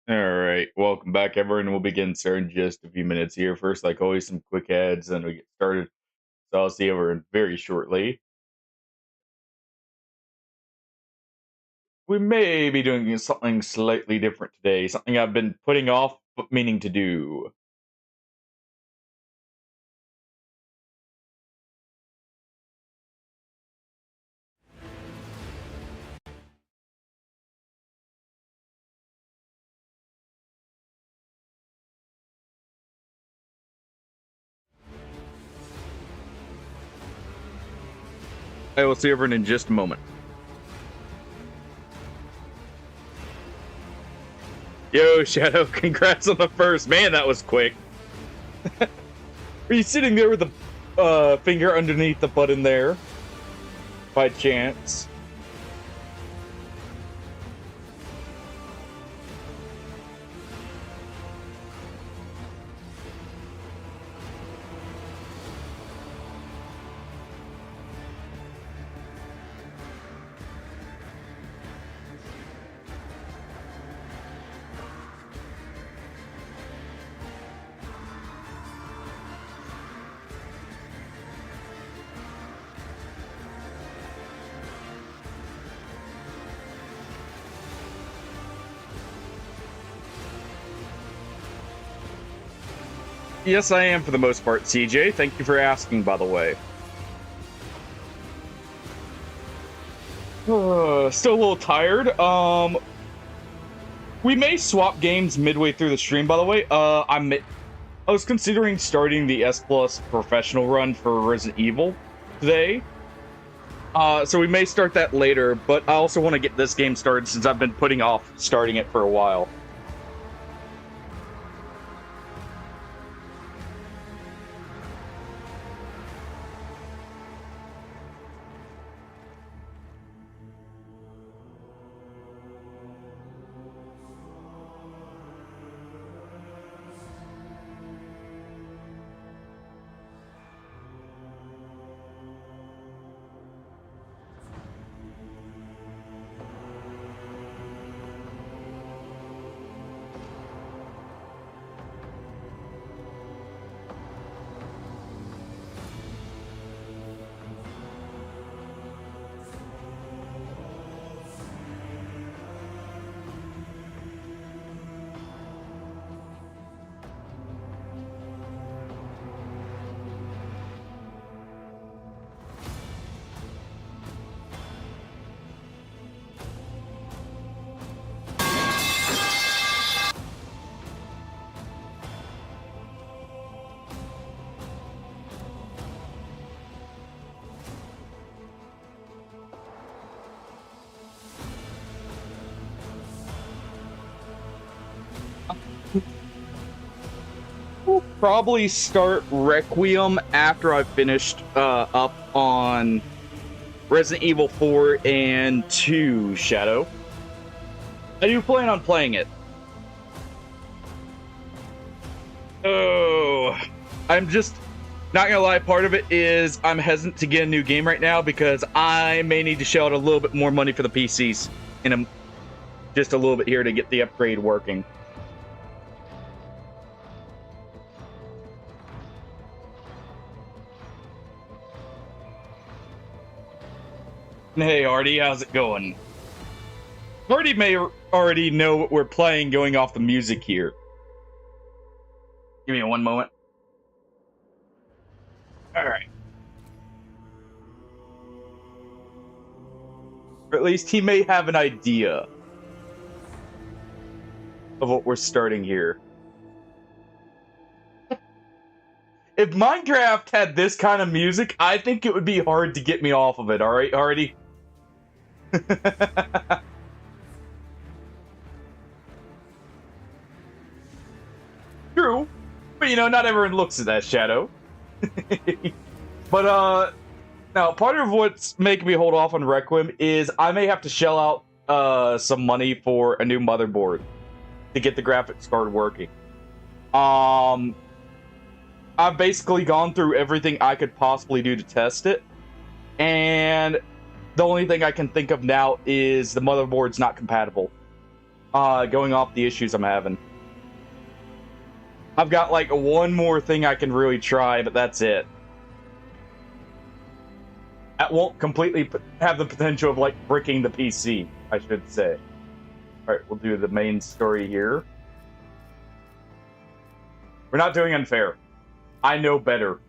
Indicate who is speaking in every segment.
Speaker 1: All right, welcome back, everyone. We'll begin, sir, in just a few minutes here. First, like always, some quick ads, and we get started. So I'll see everyone very shortly. We may be doing something slightly different today, something I've been putting off but meaning to do. I will see everyone in just a moment. Yo, Shadow, congrats on the first. Man, that was quick. Are you sitting there with the finger underneath the button there? By chance? Yes, I am for the most part, CJ. Thank you for asking, by the way. Still a little tired. We may swap games midway through the stream, by the way. I was considering starting the S Plus professional run for Resident Evil today. So we may start that later, but I also want to get this game started since I've been putting off starting it for a while. Probably start Requiem after I've finished up on Resident Evil 4 and 2, Shadow. I do plan on playing it. Oh, I'm just not gonna lie. Part of it is I'm hesitant to get a new game right now because I may need to shell out a little bit more money for the PCs in just a little bit here to get the upgrade working. Hey, Artie, how's it going? Artie may already know what we're playing going off the music here. Give me one moment. Alright. Or at least he may have an idea of what we're starting here. If Minecraft had this kind of music, I think it would be hard to get me off of it, alright, Artie? True. But, not everyone looks at that, Shadow. But, now, part of what's making me hold off on Requiem is I may have to shell out some money for a new motherboard to get the graphics card working. I've basically gone through everything I could possibly do to test it, and the only thing I can think of now is the motherboard's not compatible. going off the issues I'm having. I've got like one more thing I can really try, but that's it. That won't completely have the potential of like bricking the PC, I should say. Alright, we'll do the main story here. We're not doing unfair. I know better.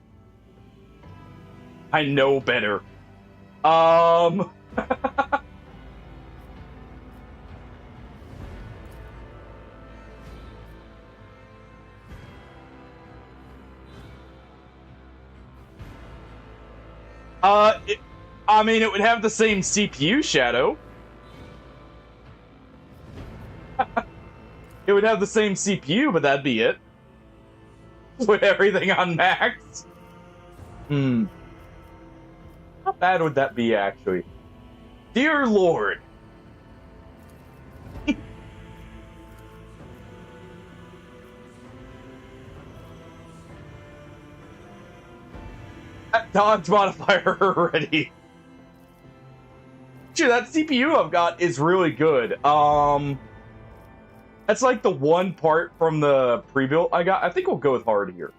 Speaker 1: I know better. I mean, it would have the same CPU, Shadow. It would have the same CPU, but that'd be it. With everything on max. How bad would that be, actually? Dear Lord. That dodge modifier already. Dude, that CPU I've got is really good. That's like the one part from the pre-built I got. I think we'll go with hard here.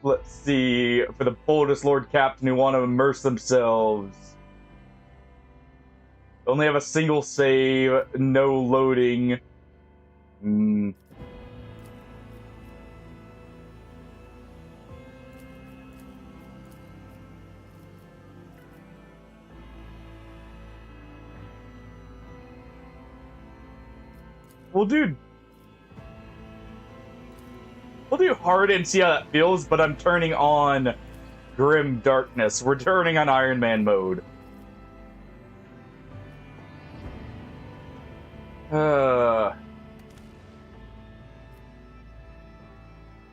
Speaker 1: Let's see. For the boldest Lord Captain who want to immerse themselves. Only have a single save, no loading. We'll do hard and see how that feels, but I'm turning on Grim Darkness. We're turning on Iron Man mode.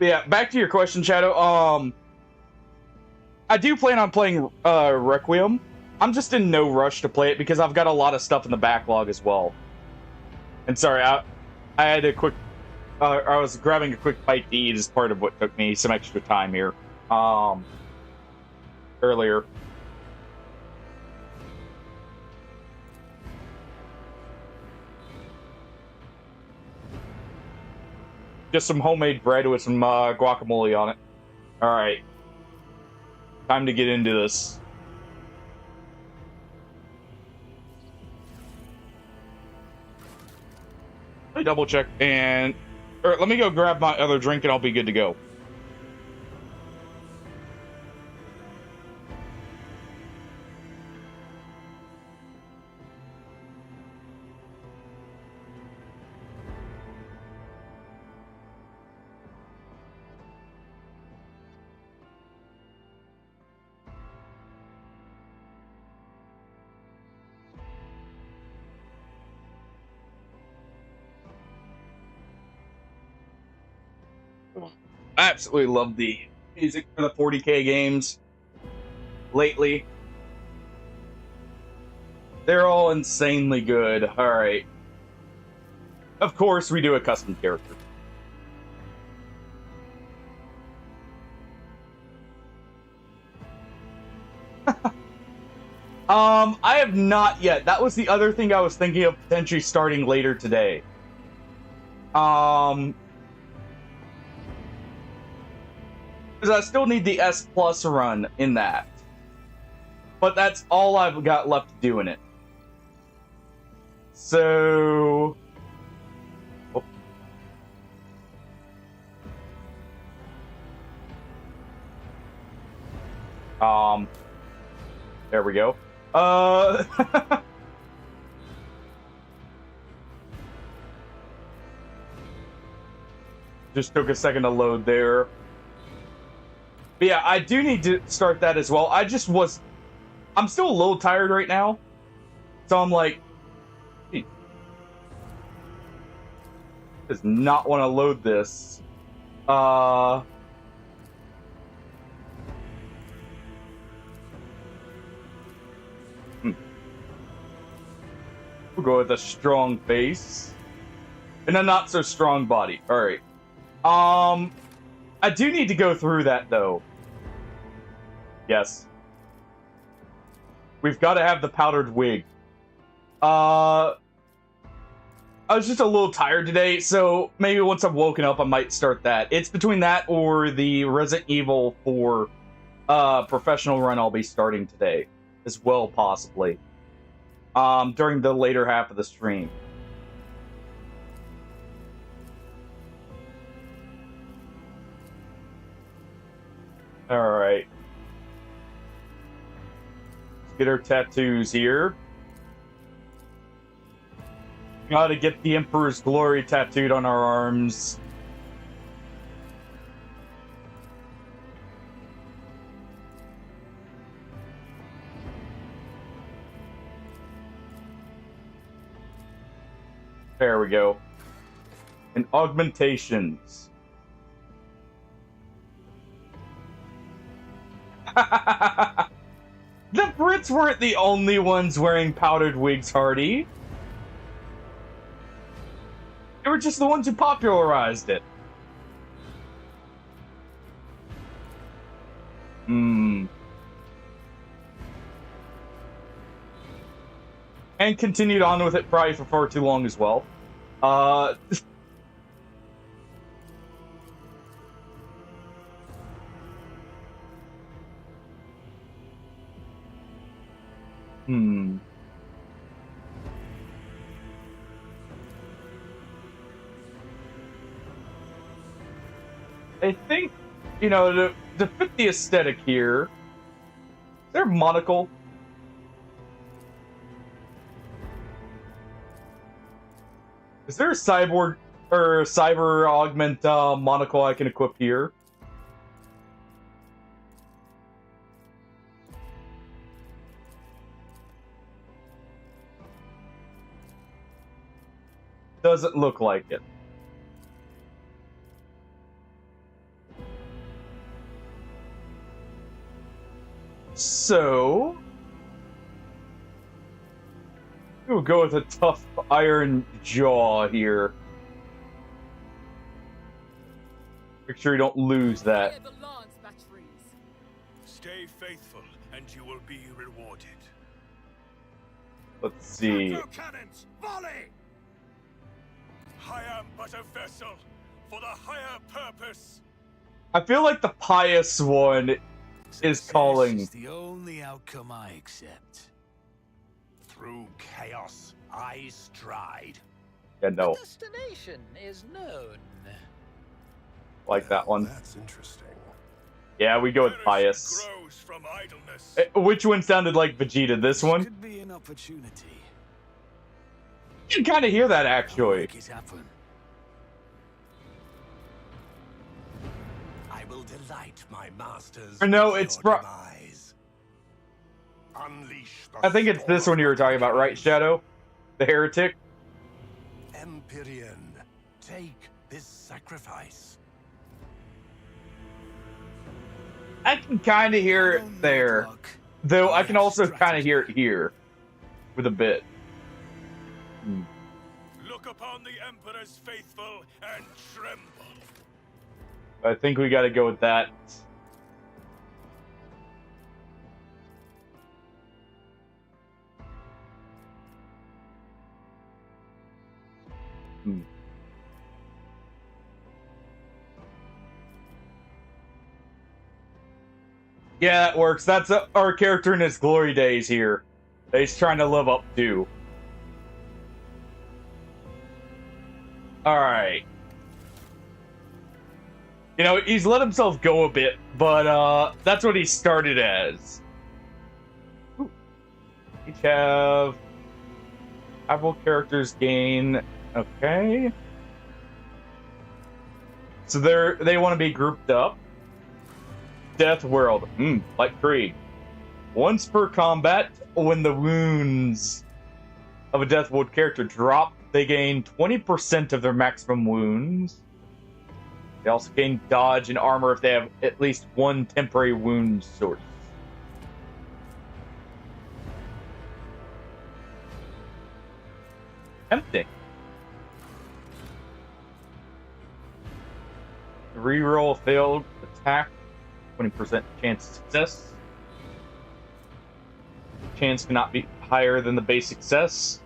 Speaker 1: Yeah, back to your question, Shadow. I do plan on playing Requiem. I'm just in no rush to play it because I've got a lot of stuff in the backlog as well. And sorry, I had a quick... I was grabbing a quick bite to eat as part of what took me some extra time here. Earlier. Just some homemade bread with some guacamole on it. Alright. Time to get into this. Let me double check and... Or let me go grab my other drink and I'll be good to go. I absolutely love the music for the 40K games lately. They're all insanely good. Alright. Of course, we do a custom character. I have not yet. That was the other thing I was thinking of potentially starting later today. Because I still need the S Plus run in that. But that's all I've got left to do in it. So... There we go. Just took a second to load there. But yeah, I do need to start that as well. I'm still a little tired right now. So I'm like, does not want to load this. We'll go with a strong face. And a not so strong body. Alright. I do need to go through that though. Yes. We've got to have the powdered wig. I was just a little tired today, so maybe once I'm woken up, I might start that. It's between that or the Resident Evil 4 professional run I'll be starting today, as well, possibly. During the later half of the stream. Alright. Let's get our tattoos here. Gotta get the Emperor's Glory tattooed on our arms. There we go. And augmentations. The Brits weren't the only ones wearing powdered wigs, Hardy. They were just the ones who popularized it. And continued on with it probably for far too long as well. I think, you know, to fit the aesthetic here, is there a monocle? Is there a cyborg or cyber augment monocle I can equip here? Doesn't look like it. So we'll go with a tough iron jaw here. Make sure you don't lose that.
Speaker 2: Stay faithful, and you will be rewarded.
Speaker 1: Let's see.
Speaker 2: Cannons, volley! I am but a vessel for the higher purpose.
Speaker 1: I feel like the pious one is calling.
Speaker 3: This is the only outcome I accept.
Speaker 2: Through chaos, I stride.
Speaker 1: Yeah, no.
Speaker 3: The destination is known.
Speaker 1: Like that one.
Speaker 2: That's interesting.
Speaker 1: Yeah, we go with pious.
Speaker 2: Grows from idleness.
Speaker 1: Which one sounded like Vegeta? This one?
Speaker 3: Could be an opportunity.
Speaker 1: You can kind of hear that, actually.
Speaker 3: Make it happen.
Speaker 2: I will delight my masters.
Speaker 1: Or no, it's
Speaker 2: Unleash the
Speaker 1: I think it's this one you were talking about, right, Shadow? The heretic?
Speaker 2: Empyrean, take this sacrifice.
Speaker 1: I can kind of hear it there. Though I can also kind of hear it here. With a bit.
Speaker 2: Look upon the Emperor's faithful and tremble.
Speaker 1: I think we gotta go with that. Yeah, that works. That's our character in his glory days here. That he's trying to live up to. Alright. You know, he's let himself go a bit, but that's what he started as. Ooh. Each have several characters gain. Okay. So they want to be grouped up. Death World. Like Krieg. Once per combat, when the wounds of a Death World character drop, they gain 20% of their maximum wounds. They also gain dodge and armor if they have at least one temporary wound source. Tempting. Reroll failed attack. 20% chance of success. chance cannot be higher than the base success.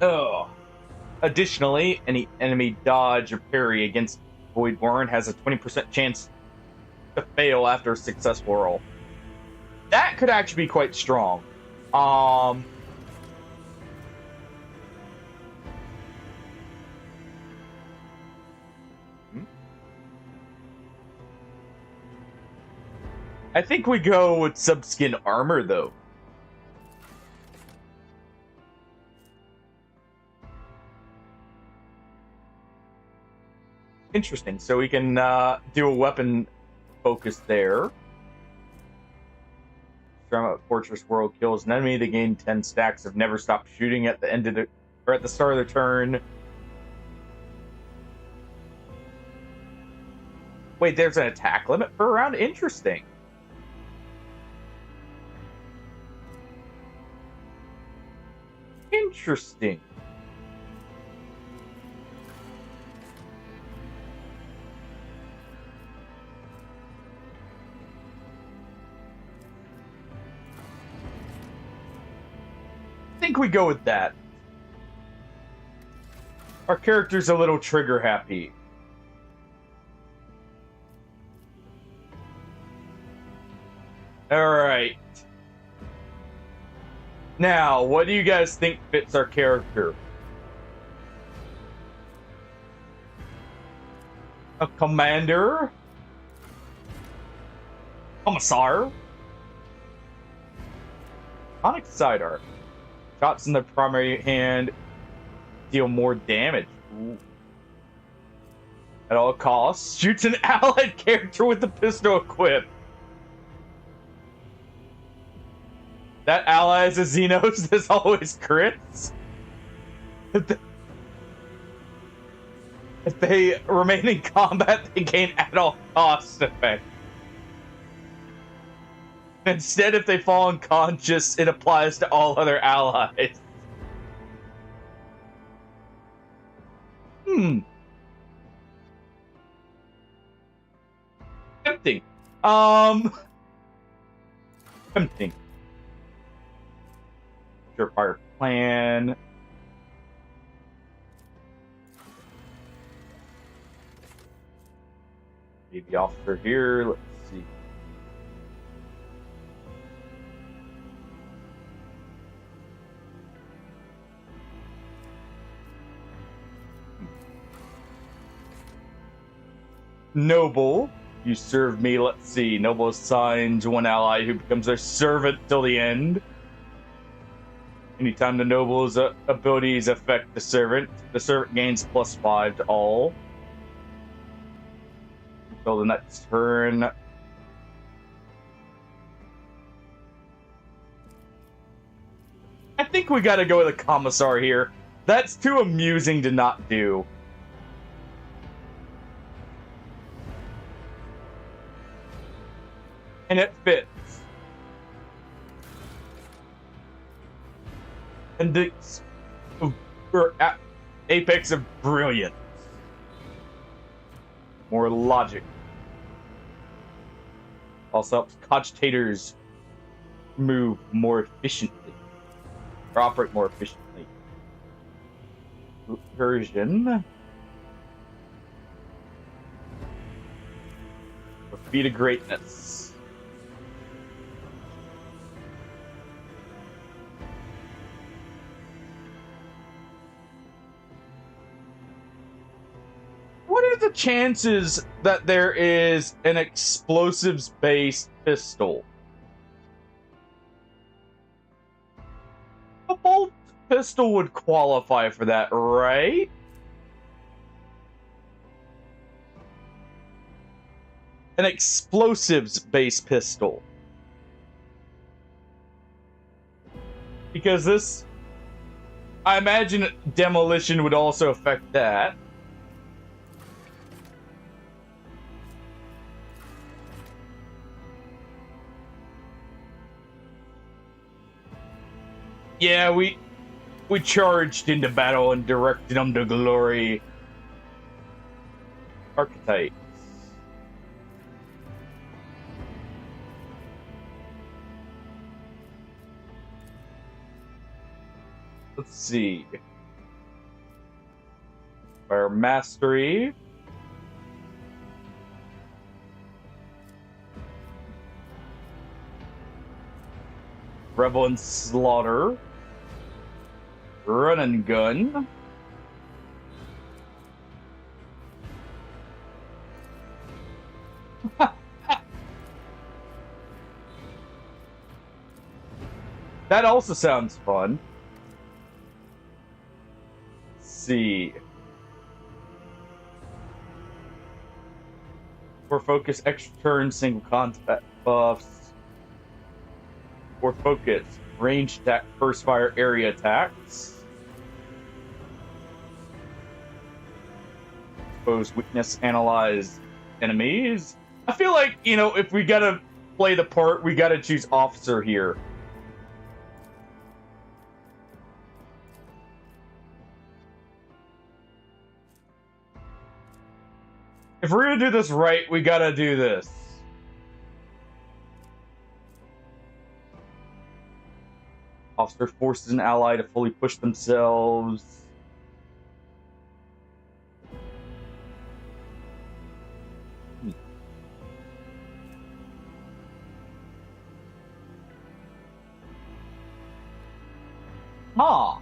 Speaker 1: Oh. Additionally, any enemy dodge or parry against Voidborn has a 20% chance to fail after a successful roll. That could actually be quite strong. I think we go with subskin armor, though. Interesting. So we can do a weapon focus there. Fortress World kills an enemy. They gain 10 stacks of never stop shooting at the end of the or at the start of the turn. Wait, there's an attack limit per round? Interesting. Interesting. I think we go with that. Our character's a little trigger happy. Alright. Now, what do you guys think fits our character? A commander? Commissar? Onyx sidearm. Shots in the primary hand deal more damage. Ooh. At all costs. Shoots an allied character with the pistol equipped. That ally is a Xenos. This always crits. If they remain in combat, they gain at all costs effect. Instead, if they fall unconscious, it applies to all other allies. Tempting. Tempting. Surefire plan. Maybe officer here. Let's see. Noble, you serve me. Let's see. Noble assigns one ally who becomes their servant till the end. Anytime the noble's abilities affect the servant gains +5 to all until the next turn. I think we gotta go with a commissar here. That's too amusing to not do. And it fits. And it's apex of brilliance. More logic. Also helps cogitators move more efficiently. Or operate more efficiently. Version. Feat of greatness. What are the chances that there is an explosives-based pistol? A bolt pistol would qualify for that, right? An explosives-based pistol. Because this... I imagine demolition would also affect that. Yeah, we charged into battle and directed them to glory. Archetypes. Let's see. Fire Mastery. Revel and Slaughter. Run and Gun. That also sounds fun. Let's see. For focus, extra turn, single combat buffs. For focus, range attack, first fire, area attacks. Expose weakness, analyze enemies. I feel like, you know, if we gotta play the part, we gotta choose officer here. If we're gonna do this right, we gotta do this. Officer forces an ally to fully push themselves. Huh.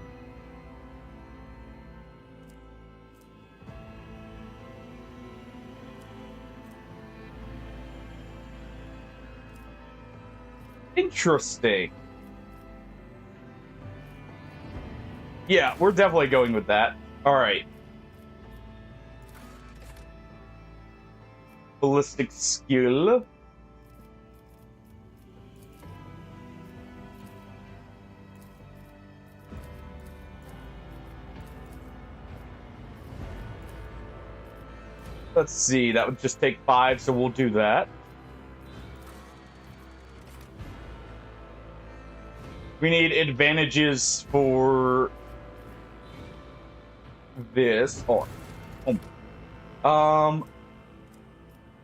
Speaker 1: Interesting. Yeah, we're definitely going with that. Alright. Ballistic skill. Let's see, that would just take 5, so we'll do that. We need advantages for this.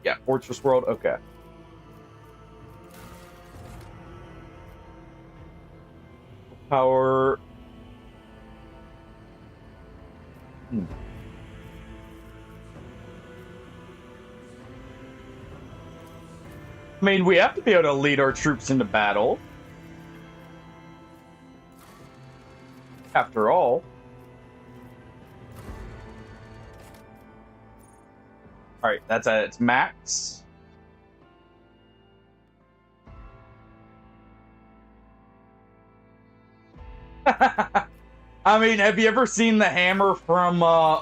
Speaker 1: Yeah, Fortress World. Okay. Power. I mean, we have to be able to lead our troops into battle. After all. Alright, that's at its max. I mean, have you ever seen the hammer from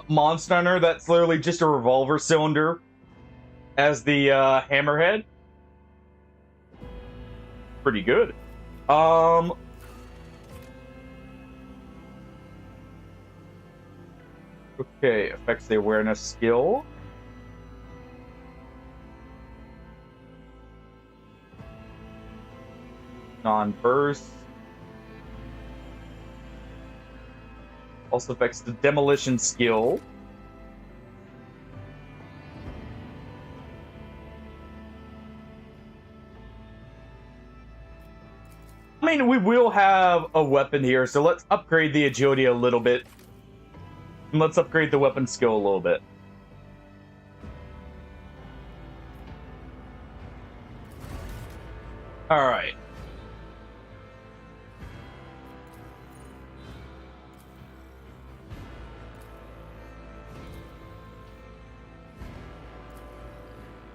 Speaker 1: Monster Hunter? That's literally just a revolver cylinder as the hammerhead. Pretty good. Okay, affects the awareness skill. Non-burst. Also affects the demolition skill. I mean, we will have a weapon here, so let's upgrade the agility a little bit. And let's upgrade the weapon skill a little bit. Alright.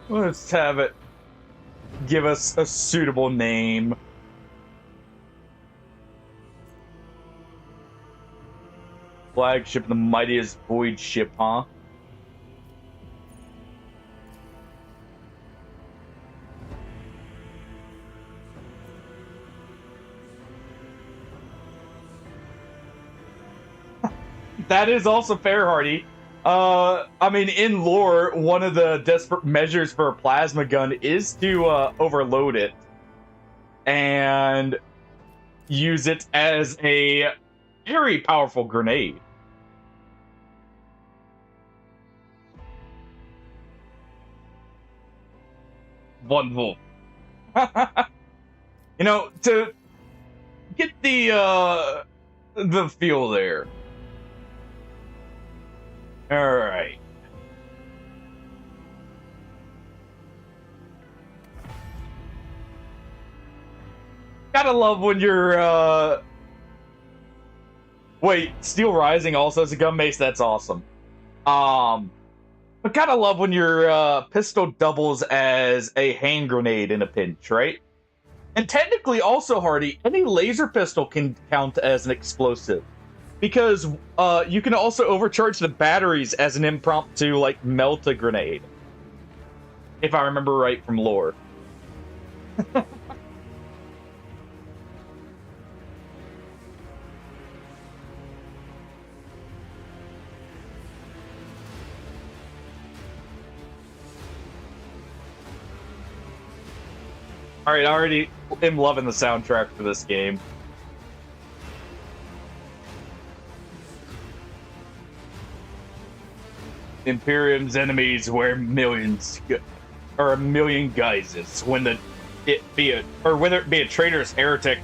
Speaker 1: Let's have it give us a suitable name. Flagship, the mightiest void ship, huh? That is also fair, Hardy. I mean, in lore, one of the desperate measures for a plasma gun is to overload it and use it as a very powerful grenade. Wonderful. You know, to get the the feel there. All right. Gotta love when you're, Wait, Steel Rising also has a gun mace? That's awesome. But gotta love when your, pistol doubles as a hand grenade in a pinch, right? And technically also, Hardy, any laser pistol can count as an explosive. Because, you can also overcharge the batteries as an impromptu, like, melt a grenade. If I remember right from lore. Alright, I already am loving the soundtrack for this game. Imperium's enemies wear millions, or a million guises. Whether it be a traitorous heretic,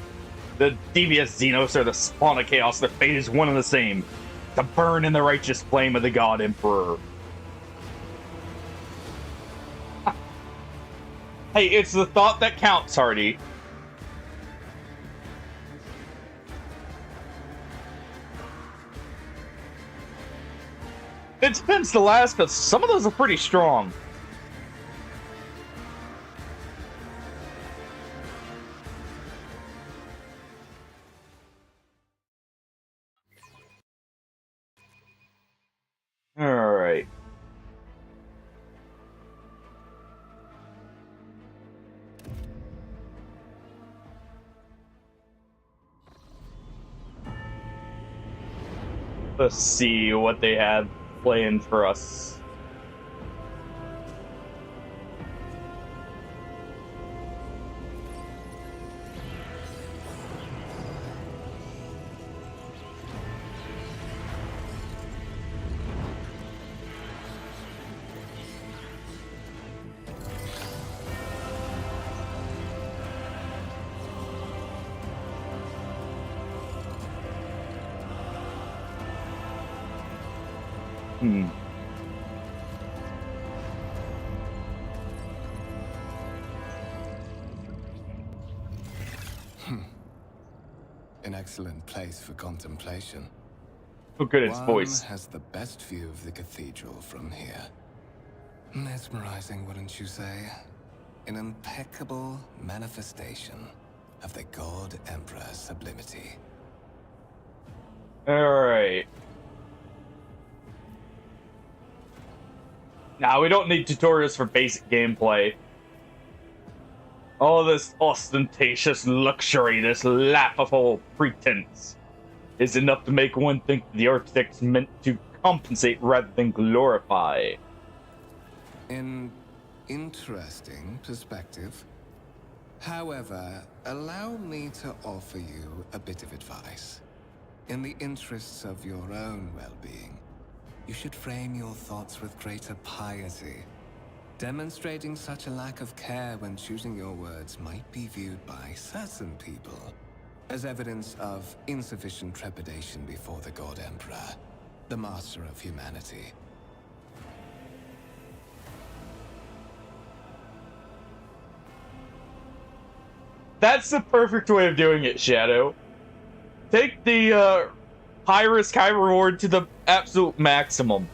Speaker 1: the devious Xenos, or the spawn of chaos, their fate is one and the same: to burn in the righteous flame of the God Emperor. Hey, it's the thought that counts, Hardy. It depends the last, but some of those are pretty strong. Alright. Let's see what they have planned for us.
Speaker 4: An excellent place for contemplation.
Speaker 1: Oh, good, its
Speaker 4: One
Speaker 1: voice.
Speaker 4: has the best view of the cathedral from here. Mesmerizing, wouldn't you say? An impeccable manifestation of the God Emperor's sublimity.
Speaker 1: Alright. Now, we don't need tutorials for basic gameplay. All this ostentatious luxury, this laughable pretense, is enough to make one think the architect's meant to compensate rather than glorify.
Speaker 4: An interesting perspective. However, allow me to offer you a bit of advice. In the interests of your own well-being, you should frame your thoughts with greater piety. Demonstrating such a lack of care when choosing your words might be viewed by certain people as evidence of insufficient trepidation before the God Emperor, the master of humanity.
Speaker 1: That's the perfect way of doing it, Shadow. Take the high risk, high reward to the absolute maximum.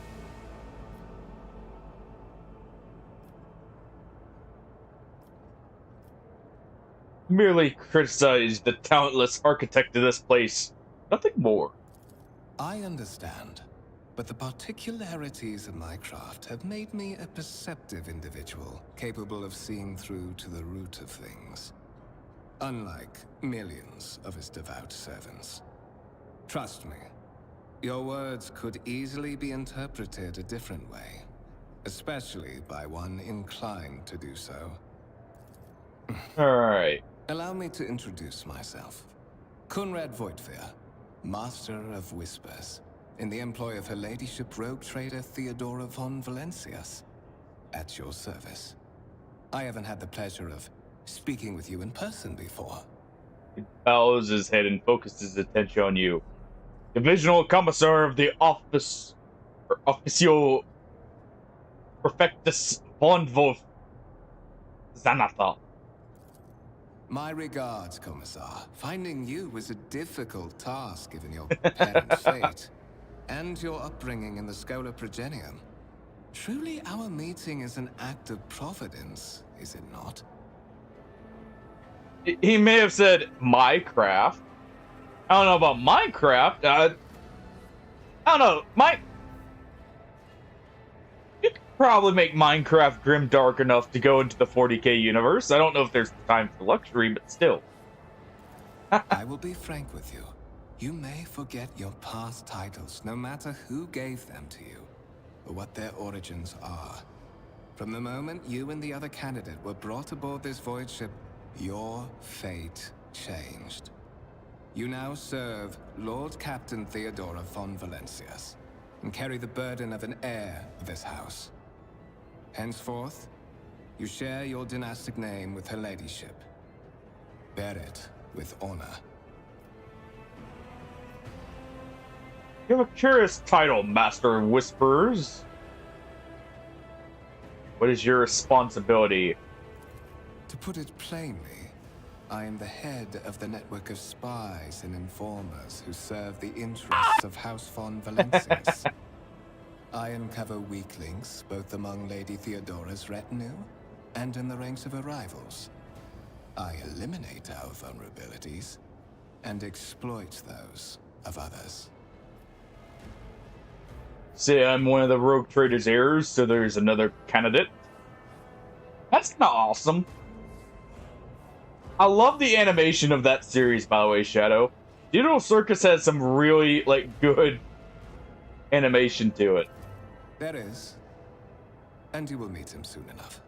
Speaker 1: Merely criticize the talentless architect of this place. Nothing more.
Speaker 4: I understand, but the particularities of my craft have made me a perceptive individual, capable of seeing through to the root of things. Unlike millions of his devout servants. Trust me, your words could easily be interpreted a different way, especially by one inclined to do so.
Speaker 1: Alright.
Speaker 4: Allow me to introduce myself. Conrad Voigtveer, Master of Whispers, in the employ of Her Ladyship Rogue Trader Theodora von Valencius. At your service. I haven't had the pleasure of speaking with you in person before.
Speaker 1: He bows his head and focuses his attention on you. Divisional Commissar of the Office or Officio Perfectus von Wolf Zanathan.
Speaker 4: My regards, Commissar. Finding you was a difficult task given your parents' fate and your upbringing in the Schola Progenium. Truly, our meeting is an act of providence, is it not?
Speaker 1: He may have said Minecraft. I don't know about Minecraft. I don't know. You could probably make Minecraft grimdark enough to go into the 40k universe. I don't know if there's time for luxury, but still.
Speaker 4: I will be frank with you. You may forget your past titles, no matter who gave them to you, or what their origins are. From the moment you and the other candidate were brought aboard this void ship, your fate changed. You now serve Lord Captain Theodora von Valencius, and carry the burden of an heir of this house. Henceforth, you share your dynastic name with her ladyship. Bear it with honor.
Speaker 1: You have a curious title, Master of Whisperers. What is your responsibility?
Speaker 4: To put it plainly, I am the head of the network of spies and informers who serve the interests of House von Valencius. I uncover weak links both among Lady Theodora's retinue and in the ranks of her rivals. I eliminate our vulnerabilities and exploit those of others.
Speaker 1: Say I'm one of the Rogue Trader's heirs, so there's another candidate. That's not awesome. I love the animation of that series, by the way, Shadow. Digital Circus has some really, good animation to it.
Speaker 4: There is. And you will meet him soon enough.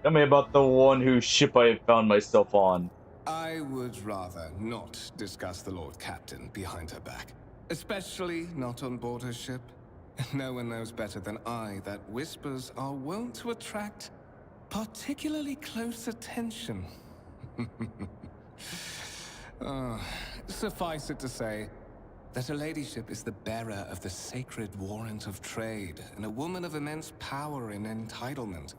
Speaker 1: Tell me about the one whose ship I have found myself on.
Speaker 4: I would rather not discuss the Lord Captain behind her back. Especially not on board her ship. No one knows better than I that whispers are wont to attract particularly close attention. Suffice it to say that her ladyship is the bearer of the sacred warrant of trade and a woman of immense power and entitlement.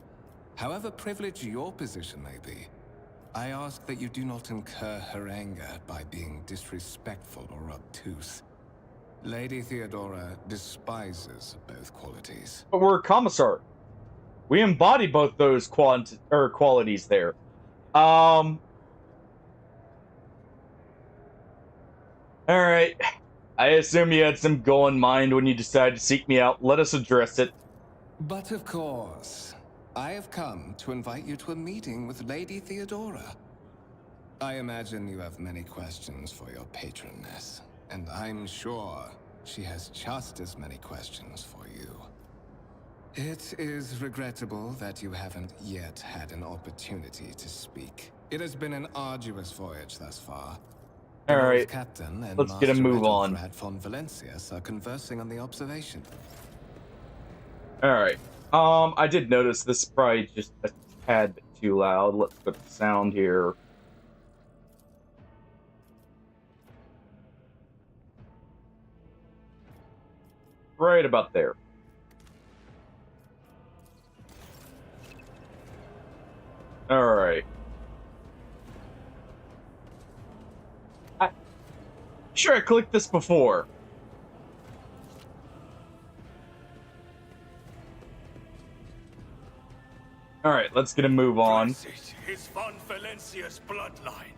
Speaker 4: However privileged your position may be, I ask that you do not incur her anger by being disrespectful or obtuse. Lady Theodora despises both qualities.
Speaker 1: But we're a commissar. We embody both those qualities there. Alright. I assume you had some goal in mind when you decided to seek me out. Let us address it.
Speaker 4: But of course, I have come to invite you to a meeting with Lady Theodora. I imagine you have many questions for your patroness, and I'm sure she has just as many questions for you. It is regrettable that you haven't yet had an opportunity to speak. It has been an arduous voyage thus far.
Speaker 1: All right,
Speaker 4: Captain and
Speaker 1: let's get a move on.
Speaker 4: Master von Valencius are conversing on the observation.
Speaker 1: All right. I did notice this is probably just a tad bit too loud. Let's put the sound here. Right about there. All right. Sure, I clicked this before. All right, let's get a move on.
Speaker 2: It is von Valencia's bloodline.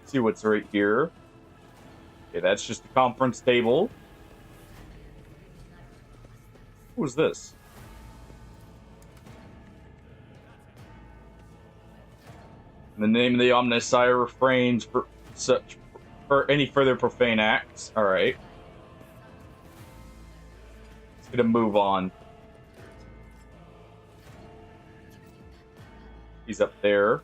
Speaker 1: See what's right here. Okay, that's just the conference table. Who's this? In the name of the Omnissiah refrains for any further profane acts. All right. Let's get a move on. He's up there.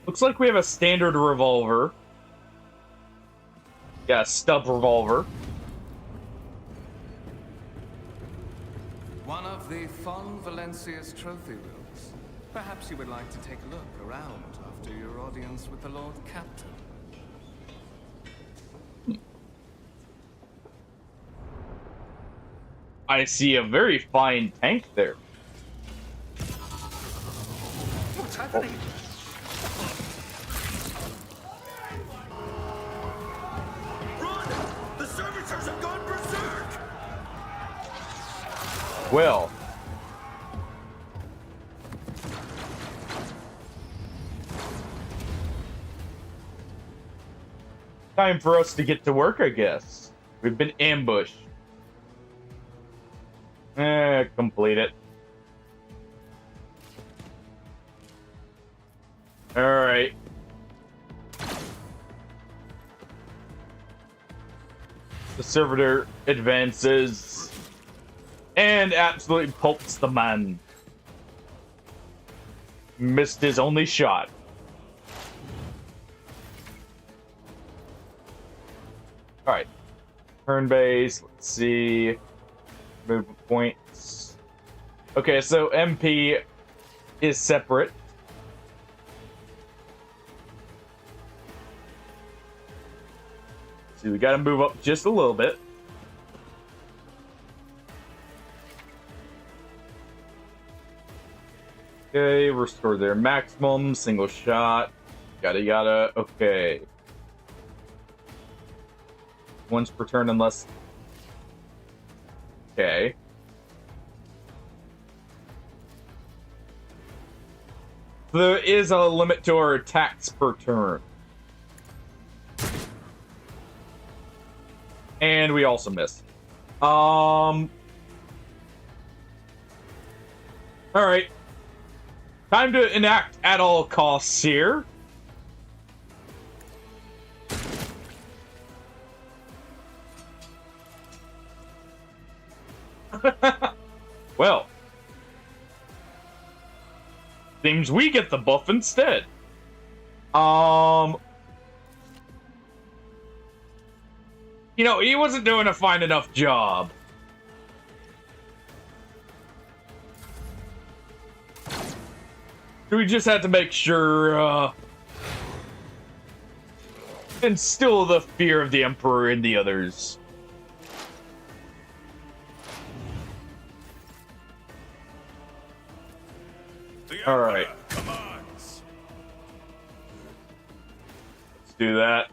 Speaker 1: Looks like we have a standard revolver. Yeah, a stub revolver.
Speaker 4: One of the Fon Valencia's trophy rooms. Perhaps you would like to take a look around after your audience with the Lord Captain.
Speaker 1: I see a very fine tank there.
Speaker 2: What's happening? Run! The servitors have gone berserk!
Speaker 1: Well. Time for us to get to work, I guess. We've been ambushed. Complete it. Alright. The servitor advances and absolutely pulps the man. Missed his only shot. Alright. Turn base. Let's see. Movement points. Okay, so MP is separate. So we gotta move up just a little bit. Okay, restore their maximum, single shot. Yada yada. Okay. Once per turn unless... Okay. There is a limit to our attacks per turn. And we also missed. Alright. Time to enact at all costs here. Well, seems we get the buff instead. You know, he wasn't doing a fine enough job. We just had to make sure, instill the fear of the Emperor in the others. All right.
Speaker 2: Commands.
Speaker 1: Let's do that.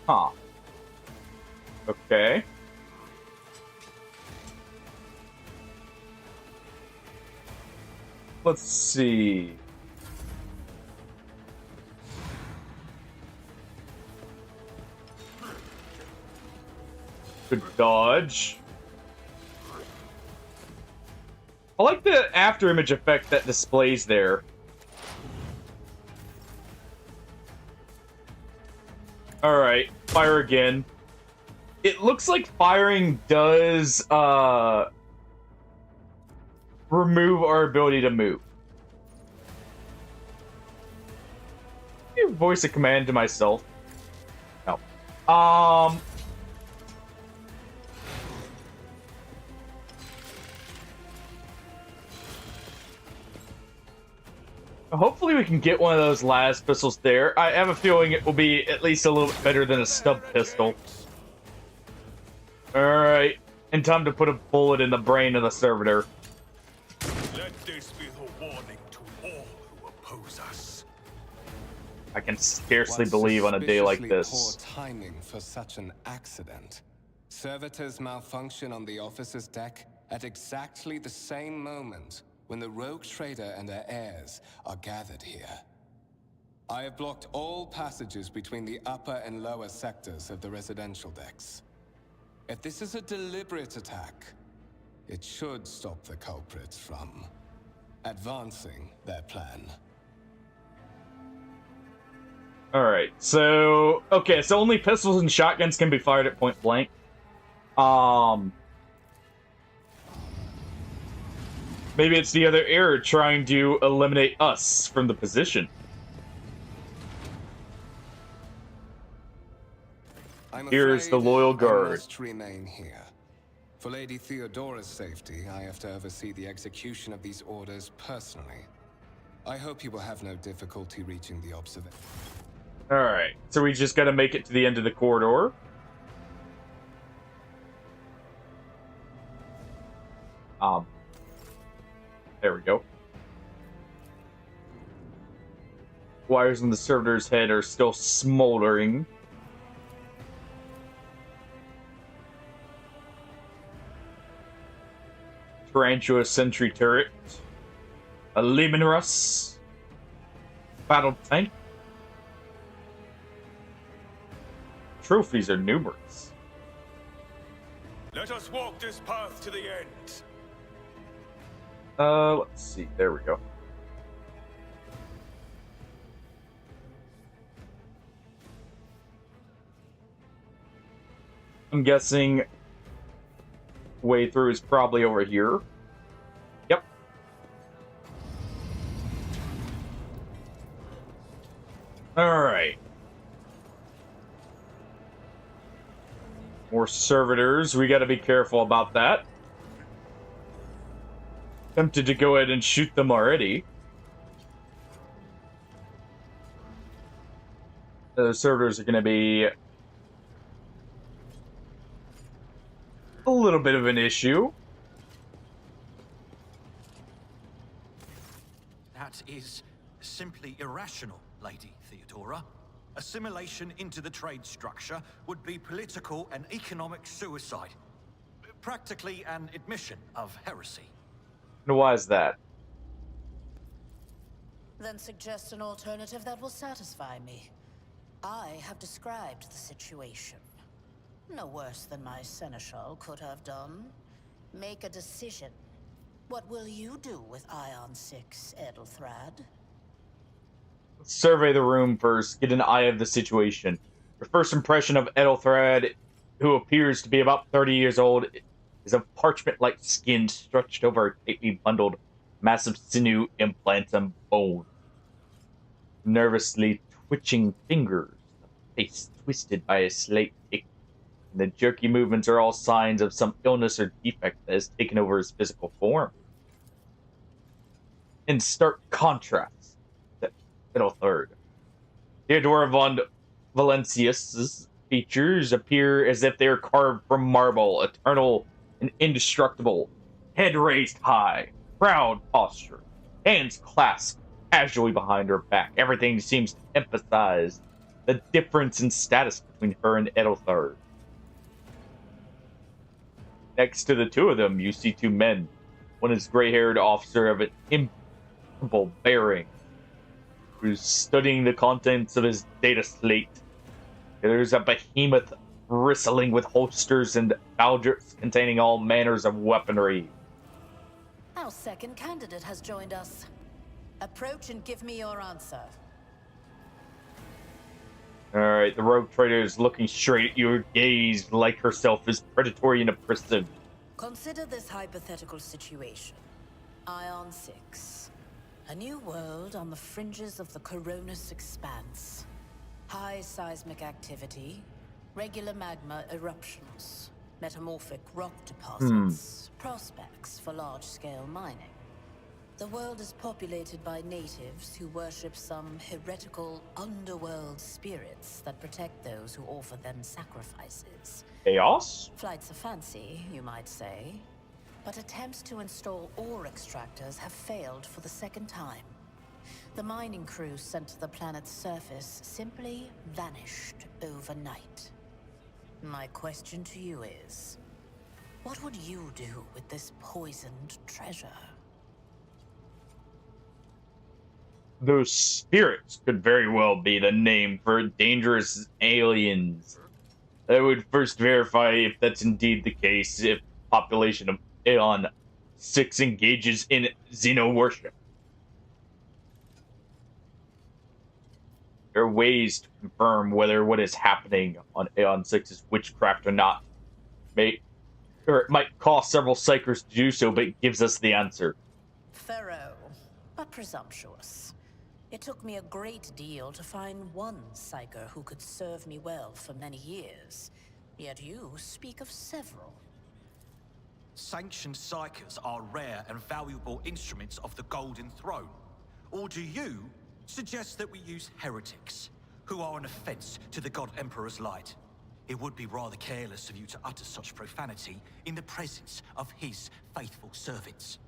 Speaker 1: Huh. Okay. Let's see. Good dodge. I like the after image effect that displays there. Alright, fire again. It looks like firing does remove our ability to move. Can you voice a command to myself? No. Hopefully we can get one of those last pistols there. I have a feeling it will be at least a little bit better than a stub pistol. Alright. And time to put a bullet in the brain of the servitor.
Speaker 2: Let this be the warning to all who oppose us.
Speaker 1: I can scarcely
Speaker 4: What
Speaker 1: believe on a day like
Speaker 4: suspiciously
Speaker 1: this.
Speaker 4: Poor timing for such an accident. Servitors malfunction on the officer's deck at exactly the same moment when the rogue trader and her heirs are gathered here. I have blocked all passages between the upper and lower sectors of the residential decks. If this is a deliberate attack, it should stop the culprits from advancing their plan.
Speaker 1: Alright, so... Okay, so only pistols and shotguns can be fired at point blank. Maybe it's the other error trying to eliminate us from the position.
Speaker 4: I'm
Speaker 1: Here's the
Speaker 4: afraid
Speaker 1: loyal
Speaker 4: I
Speaker 1: guard.
Speaker 4: must remain here. For Lady Theodora's safety, I have to oversee the execution of these orders personally. I hope you will have no difficulty reaching the observation.
Speaker 1: Alright, so we just gotta make it to the end of the corridor. There we go. Wires in the servitor's head are still smoldering. Tarantula sentry turret. A Lehman Russ. Battle tank. Trophies are numerous.
Speaker 2: Let us walk this path to the end.
Speaker 1: Let's see. There we go. I'm guessing way through is probably over here. Yep. Alright. More servitors. We gotta be careful about that. Tempted to go ahead and shoot them already. The servitors are gonna be a little bit of an issue.
Speaker 5: That is simply irrational, Lady Theodora. Assimilation into the trade structure would be political and economic suicide. Practically an admission of heresy.
Speaker 1: And why is that?
Speaker 6: Then suggest an alternative that will satisfy me. I have described the situation. No worse than my seneschal could have done. Make a decision. What will you do with Ion 6, Edelthrad?
Speaker 1: Let's survey the room first, get an eye of the situation. Your first impression of Edelthrad, who appears to be about 30 years old, is of parchment-like skin stretched over a tightly bundled, massive sinew implants and bone. Nervously twitching fingers, the face twisted by a slight tic. And the jerky movements are all signs of some illness or defect that has taken over his physical form. In stark contrast, the middle third. Theodora von Valencius's features appear as if they are carved from marble, eternal and indestructible. Head raised high, proud posture, hands clasped casually behind her back. Everything seems to emphasize the difference in status between her and Edelthard. Next to the two of them, you see two men. One is gray-haired officer of an impeccable bearing, who's studying the contents of his data slate. There's a behemoth bristling with holsters and baldricks containing all manners of weaponry.
Speaker 6: Our second candidate has joined us. Approach and give me your answer.
Speaker 1: Alright, the rogue trader is looking straight at you. Her gaze, like herself, is predatory and oppressive.
Speaker 6: Consider this hypothetical situation. Ion 6. A new world on the fringes of the Coronis expanse. High seismic activity, regular magma eruptions, metamorphic rock deposits, prospects for large-scale mining. The world is populated by natives who worship some heretical underworld spirits that protect those who offer them sacrifices.
Speaker 1: Chaos?
Speaker 6: Flights of fancy, you might say. But attempts to install ore extractors have failed for the second time. The mining crews sent to the planet's surface simply vanished overnight. My question to you is, what would you do with this poisoned treasure?
Speaker 1: Those spirits could very well be the name for dangerous aliens. I would first verify if that's indeed the case, if population of Aeon 6 engages in Xeno worship. There are ways to confirm whether what is happening on Aeon 6 is witchcraft or not. It might cost several psychers to do so, but it gives us the answer.
Speaker 6: Thorough, but presumptuous. It took me a great deal to find one psyker who could serve me well for many years. Yet you speak of several.
Speaker 5: Sanctioned psychers are rare and valuable instruments of the Golden Throne. Or do you suggest that we use heretics, who are an offense to the God Emperor's light? It would be rather careless of you to utter such profanity in the presence of his faithful servants.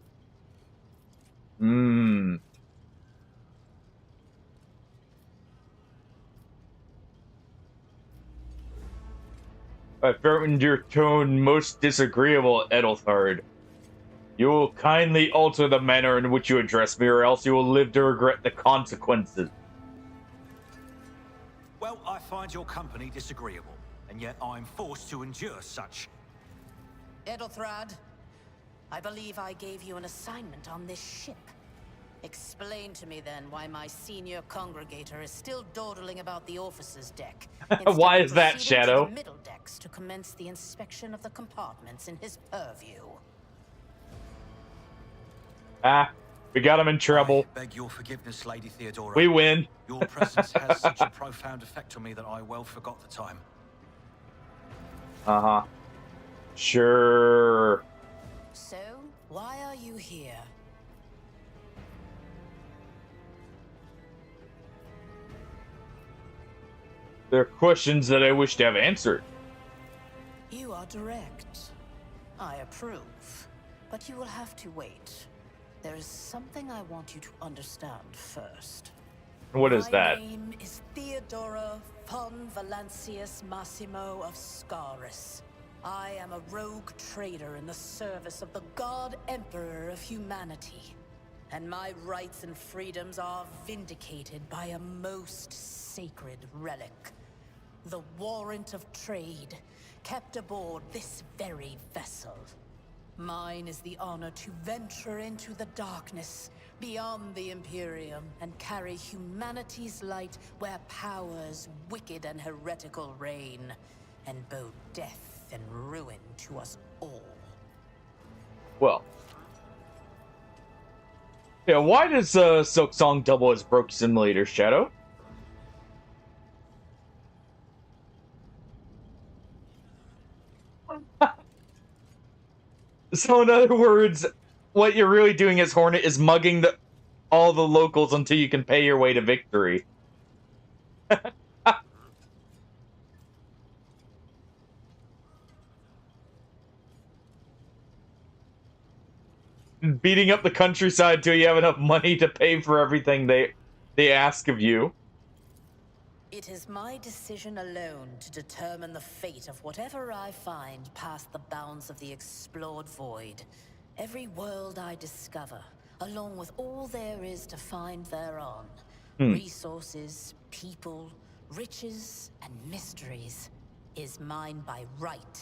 Speaker 1: I found your tone most disagreeable, Edelthard. You will kindly alter the manner in which you address me, or else you will live to regret the consequences.
Speaker 5: Well, I find your company disagreeable, and yet I'm forced to endure such.
Speaker 6: Edelthrad, I believe I gave you an assignment on this ship. Explain to me then why my senior congregator is still dawdling about the officer's deck.
Speaker 1: Why
Speaker 6: instead
Speaker 1: is
Speaker 6: of
Speaker 1: that,
Speaker 6: proceeding to
Speaker 1: Shadow?
Speaker 6: the middle decks to commence the inspection of the compartments in his purview.
Speaker 1: We got him in trouble.
Speaker 5: I beg your forgiveness, Lady Theodora.
Speaker 1: We win.
Speaker 5: Your presence has such a profound effect on me that I well forgot the time.
Speaker 1: Uh-huh. Sure.
Speaker 6: So, why are you here?
Speaker 1: There are questions that I wish to have answered.
Speaker 6: You are direct. I approve. But you will have to wait. There is something I want you to understand first.
Speaker 1: What is that?
Speaker 6: My name is Theodora von Valancius Massimo of Scaris. I am a rogue trader in the service of the God Emperor of humanity. And my rights and freedoms are vindicated by a most sacred relic. The warrant of trade, kept aboard this very vessel. Mine is the honor to venture into the darkness, beyond the Imperium, and carry humanity's light where powers wicked and heretical reign, and bow death and ruin to us all.
Speaker 1: Well. Yeah, why does Silk Song double as Broke Simulator, Shadow? So in other words, what you're really doing as Hornet is mugging all the locals until you can pay your way to victory. Beating up the countryside till you have enough money to pay for everything they ask of you.
Speaker 6: It is my decision alone to determine the fate of whatever I find past the bounds of the explored void. Every world I discover, along with all there is to find thereon. Resources, people, riches, and mysteries, is mine by right.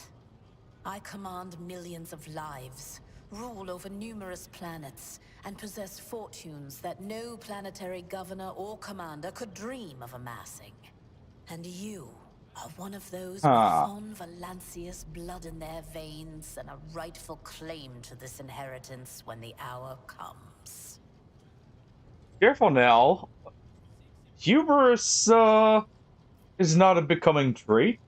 Speaker 6: I command millions of lives, rule over numerous planets, and possess fortunes that no planetary governor or commander could dream of amassing. And you are one of those with von Valancius blood in their veins and a rightful claim to this inheritance when the hour comes.
Speaker 1: Careful now. Hubris, is not a becoming trait.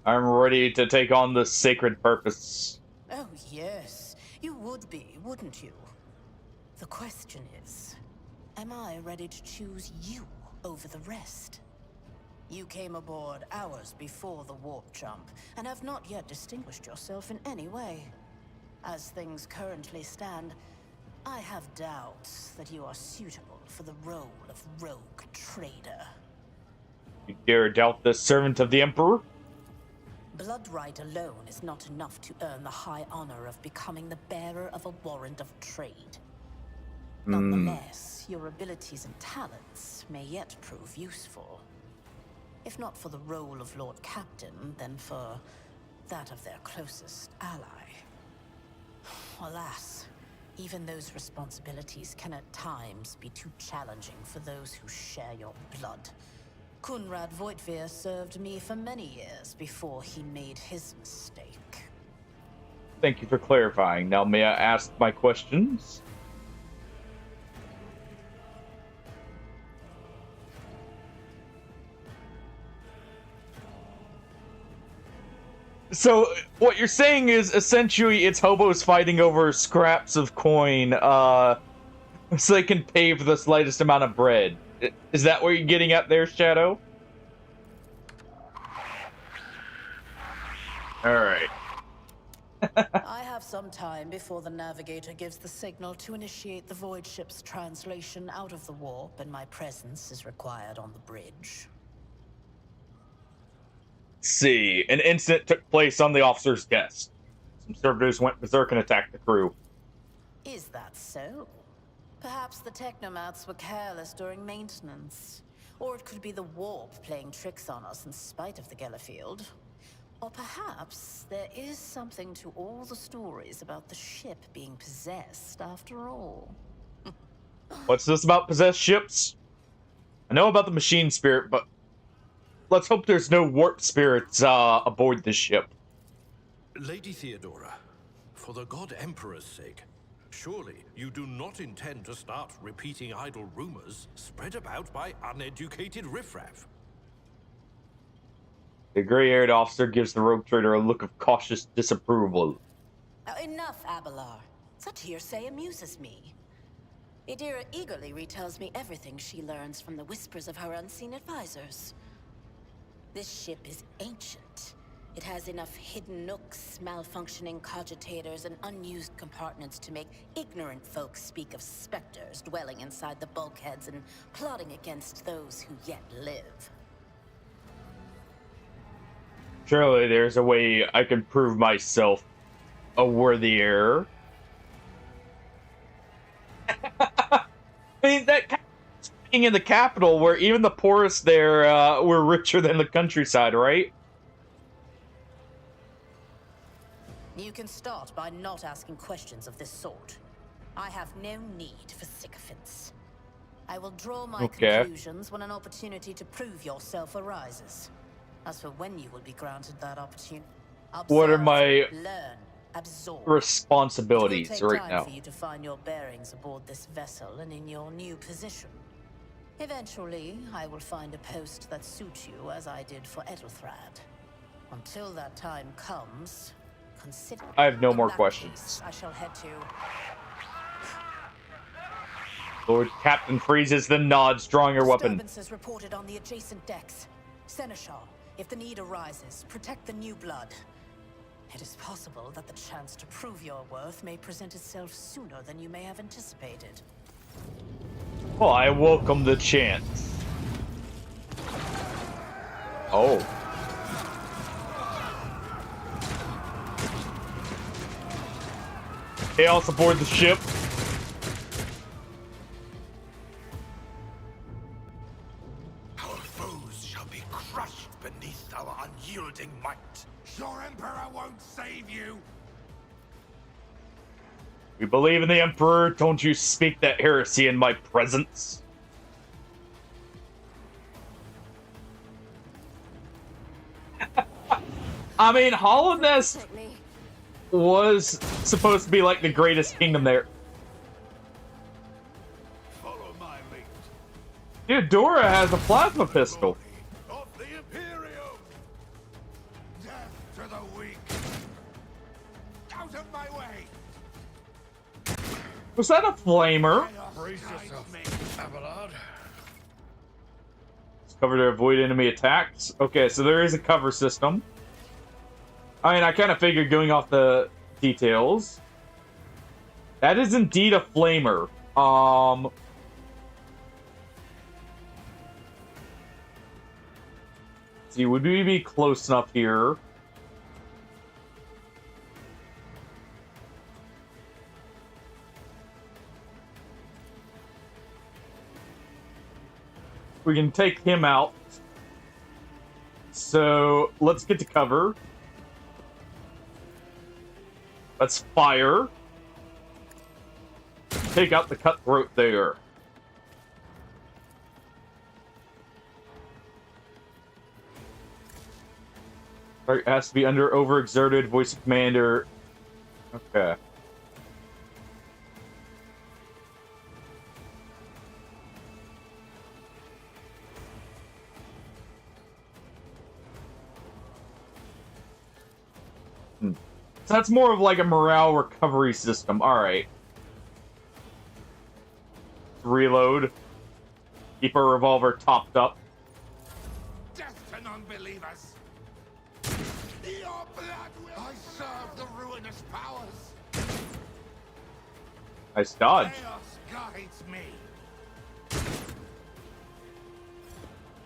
Speaker 1: I'm ready to take on the sacred purpose.
Speaker 6: Oh yes, you would be, wouldn't you? The question is, am I ready to choose you over the rest? You came aboard hours before the warp jump, and have not yet distinguished yourself in any way. As things currently stand, I have doubts that you are suitable for the role of rogue trader.
Speaker 1: You dare doubt the servant of the Emperor?
Speaker 6: Blood right alone is not enough to earn the high honor of becoming the bearer of a warrant of trade. Nonetheless, your abilities and talents may yet prove useful. If not for the role of Lord Captain, then for that of their closest ally. Alas, even those responsibilities can at times be too challenging for those who share your blood. Kunrad Voitvir served me for many years before he made his mistake.
Speaker 1: Thank you for clarifying. Now may I ask my questions? So what you're saying is essentially it's hobos fighting over scraps of coin, so they can pay for the slightest amount of bread. Is that what you're getting at there, Shadow? All right.
Speaker 6: I have some time before the navigator gives the signal to initiate the void ship's translation out of the warp, and my presence is required on the bridge.
Speaker 1: See, an incident took place on the officer's desk. Some servitors went berserk and attacked the crew.
Speaker 6: Is that so? Perhaps the technomats were careless during maintenance. Or it could be the warp playing tricks on us in spite of the Gellerfield. Or perhaps there is something to all the stories about the ship being possessed after all.
Speaker 1: What's this about possessed ships? I know about the machine spirit, but let's hope there's no warp spirits aboard this ship.
Speaker 7: Lady Theodora, for the God Emperor's sake, surely you do not intend to start repeating idle rumors spread about by uneducated riffraff.
Speaker 1: The gray-haired officer gives the rogue trader a look of cautious disapproval.
Speaker 6: Enough, Abelard. Such hearsay amuses me. Idira eagerly retells me everything she learns from the whispers of her unseen advisors. This ship is ancient. It has enough hidden nooks, malfunctioning cogitators, and unused compartments to make ignorant folks speak of specters dwelling inside the bulkheads and plotting against those who yet live.
Speaker 1: Surely there's a way I can prove myself a worthy heir. I mean, that being in the capital, where even the poorest there were richer than the countryside, right?
Speaker 6: You can start by not asking questions of this sort. I have no need for sycophants. I will draw my conclusions when an opportunity to prove yourself arises. As for when you will be granted that opportunity,
Speaker 1: What are my
Speaker 6: learn, absorb.
Speaker 1: responsibilities
Speaker 6: It will
Speaker 1: right
Speaker 6: take
Speaker 1: now?
Speaker 6: time for you to find your bearings aboard this vessel and in your new position. Eventually, I will find a post that suits you as I did for Edelthrad. Until that time comes, consider.
Speaker 1: I have no
Speaker 6: In
Speaker 1: more
Speaker 6: that
Speaker 1: questions.
Speaker 6: case, I shall head to.
Speaker 1: Lord Captain freezes, then nods, drawing her weapon.
Speaker 6: Disturbances reported on the adjacent decks. Seneschal, if the need arises, protect the new blood. It is possible that the chance to prove your worth may present itself sooner than you may have anticipated.
Speaker 1: Well, I welcome the chance. Oh. Chaos aboard the ship.
Speaker 2: Our foes shall be crushed beneath our unyielding might. Your Emperor won't save you!
Speaker 1: We believe in the Emperor. Don't you speak that heresy in my presence. I mean, Hollowness was supposed to be like the greatest kingdom there.
Speaker 2: Follow my lead.
Speaker 1: Dude, Dora has a plasma pistol.
Speaker 2: Of the Imperium! Death to the weak! Out of my way!
Speaker 1: Was that a flamer?
Speaker 2: Brace yourself, Abelard.
Speaker 1: It's covered to avoid enemy attacks. Okay, so there is a cover system. I mean, I kind of figured going off the details. That is indeed a flamer. Let's see, would we be close enough here? We can take him out. So let's get to cover. Let's fire. Take out the cutthroat there. It has to be under overexerted voice of commander. Okay. So that's more of like a morale recovery system. Alright. Reload. Keep our revolver topped up.
Speaker 2: Death to non-believers! Your blood will... I serve the ruinous powers!
Speaker 1: Nice dodge.
Speaker 2: Chaos guides me!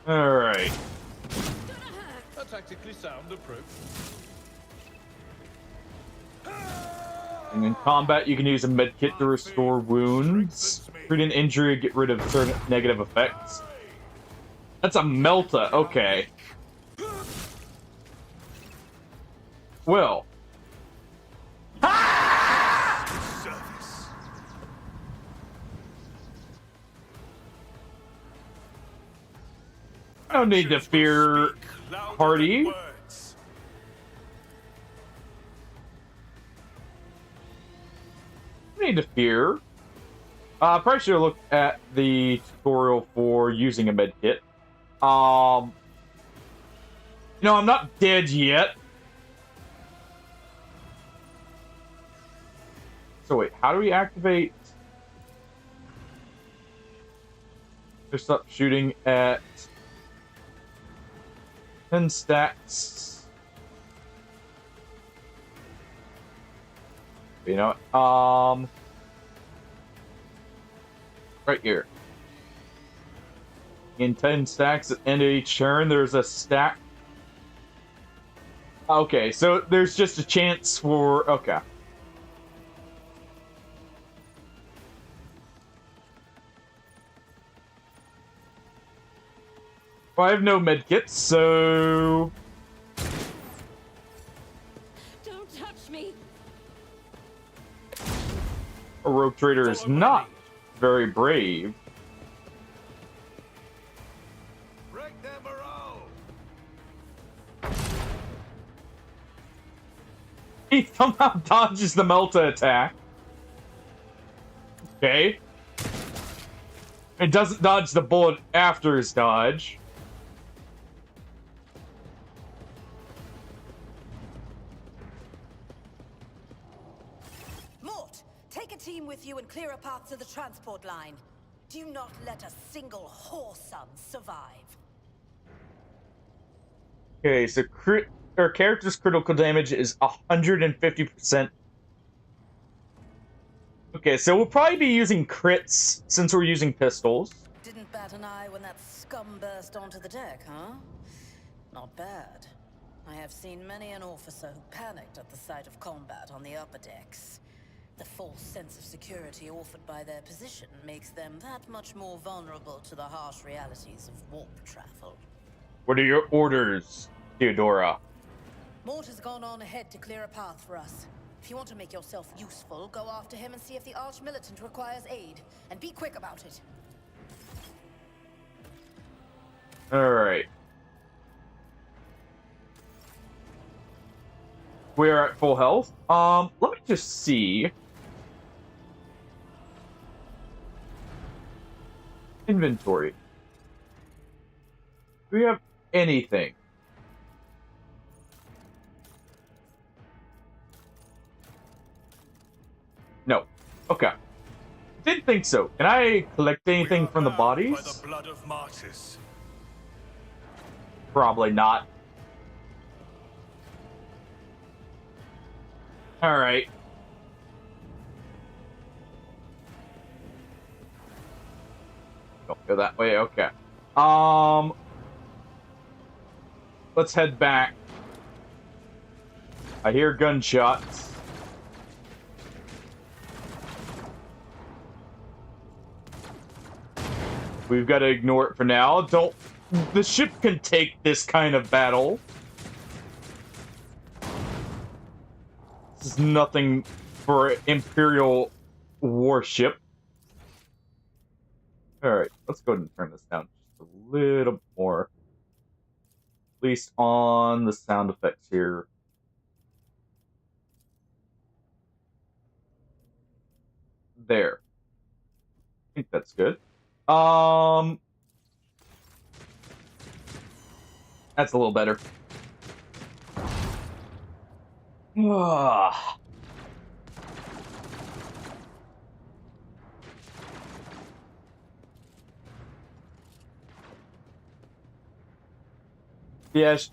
Speaker 1: Alright.
Speaker 7: A tactically sound approach.
Speaker 1: And in combat, you can use a medkit to restore wounds, treat an injury, get rid of certain negative effects. That's a Melta, okay. Well.
Speaker 2: Service.
Speaker 1: I don't need to fear Hardy. I need to fear. Probably should have looked at the tutorial for using a medkit. I'm not dead yet. So wait, how do we activate? Just stop shooting at 10 stacks. You know what? Right here. In 10 stacks at the end of each turn, there's a stack. Okay, so there's just a chance for... Okay. Well, I have no medkits, so...
Speaker 8: Don't touch me.
Speaker 1: A rogue trader is not very brave.
Speaker 7: Break their morale.
Speaker 1: He somehow dodges the Melta attack. Okay. It doesn't dodge the bullet after his dodge.
Speaker 6: Mort, take a team with you and clear a path to the transport line. Do not let a single whoreson survive.
Speaker 1: Okay, so character's critical damage is 150%. Okay, so we'll probably be using crits since we're using pistols.
Speaker 6: Didn't bat an eye when that scum burst onto the deck, huh? Not bad. I have seen many an officer who panicked at the sight of combat on the upper decks. The false sense of security offered by their position makes them that much more vulnerable to the harsh realities of warp travel.
Speaker 1: What are your orders, Theodora?
Speaker 6: Mort has gone on ahead to clear a path for us. If you want to make yourself useful, go after him and see if the Arch-Militant requires aid. And be quick about it.
Speaker 1: Alright. We're at full health. Let me just see. Inventory. Do we have anything? No. Okay. Didn't think so. Can I collect anything from the bodies?
Speaker 2: By the blood of martyrs.
Speaker 1: Probably not. Alright. Don't go that way, okay. Let's head back. I hear gunshots. We've got to ignore it for now. The ship can take this kind of battle. This is nothing for an Imperial warship. Alright, let's go ahead and turn this down just a little more. At least on the sound effects here. There. I think that's good. That's a little better. Ah. Yes.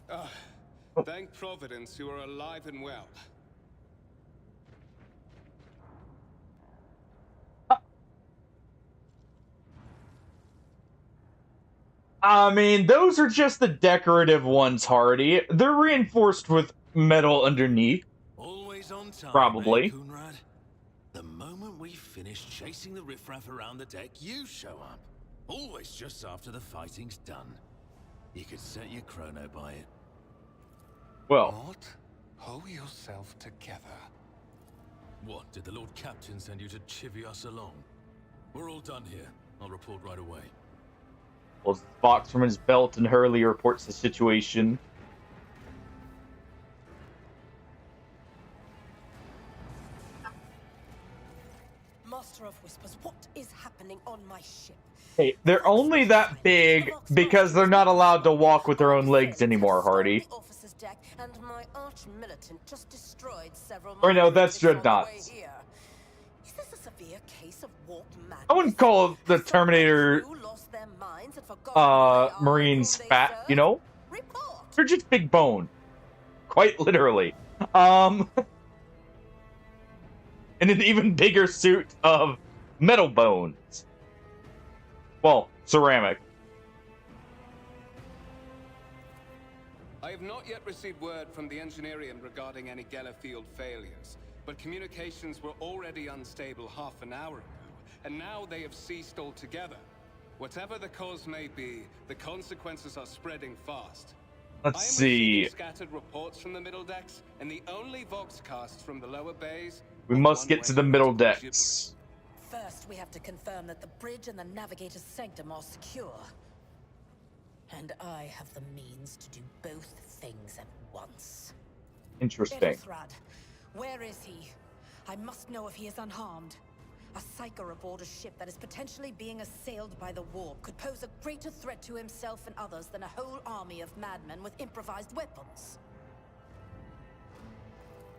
Speaker 4: Thank Providence you are alive and well.
Speaker 1: I mean, those are just the decorative ones, Hardy. They're reinforced with metal underneath,
Speaker 3: Always on time,
Speaker 1: probably.
Speaker 3: eh, Coonrad? The moment we finish chasing the riffraff around the deck, you show up. Always just after the fighting's done. You could set your chrono by it.
Speaker 1: Well,
Speaker 4: Mort, hold yourself together.
Speaker 3: What, did the Lord Captain send you to chivvy us along? We're all done here. I'll report right away.
Speaker 1: pulls the box from his belt and hurriedly reports the situation.
Speaker 9: Master of Whispers, what is happening on my ship?
Speaker 1: Hey, they're only that big because they're not allowed to walk with their own legs anymore, Hardy.
Speaker 9: And my arch militant just destroyed several
Speaker 1: Or no, that's
Speaker 9: on the way
Speaker 1: Dreadnoughts.
Speaker 9: here. Is this a severe case of warp madness?
Speaker 1: I wouldn't call the Terminator
Speaker 9: Who lost their minds and forgot who they are,
Speaker 1: Marines
Speaker 9: whom they
Speaker 1: fat,
Speaker 9: serve?
Speaker 1: you know?
Speaker 9: Report.
Speaker 1: They're just big bone. Quite literally. And an even bigger suit of metal bones. Well, ceramic.
Speaker 4: I have not yet received word from the engineering regarding any Geller field failures, but communications were already unstable half an hour ago, and now they have ceased altogether. Whatever the cause may be, the consequences are spreading fast.
Speaker 1: Let's
Speaker 4: I am
Speaker 1: see.
Speaker 4: receiving scattered reports from the middle decks, and the only voxcasts from the lower bays.
Speaker 1: We
Speaker 4: are
Speaker 1: must get to the
Speaker 4: one-way
Speaker 1: middle
Speaker 4: political
Speaker 1: decks.
Speaker 6: First, we have to confirm that the bridge and the navigator's sanctum are secure. And I have the means to do both things at once.
Speaker 1: Interesting.
Speaker 6: Ethelthrad, where is he? I must know if he is unharmed. A psyker aboard a ship that is potentially being assailed by the warp could pose a greater threat to himself and others than a whole army of madmen with improvised weapons.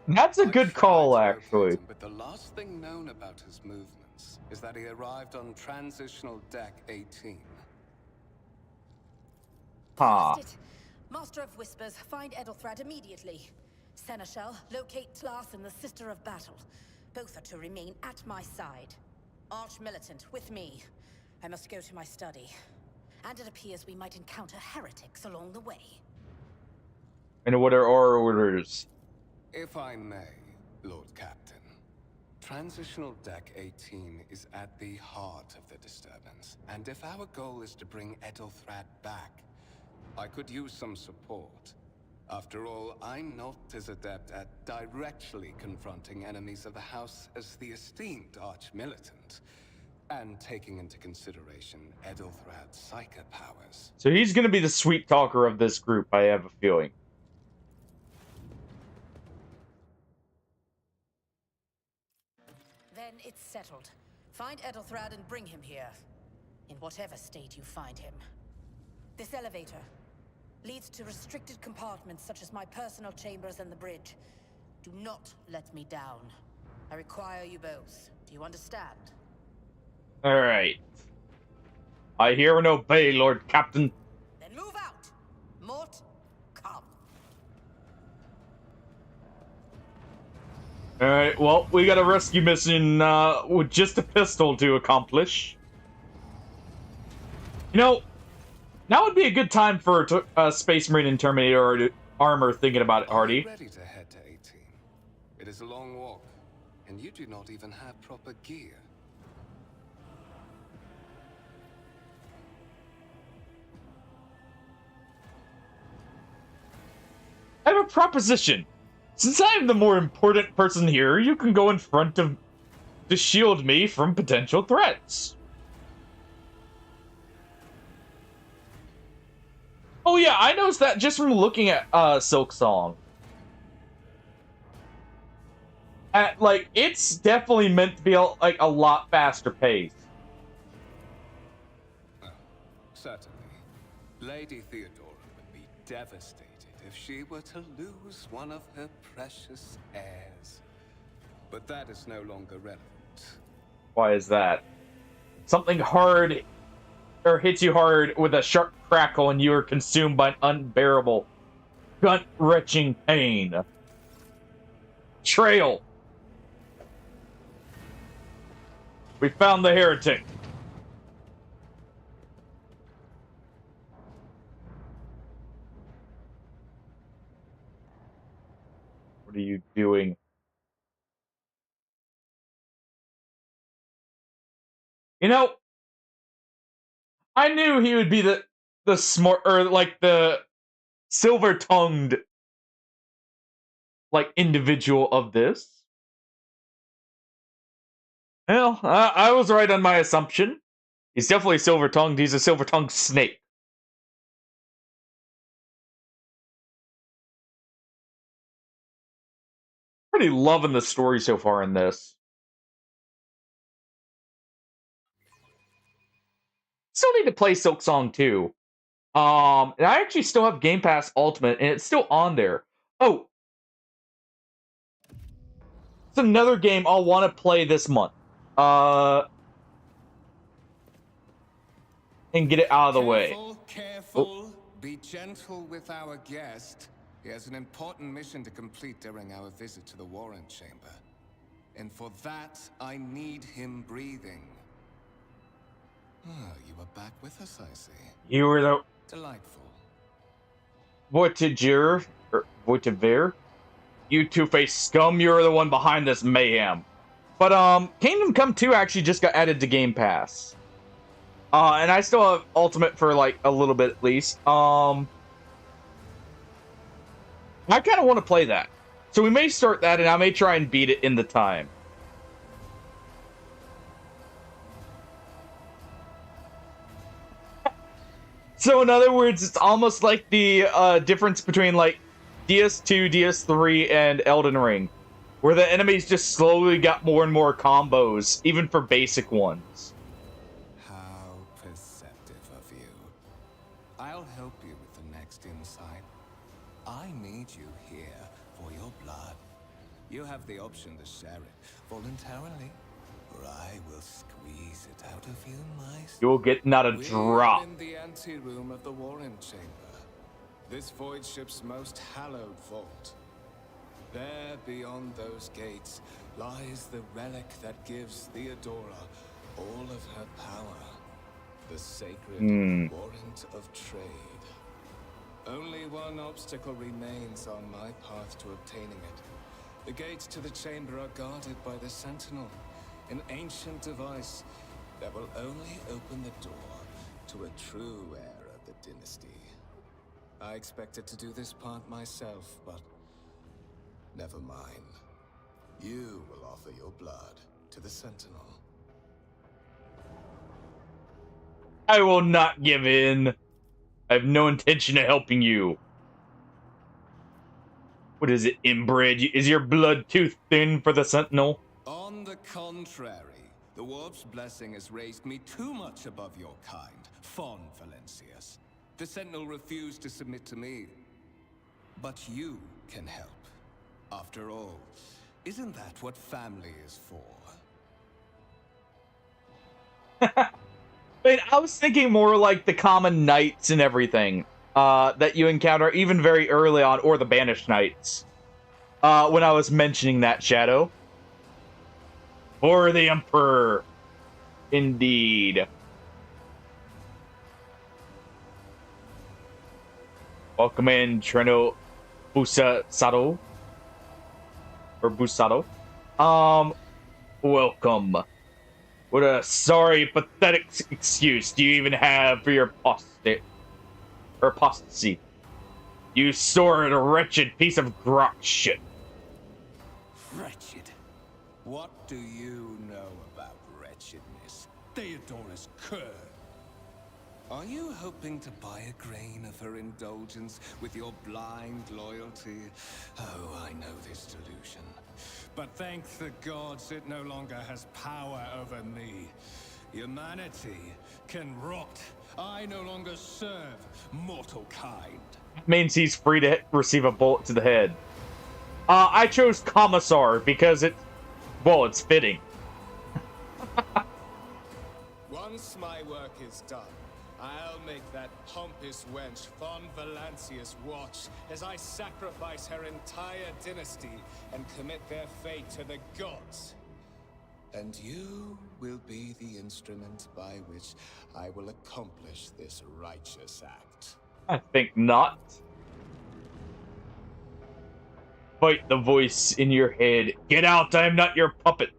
Speaker 1: That's a good call, actually.
Speaker 4: But the last thing known about his movements is that he arrived on transitional deck 18.
Speaker 1: Huh.
Speaker 6: Blast it. Master of Whispers, find Ethelthrad immediately. Seneschal, locate Tlas and the Sister of Battle. Both are to remain at my side. Arch Militant, with me. I must go to my study. And it appears we might encounter heretics along the way.
Speaker 1: And what are our orders?
Speaker 4: If I may, Lord Captain, Transitional Deck 18 is at the heart of the disturbance, and if our goal is to bring Ethelthrad back, I could use some support. After all, I'm not as adept at directly confronting enemies of the House as the esteemed Arch-Militant, and taking into consideration Ethelthrad's psychic powers.
Speaker 1: So he's gonna be the sweet talker of this group, I have a feeling.
Speaker 6: Then it's settled. Find Ethelthrad and bring him here. In whatever state you find him. This elevator leads to restricted compartments such as my personal chambers and the bridge. Do not let me down. I require you both. Do you understand?
Speaker 1: Alright. I hear and obey, Lord Captain.
Speaker 6: Then move out! Mort, come.
Speaker 1: Alright, well, we got a rescue mission with just a pistol to accomplish. You know, now would be a good time for Space Marine and Terminator armor, thinking about it,
Speaker 4: Are you
Speaker 1: Hardy.
Speaker 4: ready to head to 18? It is a long walk, and you do not even have proper gear.
Speaker 1: I have a proposition. Since I am the more important person here, you can go in front of to shield me from potential threats. Oh yeah, I noticed that just from looking at Silk Song. Like, it's definitely meant to be like a lot faster paced.
Speaker 4: Certainly. Lady Theodora would be devastated if she were to lose one of her precious heirs. But that is no longer relevant.
Speaker 1: Why is that? Something hard or hits you hard with a sharp crackle and you are consumed by an unbearable, gut-wrenching pain. Trail. We found the heretic. What are you doing? You know, I knew he would be the smart or like the silver-tongued like individual of this. Well, I was right on my assumption. He's definitely silver-tongued. He's a silver-tongued snake. Pretty loving the story so far in this. Still need to play Silk Song 2. And I actually still have Game Pass Ultimate, and it's still on there. Oh, it's another game I'll want to play this month. And get it out of the way.
Speaker 4: Careful. Be gentle with our guest. He has an important mission to complete during our visit to the Warrant Chamber. And for that, I need him breathing. Oh, you are back with us, I see.
Speaker 1: You were the
Speaker 4: Delightful.
Speaker 1: Voyager, or Voitiver. You two-faced scum, you're the one behind this mayhem. But Kingdom Come 2 actually just got added to Game Pass. And I still have Ultimate for like a little bit at least. I kind of want to play that. So we may start that and I may try and beat it in the time. So in other words, it's almost like the difference between like DS2, DS3, and Elden Ring. Where the enemies just slowly got more and more combos, even for basic ones.
Speaker 4: I'll help you with the next insight. I need you here for your blood. You have the option to share it voluntarily, or I will squeeze it out of you, my son.
Speaker 1: You will get not a drop.
Speaker 4: We're in the anteroom of the Warrant Chamber. This void ship's most hallowed vault. There, beyond those gates, lies the relic that gives Theodora all of her power. The sacred warrant of trade. Only one obstacle remains on my path to obtaining it. The gates to the chamber are guarded by the Sentinel, an ancient device that will only open the door to a true heir of the dynasty. I expected to do this part myself, but never mind. You will offer your blood to the Sentinel.
Speaker 1: I will not give in. I have no intention of helping you. What is it, inbred? Is your blood too thin for the Sentinel?
Speaker 4: On the contrary, the Warp's blessing has raised me too much above your kind, Fon Valencius. The Sentinel refused to submit to me. But you can help. After all, isn't that what family is for?
Speaker 1: I mean, I was thinking more like the common knights and everything that you encounter even very early on, or the banished knights. When I was mentioning that, Shadow. For the Emperor. Indeed. Welcome in, Treno Busasado. Or Busado. Welcome. What a sorry, pathetic excuse do you even have for your apostasy? You sordid, wretched piece of grok shit.
Speaker 4: Wretched? What do you know about wretchedness? Theodora's cur. Are you hoping to buy a grain of her indulgence with your blind loyalty? Oh, I know this delusion. But thank the gods it no longer has power over me. Humanity can rot. I no longer serve mortal kind.
Speaker 1: Means he's free to receive a bullet to the head. I chose Commissar because it's fitting.
Speaker 10: Once my work is done, I'll make that pompous wench Von Valancius watch as I sacrifice her entire dynasty and commit their fate to the gods. And you will be the instrument by which I will accomplish this righteous act.
Speaker 1: I think not. Fight the voice in your head. Get out, I am not your puppet.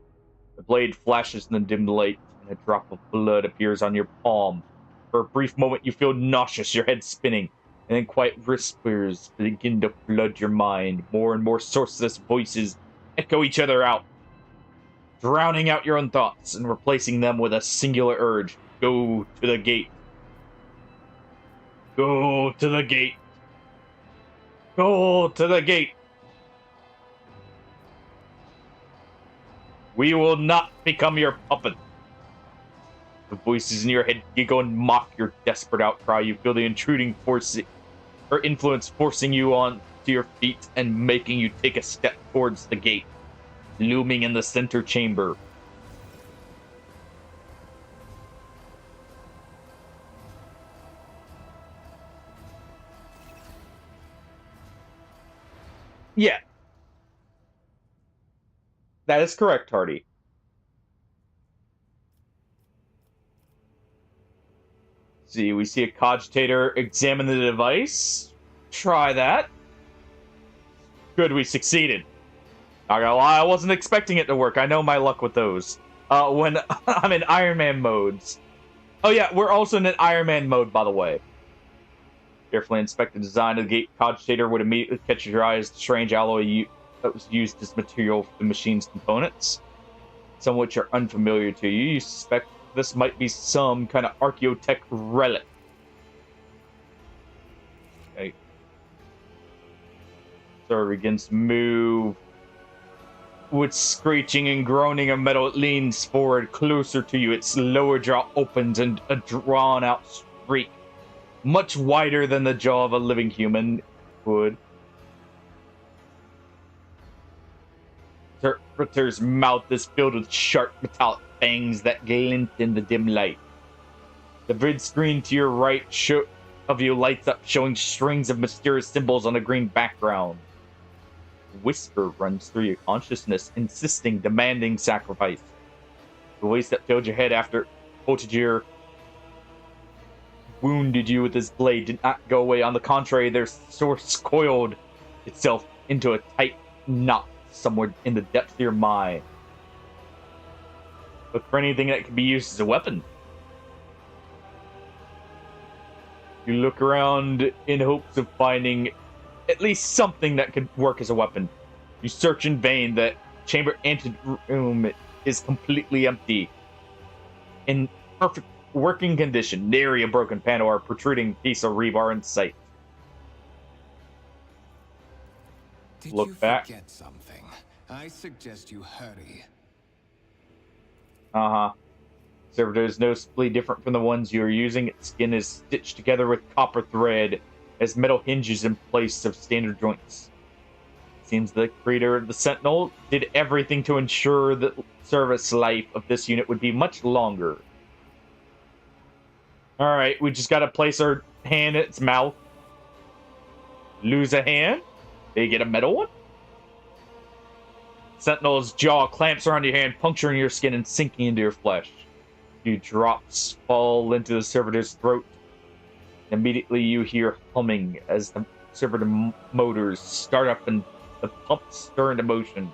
Speaker 1: The blade flashes in the dim light, and a drop of blood appears on your palm. For a brief moment, you feel nauseous, your head spinning, and then quiet whispers begin to flood your mind. More and more sourceless voices echo each other out, drowning out your own thoughts and replacing them with a singular urge. Go to the gate. Go to the gate. Go to the gate. We will not become your puppet. The voices in your head giggle and mock your desperate outcry. You feel the intruding influence forcing you on to your feet and making you take a step towards the gate, looming in the center chamber. Yeah. That is correct, Hardy. See, we see a cogitator examine the device. Try that. Good, we succeeded. Not gonna lie, I wasn't expecting it to work. I know my luck with those. When I'm in Iron Man modes. Oh yeah, we're also in an Iron Man mode, by the way. Carefully inspect the design of the gate. Cogitator would immediately catch your eye as the strange alloy that was used as material for the machine's components, some of which are unfamiliar to you. You suspect this might be some kind of archaeotech relic. Okay. So it begins to move. With screeching and groaning of metal, it leans forward closer to you. Its lower jaw opens and a drawn-out shriek, much wider than the jaw of a living human would. Servitor's mouth is filled with sharp metallic fangs that glint in the dim light. The vid screen to your right of you lights up, showing strings of mysterious symbols on a green background. A whisper runs through your consciousness, insisting, demanding sacrifice. The voice that filled your head after Potager wounded you with his blade did not go away. On the contrary, their source coiled itself into a tight knot somewhere in the depths of your mind. Look for anything that can be used as a weapon. You look around in hopes of finding at least something that could work as a weapon. You search in vain. The chamber anteroom is completely empty. In perfect working condition, nary a broken panel or a protruding piece of rebar in sight.
Speaker 4: Did
Speaker 1: Look
Speaker 4: you
Speaker 1: back.
Speaker 4: Forget something? I suggest you hurry.
Speaker 1: Servitor is noticeably different from the ones you are using. Its skin is stitched together with copper thread as metal hinges in place of standard joints. It seems the creator of the Sentinel did everything to ensure the service life of this unit would be much longer. Alright, we just gotta place our hand in its mouth. Lose a hand? They get a metal one? Sentinel's jaw clamps around your hand, puncturing your skin and sinking into your flesh. Few drops fall into the servitor's throat. Immediately you hear humming as the servitor motors start up and the pumps stir into motion.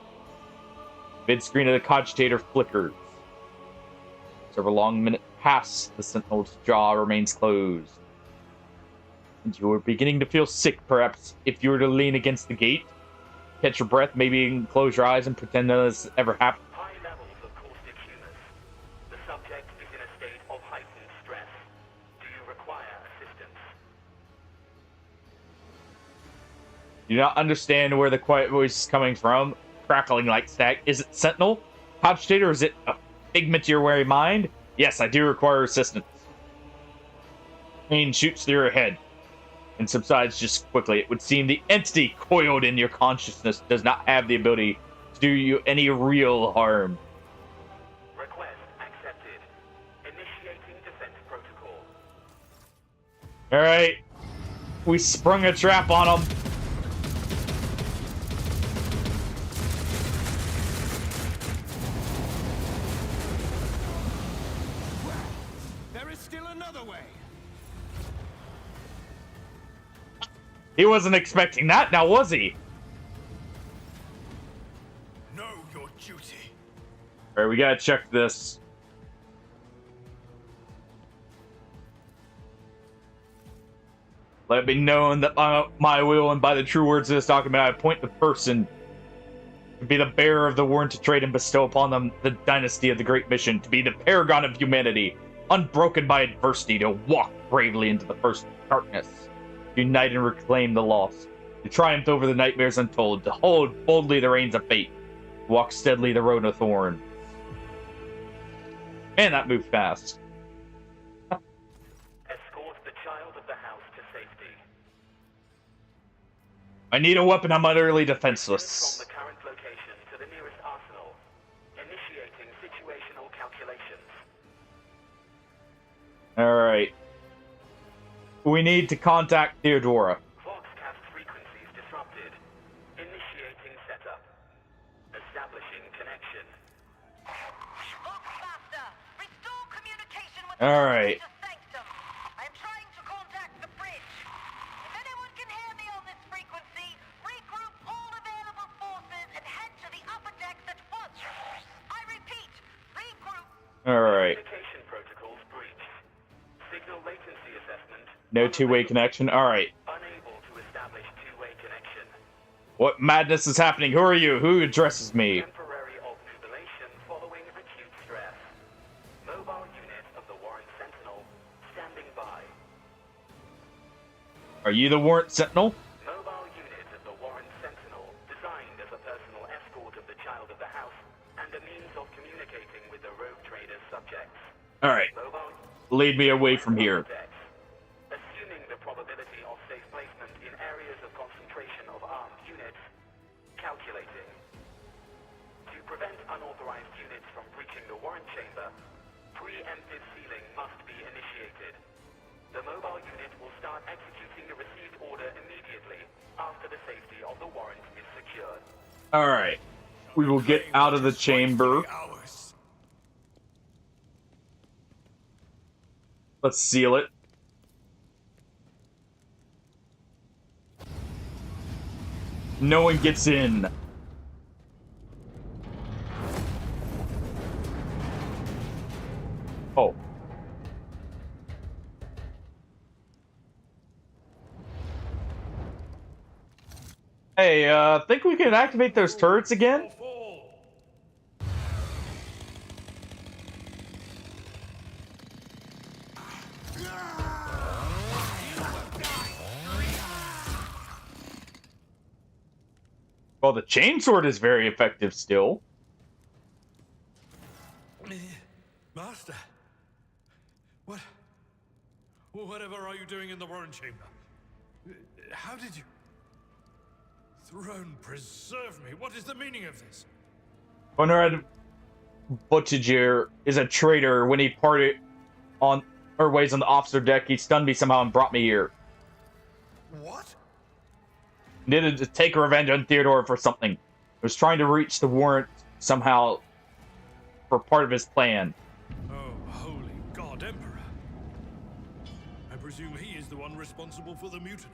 Speaker 1: Vid screen of the cogitator flickers. Several long minutes pass, the Sentinel's jaw remains closed. And you are beginning to feel sick, perhaps, if you were to lean against the gate. Catch your breath, maybe close your eyes and pretend none of this ever happened.
Speaker 11: High levels of caustic humus. The subject is in a state of heightened stress. Do you require assistance?
Speaker 1: You do not understand where the quiet voice is coming from, crackling like stack. Is it Sentinel? Cogitator, or is it a figment of your weary mind? Yes, I do require assistance. Pain shoots through your head. and subsides just quickly. It would seem the entity coiled in your consciousness does not have the ability to do you any real harm.
Speaker 11: Request accepted. Initiating defense protocol.
Speaker 1: Alright. We sprung a trap on him.
Speaker 10: There is still another way.
Speaker 1: He wasn't expecting that, now was he?
Speaker 2: Know your duty.
Speaker 1: Alright, we gotta check this. Let it be known that by my will and by the true words of this document, I appoint the person to be the bearer of the warrant to trade and bestow upon them the dynasty of the great mission, to be the paragon of humanity, unbroken by adversity, to walk bravely into the first darkness, to unite and reclaim the lost, to triumph over the nightmares untold, to hold boldly the reins of fate, to walk steadily the road of thorns. Man, that moved fast.
Speaker 11: Escort the child of the house to safety.
Speaker 1: I need a weapon, I'm utterly
Speaker 11: From
Speaker 1: defenseless.
Speaker 11: the current location to the nearest arsenal. Initiating situational calculations.
Speaker 1: Alright. We need to contact Theodora.
Speaker 11: Voxcast frequencies disrupted. Initiating setup. Establishing connection.
Speaker 12: Voxmaster, restore communication with
Speaker 1: Alright.
Speaker 12: the sanctum. I am trying to contact the bridge. If anyone can hear me on this frequency, regroup all available forces and head to the upper decks at once. I repeat, regroup.
Speaker 1: Alright.
Speaker 11: Communication protocols breached. Signal latency assessment.
Speaker 1: No two-way connection. Alright.
Speaker 11: Unable to establish two-way connection.
Speaker 1: What madness is happening? Who are you? Who addresses me?
Speaker 11: Temporary obnubilation following acute stress. Mobile unit of the Warrant Sentinel standing by.
Speaker 1: Are you the Warrant Sentinel?
Speaker 11: Mobile unit of the Warrant Sentinel designed as a personal escort of the child of the house and a means of communicating with the rogue trader's subjects.
Speaker 1: Alright.
Speaker 11: Mobile
Speaker 1: Lead me away from here.
Speaker 11: decks. Assuming the probability of safe placement in areas of concentration of armed units. Calculating. To prevent unauthorized units from breaching the warrant chamber, preemptive sealing must be initiated. The mobile unit will start executing the received order immediately after the safety of the warrant is secured.
Speaker 1: Alright. We will get out of the chamber.
Speaker 2: Hours.
Speaker 1: Let's seal it. No one gets in. Oh. Hey, think we can activate those turrets again? Well, the chainsword is very effective still.
Speaker 7: Master, whatever are you doing in the warrant chamber? How did you... Throne preserve me. What is the meaning of this?
Speaker 1: Conrad Buttigier is a traitor. When he parted on our ways on the officer deck, he stunned me somehow and brought me here.
Speaker 2: What?
Speaker 1: He needed to take revenge on Theodora for something. He was trying to reach the warrant somehow for part of his plan.
Speaker 7: Oh, holy God, Emperor. I presume he is the one responsible for the mutiny.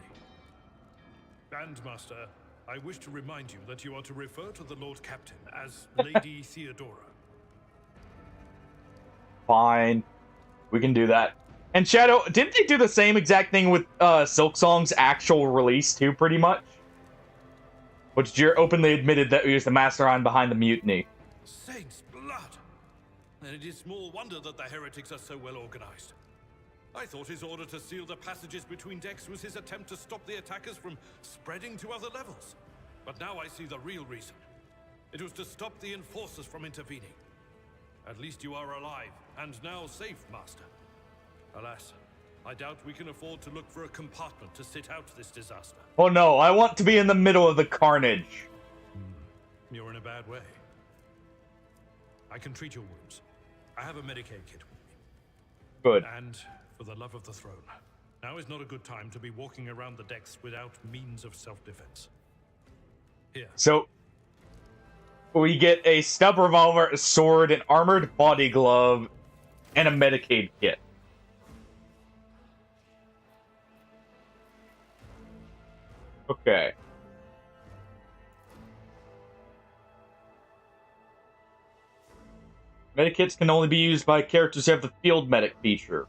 Speaker 7: Bandmaster, I wish to remind you that you are to refer to the Lord Captain as Lady Theodora.
Speaker 1: Fine. We can do that. And Shadow, didn't they do the same exact thing with Silk Song's actual release too, pretty much? Buttigier openly admitted that he was the mastermind behind the mutiny.
Speaker 7: Saint's blood! Then it is small wonder that the heretics are so well organized. I thought his order to seal the passages between decks was his attempt to stop the attackers from spreading to other levels. But now I see the real reason. It was to stop the enforcers from intervening. At least you are alive, and now safe, Master. Alas, I doubt we can afford to look for a compartment to sit out this disaster.
Speaker 1: Oh no, I want to be in the middle of the carnage.
Speaker 7: You're in a bad way. I can treat your wounds. I have a Medicaid kit with me.
Speaker 1: Good.
Speaker 7: And for the love of the throne, now is not a good time to be walking around the decks without means of self-defense. Here.
Speaker 1: So, we get a stub revolver, a sword, an armored body glove, and a Medicaid kit. Okay. Medikits can only be used by characters who have the field medic feature.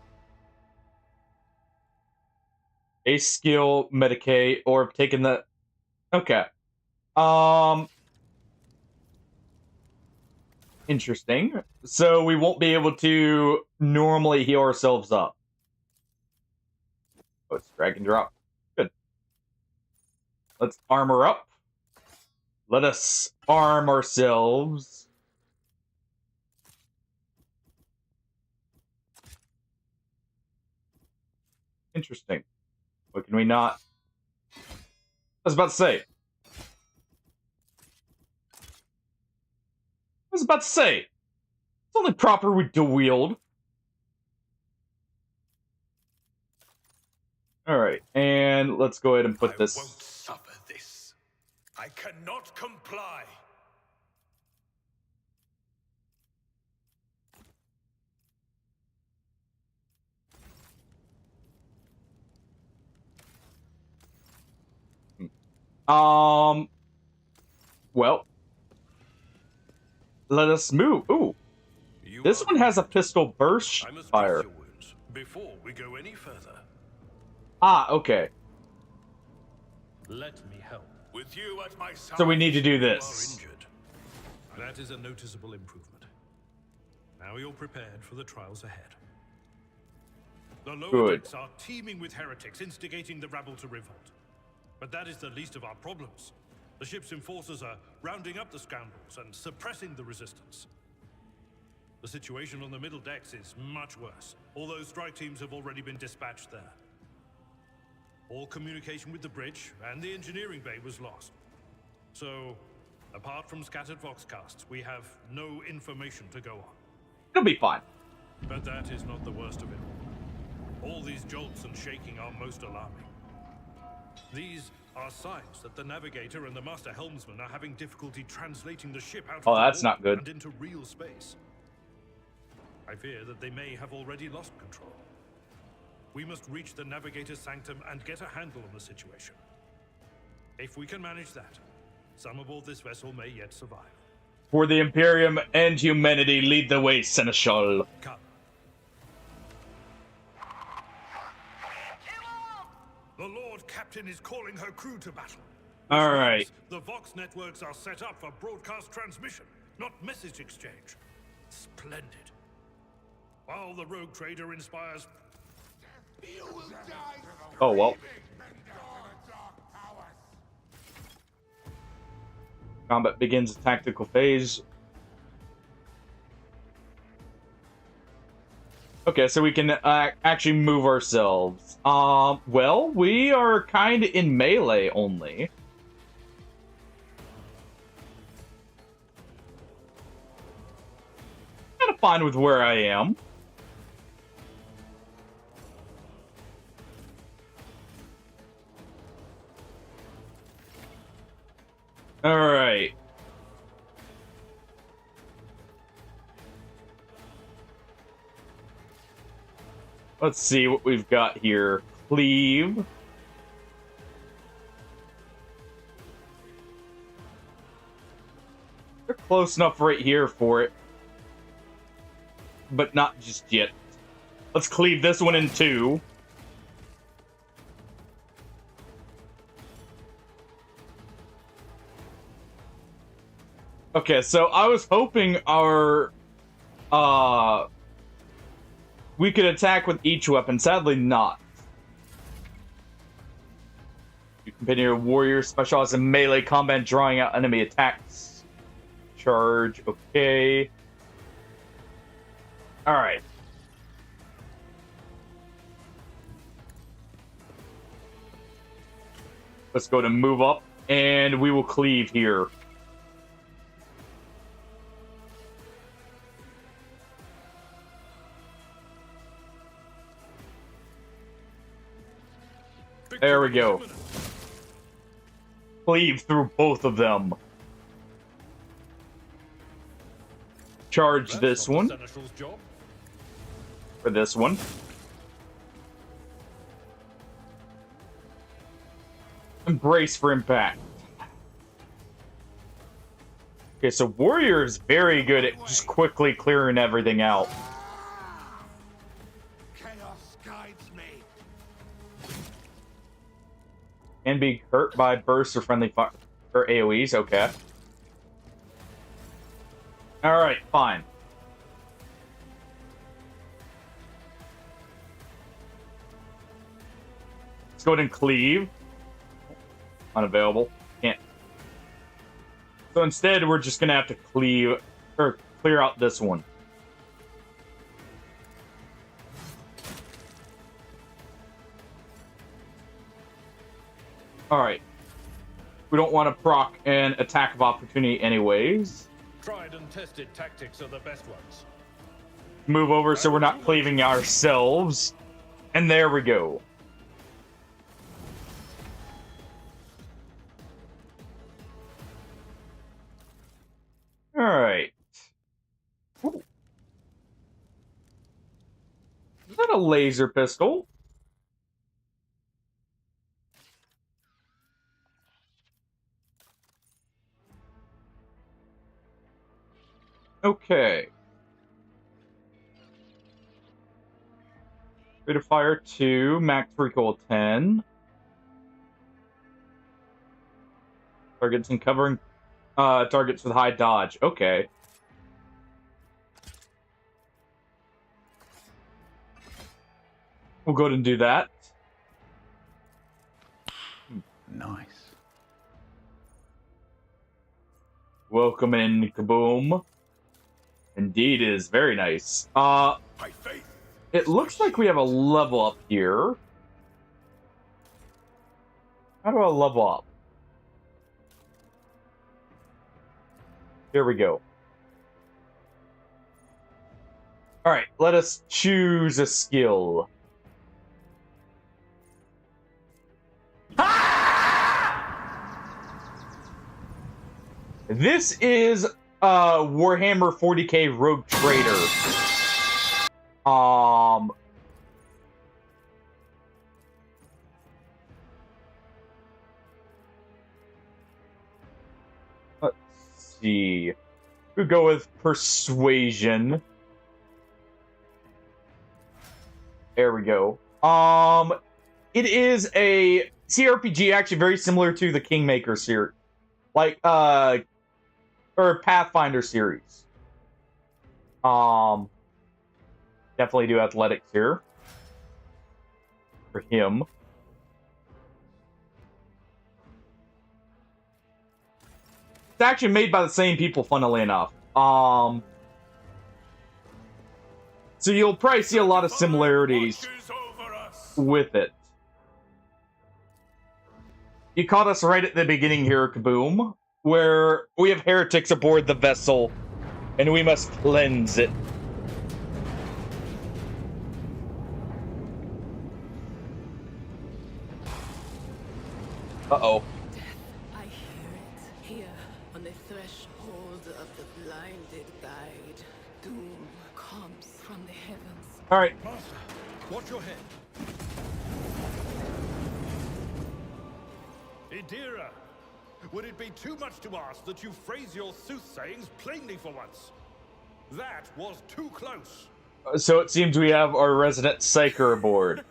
Speaker 1: A skill, Medicaid, or have taken the... Okay. Interesting. So we won't be able to normally heal ourselves up. Oh, it's drag and drop. Good. Let's armor up. Let us arm ourselves. Interesting. What can we not? I was about to say. It's only proper we dual wield. Alright, and let's go ahead and put this.
Speaker 2: I won't suffer this. I cannot comply.
Speaker 1: Well, let us move. Ooh, this one has a pistol burst fire.
Speaker 7: Before we go any further.
Speaker 1: Ah, okay.
Speaker 7: Let me help.
Speaker 2: With you at my side.
Speaker 1: So we need to do this.
Speaker 7: That is a noticeable improvement. Now you're prepared for the trials ahead. The lower decks are teeming with heretics instigating the rabble to revolt. But that is the least of our problems. The ship's enforcers are rounding up the scoundrels and suppressing the resistance. The situation on the middle decks is much worse. All those strike teams have already been dispatched there. All communication with the bridge and the engineering bay was lost. So, apart from scattered voxcasts, we have no information to go on.
Speaker 1: It'll be fine.
Speaker 7: But that is not the worst of it all. All these jolts and shaking are most alarming. These are signs that the navigator and the master helmsman are having difficulty translating the ship out of
Speaker 1: that's not good.
Speaker 7: And into real space. I fear that they may have already lost control. We must reach the navigator's sanctum and get a handle on the situation. If we can manage that, some aboard this vessel may yet survive.
Speaker 1: For the Imperium and humanity, lead the way, Seneschal.
Speaker 7: Come. The Lord Captain is calling her crew to battle.
Speaker 1: All right.
Speaker 7: The Vox networks are set up for broadcast transmission, not message exchange. Splendid. While the rogue trader inspires...
Speaker 1: Oh, well. Combat begins a tactical phase. Okay, so we can actually move ourselves. Well, we are kind of in melee only. Kind of fine with where I am. All right. Let's see what we've got here. Cleave. They're close enough right here for it. But not just yet. Let's cleave this one in two. Okay, so I was hoping our we could attack with each weapon. Sadly, not. You continue your warrior specialized in melee combat, drawing out enemy attacks. Charge, okay. Alright. Let's go to move up, and we will cleave here. There we go. Cleave through both of them. Charge this one. For this one. Embrace for impact. Okay, so Warrior is very good at just quickly clearing everything out.
Speaker 2: Chaos guides me.
Speaker 1: And be hurt by bursts or friendly fire or AoEs. Okay. Alright, fine. Let's go ahead and cleave. Unavailable. Can't. So instead, we're just gonna have to cleave or clear out this one. Alright. We don't want to proc an attack of opportunity anyways.
Speaker 7: Tried and tested tactics are the best ones.
Speaker 1: Move over so we're not cleaving ourselves. And there we go. Alright. Is that a laser pistol? Okay. Rate of fire 2, max recoil 10. Targets and covering targets with high dodge. Okay. We'll go ahead and do that.
Speaker 13: Nice.
Speaker 1: Welcome in, Kaboom. Indeed, it is very nice. It looks like we have a level up here. How do I level up? Here we go. Alright, let us choose a skill. This is Warhammer 40k Rogue Trader. Let's see. We'll go with Persuasion. There we go. It is a CRPG, actually very similar to the Kingmaker series. Like, or Pathfinder series. Definitely do athletics here. For him. It's actually made by the same people, funnily enough. So you'll probably see a lot of similarities with it. You caught us right at the beginning here, Kaboom, where we have heretics aboard the vessel, and we must cleanse it. Uh-oh.
Speaker 14: I hear it here on the threshold of the blinded guide. Doom comes from the heavens.
Speaker 1: All right.
Speaker 7: Master, watch your head. Idira, would it be too much to ask that you phrase your soothsayings plainly for once? That was too close.
Speaker 1: So it seems we have our resident psyker aboard.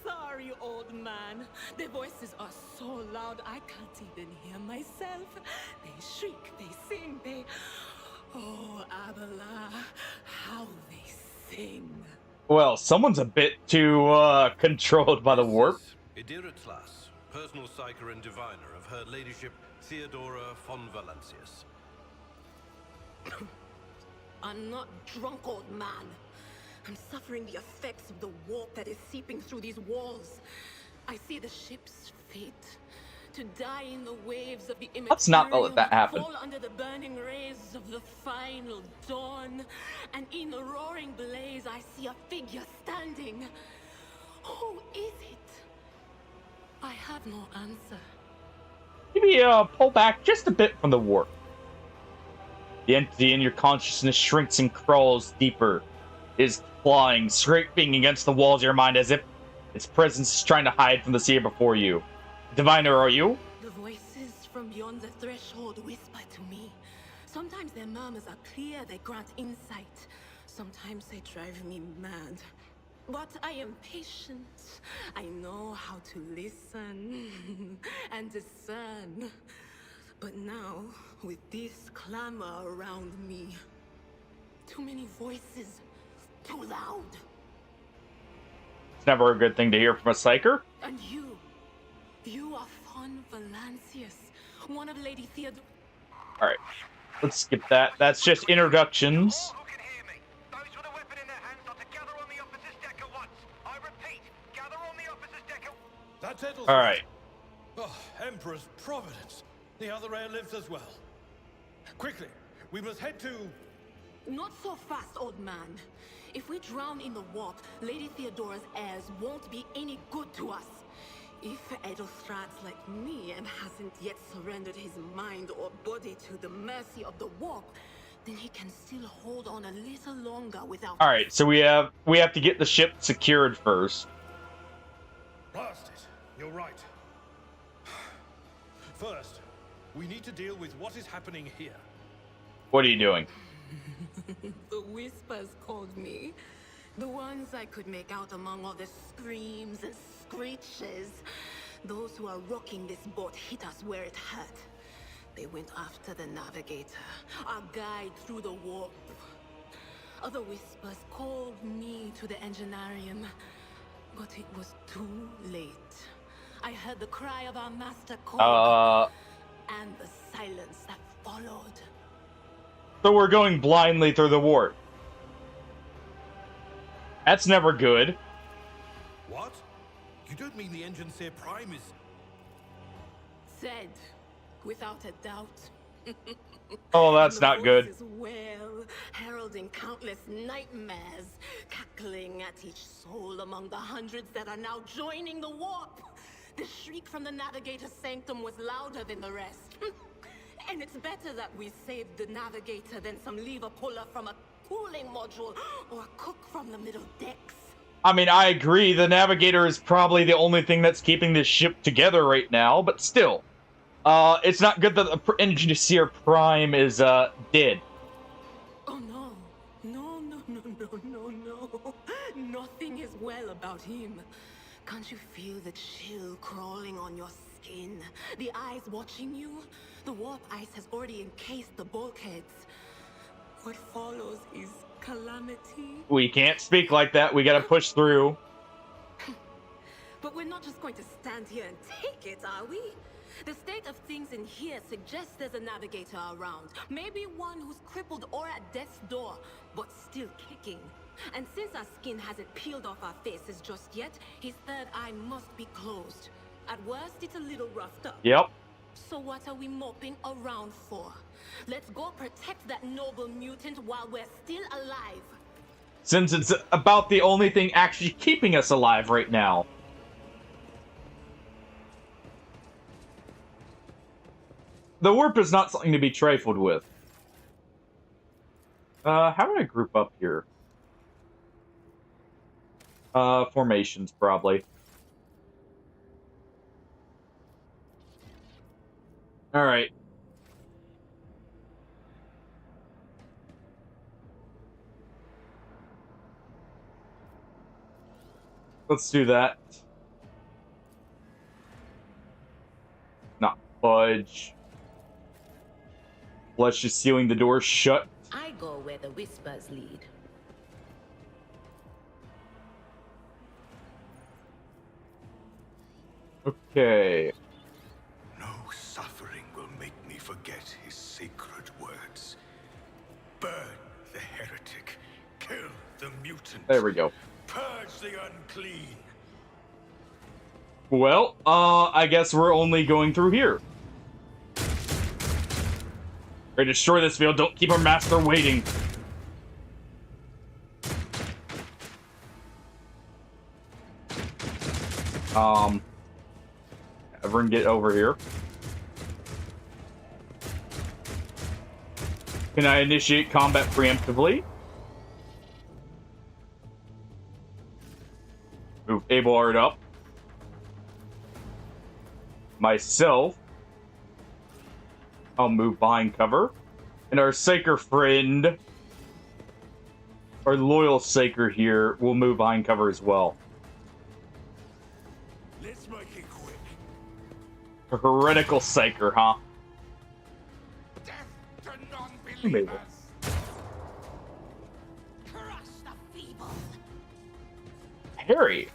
Speaker 14: Sorry, old man. Their voices are so loud I can't even hear myself. They shriek, they sing, they... Oh, Abala, how they sing.
Speaker 1: Well, someone's a bit too controlled by the warp.
Speaker 7: Idira Tlas, personal psyker and diviner of Her Ladyship Theodora von Valancius.
Speaker 14: I'm not drunk, old man. I'm suffering the effects of the warp that is seeping through these walls. I see the ship's fate. To die in the waves of the immaterial,
Speaker 1: Let's not let that happen.
Speaker 14: fall under the burning rays of the final dawn. And in the roaring blaze, I see a figure standing. Who is it? I have no answer.
Speaker 1: Maybe pull back just a bit from the warp. The entity in your consciousness shrinks and crawls deeper, is clawing, scraping against the walls of your mind as if its presence is trying to hide from the sea before you. Diviner, are you?
Speaker 14: The voices from beyond the threshold whisper to me. Sometimes their murmurs are clear, they grant insight. Sometimes they drive me mad. But I am patient. I know how to listen and discern. But now, with this clamor around me, too many voices, too loud.
Speaker 1: It's never a good thing to hear from a psyker.
Speaker 14: And you are Von Valancius, one of Lady Theodore.
Speaker 1: Alright, let's skip that. That's just introductions.
Speaker 7: That settles
Speaker 1: All right.
Speaker 7: Oh, Emperor's Providence. The other heir lives as well. Quickly, we must head to...
Speaker 14: Not so fast, old man. If we drown in the warp, Lady Theodora's heirs won't be any good to us. If Edelstrad's like me and hasn't yet surrendered his mind or body to the mercy of the warp, then he can still hold on a little longer without...
Speaker 1: All right, so we have to get the ship secured first.
Speaker 7: Blast it. You're right. First, we need to deal with what is happening here.
Speaker 1: What are you doing?
Speaker 14: The whispers called me. The ones I could make out among all the screams and screeches. Those who are rocking this boat hit us where it hurt. They went after the navigator, our guide through the warp. Other whispers called me to the enginarium, but it was too late. I heard the cry of our master call, and the silence that followed.
Speaker 1: So we're going blindly through the warp. That's never good.
Speaker 7: What? You don't mean the Engineer Prime is...
Speaker 14: Said, without a doubt.
Speaker 1: Oh, that's not good.
Speaker 14: Well, heralding countless nightmares, cackling at each soul among the hundreds that are now joining the warp. The shriek from the Navigator's sanctum was louder than the rest. And it's better that we saved the Navigator than some lever puller from a cooling module or a cook from the middle decks.
Speaker 1: I mean, I agree. The Navigator is probably the only thing that's keeping this ship together right now, but still. It's not good that the Engineer Prime is, dead.
Speaker 14: Oh, no. No. Nothing is well about him. Can't you feel the chill crawling on your skin? The eyes watching you? The warp ice has already encased the bulkheads. What follows is calamity.
Speaker 1: We can't speak like that. We gotta push through.
Speaker 14: But we're not just going to stand here and take it, are we? The state of things in here suggests there's a navigator around. Maybe one who's crippled or at death's door, but still kicking. And since our skin hasn't peeled off our faces just yet, his third eye must be closed. At worst, it's a little roughed up.
Speaker 1: Yep.
Speaker 14: So what are we moping around for? Let's go protect that noble mutant while we're still alive.
Speaker 1: Since it's about the only thing actually keeping us alive right now. The warp is not something to be trifled with. How do I group up here? Formations, probably. Alright. Let's do that. Not fudge. Let's just sealing the door shut.
Speaker 8: I go where the whispers lead.
Speaker 1: Okay.
Speaker 2: No suffering will make me forget his sacred words. Burn the heretic. Kill the mutant.
Speaker 1: There we go.
Speaker 2: Purge the unclean.
Speaker 1: Well, I guess we're only going through here. Or destroy this field. Don't keep our master waiting. Everyone get over here. Can I initiate combat preemptively? Move Abelard up. Myself. I'll move behind cover. And our Saker friend, our loyal Saker here, will move behind cover as well.
Speaker 2: Let's make it quick.
Speaker 1: A heretical Saker, huh?
Speaker 2: Death to non-believers.
Speaker 12: Crush the feeble.
Speaker 1: Harry.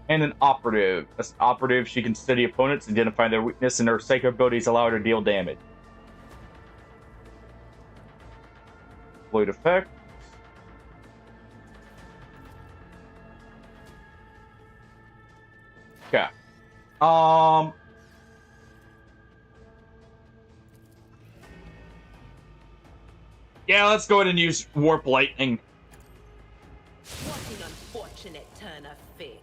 Speaker 1: And an operative. As an operative, she can study opponents, identify their weakness, and her psychic abilities allow her to deal damage. Exploit effect. Okay. Yeah, let's go ahead and use Warp Lightning.
Speaker 8: What an unfortunate turn of fate.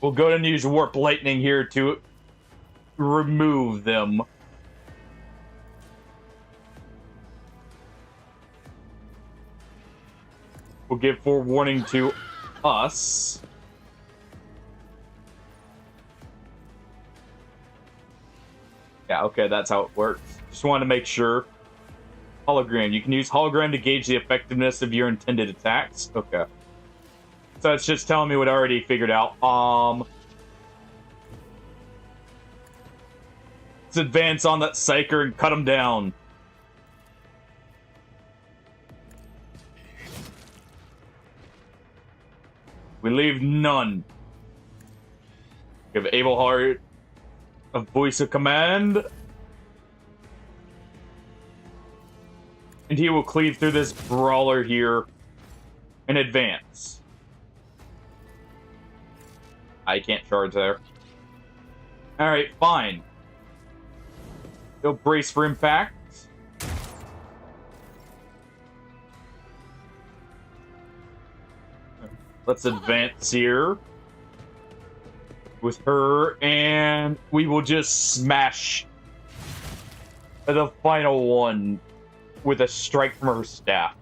Speaker 1: We'll go ahead and use Warp Lightning here to remove them. We'll give forewarning to us. Yeah, okay, that's how it works. Just wanted to make sure. Hologram. You can use hologram to gauge the effectiveness of your intended attacks. Okay. So it's just telling me what I already figured out. Let's advance on that Psyker and cut him down. We leave none. Give Abelheart a voice of command. And he will cleave through this brawler here and advance. I can't charge there. Alright, fine. He'll brace for impact. Let's advance here with her, and we will just smash the final one with a strike from her staff.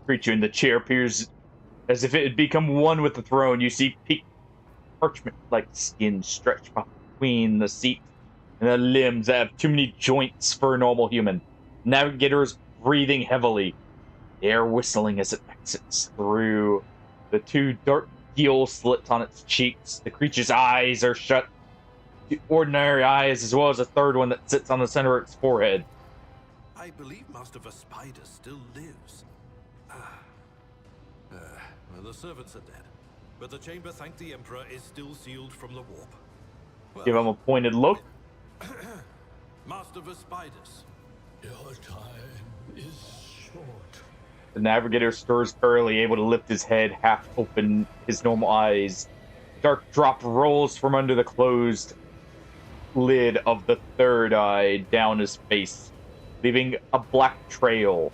Speaker 1: Creature in the chair appears as if it had become one with the throne. You see peaked parchment-like skin stretched between the seat and the limbs that have too many joints for a normal human. Navigator is breathing heavily, the air whistling as it exits through the two dark gill slits on its cheeks. The creature's eyes are shut to ordinary eyes, as well as a third one that sits on the center of its forehead.
Speaker 7: I believe Master Vespider still lives. Well, the servants are dead, but the chamber, thank the Emperor, is still sealed from the warp. Well,
Speaker 1: give him a pointed look.
Speaker 7: Master Vespidus.
Speaker 2: Your time is short.
Speaker 1: The navigator stirs curly, able to lift his head, half open his normal eyes. Dark drop rolls from under the closed lid of the third eye down his face, leaving a black trail.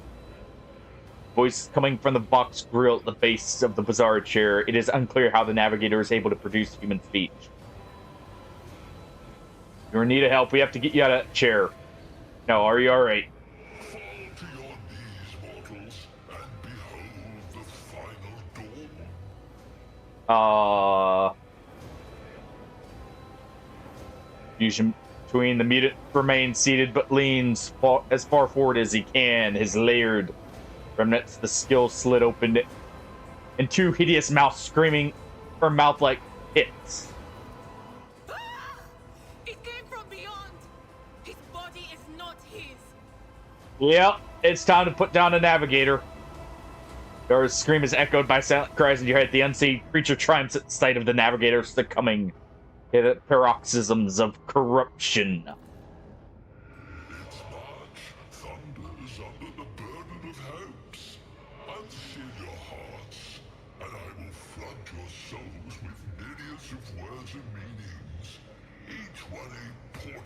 Speaker 1: Voice coming from the box grill at the base of the bizarre chair. It is unclear how the navigator is able to produce human speech. You're in need of help. We have to get you out of that chair. No, are you alright?
Speaker 2: Fall to your knees, mortals, and behold the final dawn.
Speaker 1: Fusion between the mutant remains seated but leans as far forward as he can. His layered remnants, the skill slit open, and two hideous mouths screaming from mouth like pits.
Speaker 14: It came from beyond. His body is not his.
Speaker 1: Yep, it's time to put down the navigator. Your scream is echoed by silent cries in your head. The unseen creature triumphs at sight of the navigator succumbing to the paroxysms of corruption.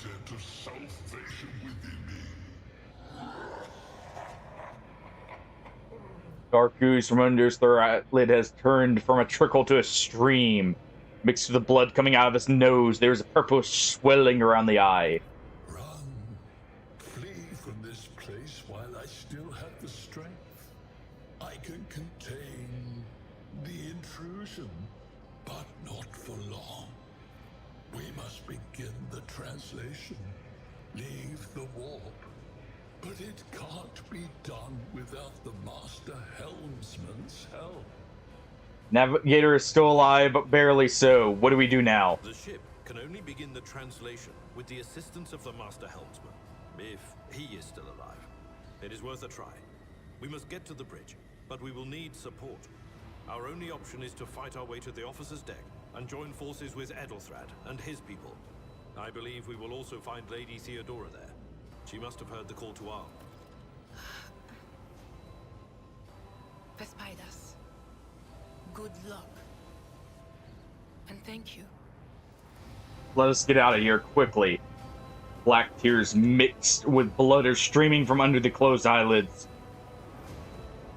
Speaker 2: content of salvation within me.
Speaker 1: Dark ooze from under his lid has turned from a trickle to a stream. Mixed with the blood coming out of his nose, there's a purple swelling around the eye.
Speaker 2: Run. Flee from this place while I still have the strength. I can contain the intrusion, but not for long. We must begin the translation. Leave the warp. But it can't be done without the Master Helmsman's help.
Speaker 1: Navigator is still alive, but barely so. What do we do now?
Speaker 7: The ship can only begin the translation with the assistance of the Master Helmsman, if he is still alive. It is worth a try. We must get to the bridge, but we will need support. Our only option is to fight our way to the officer's deck and join forces with Edelthrad and his people. I believe we will also find Lady Theodora there. She must have heard the call to arms.
Speaker 14: Vespaidas. Good luck. And thank you.
Speaker 1: Let us get out of here quickly. Black tears mixed with blood are streaming from under the closed eyelids.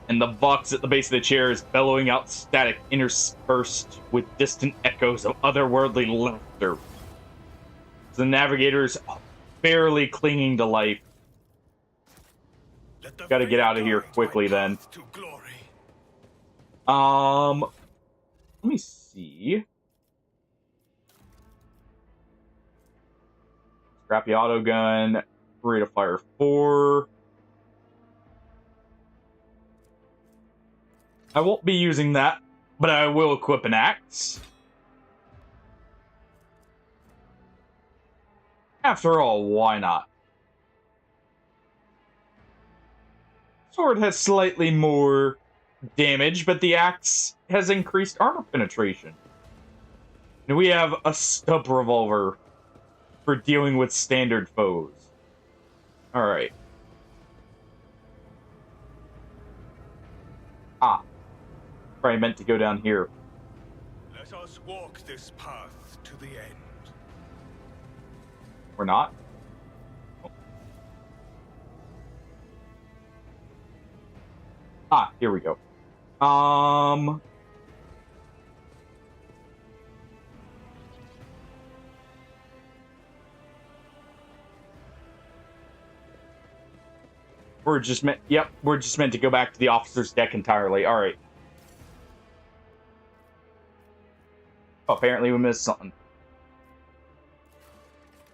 Speaker 1: And the box at the base of the chair is bellowing out static interspersed with distant echoes of otherworldly laughter. The navigator's barely clinging to life. Gotta get out of here quickly then. Let me see. Scrappy auto gun, rate of fire 4. I won't be using that, but I will equip an axe. After all, why not? Sword has slightly more damage, but the axe has increased armor penetration. And we have a stub revolver for dealing with standard foes. Alright. Ah. Probably meant to go down here.
Speaker 2: Let us walk this path to the end.
Speaker 1: We're not? Oh. Ah, here we go. We're just meant, yep, we're just meant to go back to the officer's deck entirely. Alright. Oh, apparently we missed something.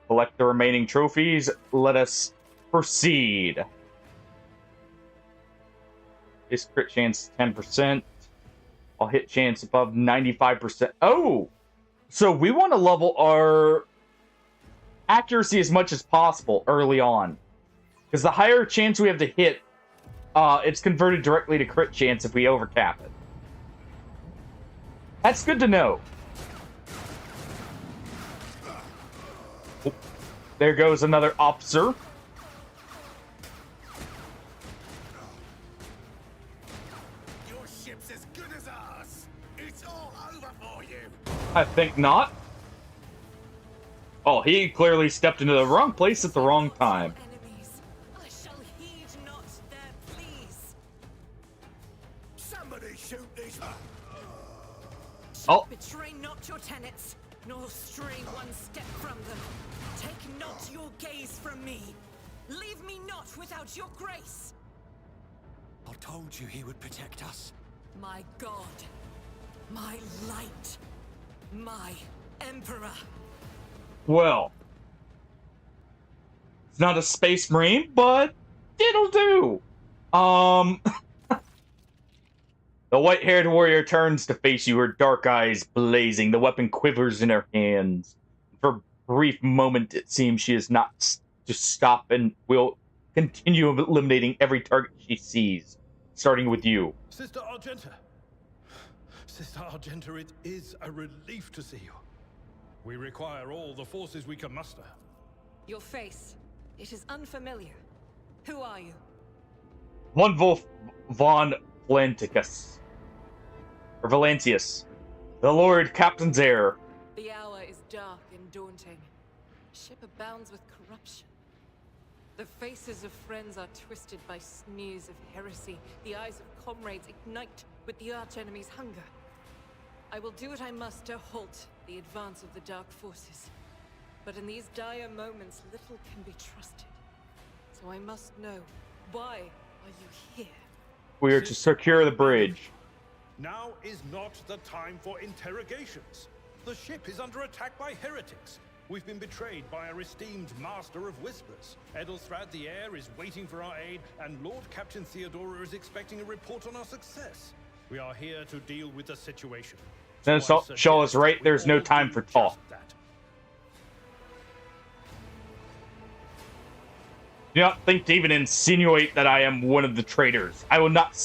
Speaker 1: Collect the remaining trophies. Let us proceed. This crit chance 10%. I'll hit chance above 95%. Oh! So we want to level our accuracy as much as possible early on. Because the higher chance we have to hit, it's converted directly to crit chance if we overcap it. That's good to know. There goes another officer.
Speaker 2: Your ship's as good as ours. It's all over for you.
Speaker 1: I think not. Oh, he clearly stepped into the wrong place at the wrong time.
Speaker 9: I shall heed not their pleas.
Speaker 2: Somebody shoot these.
Speaker 1: Oh.
Speaker 9: Betray not your tenets, nor stray one step from them. Take not your gaze from me. Leave me not without your grace.
Speaker 5: I told you he would protect us.
Speaker 9: My God, my light, my emperor.
Speaker 1: Well, it's not a space marine, but it'll do. The white-haired warrior turns to face you, her dark eyes blazing, the weapon quivers in her hands. For a brief moment, it seems she is not to stop and will continue eliminating every target she sees, starting with you.
Speaker 7: Sister Argenta. Sister Argenta, it is a relief to see you. We require all the forces we can muster.
Speaker 9: Your face, it is unfamiliar. Who are you?
Speaker 1: Von Wolf von Valenticus. Or Valentius. The Lord Captain's heir.
Speaker 9: The hour is dark and daunting. Ship abounds with corruption. The faces of friends are twisted by sneers of heresy. The eyes of comrades ignite with the archenemy's hunger. I will do what I must to halt the advance of the dark forces. But in these dire moments, little can be trusted. So I must know, why are you here?
Speaker 1: We are to secure the bridge.
Speaker 7: Now is not the time for interrogations. The ship is under attack by heretics. We've been betrayed by our esteemed Master of Whispers. Edelstrad the Heir is waiting for our aid, and Lord Captain Theodora is expecting a report on our success. We are here to deal with the situation.
Speaker 1: Then show us right, there's no time for talk. Do not think to even insinuate that I am one of the traitors. I will not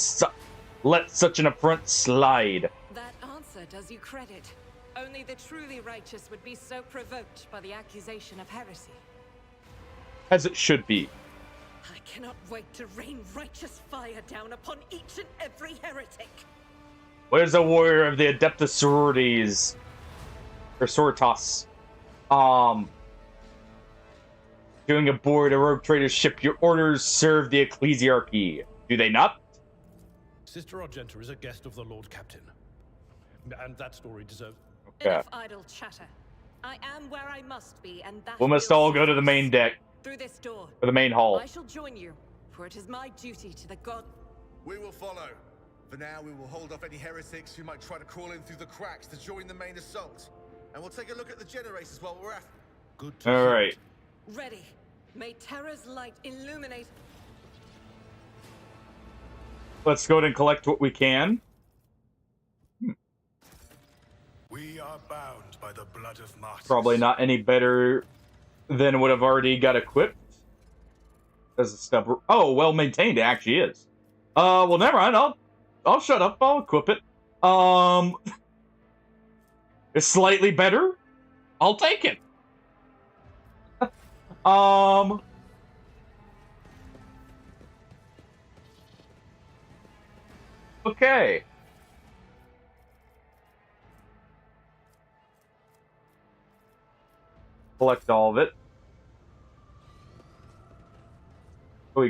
Speaker 1: let such an affront slide.
Speaker 9: That answer does you credit. Only the truly righteous would be so provoked by the accusation of heresy.
Speaker 1: As it should be.
Speaker 9: I cannot wait to rain righteous fire down upon each and every heretic.
Speaker 1: Where's a warrior of the Adeptus Sororities? Or Sororitas? Doing aboard a rogue trader's ship, your orders serve the ecclesiarchy. Do they not?
Speaker 7: Sister Argenta is a guest of the Lord Captain. And that story deserves...
Speaker 1: Okay.
Speaker 9: Enough idle chatter. I am where I must be, and that
Speaker 1: We must all go to the main deck.
Speaker 9: Through this door.
Speaker 1: Or the main hall.
Speaker 9: I shall join you, for it is my duty to the god...
Speaker 13: We will follow. For now, we will hold off any heretics who might try to crawl in through the cracks to join the main assault. And we'll take a look at the generators while we're at it.
Speaker 7: Good.
Speaker 1: Alright.
Speaker 9: Ready. May terror's light illuminate...
Speaker 1: Let's go ahead and collect what we can.
Speaker 2: We are bound by the blood of martyrs.
Speaker 1: Probably not any better than what I've already got equipped. As a stub. Oh, well maintained, it actually is. Well, never mind. I'll shut up. I'll equip it. It's slightly better. I'll take it. Okay. Collect all of it. Oh, we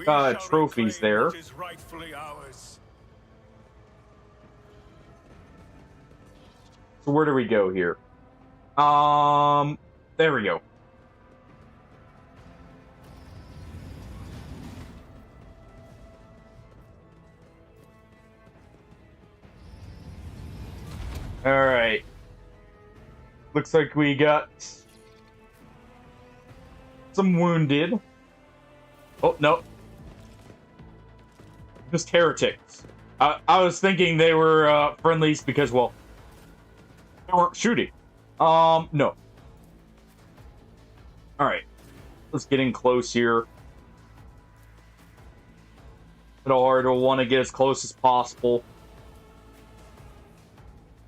Speaker 1: got trophies there.
Speaker 2: What is rightfully ours.
Speaker 1: So where do we go here? There we go. All right. Looks like we got some wounded. Oh, no. Just heretics. I was thinking they were friendlies because, well, they weren't shooting. No. Alright. Let's get in close here. Hard, we'll want to get as close as possible.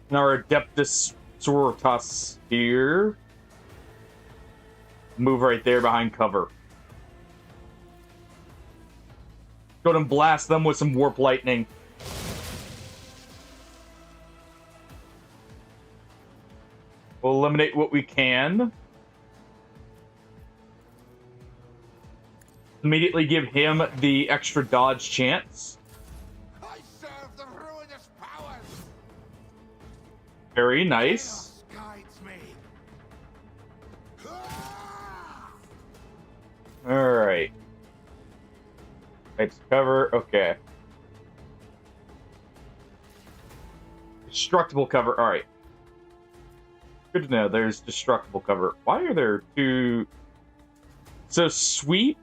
Speaker 1: And our Adeptus Sororitas here. Move right there behind cover. Go ahead and blast them with some warp lightning. We'll eliminate what we can. Immediately give him the extra dodge chance.
Speaker 13: I serve the ruinous powers.
Speaker 1: Very nice.
Speaker 13: Guides me.
Speaker 1: Alright. Types of cover, okay. Destructible cover, alright. Good to know, there's destructible cover. Why are there two... So, sweep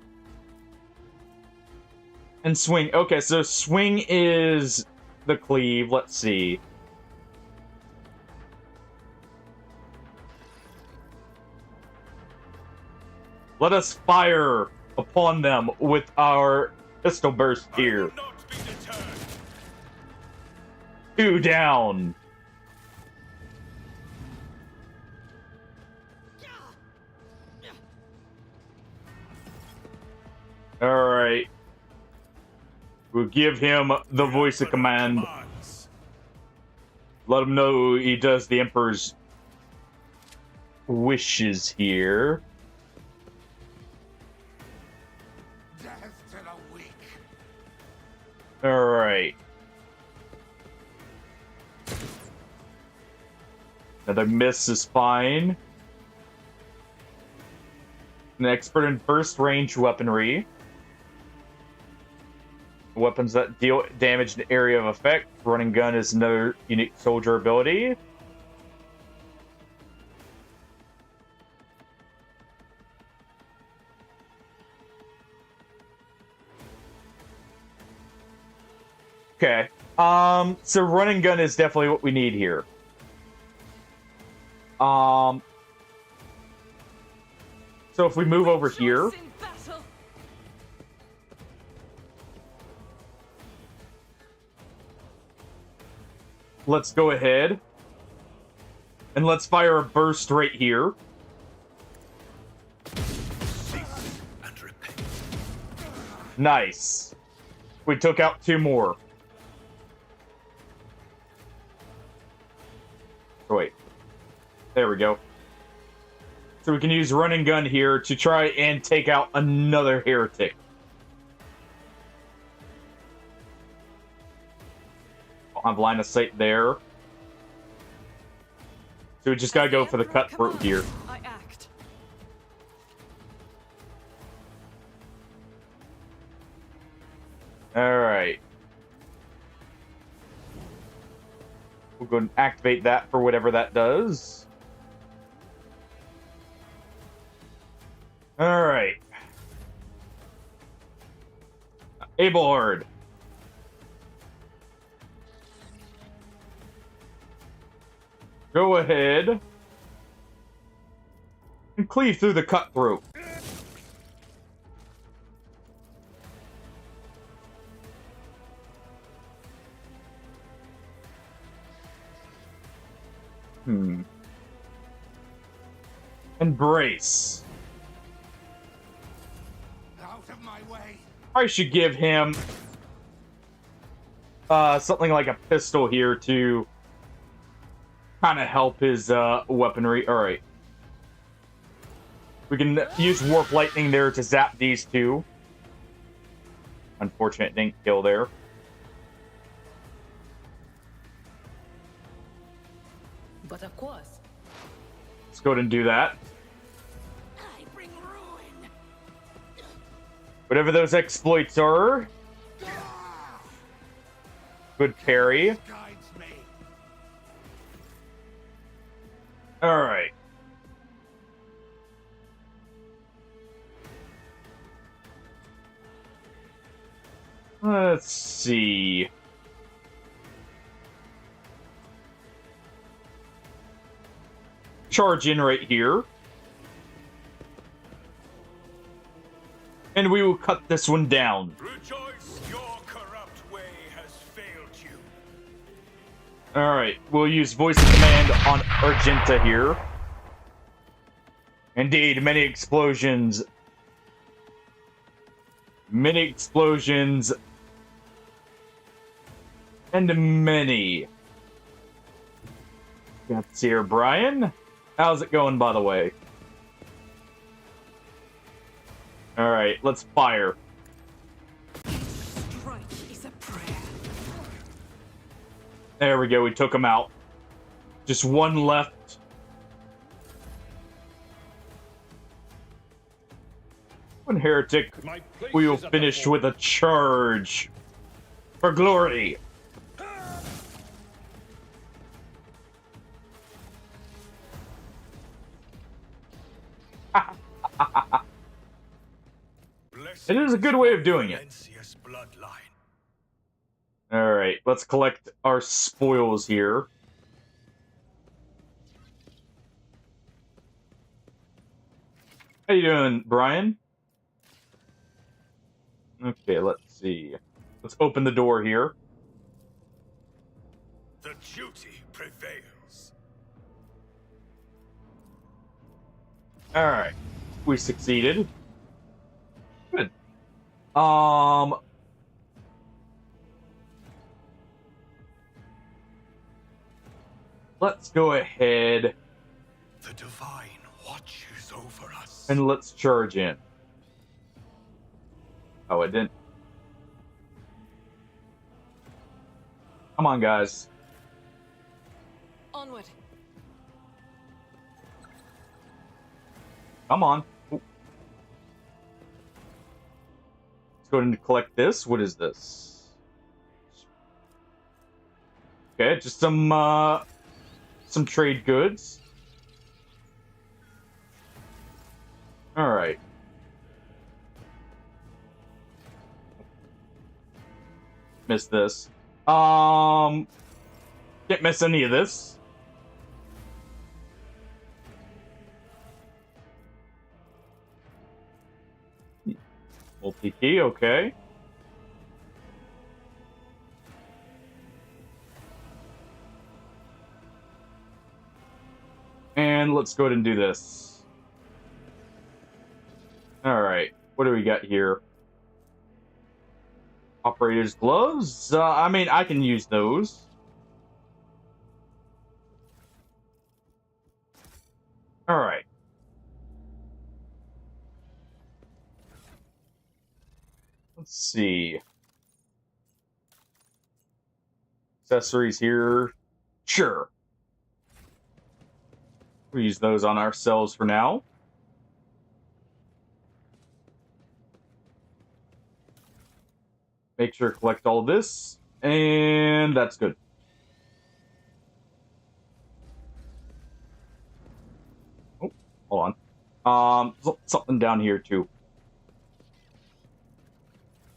Speaker 1: and swing. Okay, so swing is the cleave, let's see. Let us fire upon them with our pistol burst here. Two down. Alright. We'll give him the voice of command. Let him know he does the Emperor's wishes here.
Speaker 2: Death to the weak.
Speaker 1: All right. Another miss is fine. An expert in burst range weaponry. Weapons that deal damage in the area of effect. Running gun is another unique soldier ability. Okay. So running gun is definitely what we need here. So if we move over here, let's go ahead and let's fire a burst right here. Nice. We took out 2 more. Oh, wait. There we go. So we can use running gun here to try and take out another heretic. I'll have line of sight there. So we just gotta go for the cutthroat here.
Speaker 9: I act.
Speaker 1: Alright. We'll go and activate that for whatever that does. Alright. Abelhard. Go ahead and cleave through the cutthroat. Embrace.
Speaker 2: Out of my way.
Speaker 1: I should give him something like a pistol here to kind of help his weaponry. All right. We can use Warp Lightning there to zap these 2. Unfortunate didn't kill there.
Speaker 14: But of course.
Speaker 1: Let's go ahead and do that.
Speaker 14: I bring ruin.
Speaker 1: Whatever those exploits are. Good parry.
Speaker 2: Guides me.
Speaker 1: Alright. Let's see. Charge in right here. And we will cut this one down.
Speaker 2: Rejoice, your corrupt way has failed you.
Speaker 1: Alright, we'll use voice of command on Argenta here. Indeed, many explosions. Many explosions. And many. Got to see here, Brian. How's it going, by the way? Alright, let's fire.
Speaker 14: Strike is a prayer.
Speaker 1: There we go, we took him out. Just one left. One heretic, we will finish with a charge. For glory. It is a good way of doing it. Alright, let's collect our spoils here. How you doing, Brian? Okay, let's see. Let's open the door here.
Speaker 2: The duty prevails.
Speaker 1: Alright. We succeeded. Good. Let's go ahead.
Speaker 2: The divine
Speaker 1: And let's charge in. Oh, it didn't. Come on, guys.
Speaker 9: Onward.
Speaker 1: Come on. Ooh. Let's go ahead and collect this. What is this? Okay, just some trade goods. All right. Missed this. Can't miss any of this. Multi-key, okay. And let's go ahead and do this. Alright, what do we got here? Operator's gloves? I mean, I can use those. Alright. Let's see. Accessories here. Sure. We'll use those on ourselves for now. Make sure to collect all this. And that's good. Oh, hold on. Something down here too.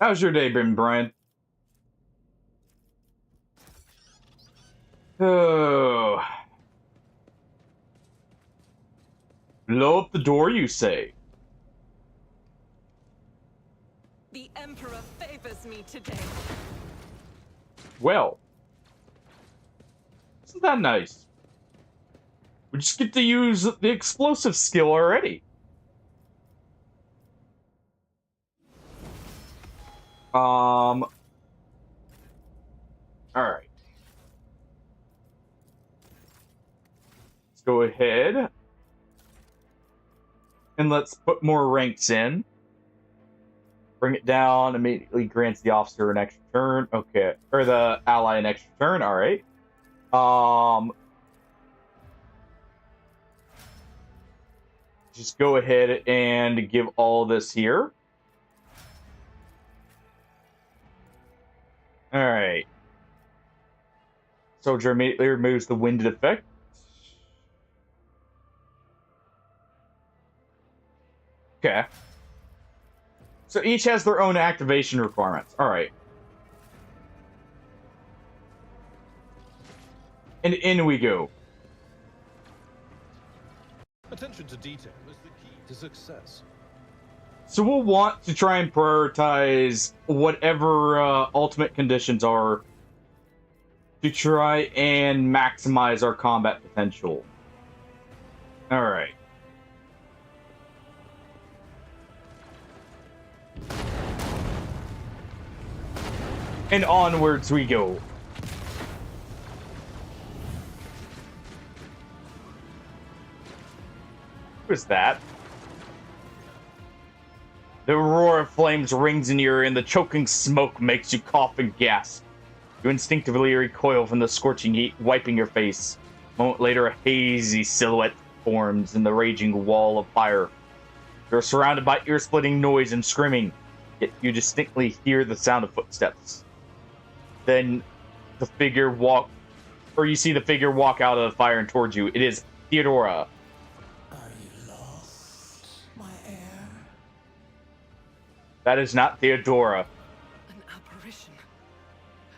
Speaker 1: How's your day been, Brian? Oh. Blow up the door, you say?
Speaker 9: The Emperor favors me today.
Speaker 1: Well. Isn't that nice? We just get to use the explosive skill already. Alright. Let's go ahead. And let's put more ranks in. Bring it down. Immediately grants the officer an extra turn. Okay. Or the ally an extra turn. Alright. Just go ahead and give all this here. Alright. Soldier immediately removes the winded effect. Okay. So each has their own activation requirements. Alright. And in we go.
Speaker 7: Attention to detail is the key to success.
Speaker 1: So we'll want to try and prioritize whatever ultimate conditions are to try and maximize our combat potential. Alright. And onwards we go. Who is that? The roar of flames rings in your ear, and the choking smoke makes you cough and gasp. You instinctively recoil from the scorching heat, wiping your face. A moment later, a hazy silhouette forms in the raging wall of fire. You're surrounded by ear-splitting noise and screaming, yet you distinctly hear the sound of footsteps. Then the figure you see the figure walk out of the fire and towards you. It is Theodora. That is not Theodora.
Speaker 9: An apparition.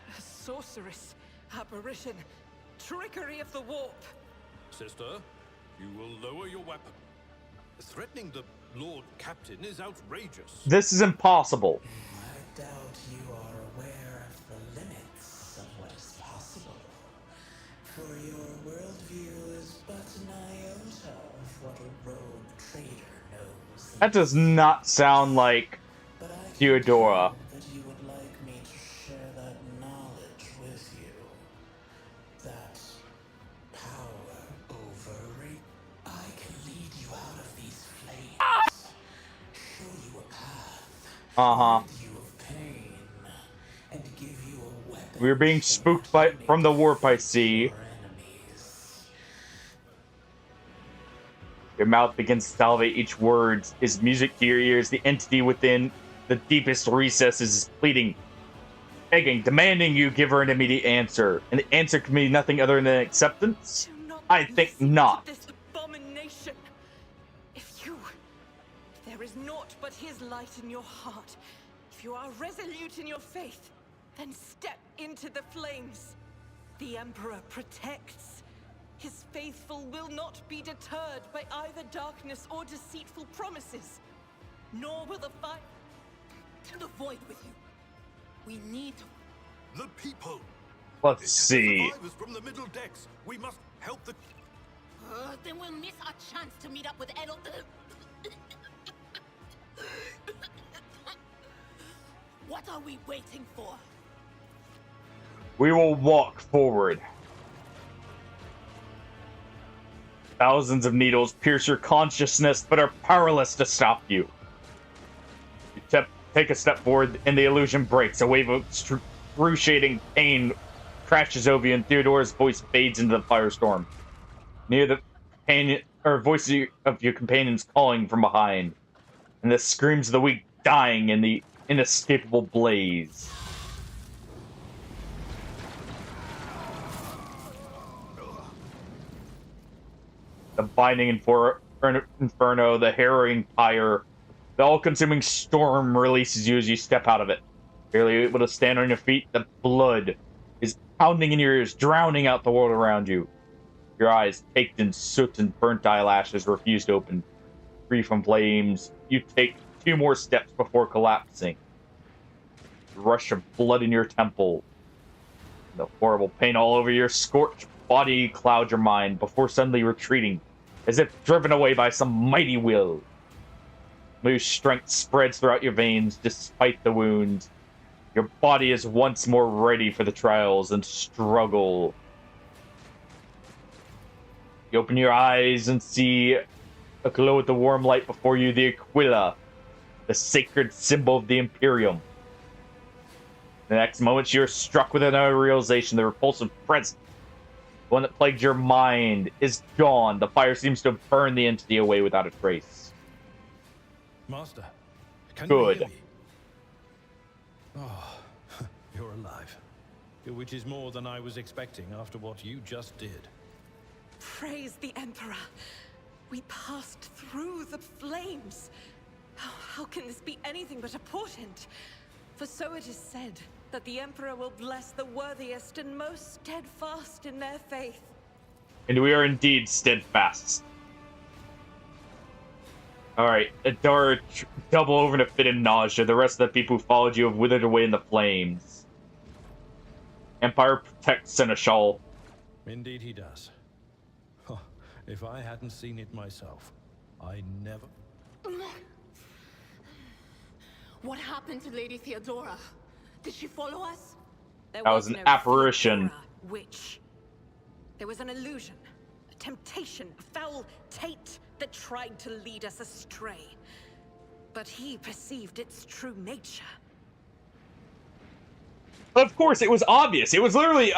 Speaker 9: A sorceress. Apparition. Trickery of the warp.
Speaker 7: Sister, you will lower your weapon. Threatening the Lord Captain is outrageous.
Speaker 1: This is impossible.
Speaker 15: I doubt you are aware of the limits of what is possible. For your worldview is but an iota of what a rogue trader knows.
Speaker 1: That does not sound like Theodora.
Speaker 15: That you would like me to share that knowledge with you. That power over it. I can lead you out of these flames.
Speaker 1: Uh-huh.
Speaker 15: rid you of pain, and give you a weapon.
Speaker 1: We were being spooked from the warp, I see. Your mouth begins to salivate each word. Is music to your ears. The entity within the deepest recesses is pleading, begging, demanding you give her an immediate answer. And the answer can be nothing other than acceptance? I think not.
Speaker 9: This abomination. If there is naught but his light in your heart, if you are resolute in your faith, then step into the flames. The Emperor protects. His faithful will not be deterred by either darkness or deceitful promises. Nor will the fire to the void with you. We need
Speaker 7: the people.
Speaker 1: Let's see.
Speaker 7: Survivors from the middle decks. We must help the.
Speaker 8: Then we'll miss our chance to meet up with Edel. What are we waiting for?
Speaker 1: We will walk forward. Thousands of needles pierce your consciousness, but are powerless to stop you. You take a step forward, and the illusion breaks. A wave of excruciating pain crashes over you, and Theodora's voice fades into the firestorm. Near the companion, or voice of your companions calling from behind, and the screams of the weak dying in the inescapable blaze. The binding inferno, the harrowing pyre, the all-consuming storm releases you as you step out of it. Barely able to stand on your feet, the blood is pounding in your ears, drowning out the world around you. Your eyes, caked in soot and burnt eyelashes, refuse to open. Free from flames, you take 2 more steps before collapsing. The rush of blood in your temple, the horrible pain all over your scorched body cloud your mind before suddenly retreating, as if driven away by some mighty will. Loose strength spreads throughout your veins despite the wounds. Your body is once more ready for the trials and struggle. You open your eyes and see aglow with the warm light before you the Aquila, the sacred symbol of the Imperium. The next moment, you're struck with another realization. The repulsive presence, the one that plagued your mind, is gone. The fire seems to have burned the entity away without a trace.
Speaker 7: Master, can
Speaker 1: Good.
Speaker 7: you hear me? Oh, you're alive. Which is more than I was expecting after what you just did.
Speaker 9: Praise the Emperor. We passed through the flames. How can this be anything but a portent? For so it is said that the Emperor will bless the worthiest and most steadfast in their faith.
Speaker 1: And we are indeed steadfast. Alright, Adara, double over in a fit of nausea. The rest of the people who followed you have withered away in the flames. Empire protects Seneschal.
Speaker 7: Indeed he does. Oh, if I hadn't seen it myself, I never...
Speaker 8: What happened to Lady Theodora? Did she follow us?
Speaker 9: There
Speaker 1: That was an
Speaker 9: no
Speaker 1: apparition.
Speaker 9: Theodora, witch. There was an illusion, a temptation, a foul taint that tried to lead us astray. But he perceived its true nature.
Speaker 1: Of course, it was obvious. It was literally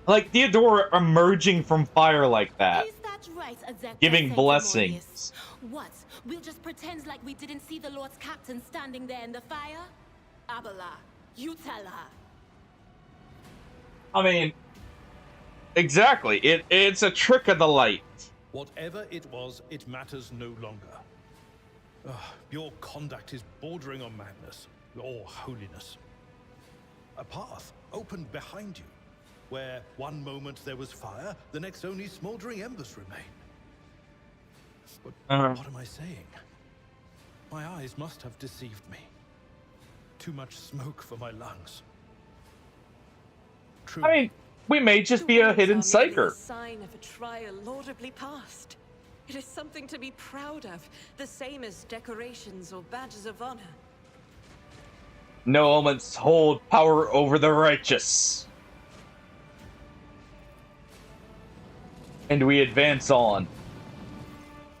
Speaker 1: like Theodora emerging from fire like that.
Speaker 8: Is that right, Azekta
Speaker 1: Giving
Speaker 8: Sanctimonious?
Speaker 1: blessings.
Speaker 8: What? We'll just pretend like we didn't see the Lord's captain standing there in the fire? Abala, you tell her.
Speaker 1: I mean, exactly. It's a trick of the light.
Speaker 7: Whatever it was, it matters no longer. Your conduct is bordering on madness, or holiness. A path opened behind you, where one moment there was fire, the next only smoldering embers remain. But what am I saying? My eyes must have deceived me. Too much smoke for my lungs. True.
Speaker 1: I mean, we may just be a hidden
Speaker 9: A
Speaker 1: psyker.
Speaker 9: sign of a trial laudably passed. It is something to be proud of, the same as decorations or badges of honor.
Speaker 1: No elements hold power over the righteous. And we advance on.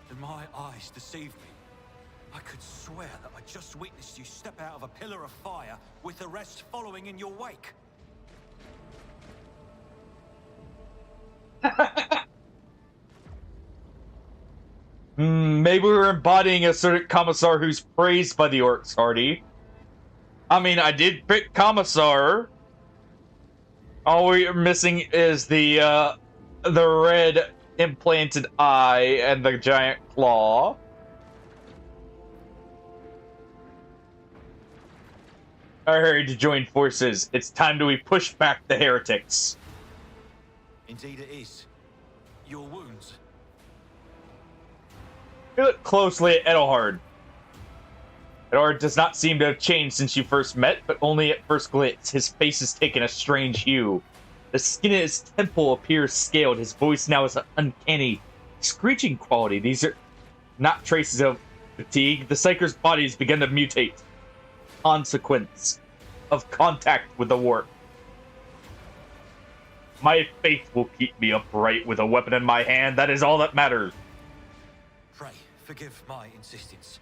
Speaker 5: Did my eyes deceive me? I could swear that I just witnessed you step out of a pillar of fire with the rest following in your wake.
Speaker 1: Maybe we're embodying a certain commissar who's praised by the orcs, Hardy. I mean, I did pick commissar. All we're missing is the red implanted eye and the giant claw. I hurry to join forces. It's time to push back the heretics.
Speaker 5: Indeed it is. Your wounds.
Speaker 1: We look closely at Edelhard. Edelhard does not seem to have changed since you first met, but only at first glance. His face has taken a strange hue. The skin at his temple appears scaled. His voice now is an uncanny, screeching quality. These are not traces of fatigue. The Psyker's body has begun to mutate. Consequence of contact with the warp. My faith will keep me upright with a weapon in my hand. That is all that matters.
Speaker 5: Pray, forgive my insistence.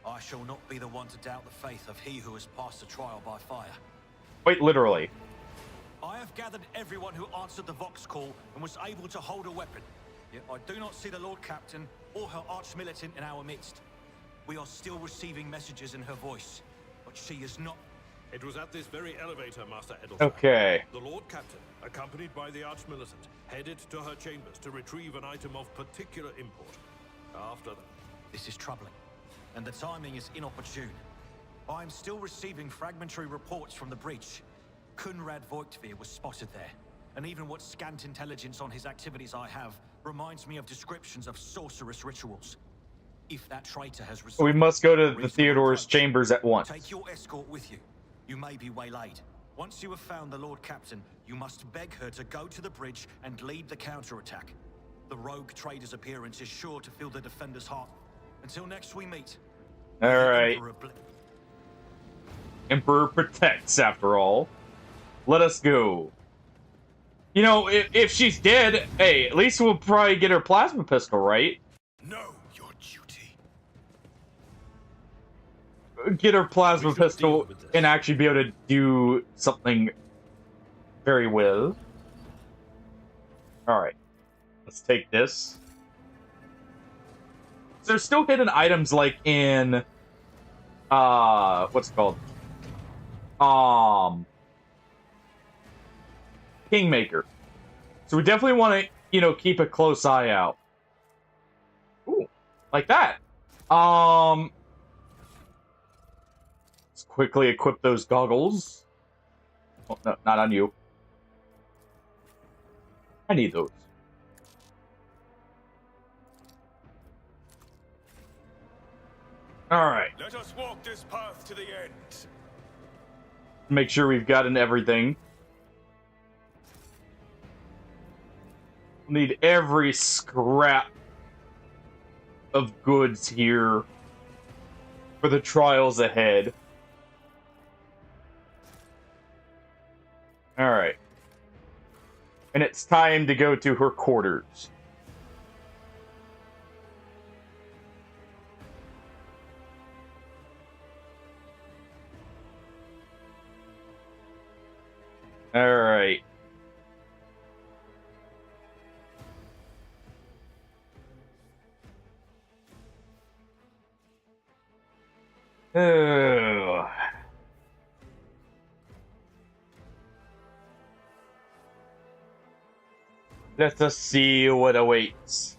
Speaker 5: I shall not be the one to doubt the faith of he who has passed the trial by fire.
Speaker 1: Quite literally.
Speaker 5: I have gathered everyone who answered the Vox call and was able to hold a weapon. Yet I do not see the Lord Captain or her arch-militant in our midst. We are still receiving messages in her voice, but she is not.
Speaker 7: It was at this very elevator, Master Edelfar.
Speaker 1: Okay.
Speaker 7: The Lord Captain, accompanied by the Arch-Militant, headed to her chambers to retrieve an item of particular import. After that...
Speaker 5: This is troubling, and the timing is inopportune. I am still receiving fragmentary reports from the breach. Kunrad Voigtveer was spotted there, and even what scant intelligence on his activities I have reminds me of descriptions of sorcerous rituals. If that traitor has received...
Speaker 1: We must go to the Theodore's chambers at once.
Speaker 5: Take your escort with you. You may be waylaid. Once you have found the Lord Captain, you must beg her to go to the bridge and lead the counterattack. The rogue trader's appearance is sure to fill the defender's heart. Until next we meet.
Speaker 1: Alright. Emperor protects, after all. Let us go. You know, if she's dead, hey, at least we'll probably get her plasma pistol, right?
Speaker 2: Know your duty.
Speaker 1: Get her plasma pistol and actually be able to do something very well. Alright. Let's take this. There's still hidden items like in what's it called? Kingmaker. So we definitely want to, you know, keep a close eye out. Ooh, like that. Let's quickly equip those goggles. Oh, no, not on you. I need those. Alright.
Speaker 2: Let us walk this path to the end.
Speaker 1: Make sure we've gotten everything. Need every scrap of goods here for the trials ahead. Alright. And it's time to go to her quarters. Alright. Oh. Let us see what awaits.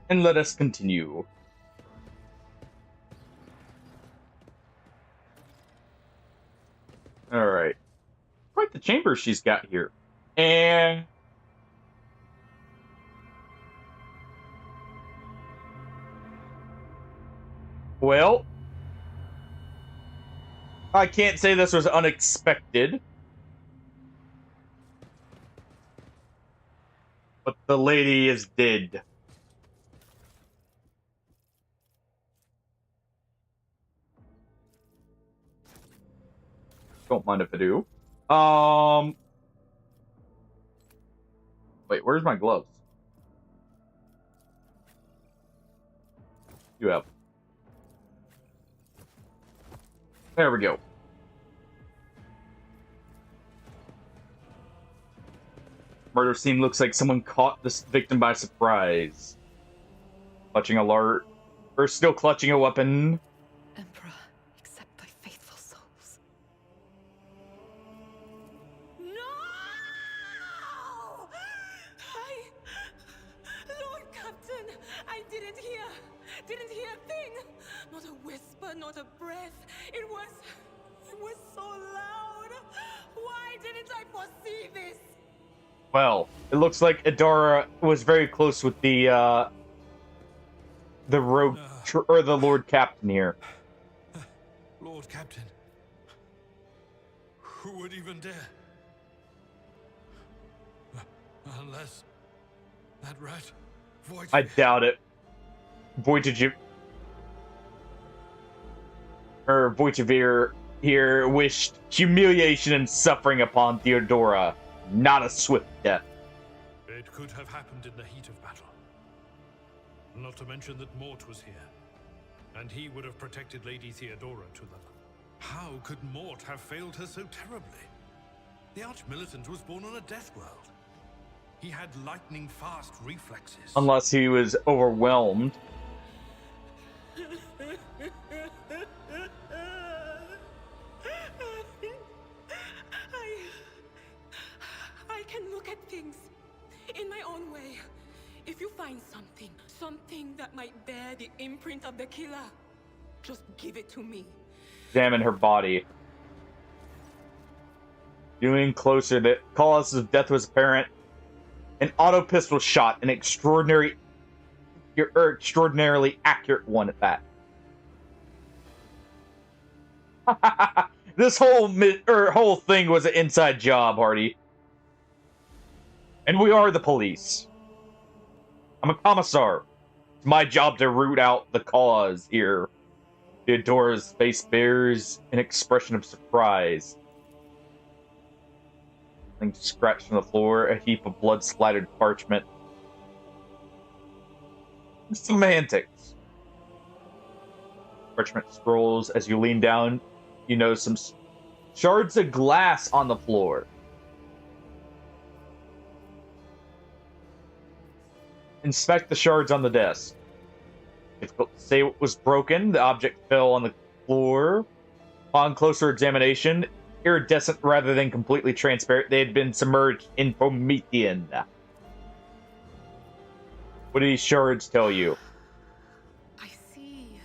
Speaker 1: And let us continue. Alright. Quite the chamber she's got here. And... well... I can't say this was unexpected. But the lady is dead. Don't mind if I do. Wait, where's my gloves? You have. There we go. Murder scene looks like someone caught this victim by surprise. Clutching a large... Or still clutching a weapon.
Speaker 9: Emperor, accept thy faithful souls.
Speaker 14: No! Lord Captain, I didn't hear a thing. Not a whisper, not a breath. It was so loud. Why didn't I foresee this?
Speaker 1: Well, it looks like Adara was very close with the rogue or the Lord Captain here.
Speaker 7: Lord Captain, who would even dare? Unless that rat, Void.
Speaker 1: I doubt it. Voitavir here wished humiliation and suffering upon Theodora, not a swift death.
Speaker 7: It could have happened in the heat of battle. Not to mention that Mort was here, and he would have protected Lady Theodora to them. How could Mort have failed her so terribly? The Arch-Militant was born on a death world. He had lightning-fast reflexes.
Speaker 1: Unless he was overwhelmed.
Speaker 14: I can look at things in my own way. If you find something that might bear the imprint of the killer, just give it to me.
Speaker 1: Examine her body. Viewing closer, the cause of death was apparent. An auto pistol shot, an extraordinarily accurate one at that. This whole thing was an inside job, Hardy. And we are the police. I'm a commissar. It's my job to root out the cause here. Theodora's face bears an expression of surprise. Something scratched from the floor, a heap of blood-splattered parchment. Semantics. Parchment scrolls. As you lean down, you notice some shards of glass on the floor. Inspect the shards on the desk. Difficult to say what was broken. The object fell on the floor. Upon closer examination, iridescent rather than completely transparent, they had been submerged in Promethean. What do these shards tell you?
Speaker 14: I see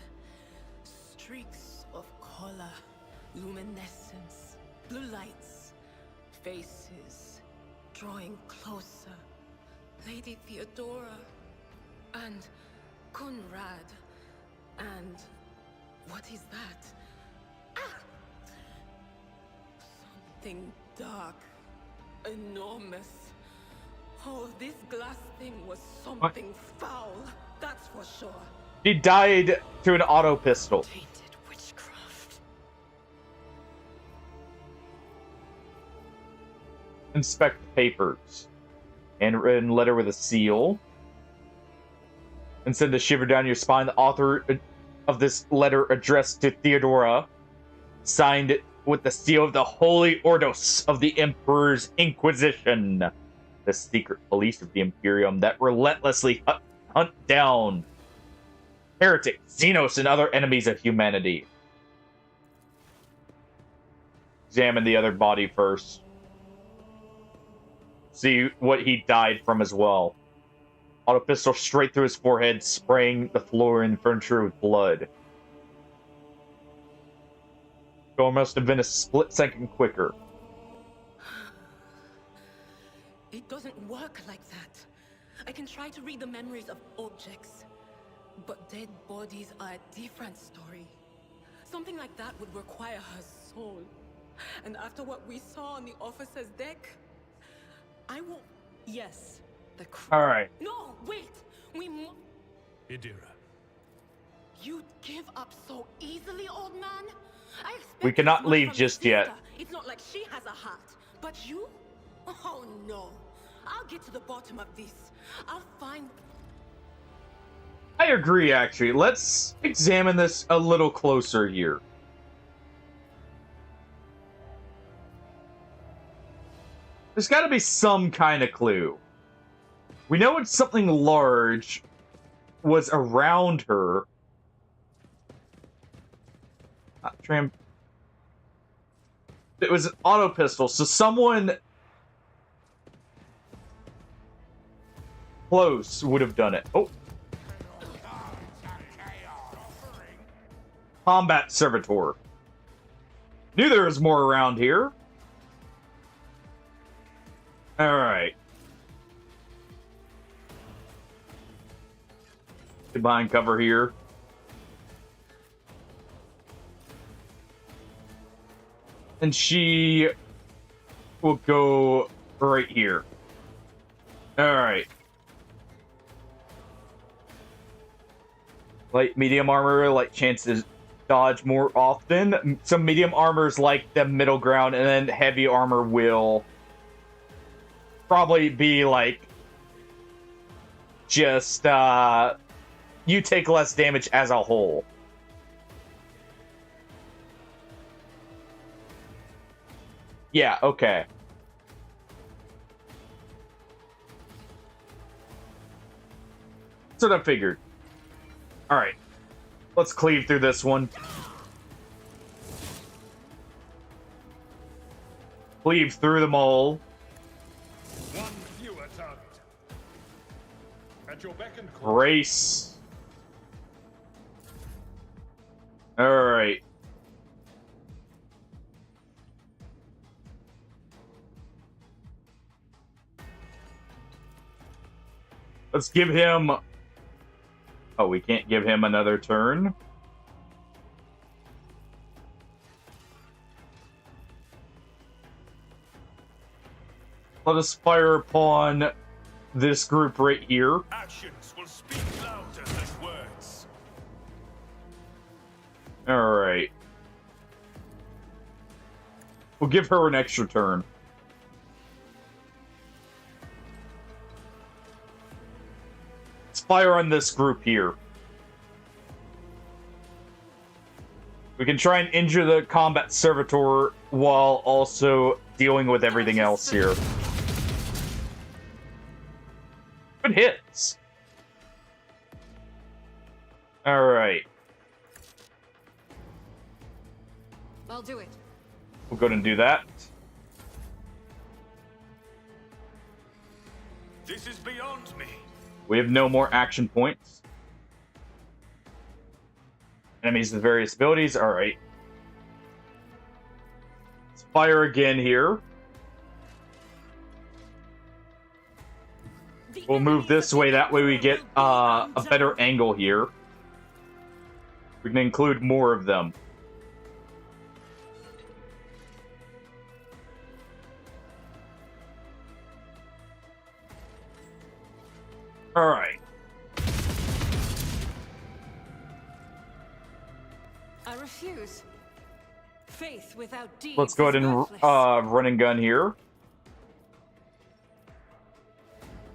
Speaker 14: streaks of color, luminescence, blue lights, faces drawing closer. Lady Theodora and Conrad and what is that? Ah! Something dark, enormous. Oh, this glass thing was something foul, that's for sure.
Speaker 1: She died to an auto pistol.
Speaker 14: Tainted witchcraft.
Speaker 1: Inspect the papers. Handwritten letter with a seal. And send a shiver down your spine. The author of this letter addressed to Theodora, signed with the seal of the Holy Ordos of the Emperor's Inquisition, the secret police of the Imperium that relentlessly hunt down heretics, Xenos, and other enemies of humanity. Examine the other body first. See what he died from as well. Auto pistol straight through his forehead, spraying the floor and furniture with blood. It must have been a split second quicker.
Speaker 14: It doesn't work like that. I can try to read the memories of objects, but dead bodies are a different story. Something like that would require her soul. And after what we saw on the officer's deck, I won't. Yes, the
Speaker 1: All right.
Speaker 14: No, wait.
Speaker 7: Idira.
Speaker 14: You'd give up so easily, old man?
Speaker 1: We cannot leave just yet.
Speaker 14: It's not not like she has a heart. But you? Oh no. I'll get to the bottom of this. I'll find...
Speaker 1: I agree, actually. Let's examine this a little closer here. There's got to be some kind of clue. We know it's something large was around her. It was an auto pistol, so someone close would have done it. Oh. Combat servitor. Knew there was more around here. Alright. Get behind cover here. And she will go right here. Alright. Light, medium armor, light chances dodge more often. Some medium armors like the middle ground, and then heavy armor will probably be like just you take less damage as a whole. Yeah, okay. That's what I figured. Alright. Let's cleave through this one. Cleave through them all.
Speaker 7: One fewer target. At your beck and call.
Speaker 1: Race. Alright. Let's give him... Oh, we can't give him another turn. Let us fire upon this group right here.
Speaker 7: Actions will speak louder than words.
Speaker 1: Alright. We'll give her an extra turn. Fire on this group here. We can try and injure the combat servitor while also dealing with everything else here. Good hits. Alright.
Speaker 9: I'll do it.
Speaker 1: We'll go ahead and do that.
Speaker 7: This is beyond me.
Speaker 1: We have no more action points. Enemies with various abilities. Alright. Let's fire again here. We'll move this way. That way we get a better angle here. We can include more of them. Alright.
Speaker 9: I refuse. Faith without deeds.
Speaker 1: Let's go ahead and run and gun here.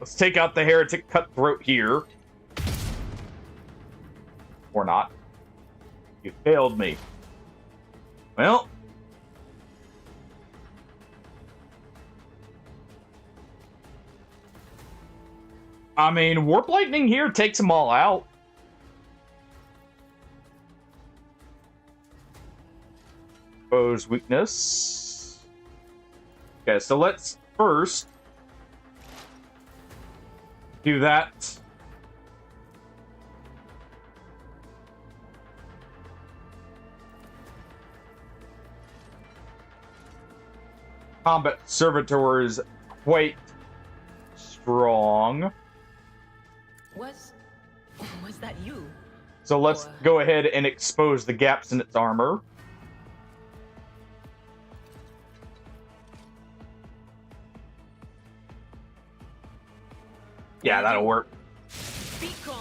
Speaker 1: Let's take out the heretic cutthroat here. Or not. You failed me. Well. I mean, Warp Lightning here takes them all out. Foe's weakness. Okay, so let's first do that. Combat Servitor is quite strong.
Speaker 14: Was that you?
Speaker 1: So let's go ahead and expose the gaps in its armor. Yeah, that'll work.
Speaker 14: Be gone.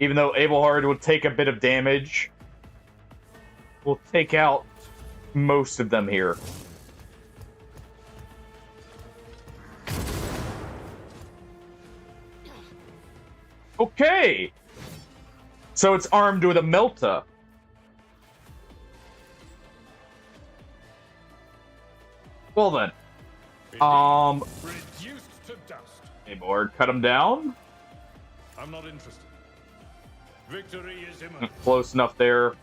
Speaker 1: Even though Abelhard will take a bit of damage, we'll take out most of them here. Okay. So it's armed with a melta. Well then.
Speaker 7: Reduced to dust.
Speaker 1: Hey, board, cut him down.
Speaker 7: I'm not interested. Victory is imminent.
Speaker 1: Close enough there.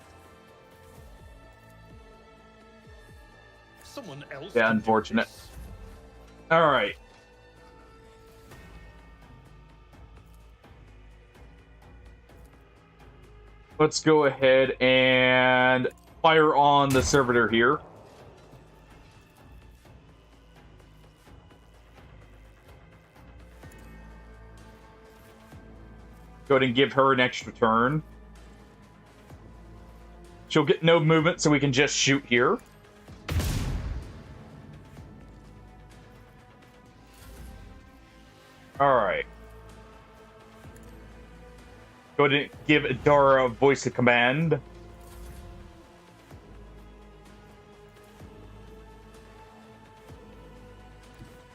Speaker 7: Someone else.
Speaker 1: Yeah, unfortunate. All right. Let's go ahead and fire on the servitor here. Go ahead and give her an extra turn. She'll get no movement, so we can just shoot here. Alright. Go ahead and give Dara a voice of command.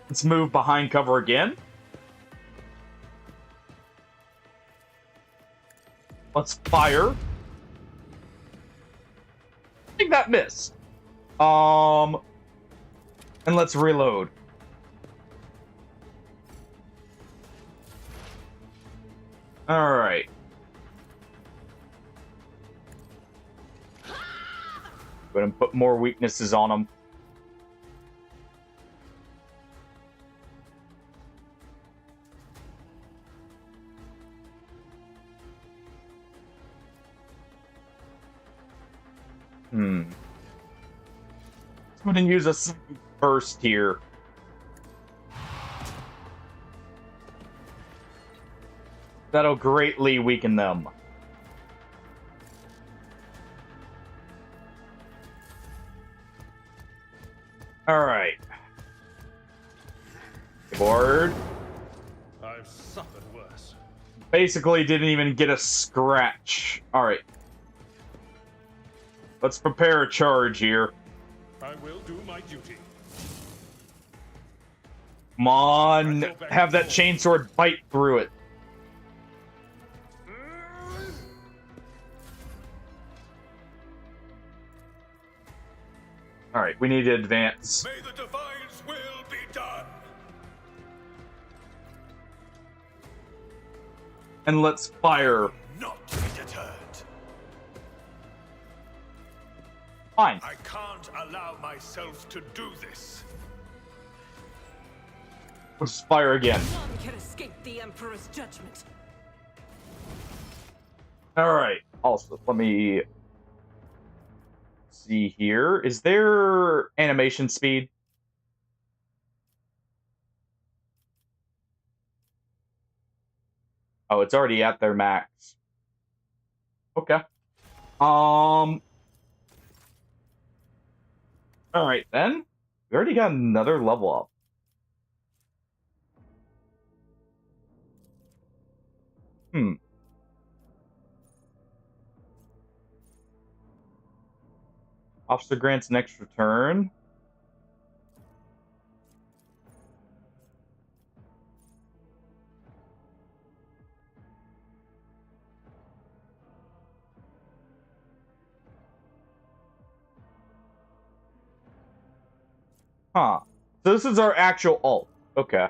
Speaker 1: Let's move behind cover again. Let's fire. I think that missed. And let's reload. All right. Go ahead and put more weaknesses on them. Let's go ahead and use a burst here. That'll greatly weaken them. Alright. Board.
Speaker 7: I've suffered worse.
Speaker 1: Basically didn't even get a scratch. Alright. Let's prepare a charge here.
Speaker 7: I will do my duty.
Speaker 1: Come on, have that chainsword bite through it. Alright, we need to advance.
Speaker 7: May the Divine's will be done.
Speaker 1: And let's fire.
Speaker 7: Not be deterred.
Speaker 1: Fine.
Speaker 7: I can't allow myself to do this.
Speaker 1: Let's fire again.
Speaker 9: None can escape the Emperor's judgment.
Speaker 1: Alright. Also, let me see here. Is there animation speed? Oh, it's already at their max. Okay. Alright then. We already got another level up. Officer grants an extra turn. Huh. So this is our actual ult. Okay.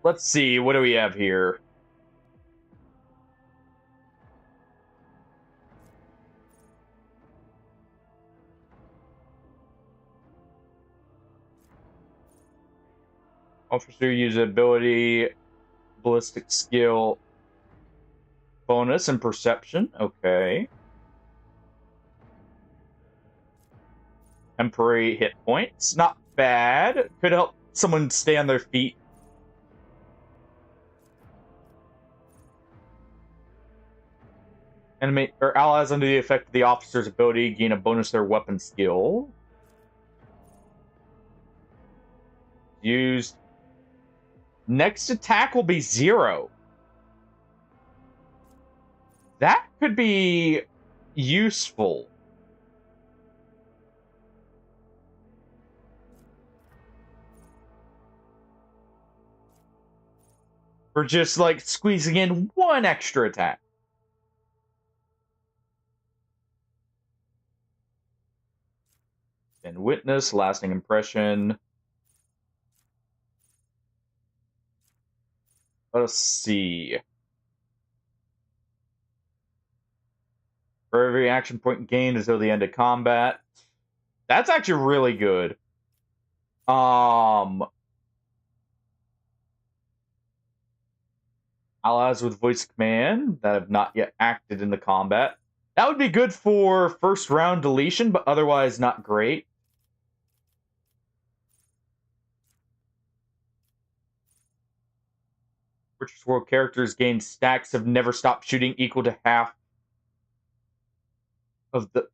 Speaker 1: Let's see. What do we have here? Officer usability, ballistic skill, bonus, and perception. Okay. Temporary hit points. Not bad. Could help someone stay on their feet. Enemy or allies under the effect of the officer's ability gain a bonus to their weapon skill. Used. Next attack will be 0. That could be useful. For just like squeezing in one extra attack. And witness, lasting impression. Let's see. For every action point gained until the end of combat. That's actually really good. Allies with voice command that have not yet acted in the combat. That would be good for first round deletion, but otherwise not great. Fortress World characters gain stacks of never stop shooting equal to half of the,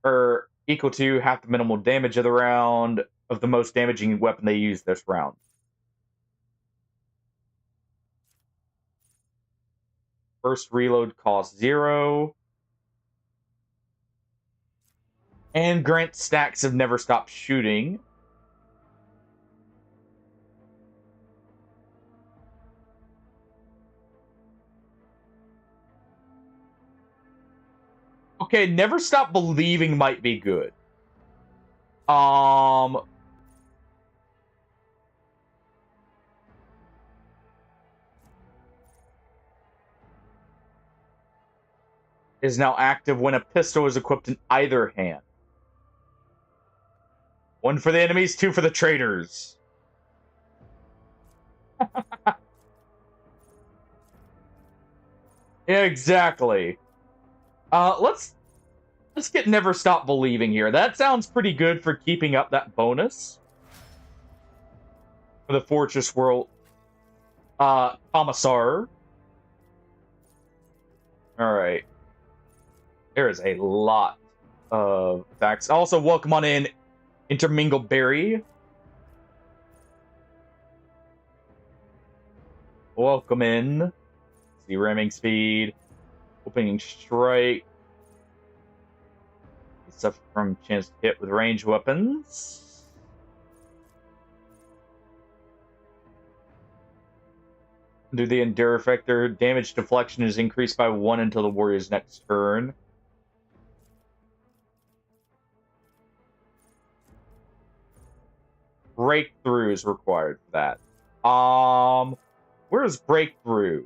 Speaker 1: or equal to half the minimal damage of the round of the most damaging weapon they use this round. First reload costs 0. And grant stacks of never stop shooting. Okay, never stop believing might be good. Is now active when a pistol is equipped in either hand. 1 for the enemies, 2 for the traitors. Yeah, exactly. Let's get Never Stop Believing here. That sounds pretty good for keeping up that bonus. For the Fortress World Commissar. Alright. There is a lot of attacks. Also, welcome on in, Intermingle Berry. Welcome in. See, ramming speed. Opening strike. Stuff from chance to hit with ranged weapons. Do the Endure Effector. Damage deflection is increased by 1 until the warrior's next turn. Breakthrough is required for that. Where's Breakthrough?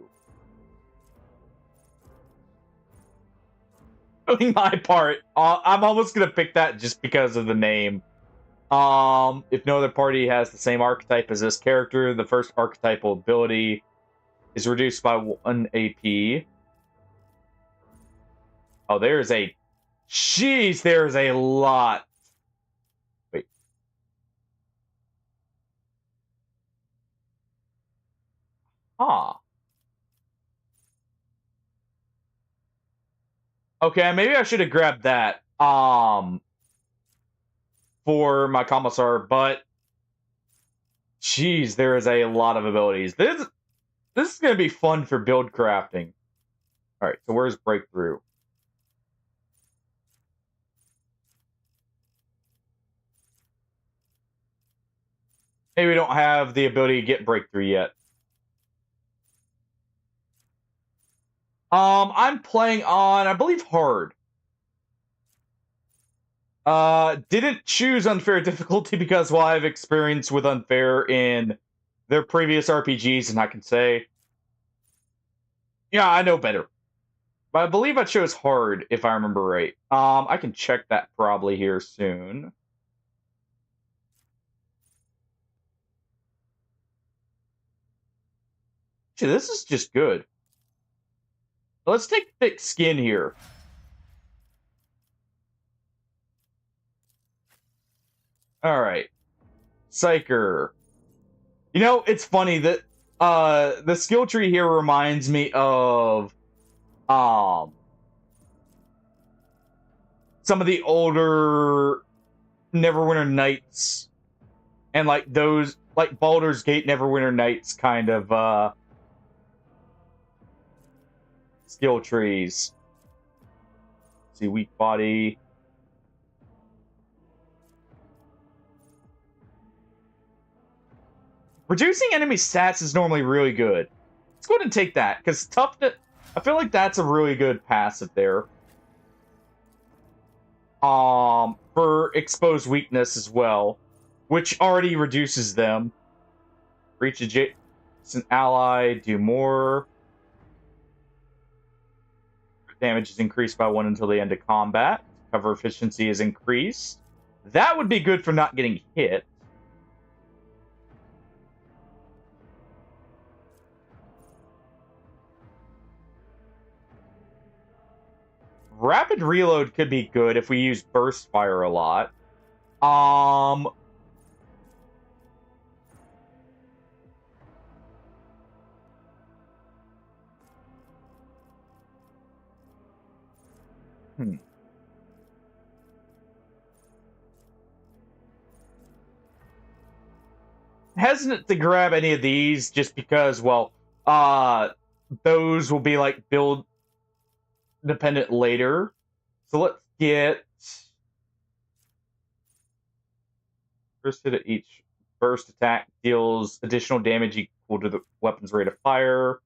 Speaker 1: Doing my part. I'm almost gonna pick that just because of the name. If no other party has the same archetype as this character, the first archetypal ability is reduced by 1 AP. Oh, there's a... Jeez, there's a lot. Wait. Huh. Okay, maybe I should have grabbed that. For my Commissar, but... Jeez, there is a lot of abilities. This is going to be fun for build crafting. Alright, so where's Breakthrough? Maybe we don't have the ability to get Breakthrough yet. I'm playing on, I believe, hard. Didn't choose unfair difficulty because, well, I have experience with unfair in their previous RPGs, and I can say, yeah, I know better. But I believe I chose hard, if I remember right. I can check that probably here soon. Actually, this is just good. Let's take thick skin here. Alright. Psyker. You know, it's funny that the skill tree here reminds me of some of the older Neverwinter Nights and like those, like Baldur's Gate Neverwinter Nights kind of skill trees. see, weak body. Reducing enemy stats is normally really good. Let's go ahead and take that, because toughness... I feel like that's a really good passive there. For exposed weakness as well, which already reduces them. Reach adjacent ally, do more. Damage is increased by 1 until the end of combat. Cover efficiency is increased. That would be good for not getting hit. Rapid reload could be good if we use burst fire a lot. Hesitant to grab any of these just because, well, those will be like build dependent later. So let's get first hit at each burst attack deals additional damage equal to the weapon's rate of fire.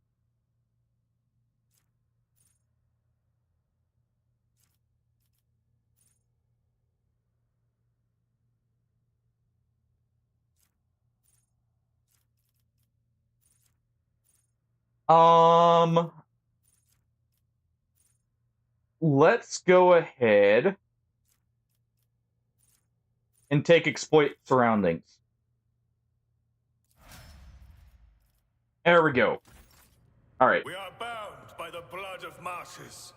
Speaker 1: Let's go ahead and take exploit surroundings. There we go. All right.
Speaker 2: We are bound by the blood of martyrs.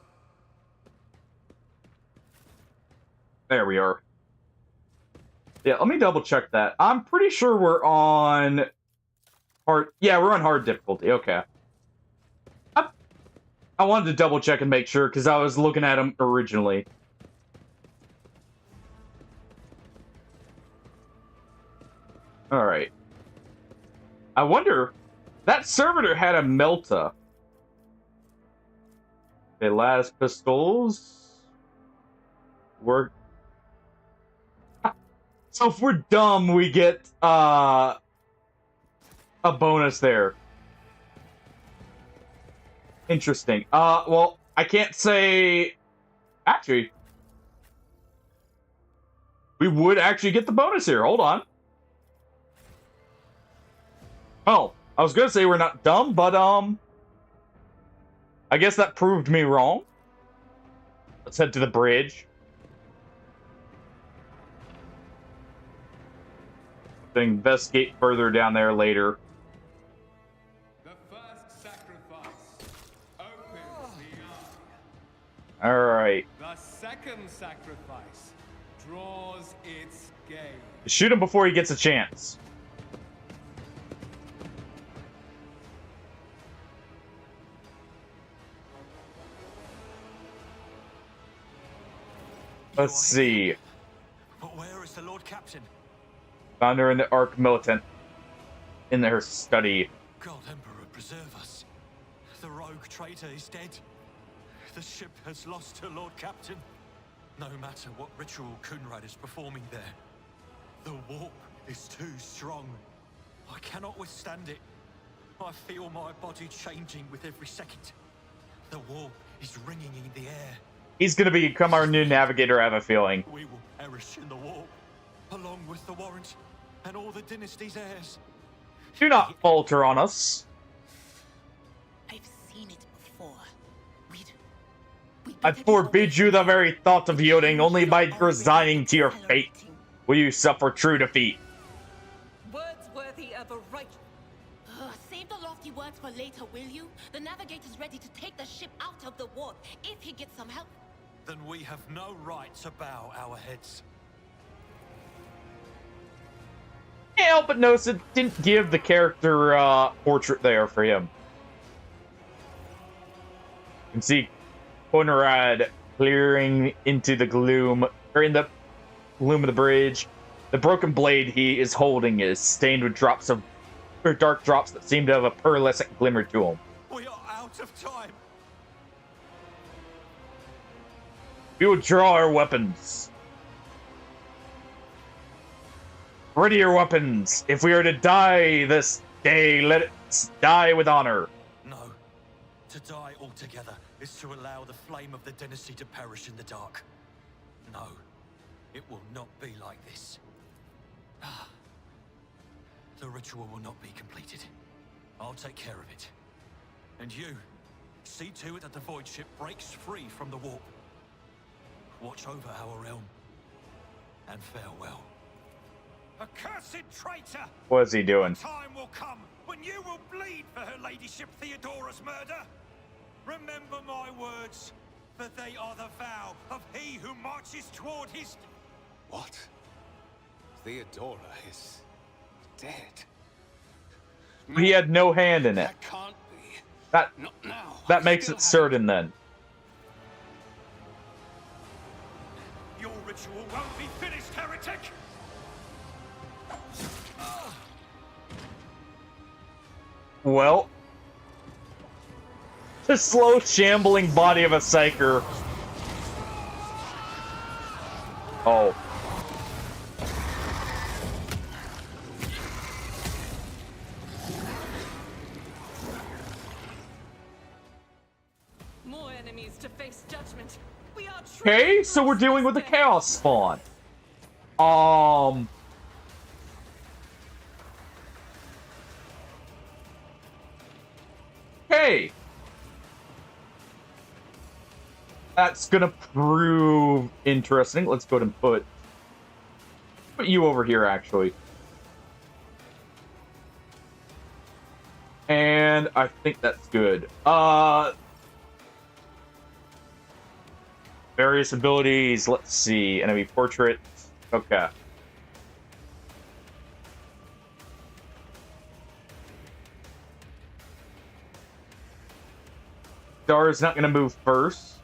Speaker 1: There we are. Yeah, let me double check that. I'm pretty sure we're on hard. Yeah, we're on hard difficulty. Okay. I wanted to double check and make sure because I was looking at them originally. All right. I wonder, that servitor had a Melta. Okay, last pistols. So if we're dumb, we get a bonus there. Interesting. Well, I can't say... Actually, we would actually get the bonus here. Hold on. Oh, I was gonna say we're not dumb, but, I guess that proved me wrong. Let's head to the bridge. Then investigate further down there later. All right.
Speaker 10: The second sacrifice draws its gaze.
Speaker 1: Shoot him before he gets a chance. Let's see.
Speaker 5: But where is the Lord Captain?
Speaker 1: Found her in the Arc Militant. In her study.
Speaker 5: God Emperor, preserve us. The rogue traitor is dead. The ship has lost her Lord Captain. No matter what ritual Kunrad is performing there, the warp is too strong. I cannot withstand it. I feel my body changing with every second. The warp is ringing in the air.
Speaker 1: He's gonna become our new navigator, I have a feeling.
Speaker 5: We will perish in the warp, along with the warrant and all the dynasty's heirs.
Speaker 1: Do not falter on us.
Speaker 14: I've seen it before.
Speaker 1: I forbid you the very thought of yielding. Only by resigning to your fate will you suffer true defeat.
Speaker 9: Words worthy of a right.
Speaker 8: Save the lofty words for later, will you? The navigator's ready to take the ship out of the warp if he gets some help.
Speaker 5: Then we have no right to bow our heads.
Speaker 1: Can't help but notice it didn't give the character portrait there for him. You can see Conrad clearing into the gloom, or in the gloom of the bridge. The broken blade he is holding is stained with drops of, or dark drops that seem to have a pearlescent glimmer to them.
Speaker 5: We are out of time.
Speaker 1: We will draw our weapons. Ready your weapons. If we are to die this day, let us die with honor.
Speaker 5: No. To die altogether is to allow the flame of the dynasty to perish in the dark. No. It will not be like this. The ritual will not be completed. I'll take care of it. And you, see to it that the void ship breaks free from the warp. Watch over our realm. And farewell. Accursed traitor!
Speaker 1: What is he doing?
Speaker 5: Time will come when you will bleed for her ladyship Theodora's murder. Remember my words, for they are the vow of he who marches toward his...
Speaker 4: What? Theodora is dead.
Speaker 1: He had no hand in it.
Speaker 4: That can't be.
Speaker 1: That
Speaker 4: Not now.
Speaker 1: that makes it certain then.
Speaker 5: Your ritual won't be finished, heretic!
Speaker 1: Well, the slow shambling body of a psyker. Oh.
Speaker 9: More enemies to face judgment. We are
Speaker 1: Okay, so we're dealing with the chaos spawn. Hey. That's gonna prove interesting. Let's go ahead and put you over here, actually. And I think that's good. Various abilities. Let's see. Enemy portrait. Okay. Star is not going to move first.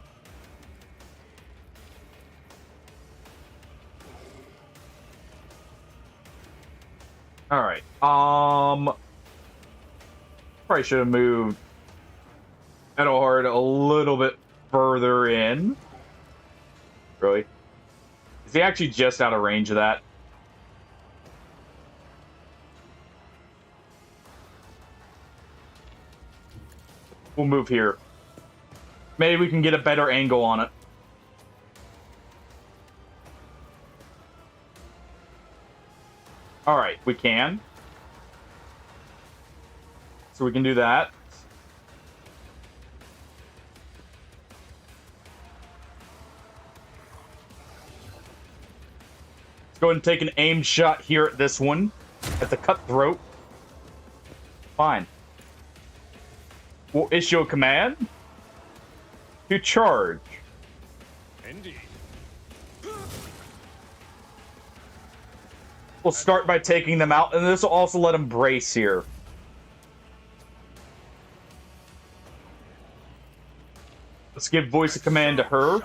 Speaker 1: All right. Probably should have moved Metalheart a little bit further in. Really? Is he actually just out of range of that? We'll move here. Maybe we can get a better angle on it. Alright, we can. So we can do that. Let's go ahead and take an aim shot here at this one. At the cutthroat. Fine. We'll issue a command to charge.
Speaker 7: Indeed.
Speaker 1: We'll start by taking them out, and this will also let them brace here. Let's give voice of command to her.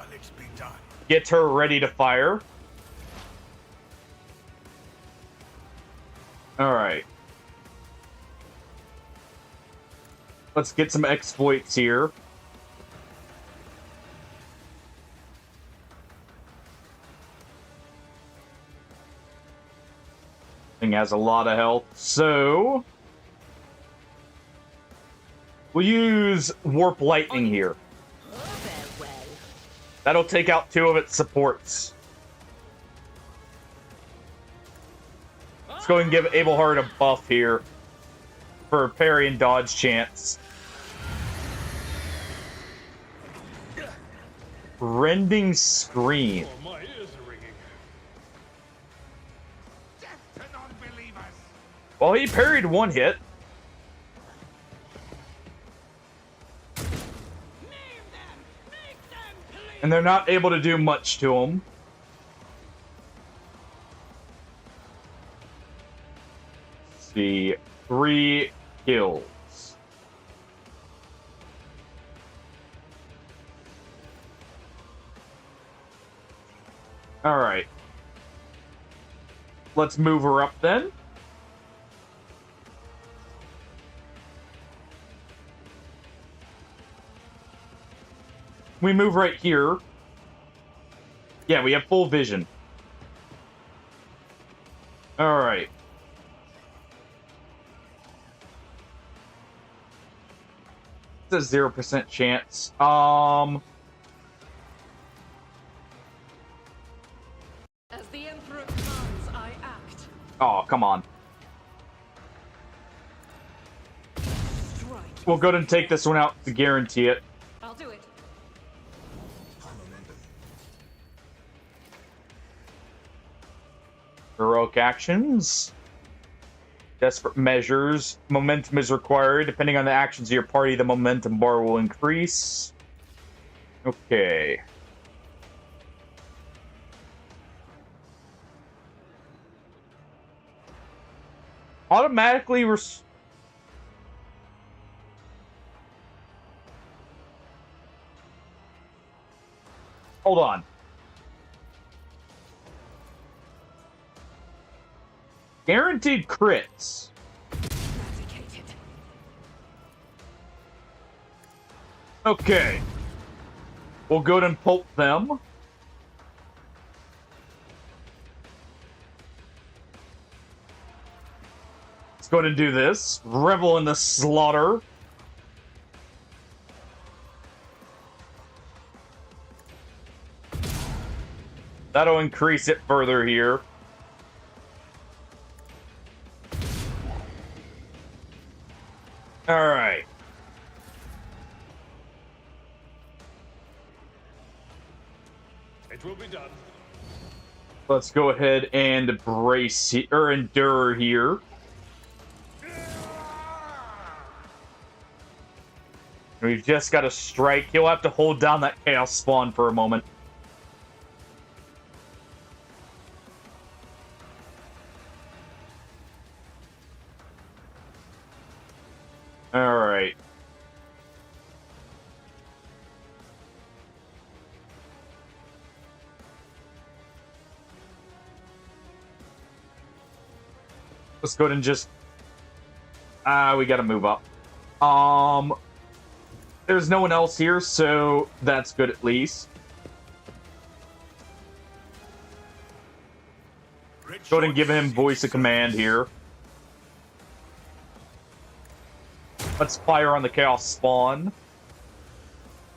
Speaker 1: Get her ready to fire. Alright. Let's get some exploits here. Thing has a lot of health, so we'll use Warp Lightning here. That'll take out 2 of its supports. Let's go ahead and give Abelheart a buff here for parry and dodge chance. Rending Scream.
Speaker 7: Oh, my ears are ringing.
Speaker 1: Well, he parried 1 hit. And they're not able to do much to him. Let's see. 3 kills. Alright. Let's move her up then. We move right here. Yeah, we have full vision. Alright. It's a 0% chance.
Speaker 9: As the Emperor commands, I act.
Speaker 1: Oh, come on.
Speaker 9: Strike.
Speaker 1: We'll go ahead and take this one out to guarantee it.
Speaker 9: I'll do it.
Speaker 1: Heroic actions. Desperate measures. Momentum is required. Depending on the actions of your party, the momentum bar will increase. Okay. Automatically Hold on. Guaranteed crits. Okay. We'll go ahead and pulp them. Let's go ahead and do this. Revel in the slaughter. That'll increase it further here. Alright.
Speaker 7: It will be done.
Speaker 1: Let's go ahead and brace or endure here. We've just got to strike. He'll have to hold down that chaos spawn for a moment. Alright. Let's go ahead and just... we gotta move up. There's no one else here, so that's good at least. Go ahead and give him voice of command here. Let's fire on the chaos spawn.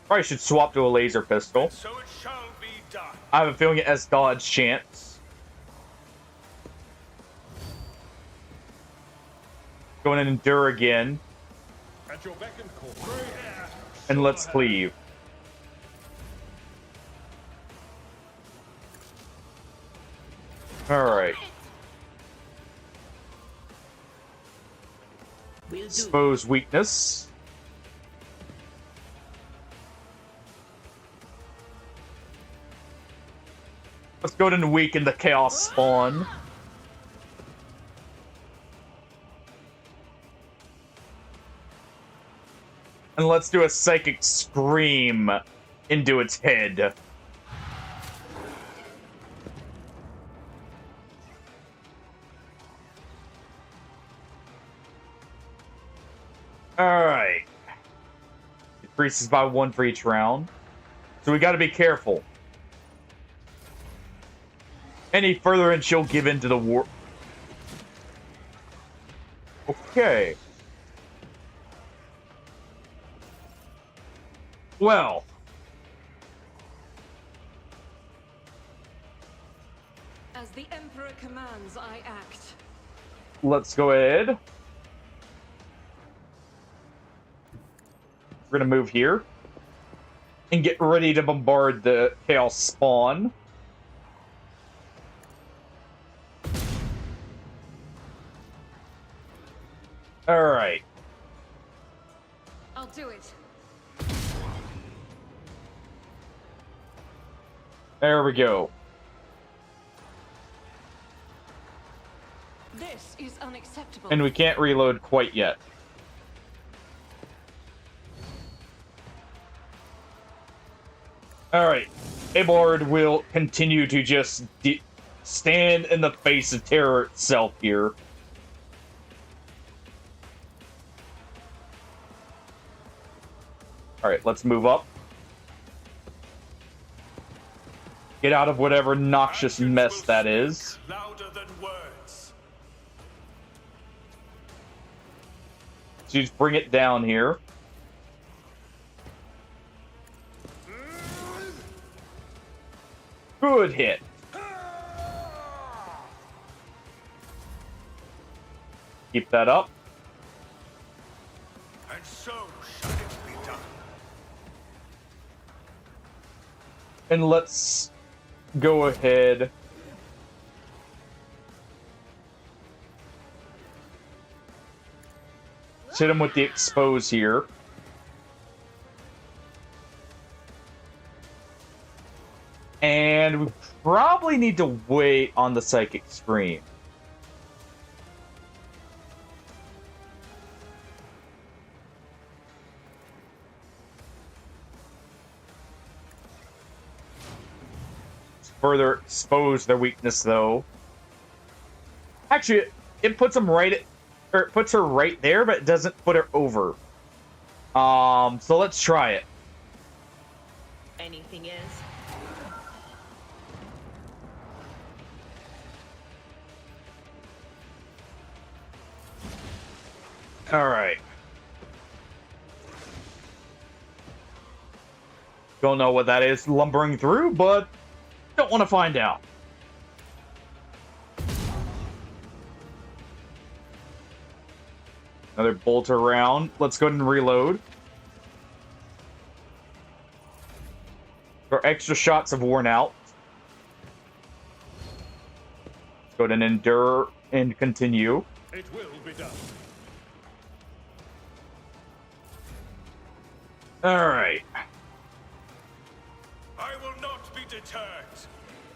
Speaker 1: Probably should swap to a laser pistol.
Speaker 7: So it shall be done.
Speaker 1: I have a feeling it has dodge chance. Go ahead and endure again.
Speaker 7: At your beck and call.
Speaker 1: And let's cleave. Alright. Expose weakness. Let's go ahead and weaken the chaos spawn. And let's do a psychic scream into its head. Alright. Decreases by 1 for each round. So we gotta be careful. Any further and she'll give in to the war. Okay. Well.
Speaker 9: As the Emperor commands, I act.
Speaker 1: Let's go ahead. We're gonna move here. And get ready to bombard the chaos spawn. Alright.
Speaker 9: I'll do it.
Speaker 1: There we go.
Speaker 9: This is unacceptable.
Speaker 1: And we can't reload quite yet. Alright. Abelard will continue to just stand in the face of terror itself here. Alright, let's move up. Get out of whatever noxious mess that is.
Speaker 2: Louder than words.
Speaker 1: So you just bring it down here. Good hit. Keep that up.
Speaker 2: And so shall it be done.
Speaker 1: And let's go ahead. Hit him with the expose here. And we probably need to wait on the psychic scream. Further expose their weakness, though. Actually, it puts them right at, or it puts her right there, but it doesn't put her over. So let's try it.
Speaker 14: Anything is.
Speaker 1: All right. Don't know what that is lumbering through, but don't want to find out. Another bolt around. Let's go ahead and reload. Our extra shots have worn out. Let's go ahead and endure and continue.
Speaker 2: It will be done.
Speaker 1: All right.
Speaker 2: I will not be deterred.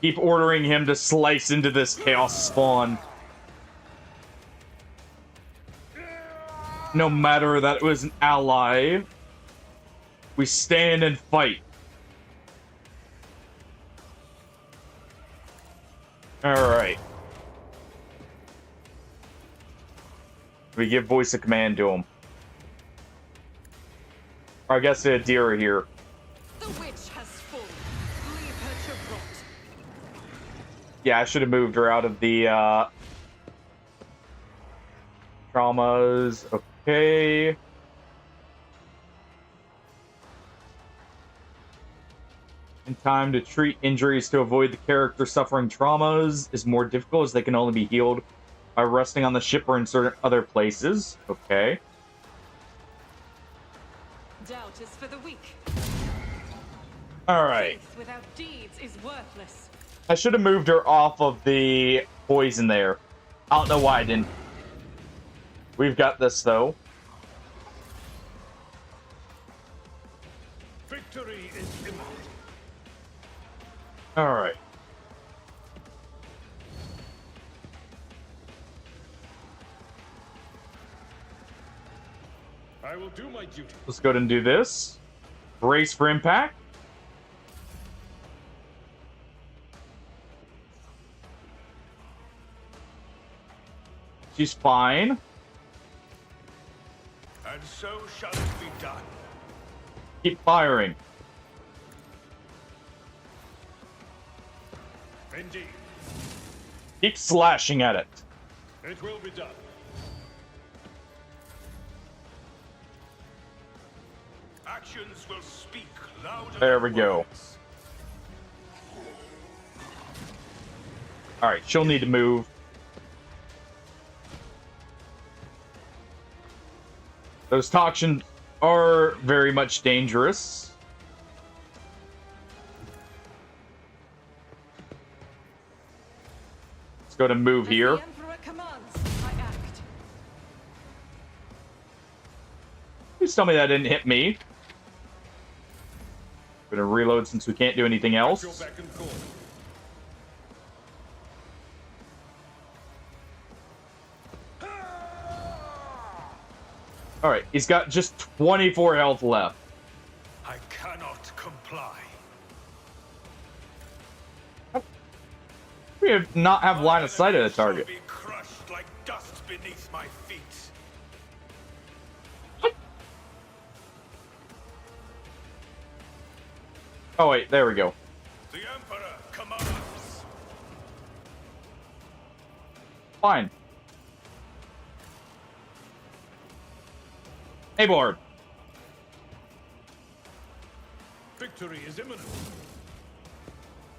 Speaker 1: Keep ordering him to slice into this chaos spawn. No matter that it was an ally, we stand and fight. Alright. We give voice of command to him. Or I guess the Adira here.
Speaker 9: The witch has fallen. Leave her to rot.
Speaker 1: Yeah, I should have moved her out of the traumas. Okay. In time to treat injuries to avoid the character suffering traumas is more difficult, as they can only be healed by resting on the ship or in certain other places. Okay.
Speaker 9: Doubt is for the weak.
Speaker 1: Alright.
Speaker 9: Faith without deeds is worthless.
Speaker 1: I should have moved her off of the poison there. I don't know why I didn't. We've got this, though.
Speaker 2: Victory is imminent.
Speaker 1: Alright.
Speaker 2: I will do my duty.
Speaker 1: Let's go ahead and do this. Brace for impact. She's fine.
Speaker 2: And so shall it be done.
Speaker 1: Keep firing.
Speaker 2: Indeed.
Speaker 1: Keep slashing at it.
Speaker 2: It will be done. Actions will speak louder.
Speaker 1: There
Speaker 2: than
Speaker 1: we go.
Speaker 2: words.
Speaker 1: Alright, she'll need to move. Those toxins are very much dangerous. Let's go to move here.
Speaker 9: The Emperor commands, I act.
Speaker 1: Please tell me that didn't hit me. Gonna reload since we can't do anything else.
Speaker 2: Your beck and call.
Speaker 1: Alright, he's got just 24 health left.
Speaker 2: I cannot comply.
Speaker 1: We have not have line of sight at a target.
Speaker 2: Be crushed like dust beneath my feet.
Speaker 1: Oh wait, there we go.
Speaker 2: The Emperor
Speaker 7: Emperor commands.
Speaker 1: Fine. Hey, board.
Speaker 7: Victory is imminent.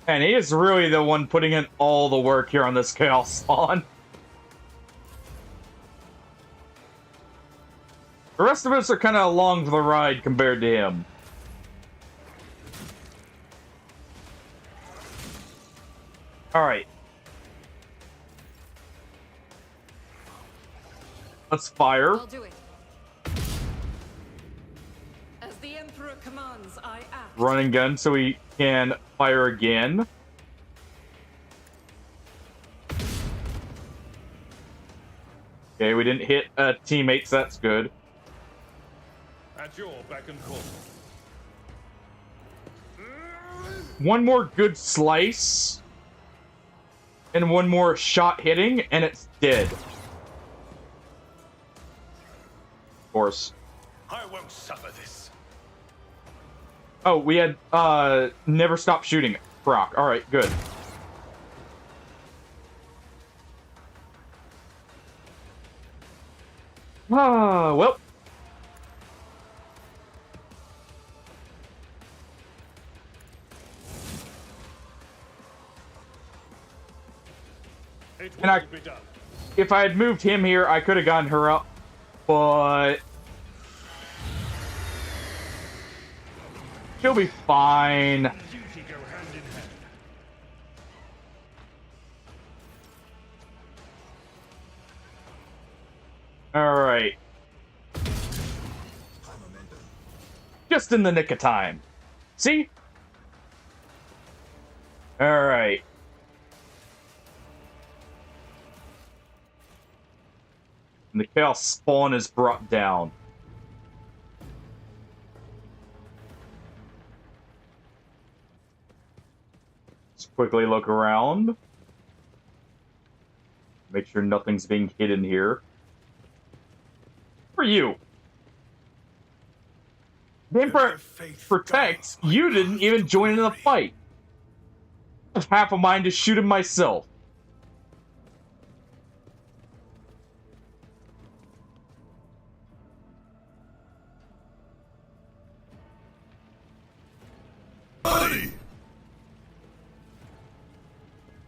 Speaker 1: And he is really the one putting in all the work here on this Chaos Spawn. The rest of us are kind of along for the ride compared to him. Alright. Let's fire.
Speaker 9: I'll do it. As the Emperor commands, I act.
Speaker 1: Run and gun so we can fire again. Okay, we didn't hit teammates, that's good.
Speaker 7: At your beck and call.
Speaker 1: One more good slice. And one more shot hitting, and it's dead. Of course.
Speaker 7: I won't suffer this.
Speaker 1: Oh, we had never stop shooting. Brock. Alright, good. Ah, well. And if I had moved him here, I could have gotten her up, but she'll be fine. All right. Just in the nick of time. See? All right. And the Chaos Spawn is brought down. Let's quickly look around. Make sure nothing's being hidden here. For you. The Emperor protects. You didn't even join in the fight. I have half a mind to shoot him myself.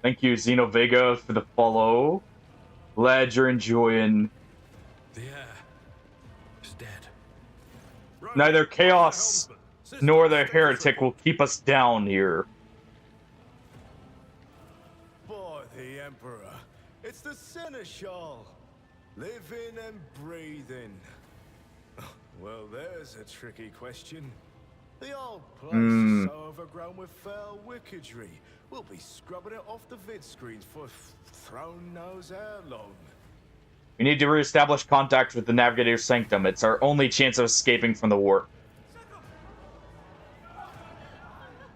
Speaker 1: Thank you, Xeno Vega, for the follow. Glad you're enjoying.
Speaker 7: The air is dead.
Speaker 1: Neither Chaos nor the Heretic will keep us down here.
Speaker 10: Boy, the Emperor. It's the Seneschal. Living and breathing. Well, there's a tricky question. The old place is so overgrown with foul wickedry. We'll be scrubbing it off the vid screens for throne knows how long.
Speaker 1: We need to reestablish contact with the Navigator's Sanctum. It's our only chance of escaping from the warp.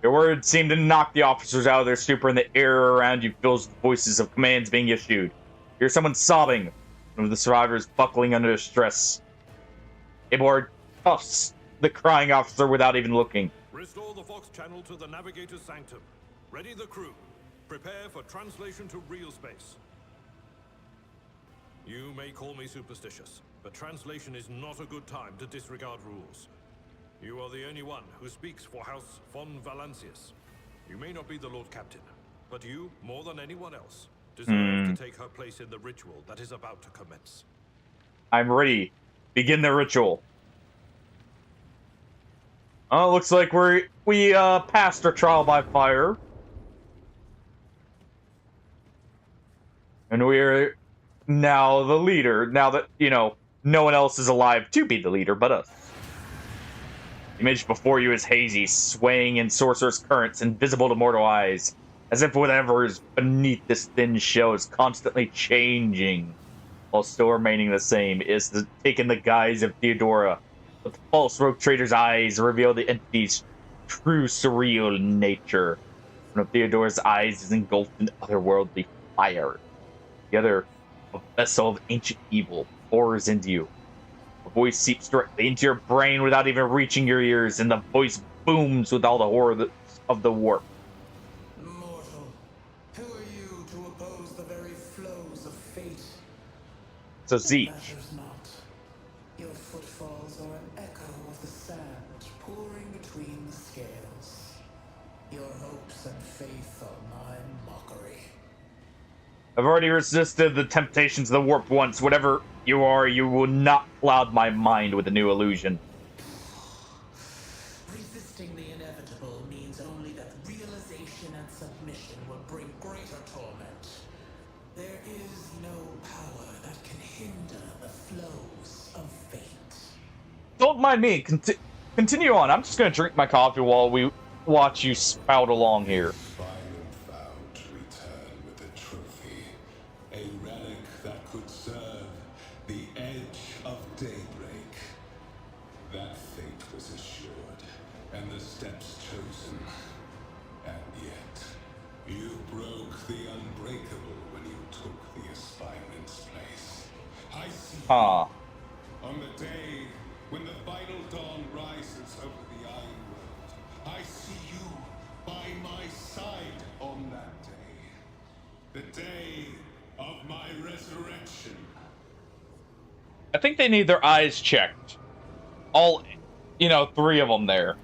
Speaker 1: Your words seem to knock the officers out of their stupor, and the air around you fills with voices of commands being issued. Hear someone sobbing, one of the survivors buckling under stress. Abor cuffs the crying officer without even looking.
Speaker 7: Restore the Vox channel to the Navigator's Sanctum. Ready the crew. Prepare for translation to real space. You may call me superstitious, but translation is not a good time to disregard rules. You are the only one who speaks for House von Valancius. You may not be the Lord Captain, but you, more than anyone else, deserve to take her place in the ritual that is about to commence.
Speaker 1: I'm ready. Begin the ritual. Oh, looks like we passed our trial by fire. And we're now the leader, now that, you know, no one else is alive to be the leader but us. The image before you is hazy, swaying in sorcerous currents, invisible to mortal eyes, as if whatever is beneath this thin shell is constantly changing, while still remaining the same. It is taken the guise of Theodora, but the false rogue trader's eyes reveal the entity's true surreal nature. One of Theodora's eyes is engulfed in otherworldly fire. The other, a vessel of ancient evil, pours into you. A voice seeps directly into your brain without even reaching your ears, and the voice booms with all the horror of the warp. It's a Z.
Speaker 15: It matters not. Your footfalls are an echo of the sand pouring between the scales. Your hopes and faith are my mockery.
Speaker 1: I've already resisted the temptations of the warp once. Whatever you are, you will not cloud my mind with a new illusion.
Speaker 15: Resisting the inevitable means only that realization and submission will bring greater torment. There is no power that can hinder the flows of fate.
Speaker 1: Don't mind me. Continue on. I'm just going to drink my coffee while we watch you spout along here.
Speaker 2: Silent vowed to return with a trophy, a relic that could serve the edge of daybreak. That fate was assured, and the steps chosen. And yet, you broke the unbreakable when you took the aspirement's place. I see you. On the day when the final dawn rises over the Iron World, I see you by my side on that day. The day of my resurrection.
Speaker 1: I think they need their eyes checked. All, you know, 3 of them there.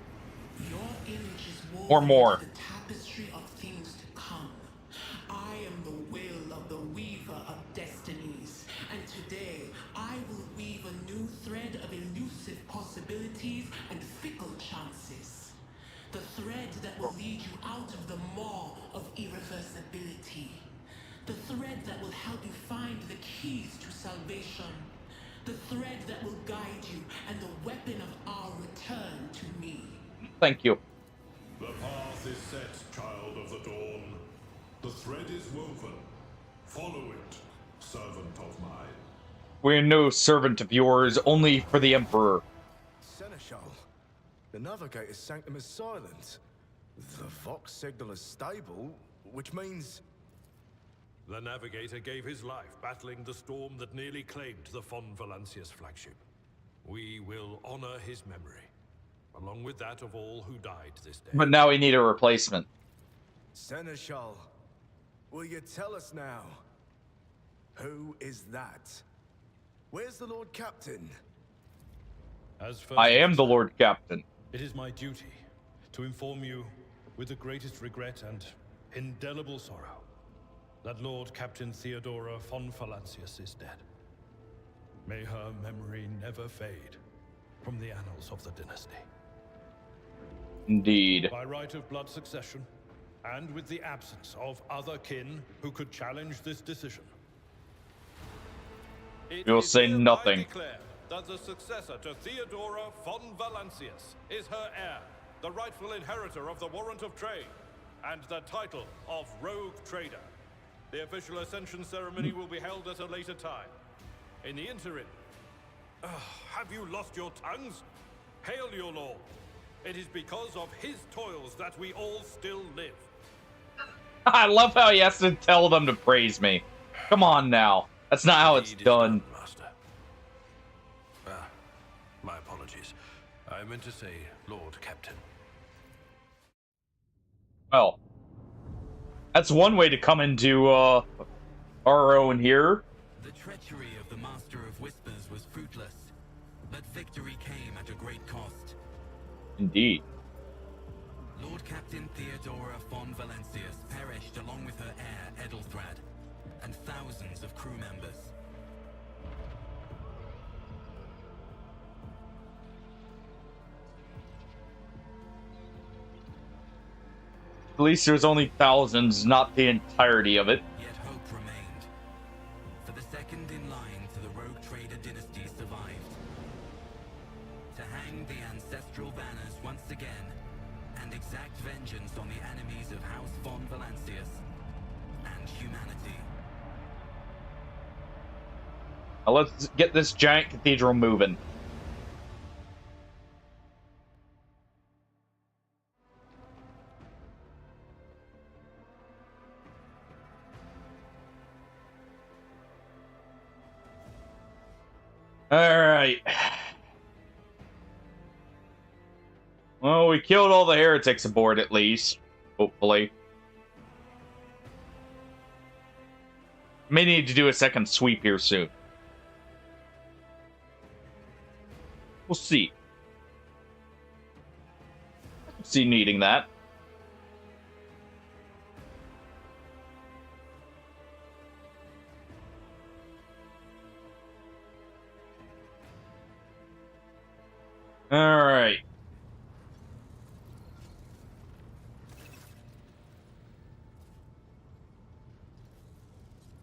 Speaker 1: Or more.
Speaker 15: The tapestry of things to come. I am the will of the weaver of destinies, and today I will weave a new thread of elusive possibilities and fickle chances. The thread that will lead you out of the maw of irreversibility. The thread that will help you find the keys to salvation. The thread that will guide you and the weapon of our return to me.
Speaker 1: Thank you.
Speaker 2: The path is set, child of the dawn. The thread is woven. Follow it, servant of mine.
Speaker 1: We're no servant of yours, only for the Emperor.
Speaker 16: Seneschal, the Navigator's sanctum is silent. The Vox signal is stable, which means...
Speaker 7: The Navigator gave his life battling the storm that nearly claimed the Von Valancius flagship. We will honor his memory, along with that of all who died this day.
Speaker 1: But now we need a replacement.
Speaker 16: Seneschal, will you tell us now? Who is that? Where's the Lord Captain?
Speaker 1: I am the Lord Captain.
Speaker 7: It is my duty to inform you, with the greatest regret and indelible sorrow, that Lord Captain Theodora von Valancius is dead. May her memory never fade from the annals of the dynasty.
Speaker 1: Indeed.
Speaker 7: By right of blood succession, and with the absence of other kin who could challenge this decision,
Speaker 1: You'll say nothing.
Speaker 7: I declare that the successor to Theodora von Valancius is her heir, the rightful inheritor of the warrant of trade, and the title of Rogue Trader. The official ascension ceremony will be held at a later time. In the interim, have you lost your tongues? Hail your lord. It is because of his toils that we all still live.
Speaker 1: I love how he has to tell them to praise me. Come on now. That's not how it's done.
Speaker 7: Master. My apologies. I meant to say Lord Captain.
Speaker 1: Well, that's one way to come into our own here.
Speaker 17: The treachery of the Master of Whispers was fruitless, but victory came at a great cost.
Speaker 1: Indeed.
Speaker 17: Lord Captain Theodora von Valancius perished along with her heir, Edelthrad, and thousands of crew members.
Speaker 1: At least there's only thousands, not the entirety of it.
Speaker 17: Yet hope remained. For the second in line to the Rogue Trader dynasty survived. To hang the ancestral banners once again, and exact vengeance on the enemies of House von Valancius and humanity.
Speaker 1: Now let's get this giant cathedral moving. Alright. Well, we killed all the heretics aboard at least. Hopefully. May need to do a second sweep here soon. We'll see. See needing that. All right.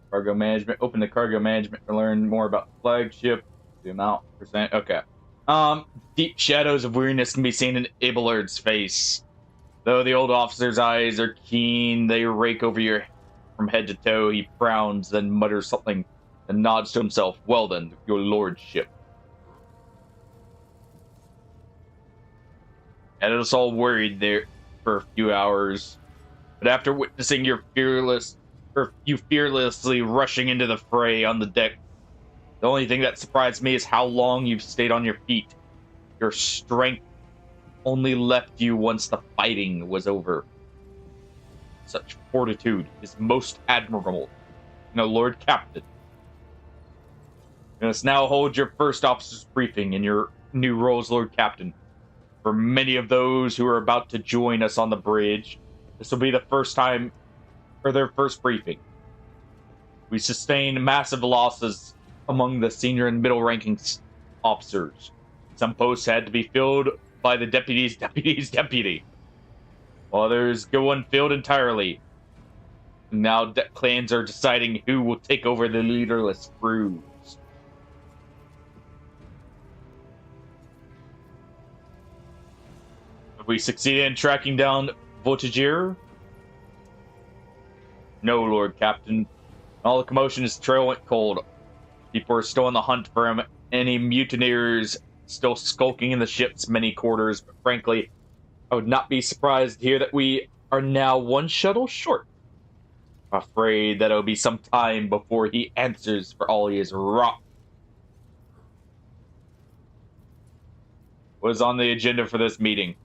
Speaker 1: Cargo management. Open the cargo management to learn more about the flagship. The amount, percent. Okay. Deep shadows of weariness can be seen in Abelard's face. Though the old officer's eyes are keen, they rake over your from head to toe. He frowns, then mutters something, and nods to himself. Well then, your lordship. Had us all worried there for a few hours, but after witnessing you fearlessly rushing into the fray on the deck, the only thing that surprised me is how long you've stayed on your feet. Your strength only left you once the fighting was over. Such fortitude is most admirable. Lord Captain. You must now hold your first officer's briefing in your new role as Lord Captain. For many of those who are about to join us on the bridge, this will be the first time, or their first briefing. We sustained massive losses among the senior and middle-ranking officers. Some posts had to be filled by the deputy, while others go unfilled entirely. Now clans are deciding who will take over the leaderless Rouge. Have we succeeded in tracking down Voltigeur? No, Lord Captain. All the commotion is trail went cold. People are still on the hunt for him. Any mutineers still skulking in the ship's many quarters. But frankly, I would not be surprised to hear that we are now one shuttle short. I'm afraid that it'll be some time before he answers for all he has wrought. What is on the agenda for this meeting?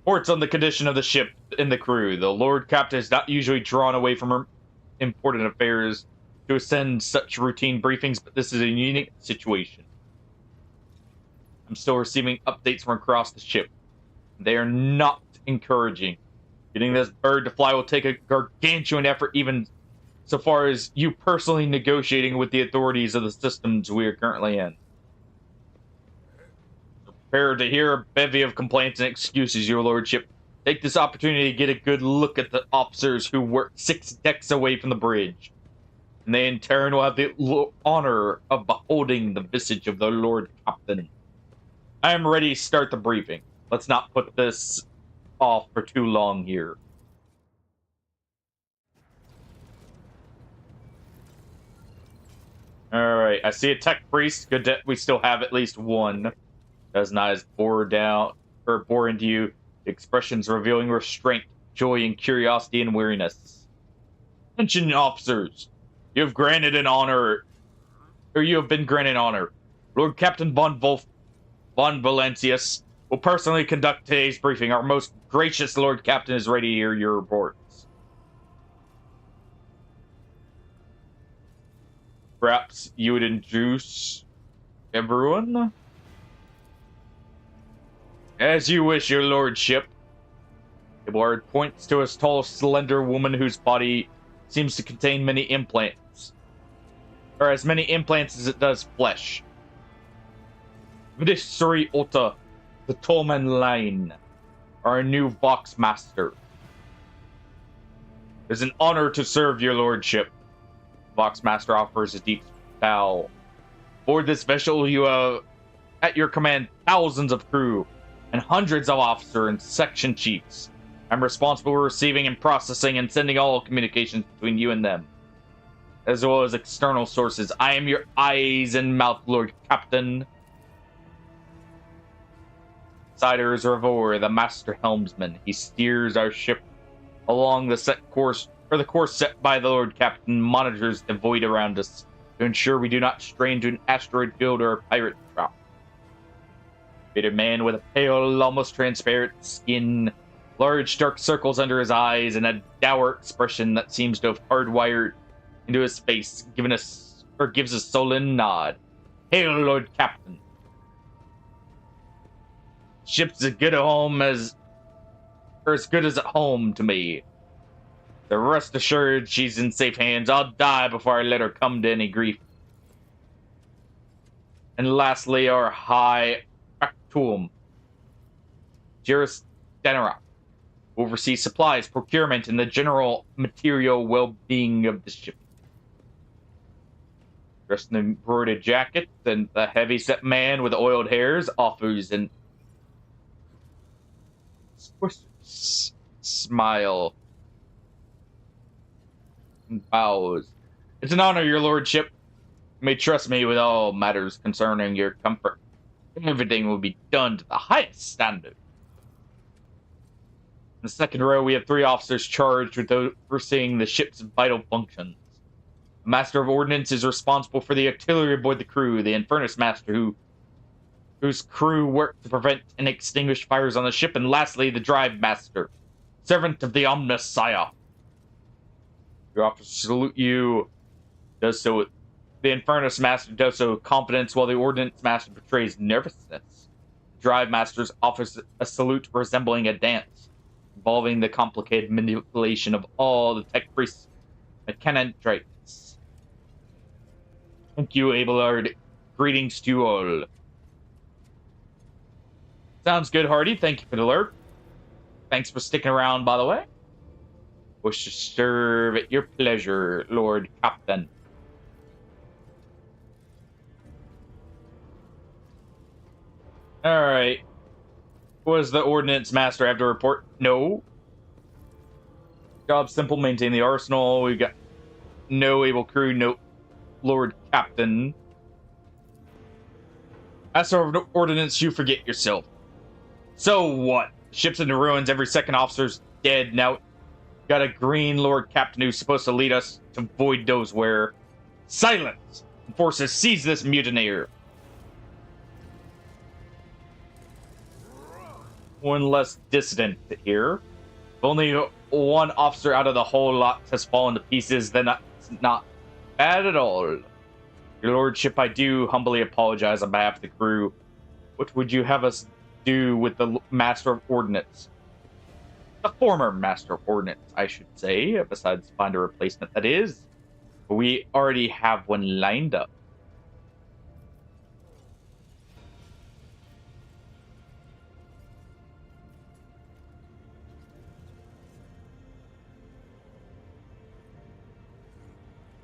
Speaker 1: Reports on the condition of the ship and the crew. The Lord Captain is not usually drawn away from important affairs to attend such routine briefings, but this is a unique situation. I'm still receiving updates from across the ship. They are not encouraging. Getting this bird to fly will take a gargantuan effort, even so far as you personally negotiating with the authorities of the systems we are currently in. Prepare to hear a bevy of complaints and excuses, your lordship. Take this opportunity to get a good look at the officers who work 6 decks away from the bridge. And they in turn will have the honor of beholding the visage of the Lord Captain. I am ready to start the briefing. Let's not put this off for too long here. Alright, I see a tech priest. Good that we still have at least one. Doesn't eyes bore into you, expressions revealing restraint, joy, and curiosity and weariness. Attention, officers! You have been granted honor. Lord Captain von Valancius will personally conduct today's briefing. Our most gracious Lord Captain is ready to hear your reports. Perhaps you would introduce everyone? As you wish, your lordship. Abelarde points to a tall, slender woman whose body seems to contain many implants. Or as many implants as it does flesh. Vidisuri Ota, the Tolman line, our new Vox Master. It is an honor to serve your lordship. Vox Master offers a deep bow. Aboard this vessel, you have at your command thousands of crew and hundreds of officer and section chiefs. I'm responsible for receiving and processing and sending all communications between you and them, as well as external sources. I am your eyes and mouth, Lord Captain. Siders Ravor, the master helmsman. He steers our ship along the course set by the Lord Captain, monitors the void around us to ensure we do not stray into an asteroid field or a pirate trap. A man with a pale, almost transparent skin, large dark circles under his eyes, and a dour expression that seems to have hardwired into his face, gives a sullen nod. Hail, Lord Captain. ship's as good a home as, or as good as at home to me. So rest assured she's in safe hands. I'll die before I let her come to any grief. And lastly, our High Factum, Juris Denera, oversees supplies, procurement, and the general material well-being of the ship. Dressed in an embroidered jacket, and the heavy-set man with oiled hairs offers an smile and bows. It's an honor, your lordship. You may trust me with all matters concerning your comfort. Everything will be done to the highest standard. In the second row, we have 3 officers charged with overseeing the ship's vital functions. The Master of Ordnance is responsible for the artillery aboard the crew, the Infernus Master, whose crew work to prevent and extinguish fires on the ship, and lastly, the Drive Master, servant of the Omnissiah. Your officers salute you, does so with the Infernus Master does so with confidence, while the Ordnance Master betrays nervousness. The Drive Master offers a salute resembling a dance, involving the complicated manipulation of all the tech priests and traits. Thank you, Abelard. Greetings to you all. Sounds good, Hardy. Thank you for the alert. Thanks for sticking around, by the way. Wish to serve at your pleasure, Lord Captain. Alright. What does the Ordnance Master have to report? No. Job simple, maintain the arsenal. We've got no able crew, no Lord Captain. As for Ordnance, you forget yourself. So what? Ship's in the ruins, every second officer's dead. Now, got a green Lord Captain who's supposed to lead us to Void knows where. Silence! Forces, seize this mutineer. One less dissident here. If only one officer out of the whole lot has fallen to pieces, then that's not bad at all. Your lordship, I do humbly apologize on behalf of the crew. What would you have us do with the Master of Ordnance? The former Master of Ordnance, I should say, besides find a replacement, that is. We already have one lined up.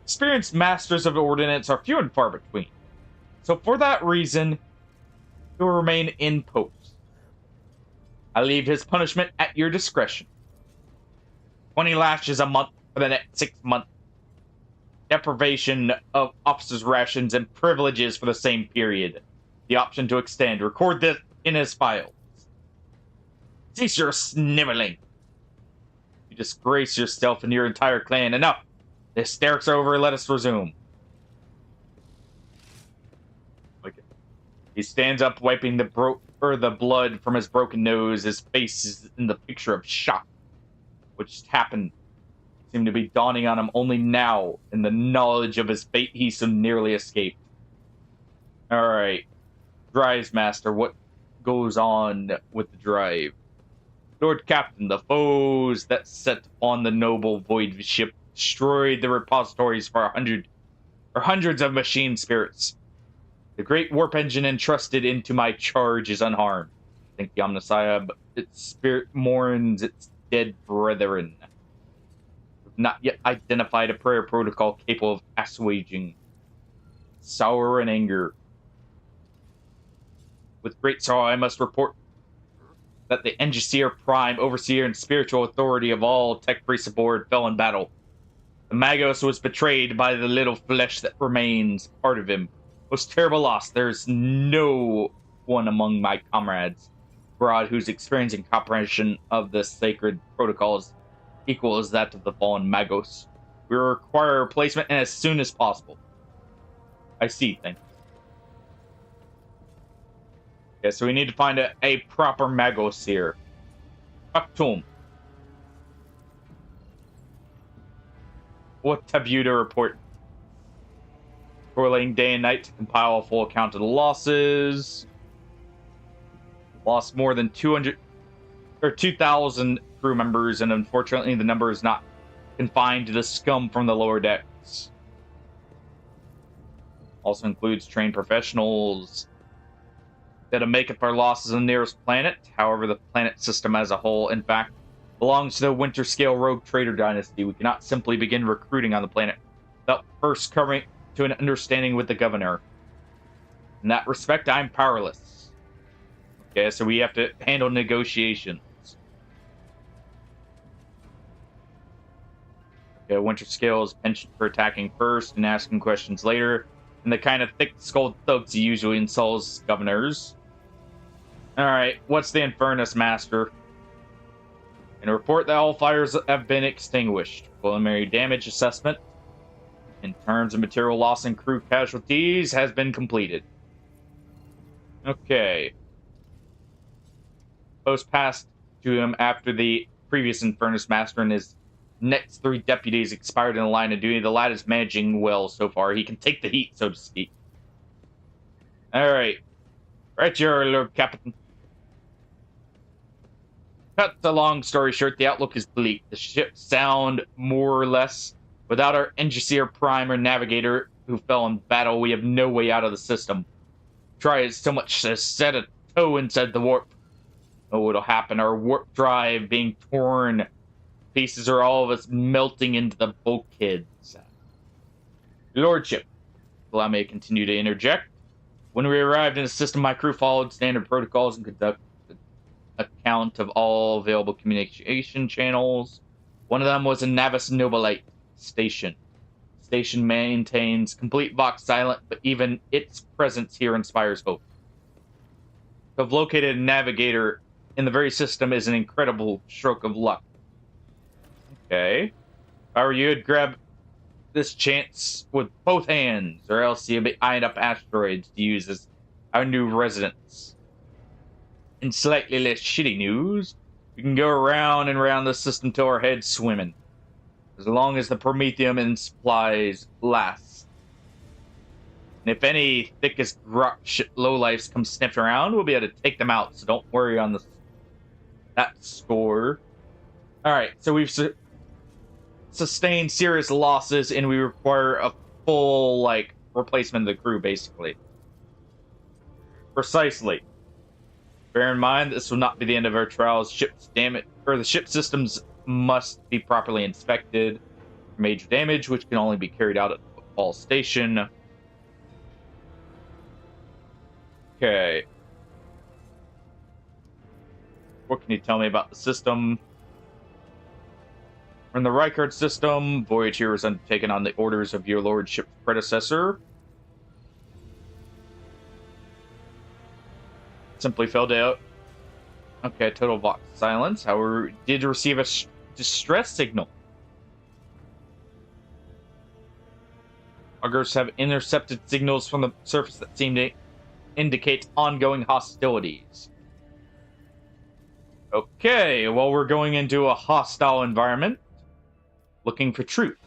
Speaker 1: Experienced masters of ordnance are few and far between. So for that reason, he will remain in post. I leave his punishment at your discretion. 20 lashes a month for the next 6 months. Deprivation of officers' rations and privileges for the same period. The option to extend. Record this in his files. Cease your sniveling. You disgrace yourself and your entire clan. Enough! The hysterics are over, let us resume. Okay. He stands up, wiping the blood from his broken nose. His face is in the picture of shock. Which just happened. Seemed to be dawning on him only now, in the knowledge of his fate he so nearly escaped. Alright. Drives Master, what goes on with the drive? Lord Captain, the foes that set on the noble void ship destroyed the repositories for hundreds of machine spirits. The great warp engine entrusted into my charge is unharmed. Thank the Omnissiah, but its spirit mourns its dead brethren. We've not yet identified a prayer protocol capable of assuaging sorrow and anger. With great sorrow, I must report that the Engiseer Prime, Overseer, and spiritual authority of all tech priests aboard fell in battle. The Magos was betrayed by the little flesh that remains part of him. Most terrible loss. There's no one among my comrades abroad whose experience and comprehension of the sacred protocols equals that of the fallen Magos. We require a replacement and as soon as possible. I see, thanks. Okay, so we need to find a proper Magos here. Talk to him. What have you to report? Toiling day and night to compile a full account of the losses. lost more than 200 or 2,000 crew members, and unfortunately the number is not confined to the scum from the lower decks. Also includes trained professionals that make up our losses on the nearest planet. However, the planet system as a whole, in fact, belongs to the Winter Scale Rogue Trader Dynasty. We cannot simply begin recruiting on the planet without first coming to an understanding with the governor. In that respect, I'm powerless. Okay, so we have to handle negotiations. Okay, Winter Scale is penchant for attacking first and asking questions later, and the kind of thick-skulled thugs he usually insults governors. Alright, what's the Infernus, Master? And report that all fires have been extinguished. Preliminary damage assessment in terms of material loss and crew casualties has been completed. Okay. Post passed to him after the previous Infernus Master and his next 3 deputies expired in the line of duty. The lad is managing well so far. He can take the heat, so to speak. Alright. Right here, Lord Captain. Cut the long story short, the outlook is bleak. The ships sound more or less. Without our Engineer Prime or Navigator who fell in battle, we have no way out of the system. Try as so much as set a toe inside the warp. Oh, what'll happen? Our warp drive being torn pieces, or all of us melting into the bulkheads. Lordship, allow me to continue to interject. When we arrived in the system, my crew followed standard protocols and conducted account of all available communication channels. One of them was a Navis Nobilite station. The station maintains complete Vox silent, but even its presence here inspires hope. To have located a navigator in the very system is an incredible stroke of luck. Okay. If I were you, I'd grab this chance with both hands, or else you'll be eyeing up asteroids to use as our new residence. In slightly less shitty news, we can go around and around the system till our heads swimming, as long as the Promethium and supplies last. And if any thickest lowlifes come sniffing around, we'll be able to take them out, so don't worry on that score. Alright, so we've sustained serious losses, and we require a full, replacement of the crew, basically. Precisely. Bear in mind, this will not be the end of our trials. The ship systems must be properly inspected for major damage, which can only be carried out at the football station. Okay. What can you tell me about the system? In the Reichard system, voyage here was undertaken on the orders of your lordship's predecessor. Simply fell down. Okay, total Vox silence. However, did receive a distress signal. Augurs have intercepted signals from the surface that seem to indicate ongoing hostilities. Okay, well, we're going into a hostile environment, looking for truth.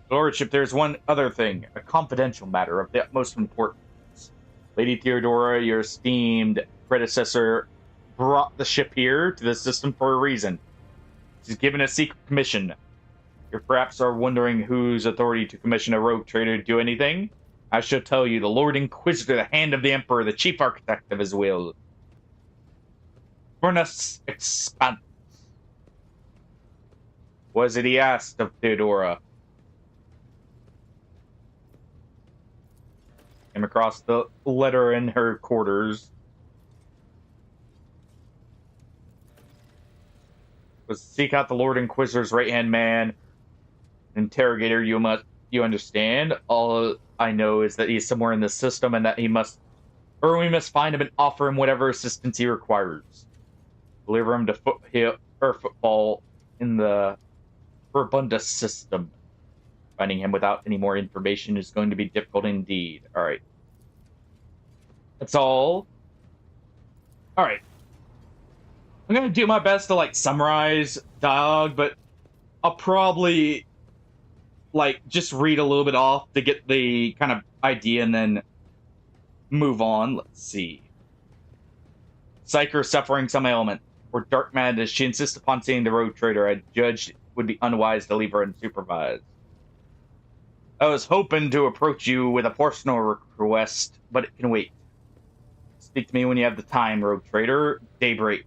Speaker 1: Lordship, there's one other thing, a confidential matter of the utmost importance. Lady Theodora, your esteemed predecessor, brought the ship here to the system for a reason. She's given a secret commission. You perhaps are wondering whose authority to commission a rogue trader to do anything. I shall tell you, the Lord Inquisitor, the hand of the Emperor, the chief architect of his will. Furnace Expanse. Was it he asked of Theodora? Came across the letter in her quarters. Was seek out the Lord Inquisitor's right-hand man. Interrogator, you understand. All I know is that he's somewhere in the system and that we must find him and offer him whatever assistance he requires. Deliver him to football in the Verbunda system. Finding him without any more information is going to be difficult indeed. Alright. That's all. Alright. I'm going to do my best to, summarize dialogue, but I'll probably, just read a little bit off to get the kind of idea and then move on. Let's see. Psyker suffering some ailment. For dark madness, she insists upon seeing the rogue trader. I judged it would be unwise to leave her unsupervised. I was hoping to approach you with a personal request, but it can wait. Speak to me when you have the time, rogue trader. Daybreak.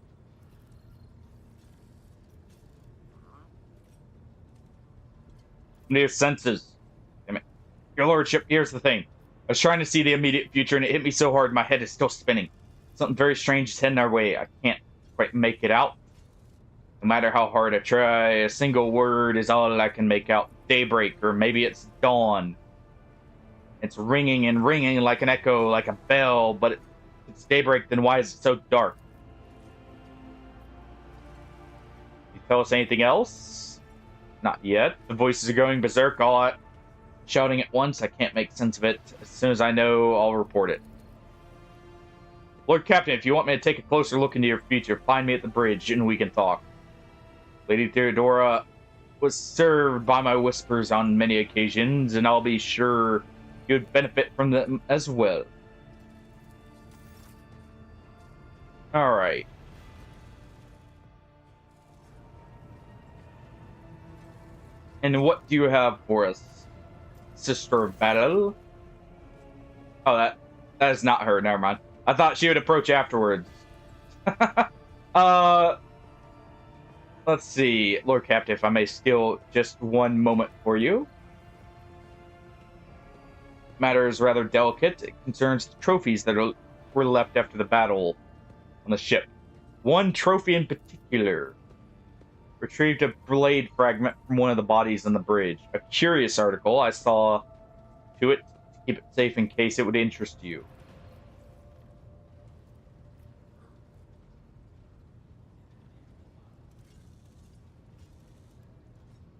Speaker 1: Near senses. Damn it. Your lordship, here's the thing. I was trying to see the immediate future, and it hit me so hard my head is still spinning. Something very strange is heading our way. I can't quite make it out. No matter how hard I try, a single word is all I can make out. Daybreak, or maybe it's dawn. It's ringing and ringing like an echo, like a bell, but it's daybreak, then why is it so dark? Can you tell us anything else? Not yet. The voices are going berserk, all out shouting at once. I can't make sense of it. As soon as I know, I'll report it. Lord Captain, if you want me to take a closer look into your future, find me at the bridge and we can talk. Lady Theodora was served by my whispers on many occasions, and I'll be sure you'd benefit from them as well. Alright. And what do you have for us, Sister of Battle? Oh, that is not her. Never mind. I thought she would approach afterwards. Let's see, Lord Captain, if I may steal just one moment for you. Matter is rather delicate. It concerns the trophies that were left after the battle on the ship. One trophy in particular. Retrieved a blade fragment from one of the bodies on the bridge. A curious article. I saw to it to keep it safe in case it would interest you.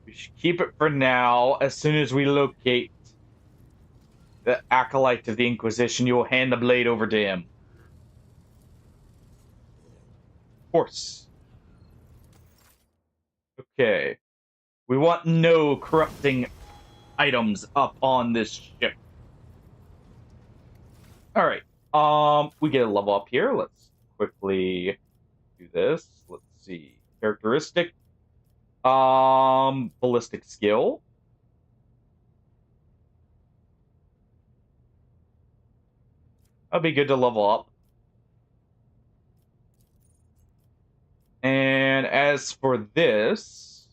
Speaker 1: We should keep it for now. As soon as we locate the acolyte of the Inquisition, you will hand the blade over to him. Of course. Okay. We want no corrupting items up on this ship. Alright. We get a level up here. Let's quickly do this. Let's see. Characteristic. Ballistic skill. That'd be good to level up. And as for this,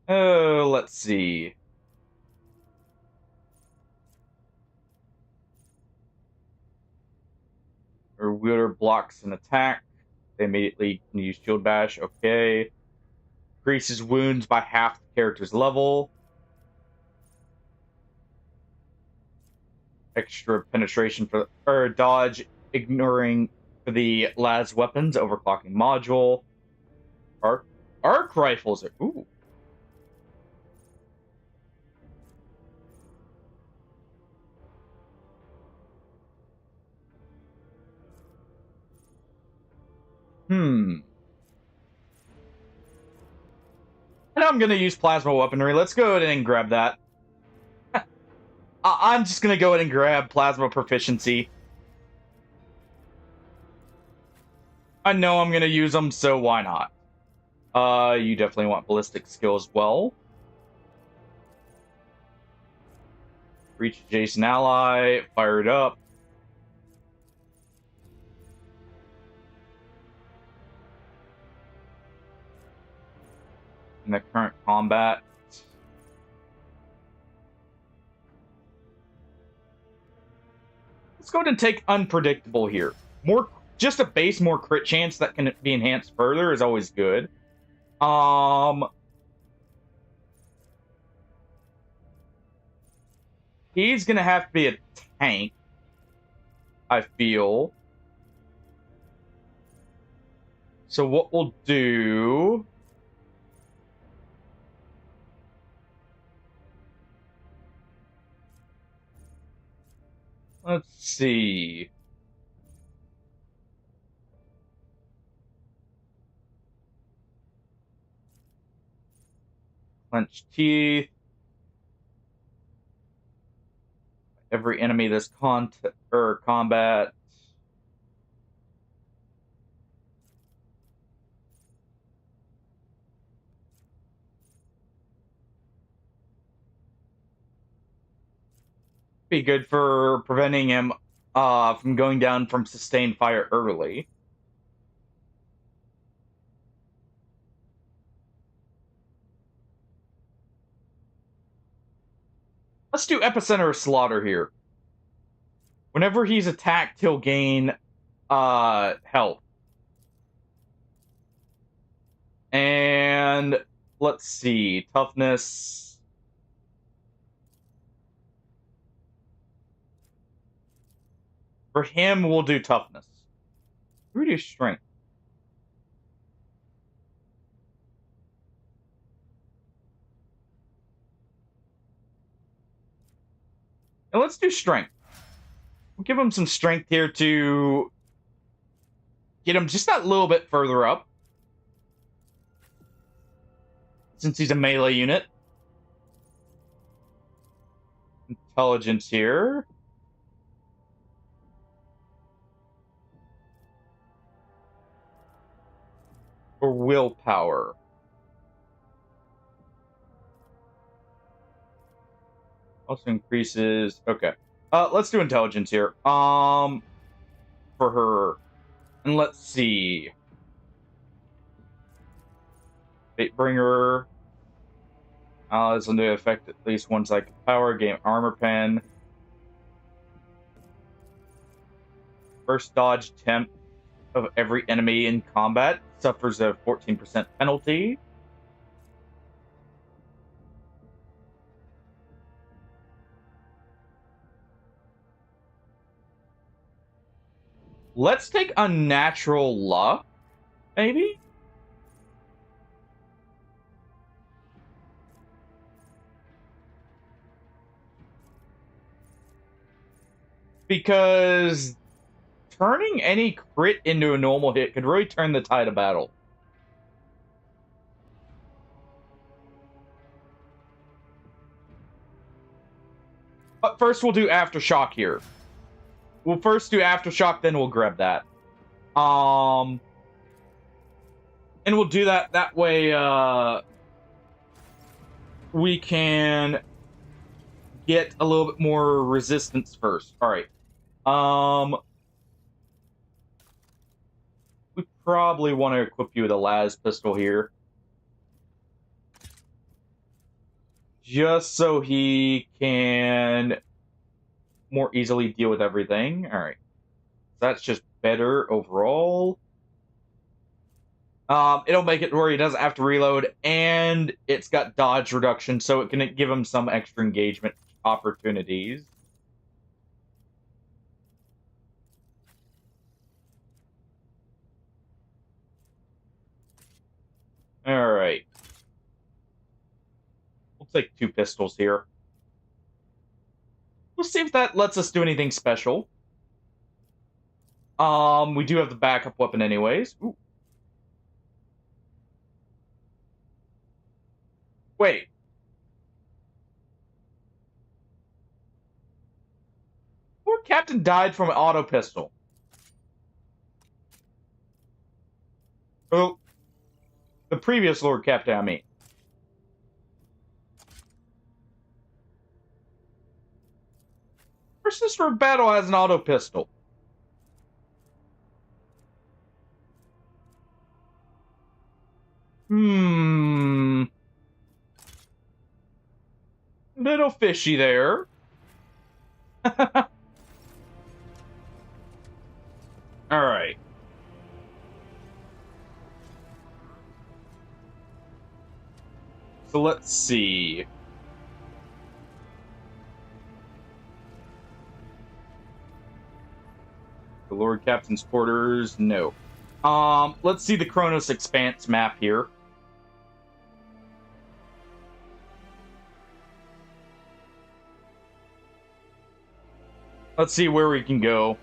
Speaker 1: let's see. Or wielder blocks an attack. They immediately can use shield bash. Okay. Increases wounds by half the character's level. Extra penetration for or dodge, ignoring for the las weapons, overclocking module. Arc rifles are ooh. And I'm gonna use plasma weaponry. Let's go ahead and grab that. I'm just gonna go ahead and grab plasma proficiency. I know I'm gonna use them, so why not? You definitely want ballistic skill as well. Reach adjacent ally, fire it up. In the current combat. Let's go ahead and take unpredictable here. Just a base, more crit chance that can be enhanced further is always good. He's gonna have to be a tank, I feel. So what we'll do... Let's see. clenched teeth. Every enemy this combat. Be good for preventing him from going down from sustained fire early. Let's do Epicenter of Slaughter here. Whenever he's attacked, he'll gain health. And let's see, toughness. For him, we'll do toughness. Reduce strength. And let's do strength. We'll give him some strength here to get him just that little bit further up. Since he's a melee unit. Intelligence here. Or willpower. Also increases. Okay. Let's do intelligence here. For her. And let's see. Fatebringer. Allies under effect at least one psychic power. Gain armor pen. First dodge attempt of every enemy in combat suffers a 14% penalty. Let's take Unnatural Luck, maybe? Because turning any crit into a normal hit could really turn the tide of battle. But first we'll do Aftershock here. We'll first do Aftershock, then we'll grab that. And we'll do that way, we can get a little bit more resistance first. Alright. We probably want to equip you with a las pistol here. Just so he can more easily deal with everything. Alright. That's just better overall. It'll make it where he doesn't have to reload, and it's got dodge reduction, so it can give him some extra engagement opportunities. Alright. We'll take 2 pistols here. We'll see if that lets us do anything special. We do have the backup weapon anyways. Ooh. Wait. Poor Captain died from an auto pistol. Oh. The previous Lord Captain, I mean. Our Sister of Battle has an auto pistol. Little fishy there. Alright. So let's see. The Lord Captain's quarters, no. Let's see the Kronos Expanse map here. Let's see where we can go.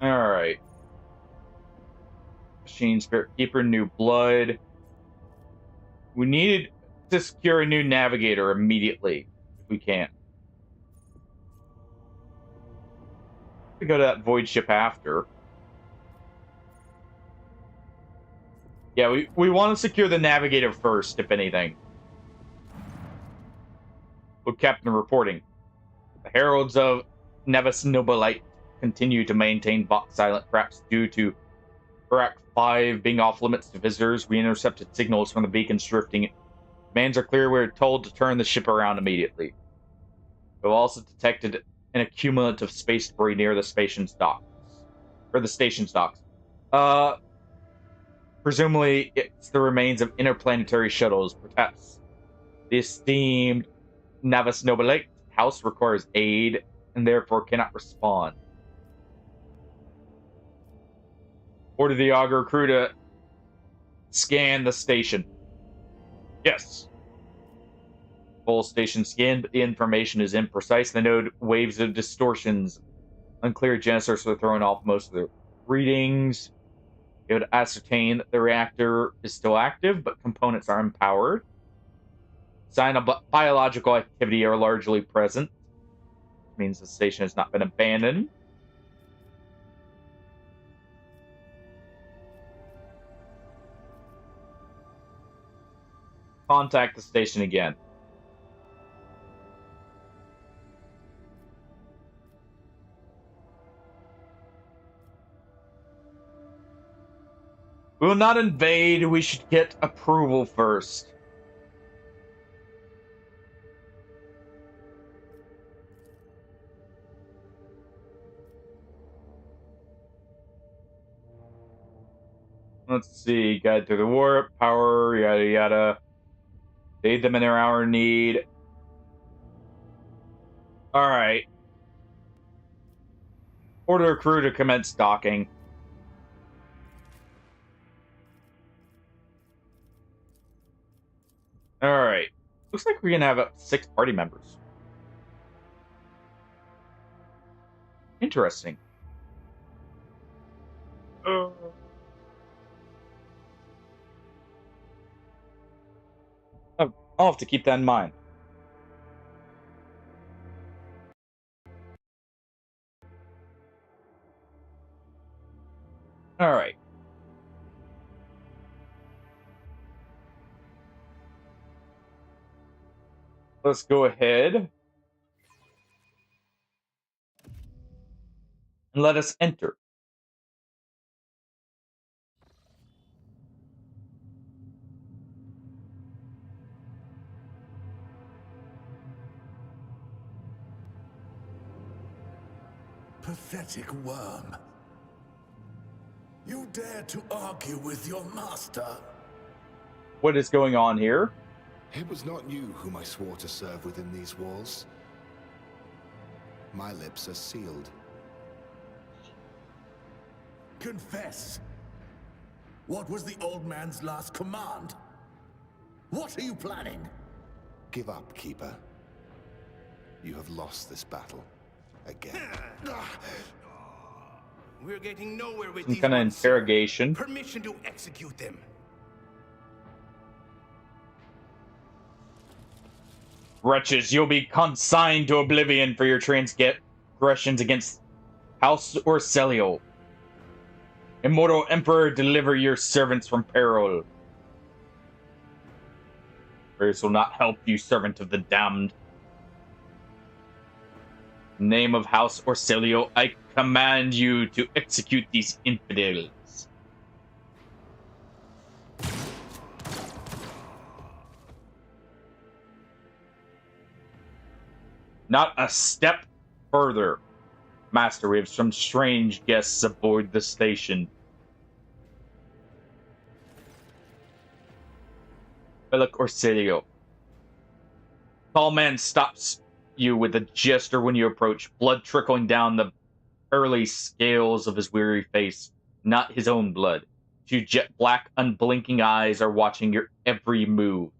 Speaker 1: Alright. Machine Spirit Keeper, new blood. We need to secure a new navigator immediately, if we can. We go to that void ship after. Yeah, we want to secure the navigator first, if anything. With Captain reporting. The Heralds of Nevis Nobilite continue to maintain Vox silent, perhaps due to Iraq 5 being off limits to visitors. We intercepted signals from the beacons drifting. Commands are clear. We're told to turn the ship around immediately. We've also detected an accumulative of space debris near the station's docks. Or the station's docks. Presumably, it's the remains of interplanetary shuttles. Perhaps the esteemed Navis Nobilite house requires aid and therefore cannot respond. Order the Augur crew to scan the station. Yes. Full station scan, but the information is imprecise. They note waves of distortions. Unclear genesers are throwing off most of the readings. It would ascertain that the reactor is still active, but components are unpowered. Sign of biological activity are largely present. Which means the station has not been abandoned. Contact the station again. We will not invade. We should get approval first. Let's see. Guide through the warp, power, yada yada. Aid them in their hour of need. Alright. Order a crew to commence docking. Alright. Looks like we're gonna have 6 party members. Interesting. I'll have to keep that in mind. Alright. Let's go ahead and let us enter.
Speaker 2: Pathetic worm. You dare to argue with your master?
Speaker 1: What is going on here?
Speaker 18: It was not you whom I swore to serve within these walls. My lips are sealed.
Speaker 2: Confess. What was the old man's last command? What are you planning?
Speaker 18: Give up, Keeper. You have lost this battle. Again.
Speaker 19: We're getting nowhere with
Speaker 1: Some
Speaker 19: these
Speaker 1: kind of
Speaker 19: ones,
Speaker 1: interrogation.
Speaker 19: sir. Permission to execute them.
Speaker 1: Wretches, you'll be consigned to oblivion for your transgressions against House Orcelio. Immortal Emperor, deliver your servants from peril. Prayers will not help you, servant of the damned. Name of House Orcelio, I command you to execute these infidels. Not a step further. Master, we have some strange guests aboard the station. Bellic Orcelio. Tall man stops you with a gesture when you approach, blood trickling down the early scales of his weary face. Not his own blood. Two jet black, unblinking eyes are watching your every move.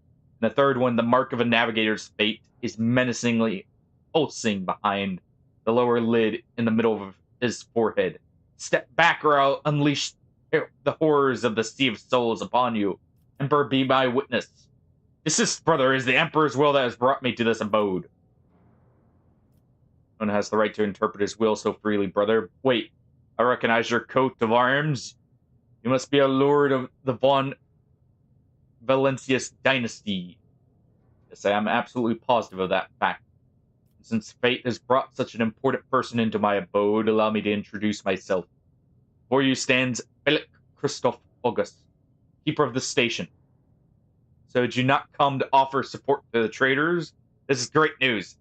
Speaker 1: And the third one, the mark of a navigator's fate, is menacingly pulsing behind the lower lid in the middle of his forehead. Step back or I'll unleash the horrors of the Sea of Souls upon you. Emperor, be my witness. This, brother, is the Emperor's will that has brought me to this abode. No one has the right to interpret his will so freely, brother. Wait, I recognize your coat of arms. You must be a lord of the von Valencius dynasty. Yes, I am absolutely positive of that fact. Since fate has brought such an important person into my abode, allow me to introduce myself. Before you stands Philip Christoph August, keeper of the station. So did you not come to offer support to the traitors? This is great news.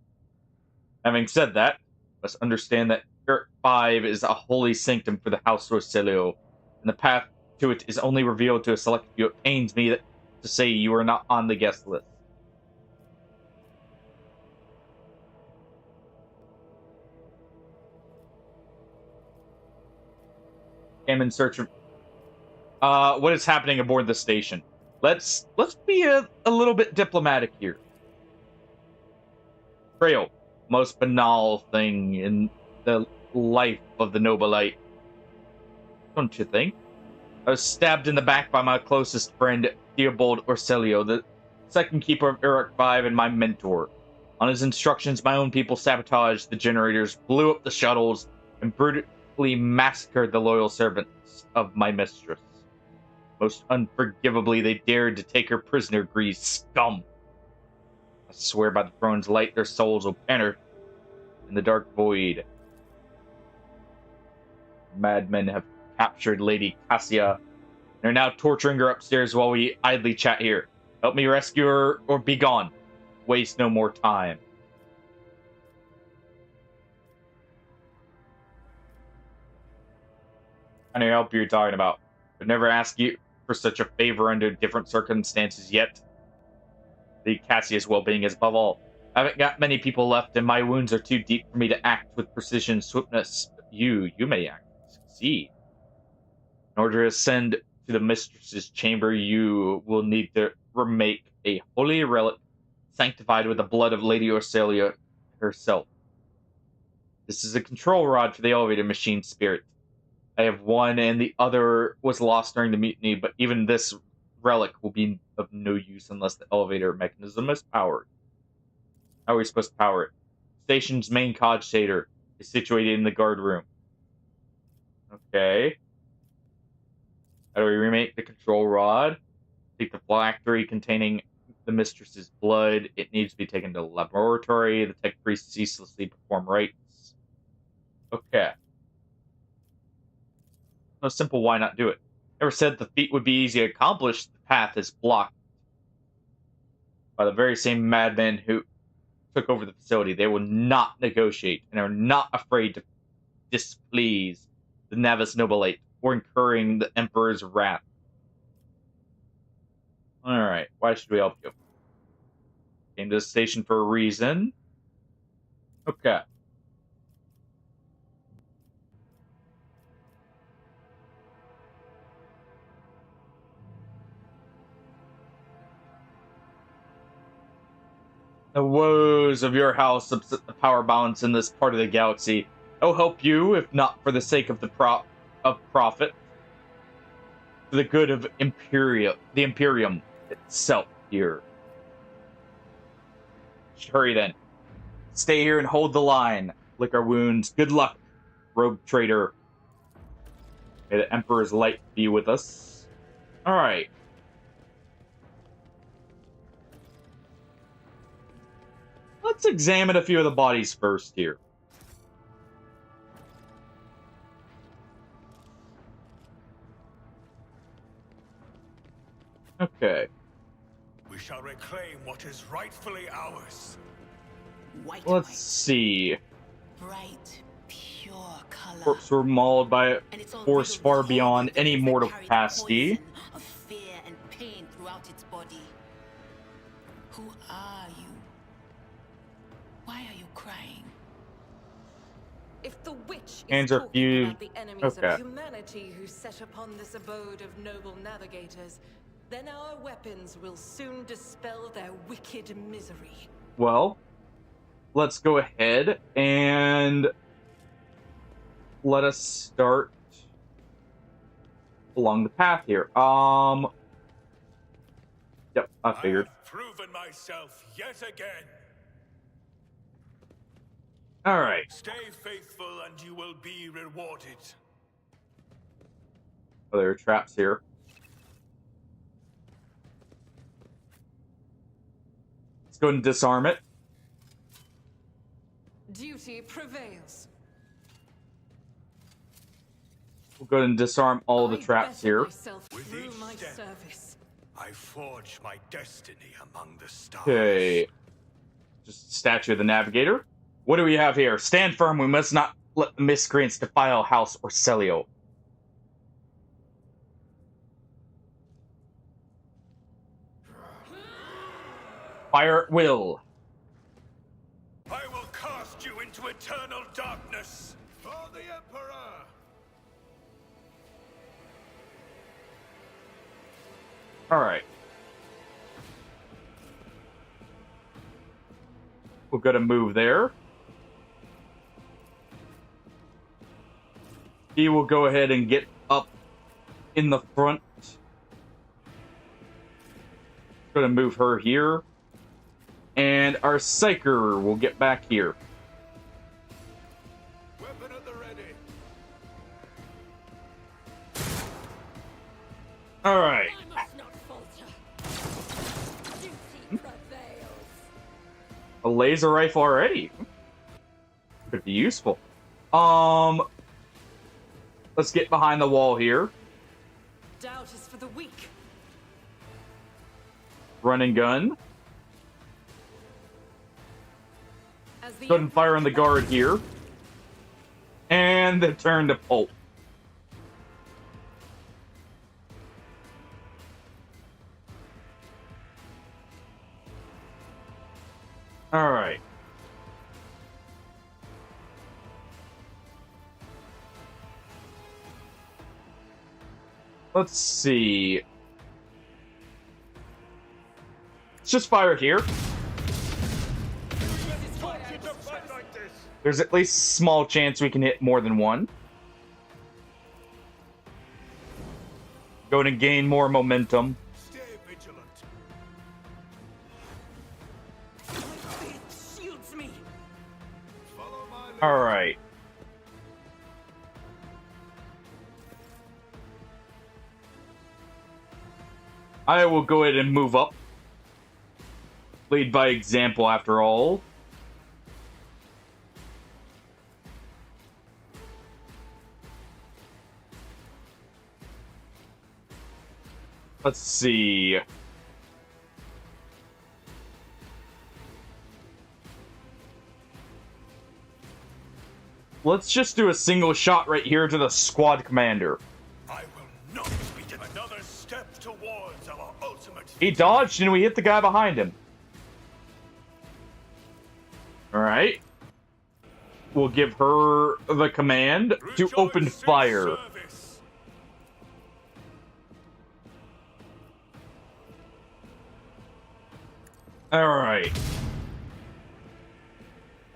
Speaker 1: Having said that, you must understand that Eric 5 is a holy sanctum for the House Rosilio, and the path to it is only revealed to a select few. It pains me to say you are not on the guest list. Came in search of what is happening aboard the station. Let's be a little bit diplomatic here. Trail, most banal thing in the life of the Nobilite. Don't you think? I was stabbed in the back by my closest friend, Theobald Orselio, the second keeper of Uruk 5 and my mentor. On his instructions, my own people sabotaged the generators, blew up the shuttles, and brutally massacred the loyal servants of my mistress. Most unforgivably, they dared to take her prisoner, greased scum. I swear by the throne's light, their souls will perish in the dark void. Madmen have captured Lady Cassia and are now torturing her upstairs while we idly chat here. Help me rescue her or be gone. Waste no more time. I know help you're talking about. I've never asked you for such a favor under different circumstances yet. The Cassia's well-being is above all. I haven't got many people left, and my wounds are too deep for me to act with precision and swiftness. But you may act. Succeed. In order to ascend to the mistress's chamber, you will need to remake a holy relic sanctified with the blood of Lady Orselia herself. This is a control rod for the elevator machine spirit. I have one, and the other was lost during the mutiny, but even this relic will be of no use unless the elevator mechanism is powered. How are we supposed to power it? The station's main cogitator is situated in the guard room. Okay. How do we remake the control rod? Take the phylactery containing the mistress's blood. It needs to be taken to the laboratory. The tech priests ceaselessly perform rites. Okay. No simple why not do it. Never said the feat would be easy to accomplish. The path is blocked by the very same madmen who took over the facility. They will not negotiate and are not afraid to displease the Navis Nobilate or incurring the Emperor's wrath. Alright, why should we help you? Came to the station for a reason. Okay. The woes of your house upset the power balance in this part of the galaxy. I'll help you, if not for the sake of profit, for the good of the Imperium itself here. Hurry then. Stay here and hold the line. Lick our wounds. Good luck, rogue traitor. May the Emperor's light be with us. Alright. Let's examine a few of the bodies first here. Okay.
Speaker 2: We shall reclaim what is rightfully ours.
Speaker 1: Let's see.
Speaker 6: Bright, pure color.
Speaker 1: Corpses were mauled by a force far beyond any mortal capacity.
Speaker 6: Of fear and pain throughout its body. Who are you? Why are you crying?
Speaker 9: If the witch
Speaker 1: Hands
Speaker 9: is
Speaker 1: are
Speaker 9: talking
Speaker 1: fused.
Speaker 9: about the enemies
Speaker 1: Okay.
Speaker 9: of humanity who set upon this abode of noble navigators, then our weapons will soon dispel their wicked misery.
Speaker 1: Well, let's go ahead and let us start along the path here. Yep, I figured.
Speaker 2: Proven myself yet again.
Speaker 1: All right.
Speaker 2: Stay faithful and you will be rewarded.
Speaker 1: Oh, there are traps here. Let's go ahead and disarm it.
Speaker 9: Duty prevails.
Speaker 1: We'll go ahead and disarm all the traps here.
Speaker 2: With each step, I forge my destiny among the stars.
Speaker 1: Okay. Just statue of the navigator. What do we have here? Stand firm. We must not let the miscreants defile House Orcelio. Fire at will.
Speaker 2: I will cast you into eternal darkness for the Emperor.
Speaker 1: All right. We're gonna move there. He will go ahead and get up in the front. Gonna move her here. And our Psyker will get back here.
Speaker 2: Weapon at the ready.
Speaker 1: All right. A laser rifle already. Could be useful. Let's get behind the wall here.
Speaker 9: Doubt is for the weak.
Speaker 1: Run and gun.
Speaker 9: As the
Speaker 1: Go ahead and fire on the guard here. And then turn to pulp. All right. Let's see. Let's just fire it here. There's at least a small chance we can hit more than one. Go to gain more momentum.
Speaker 2: Stay vigilant.
Speaker 9: Shields me.
Speaker 1: All right. I will go ahead and move up. Lead by example, after all. Let's see. Let's just do a single shot right here to the squad commander.
Speaker 2: I will not be another step towards our ultimate.
Speaker 1: He dodged and we hit the guy behind him. Alright. We'll give her the command to open fire. Alright.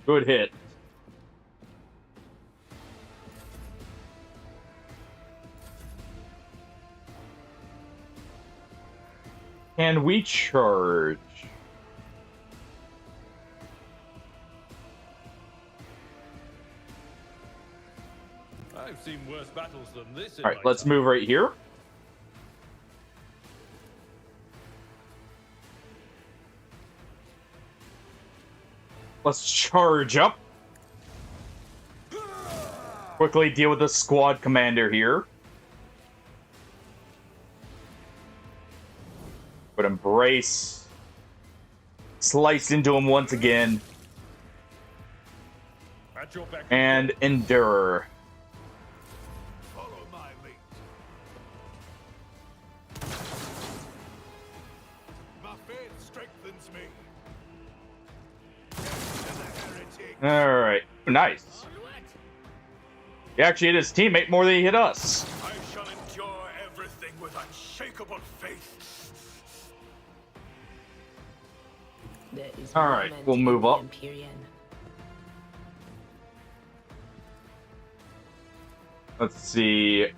Speaker 1: Good hit. Can we charge?
Speaker 7: I've seen worse battles than this.
Speaker 1: Alright, let's move right here. Let's charge up. Quickly deal with the squad commander here. But embrace. Slice into him once again. And endure.
Speaker 2: Follow my lead. My faith strengthens me.
Speaker 1: Alright. Nice. He actually hit his teammate more than he hit us.
Speaker 2: I shall endure everything with unshakable faith.
Speaker 1: Alright, we'll move up. Let's see.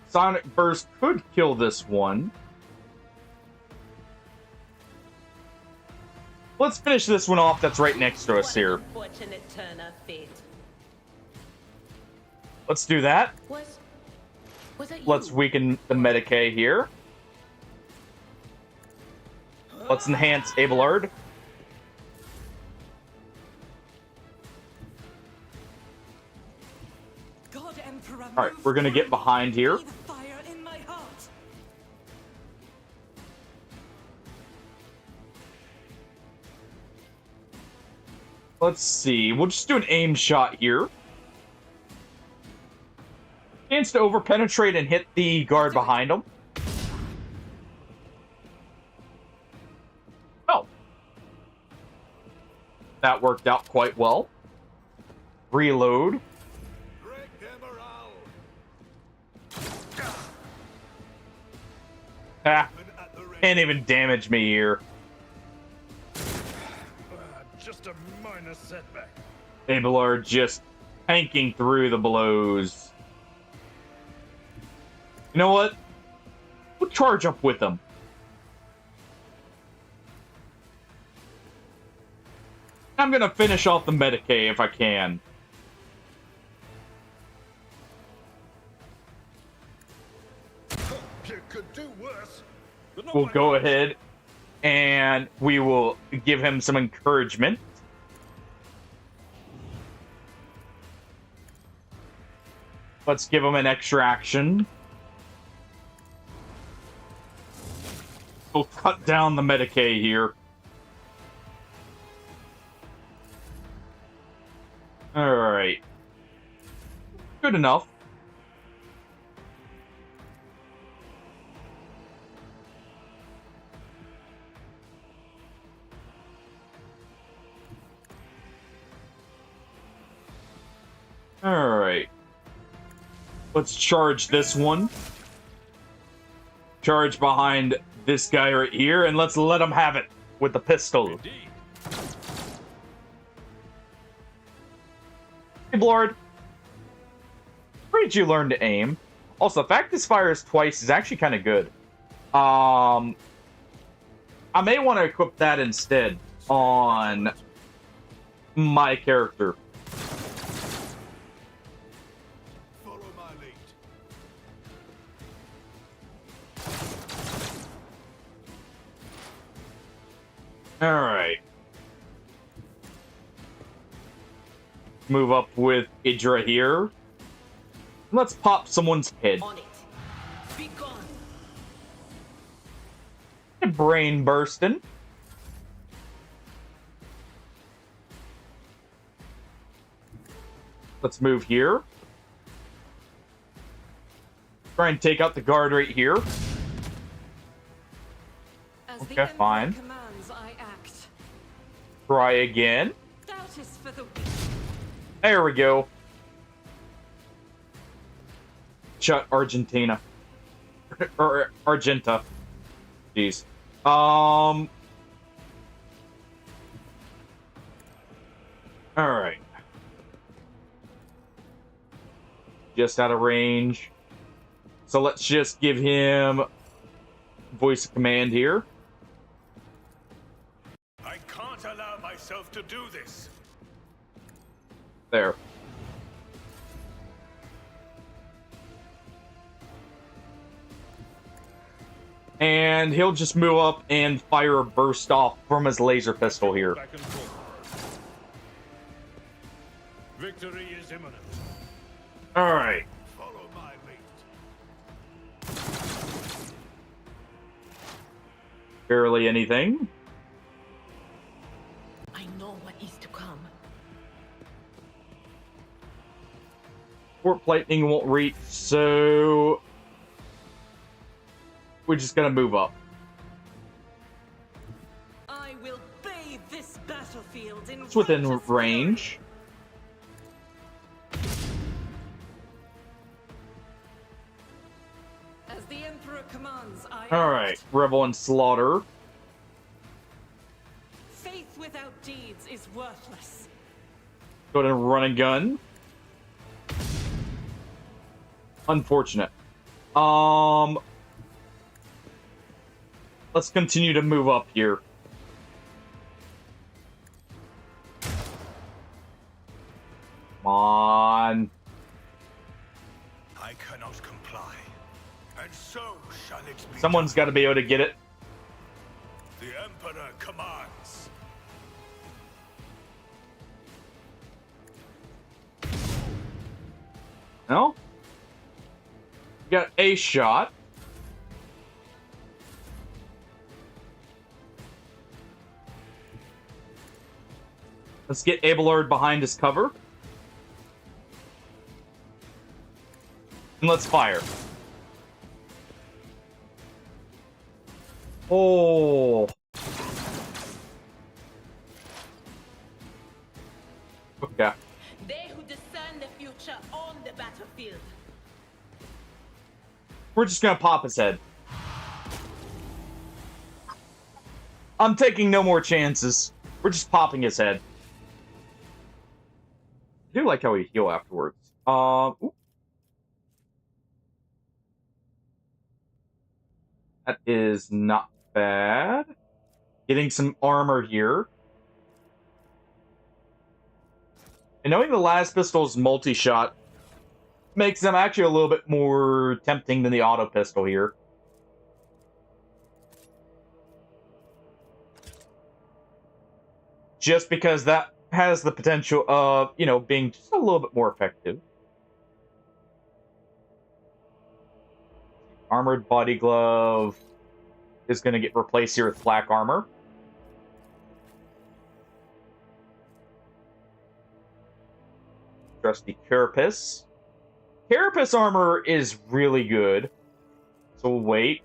Speaker 1: Sonic Burst could kill this one. Let's finish this one off that's right next to us here.
Speaker 8: Fortunate turn of fate.
Speaker 1: Let's do that.
Speaker 8: Was it
Speaker 1: Let's weaken the Medicae here. Let's enhance Abelard.
Speaker 14: God Emperor,
Speaker 1: Alright, we're gonna get behind here.
Speaker 14: the fire in my heart.
Speaker 1: Let's see. We'll just do an aim shot here. Chance to overpenetrate and hit the guard behind him. Oh. That worked out quite well. Reload. Ah, can't even damage me here.
Speaker 7: Just a minor setback.
Speaker 1: Abelard just tanking through the blows. You know what? We'll charge up with them. I'm gonna finish off the Medicae if I can.
Speaker 2: You could do worse.
Speaker 1: We'll go ahead and we will give him some encouragement. Let's give him an extra action. We'll cut down the Medicae here. Alright. Good enough. Alright. Let's charge this one. Charge behind this guy right here, and let's let him have it with the pistol. Hey, Lord. Where did you learn to aim? Also, the fact this fires twice is actually kind of good. I may want to equip that instead on my character. Alright. Move up with Idra here. Let's pop someone's head.
Speaker 8: On it. Be gone.
Speaker 1: Brain bursting. Let's move here. Try and take out the guard right here. Okay, fine.
Speaker 9: I act.
Speaker 1: Try again.
Speaker 9: Doubt is for the weak.
Speaker 1: There we go. Shut Argentina. Or Argenta. Jeez. Alright. Just out of range. So let's just give him voice of command here.
Speaker 2: I can't allow myself to do this.
Speaker 1: There. And he'll just move up and fire a burst off from his laser pistol here.
Speaker 7: Back and forth. Victory is imminent.
Speaker 1: Alright.
Speaker 2: Follow my lead.
Speaker 1: Barely anything.
Speaker 14: I know what is to come.
Speaker 1: Warp lightning won't reach, so we're just gonna move up.
Speaker 9: I will bathe this battlefield in
Speaker 1: It's within
Speaker 9: righteous
Speaker 1: range.
Speaker 9: As the Emperor commands, I
Speaker 1: Alright,
Speaker 9: act.
Speaker 1: Revel and Slaughter.
Speaker 9: Faith without deeds is worthless.
Speaker 1: Go ahead and run a gun. Unfortunate. Let's continue to move up here. Come on.
Speaker 2: I cannot comply, and so shall it be.
Speaker 1: Someone's got to be able to get it.
Speaker 2: The Emperor commands.
Speaker 1: No? We got a shot. Let's get Abelard behind his cover. And let's fire. Oh. Okay.
Speaker 8: They who discern the future on the battlefield.
Speaker 1: We're just gonna pop his head. I'm taking no more chances. We're just popping his head. I do like how we heal afterwards. Ooh. That is not bad. Getting some armor here. And knowing the last pistol's multi-shot makes them actually a little bit more tempting than the auto pistol here. Just because that has the potential of, you know, being just a little bit more effective. Armored body glove is going to get replaced here with flak armor. Trusty carapace. Carapace armor is really good. So we'll wait.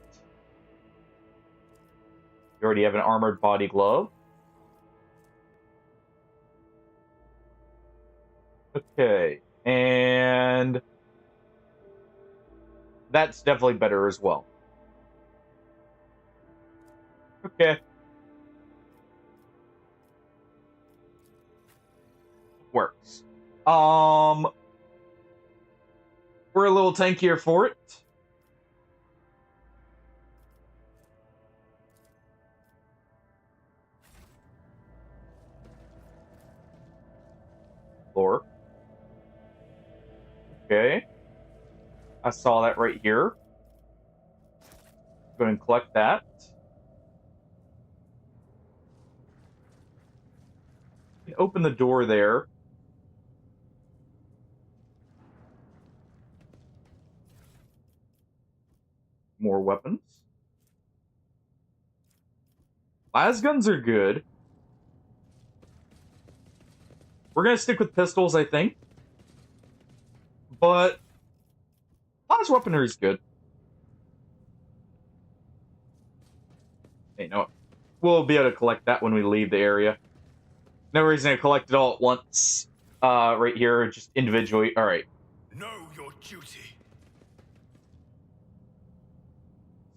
Speaker 1: You already have an armored body glove. Okay, and that's definitely better as well. Okay. Works. We're a little tankier for it. Floor. Okay. I saw that right here. Go ahead and collect that. Open the door there. More weapons. Las guns are good. We're going to stick with pistols, I think. But las weaponry is good. Hey, no. We'll be able to collect that when we leave the area. No reason to collect it all at once. Right here, just individually. All right.
Speaker 2: Know your duty.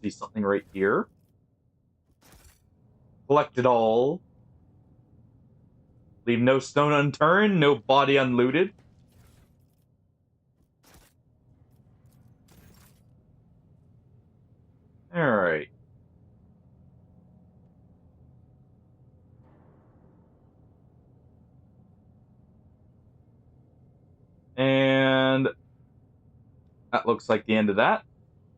Speaker 1: See something right here. Collect it all. Leave no stone unturned, no body unlooted. All right. And that looks like the end of that.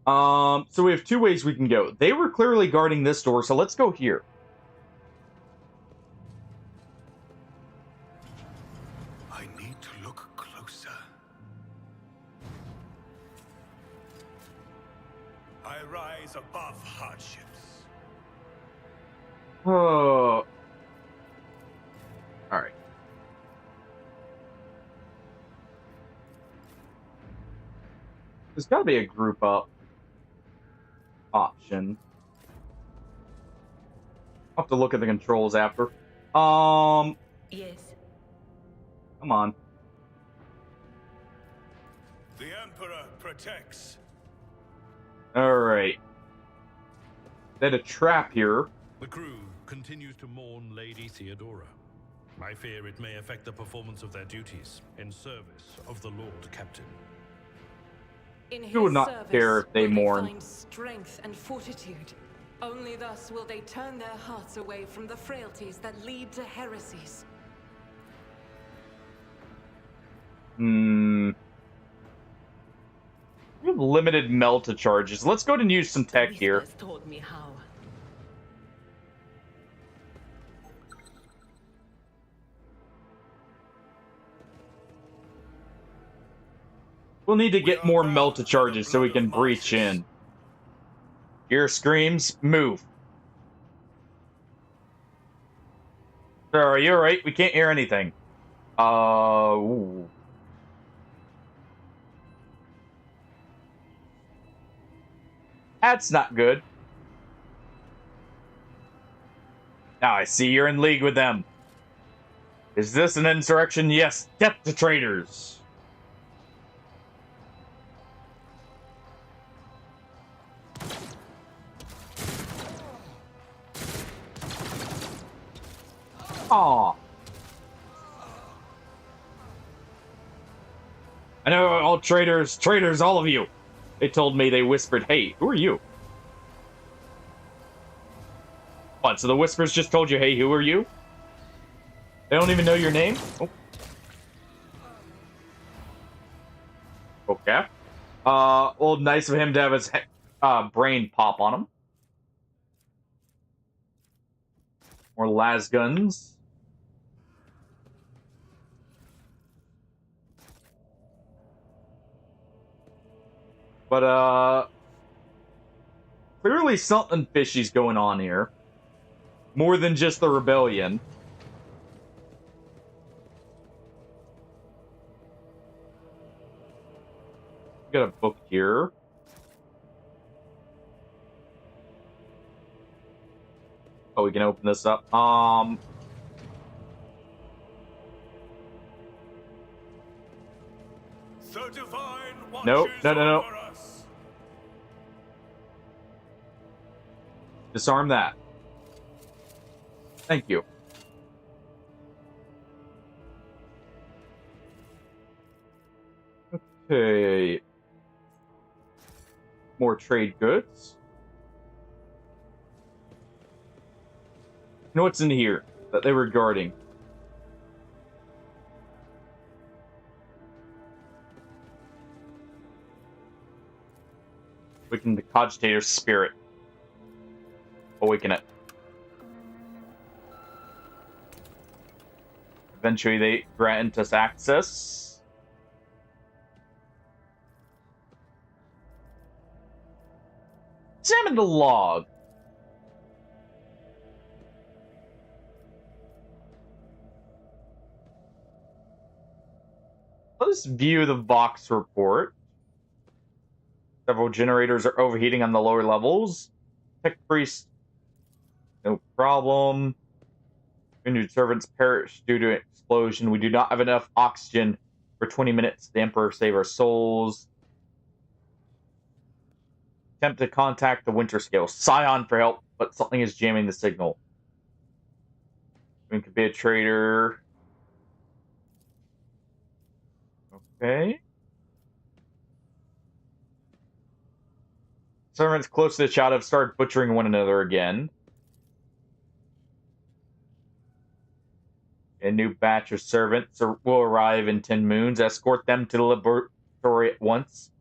Speaker 1: So we have two ways we can go. They were clearly guarding this door, so let's go here.
Speaker 2: I need to look closer. I rise above hardships.
Speaker 1: Oh. All right. There's got to be a group up option. I'll have to look at the controls after.
Speaker 8: Yes.
Speaker 1: Come on.
Speaker 2: The Emperor protects.
Speaker 1: All right. There's a trap here.
Speaker 7: The crew continues to mourn Lady Theodora. I fear it may affect the performance of their duties in service of the Lord Captain.
Speaker 9: In
Speaker 1: Who would
Speaker 9: his
Speaker 1: not
Speaker 9: service,
Speaker 1: care if they
Speaker 9: will
Speaker 1: mourn?
Speaker 9: find strength and fortitude. Only thus will they turn their hearts away from the frailties that lead to heresies.
Speaker 1: We have limited Melta charges. Let's go ahead and use some tech here.
Speaker 14: Told me how.
Speaker 1: We'll need to get more Melta charges so we can breach in. Gear screams, move. Sir, are you alright? We can't hear anything. Ooh. That's not good. Now I see you're in league with them. Is this an insurrection? Yes. Death to traitors. Aw. I know all traitors, all of you. They told me, they whispered, hey, who are you? What, so the whispers just told you, hey, who are you? They don't even know your name? Oh. Okay. Well, nice of him to have his brain pop on him. More las guns. But, clearly something fishy's going on here. More than just the rebellion. Got a book here. Oh, we can open this up.
Speaker 2: The divine
Speaker 1: Nope.
Speaker 2: watches
Speaker 1: No.
Speaker 2: over us.
Speaker 1: Disarm that. Thank you. Okay. More trade goods. You know what's in here that they were guarding? Awaken the cogitator's spirit. Awaken it. Eventually they grant us access. Examine the log. Let's view the Vox report. Several generators are overheating on the lower levels. Tech priest, no problem. Injured servants perish due to an explosion. We do not have enough oxygen for 20 minutes. The Emperor save our souls. Attempt to contact the Winter Scale. Scion for help, but something is jamming the signal. We could be a traitor. Okay. Servants close to the shot have started butchering one another again. A new batch of servants will arrive in 10 moons. Escort them to the laboratory at once.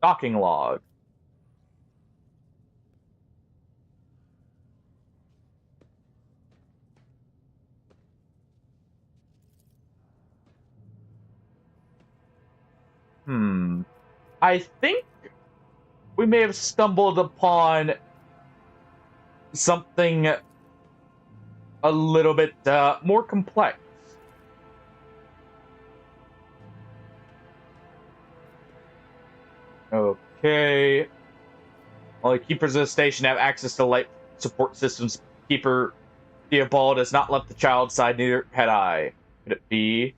Speaker 1: Docking log. I think we may have stumbled upon something a little bit more complex. Okay. Well, the keepers of the station have access to light support systems. Keeper Theobald has not left the child's side, neither had I. Could it be?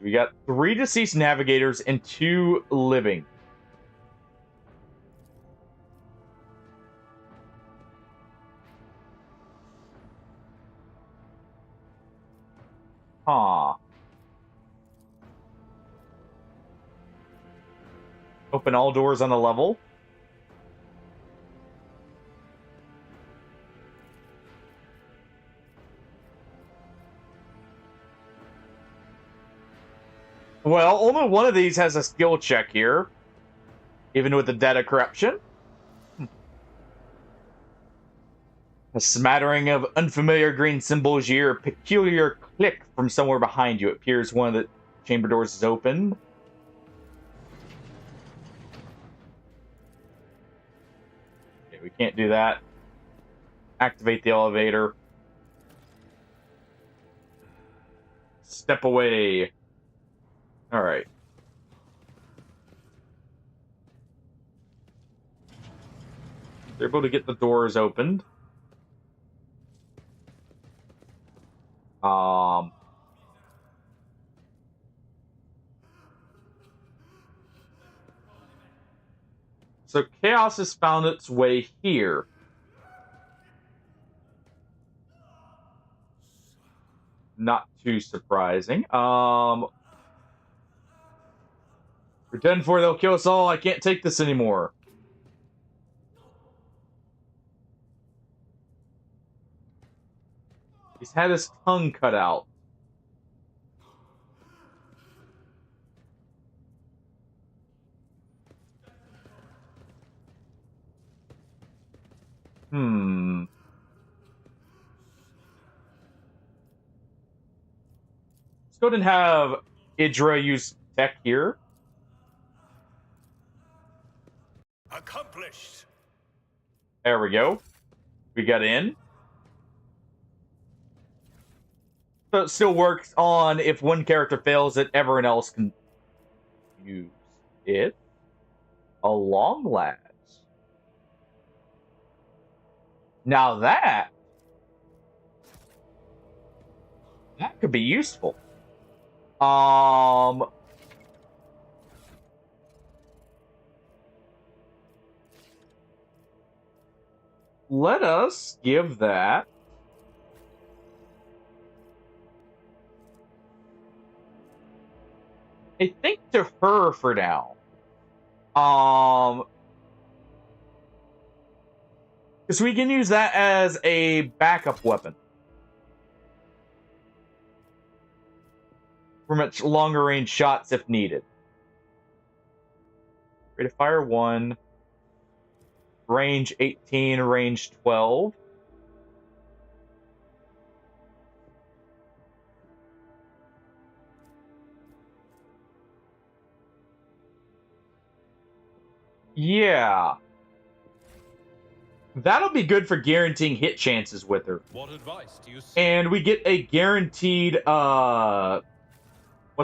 Speaker 1: We got 3 deceased navigators and 2 living. Huh. Open all doors on the level. Well, only one of these has a skill check here. Even with the data corruption. A smattering of unfamiliar green symbols. You hear a peculiar click from somewhere behind you. It appears one of the chamber doors is open. Okay, we can't do that. Activate the elevator. Step away. Alright. They're able to get the doors opened. So chaos has found its way here. Not too surprising. We're done for. They'll kill us all. I can't take this anymore. He's had his tongue cut out. Let's go ahead and have Idra use tech here.
Speaker 2: Accomplished.
Speaker 1: There we go. We got in. So it still works on if one character fails it, everyone else can use it. A long last. Now that could be useful. Let us give that I think to her for now. Because we can use that as a backup weapon. For much longer range shots if needed. Rate of fire 1. Range 18, range 12. Yeah. That'll be good for guaranteeing hit chances with her.
Speaker 7: What advice do you see?
Speaker 1: And we get a guaranteed what's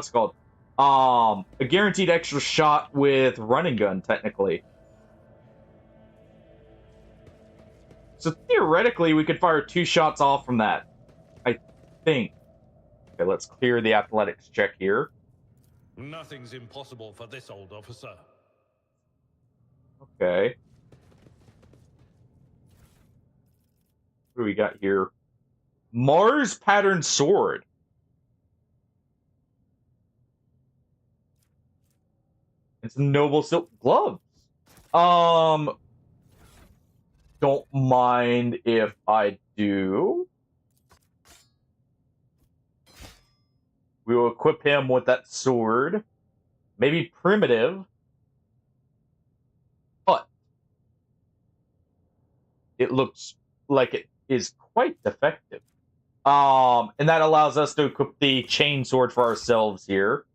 Speaker 1: it called? A guaranteed extra shot with running gun, technically. So theoretically, we could fire 2 shots off from that. I think. Okay, let's clear the athletics check here.
Speaker 7: Nothing's impossible for this old officer.
Speaker 1: Okay. What do we got here? Mars pattern sword. It's noble silk gloves. Don't mind if I do. We will equip him with that sword. Maybe primitive. But it looks like it is quite effective. And that allows us to equip the chain sword for ourselves here.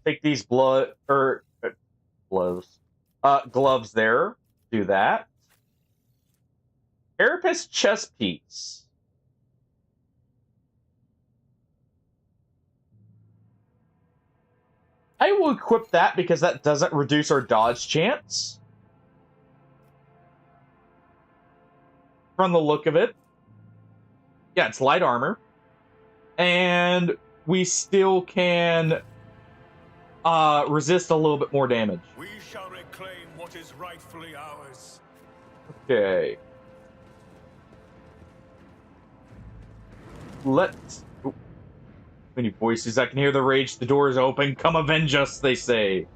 Speaker 1: Take these gloves there. Do that. Carapace chest piece. I will equip that because that doesn't reduce our dodge chance. From the look of it. Yeah, it's light armor. And we still can resist a little bit more damage.
Speaker 2: We shall reclaim what is rightfully ours.
Speaker 1: Okay. let's... Oh, many voices. I can hear the rage. The door is open. Come avenge us, they say.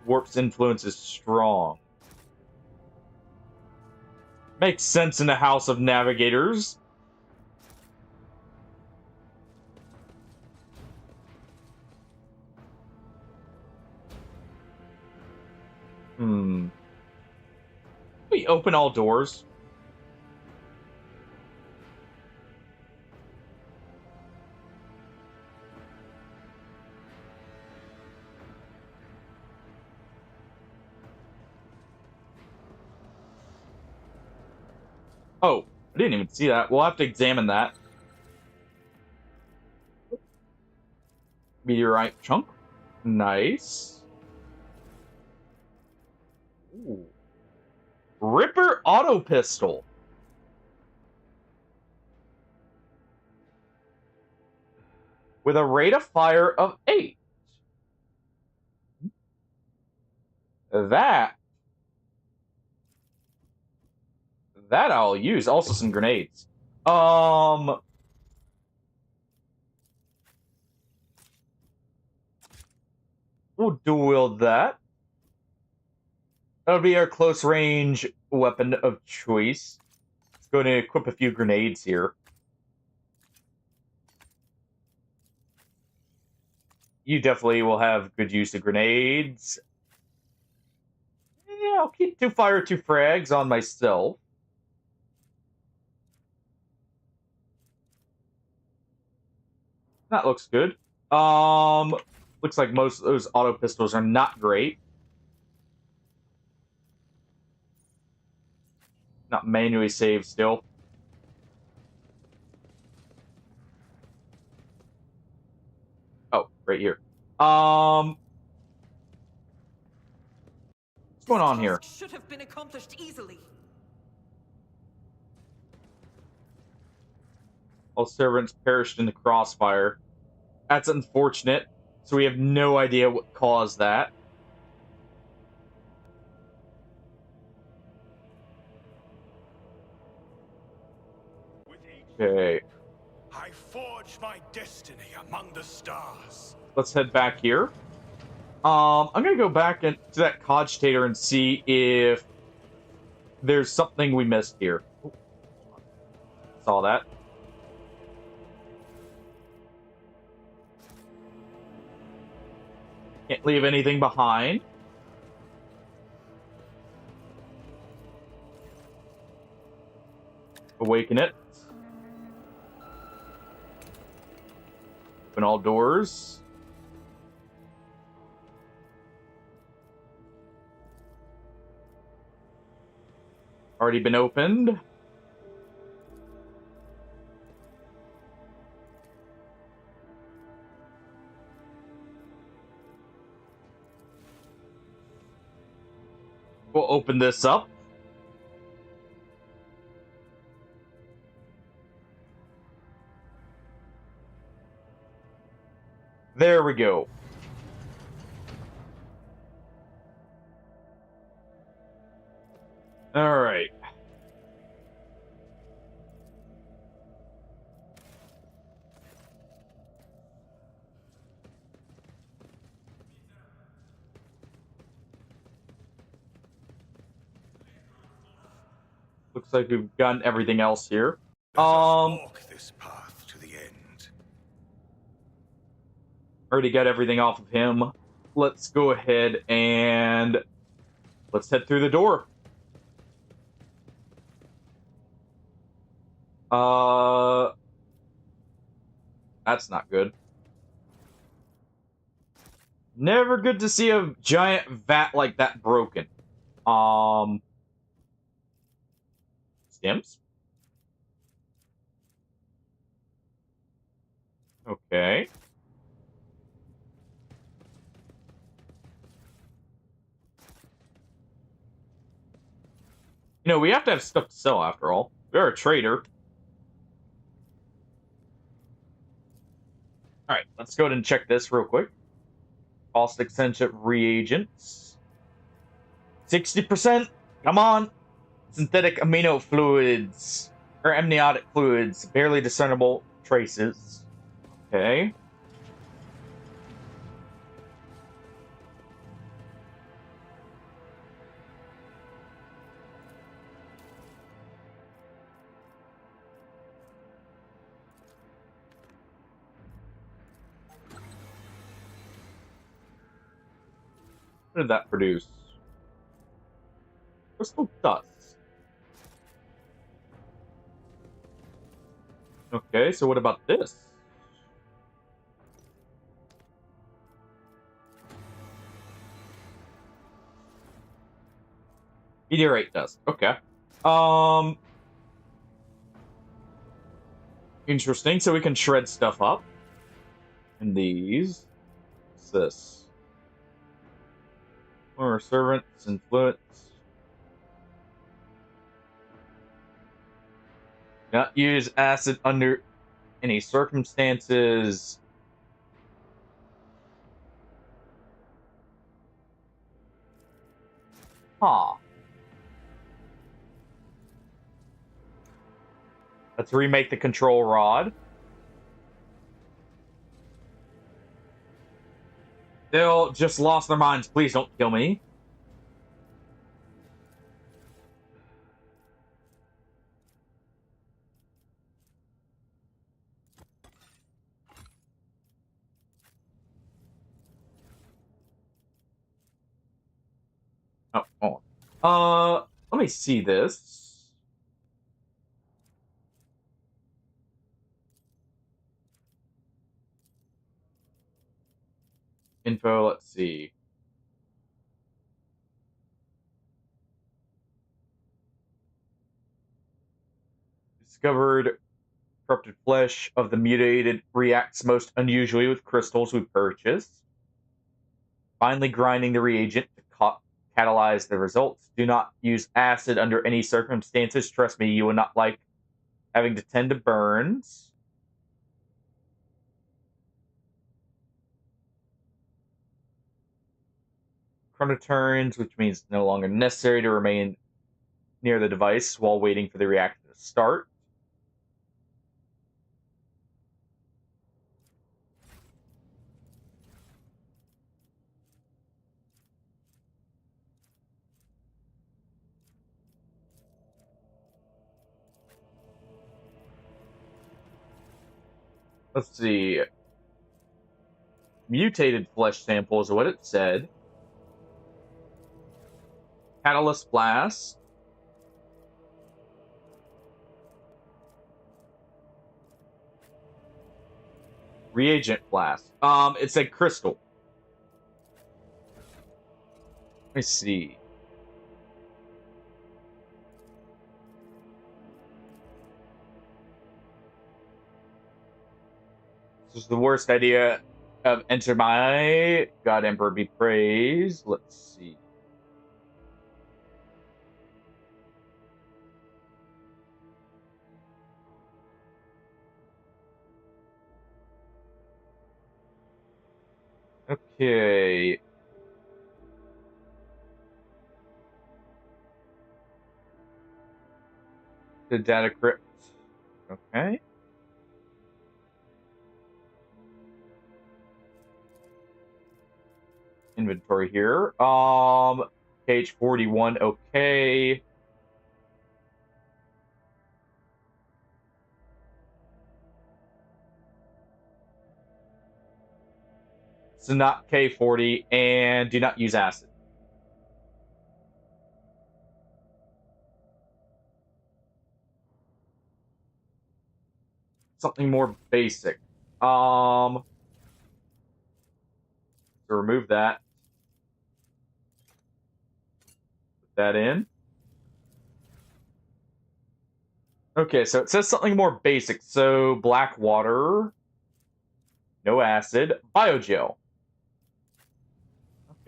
Speaker 1: Warp's influence is strong. Makes sense in the House of Navigators. We open all doors. Oh, I didn't even see that. We'll have to examine that. Meteorite chunk. Nice. Ooh. Ripper auto pistol. With a rate of fire of 8. That I'll use. Also some grenades. We'll dual wield that. That'll be our close range weapon of choice. Let's go and equip a few grenades here. You definitely will have good use of grenades. Yeah, I'll keep 2 fire, 2 frags on myself. That looks good. Looks like most of those auto pistols are not great. Not manually saved still. Oh, right here. What's going on here?
Speaker 9: Should have been accomplished easily.
Speaker 1: All servants perished in the crossfire. That's unfortunate. So we have no idea what caused that. Okay.
Speaker 19: I forged my destiny among the stars.
Speaker 1: Let's head back here. I'm gonna go back to that cogitator and see if there's something we missed here. Ooh. Saw that. Can't leave anything behind. Awaken it. Open all doors. Already been opened. We'll open this up. There we go. All right. Looks like we've gotten everything else here.
Speaker 19: Walk this path to the end.
Speaker 1: Already got everything off of him. Let's go ahead and let's head through the door. That's not good. Never good to see a giant vat like that broken. Stims? Okay. You know, we have to have stuff to sell after all. We're a trader. Alright, let's go ahead and check this real quick. Cost extension reagents. 60%. Come on! Synthetic amino fluids. Or amniotic fluids. Barely discernible traces. Okay. What did that produce? Crystal dust. Okay, so what about this? Meteorite dust. Okay. Interesting. So we can shred stuff up. And these. What's this? Former servants, influence. Not use acid under any circumstances. Huh. Let's remake the control rod. They'll just lost their minds. Please don't kill me. Let me see this. Info, let's see. Discovered corrupted flesh of the mutated reacts most unusually with crystals we purchased. Finally grinding the reagent to catalyze the results. Do not use acid under any circumstances. Trust me, you will not like having to tend to burns. Chronoturns, which means no longer necessary to remain near the device while waiting for the reactor to start. Let's see. Mutated flesh sample is what it said. Catalyst blast. Reagent blast. It said crystal. Let me see. This is the worst idea of enter my God Emperor be praised. Let's see. Okay. The data crypt. Okay. Inventory here. Page 41. Okay. So not K40, and do not use acid. Something more basic. So remove that. Put that in. Okay, so it says something more basic. So black water, no acid, biogel.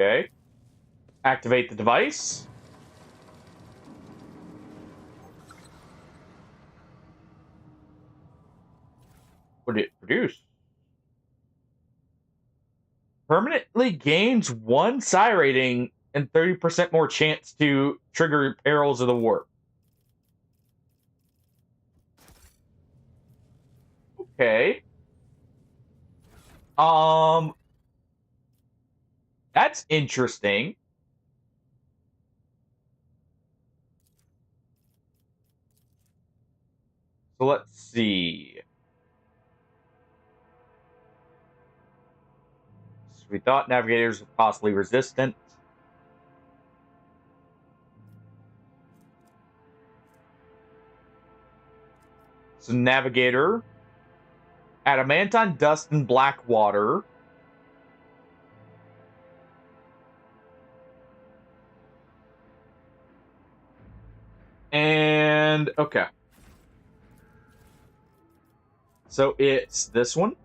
Speaker 1: Okay. Activate the device. What did it produce? Permanently gains 1 psi rating and 30% more chance to trigger perils of the warp. Okay. That's interesting. So let's see. So we thought navigators were possibly resistant. So navigator, adamantine dust and black water. And okay. So it's this one.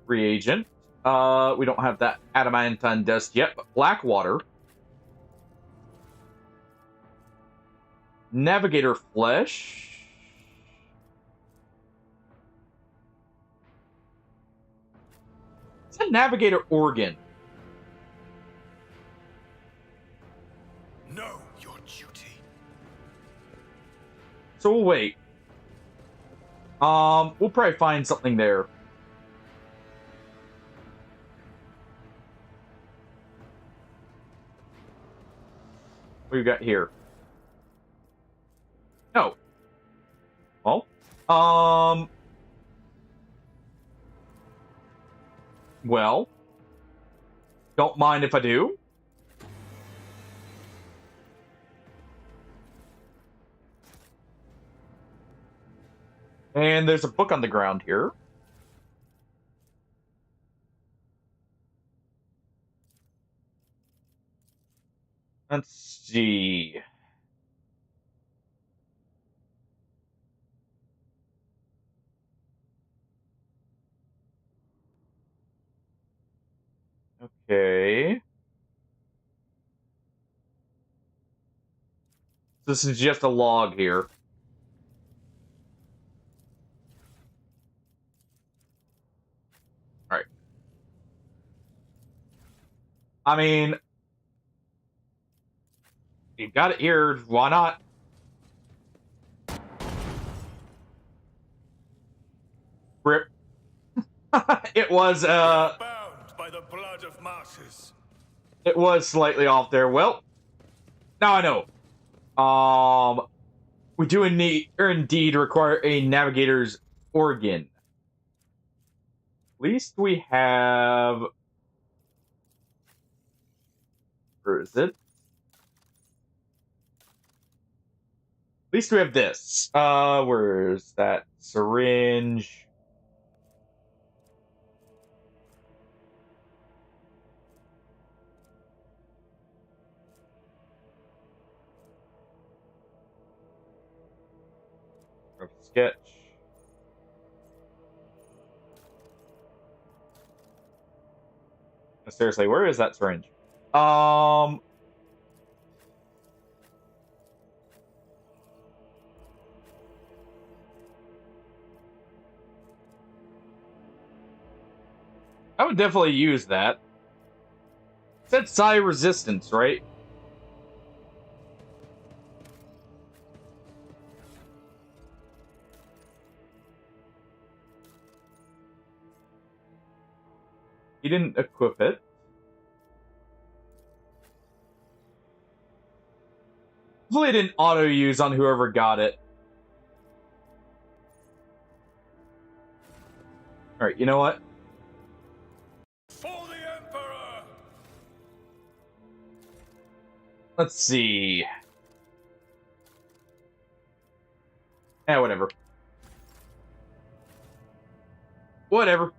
Speaker 1: Reagent. We don't have that adamantine dust yet, but black water. Navigator flesh. It's a navigator organ.
Speaker 19: Know your duty.
Speaker 1: So we'll wait. We'll probably find something there. What do we got here? No. Well, well, don't mind if I do. And there's a book on the ground here. Let's see. Okay. This is just a log here. Alright. I mean, you got it here, why not? Rip. It was,
Speaker 19: Bound by the blood of martyrs.
Speaker 1: It was slightly off there. Well, now I know. We do indeed require a navigator's organ. At least we have... Where is it? At least we have this. Where's that syringe? Sketch. Seriously, where is that syringe? I would definitely use that. It said psi resistance, right? He didn't equip it. Hopefully it didn't auto-use on whoever got it. Alright, you know what?
Speaker 19: For the Emperor!
Speaker 1: Let's see. Whatever. Whatever.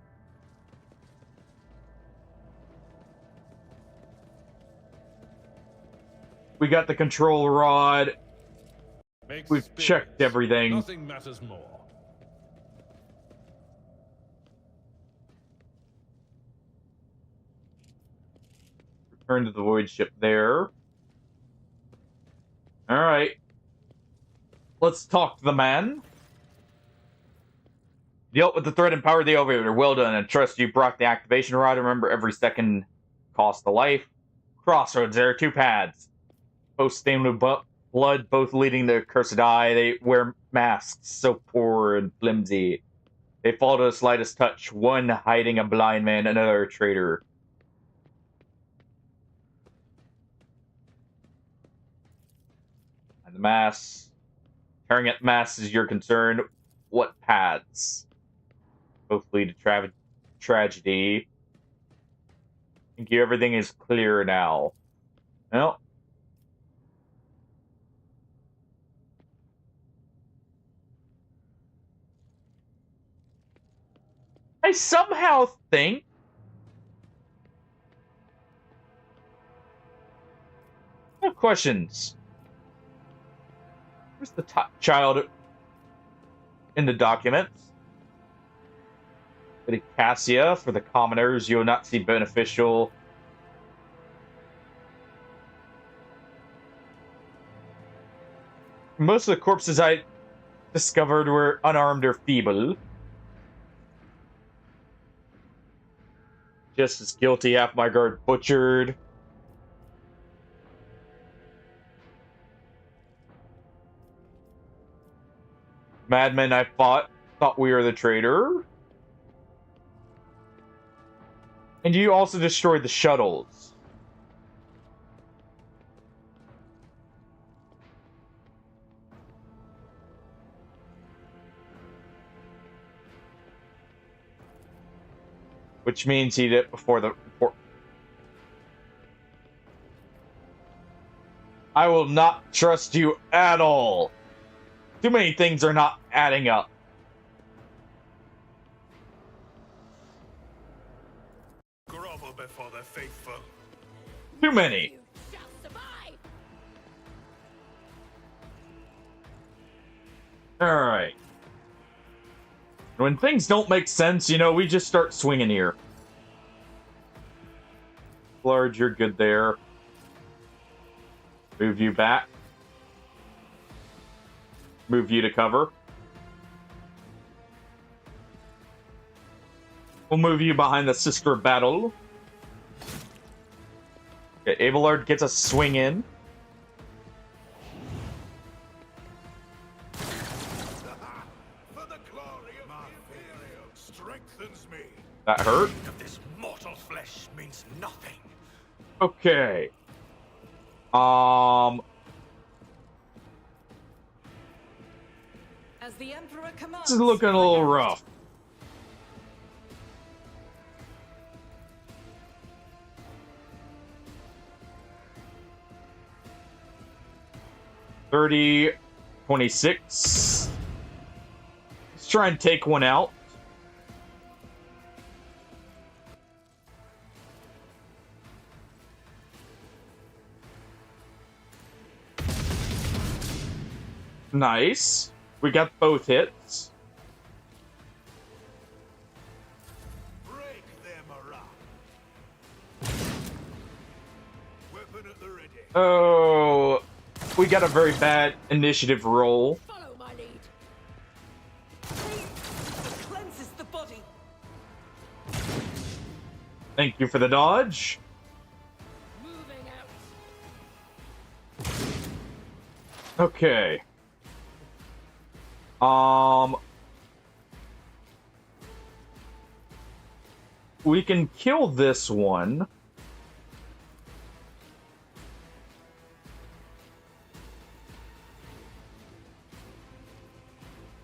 Speaker 1: We got the control rod. We've checked everything.
Speaker 7: Nothing matters more.
Speaker 1: Return to the void ship there. Alright. Let's talk to the man. Dealt with the threat and powered the elevator. Well done. And trust you brought the activation rod. Remember, every second costs a life. Crossroads. There are 2 paths. Both stained with blood, both leading to Cursed Eye. They wear masks, so poor and flimsy. They fall to the slightest touch. One hiding a blind man, another a traitor. And the mass. Tearing at the mass is your concern. What paths? Both lead to tragedy. Thank you. Everything is clear now. Well. I somehow think I have questions. Where's the child in the documents? Cassia, for the commoners, you will not see beneficial. Most of the corpses I discovered were unarmed or feeble. Just as guilty, half my guard butchered. Madmen I thought we were the traitor. And you also destroyed the shuttles. Which means he did it before the report. I will not trust you at all. Too many things are not adding up.
Speaker 19: Grovel before the faithful.
Speaker 1: Too many. Alright. When things don't make sense, you know, we just start swinging here. Large, you're good there. Move you back. Move you to cover. We'll move you behind the Sister of Battle. Okay, Abelard gets a swing in. That hurt.
Speaker 19: Of this mortal flesh means nothing.
Speaker 1: Okay.
Speaker 9: As the Emperor commands,
Speaker 1: This is looking a little rough. $30, 26. Let's try and take one out. Nice. We got both hits.
Speaker 19: Break them around. Weapon at the ready.
Speaker 1: Oh, we got a very bad initiative roll.
Speaker 9: Follow my lead. Cleanses the body.
Speaker 1: Thank you for the dodge.
Speaker 9: Moving out.
Speaker 1: Okay. We can kill this one.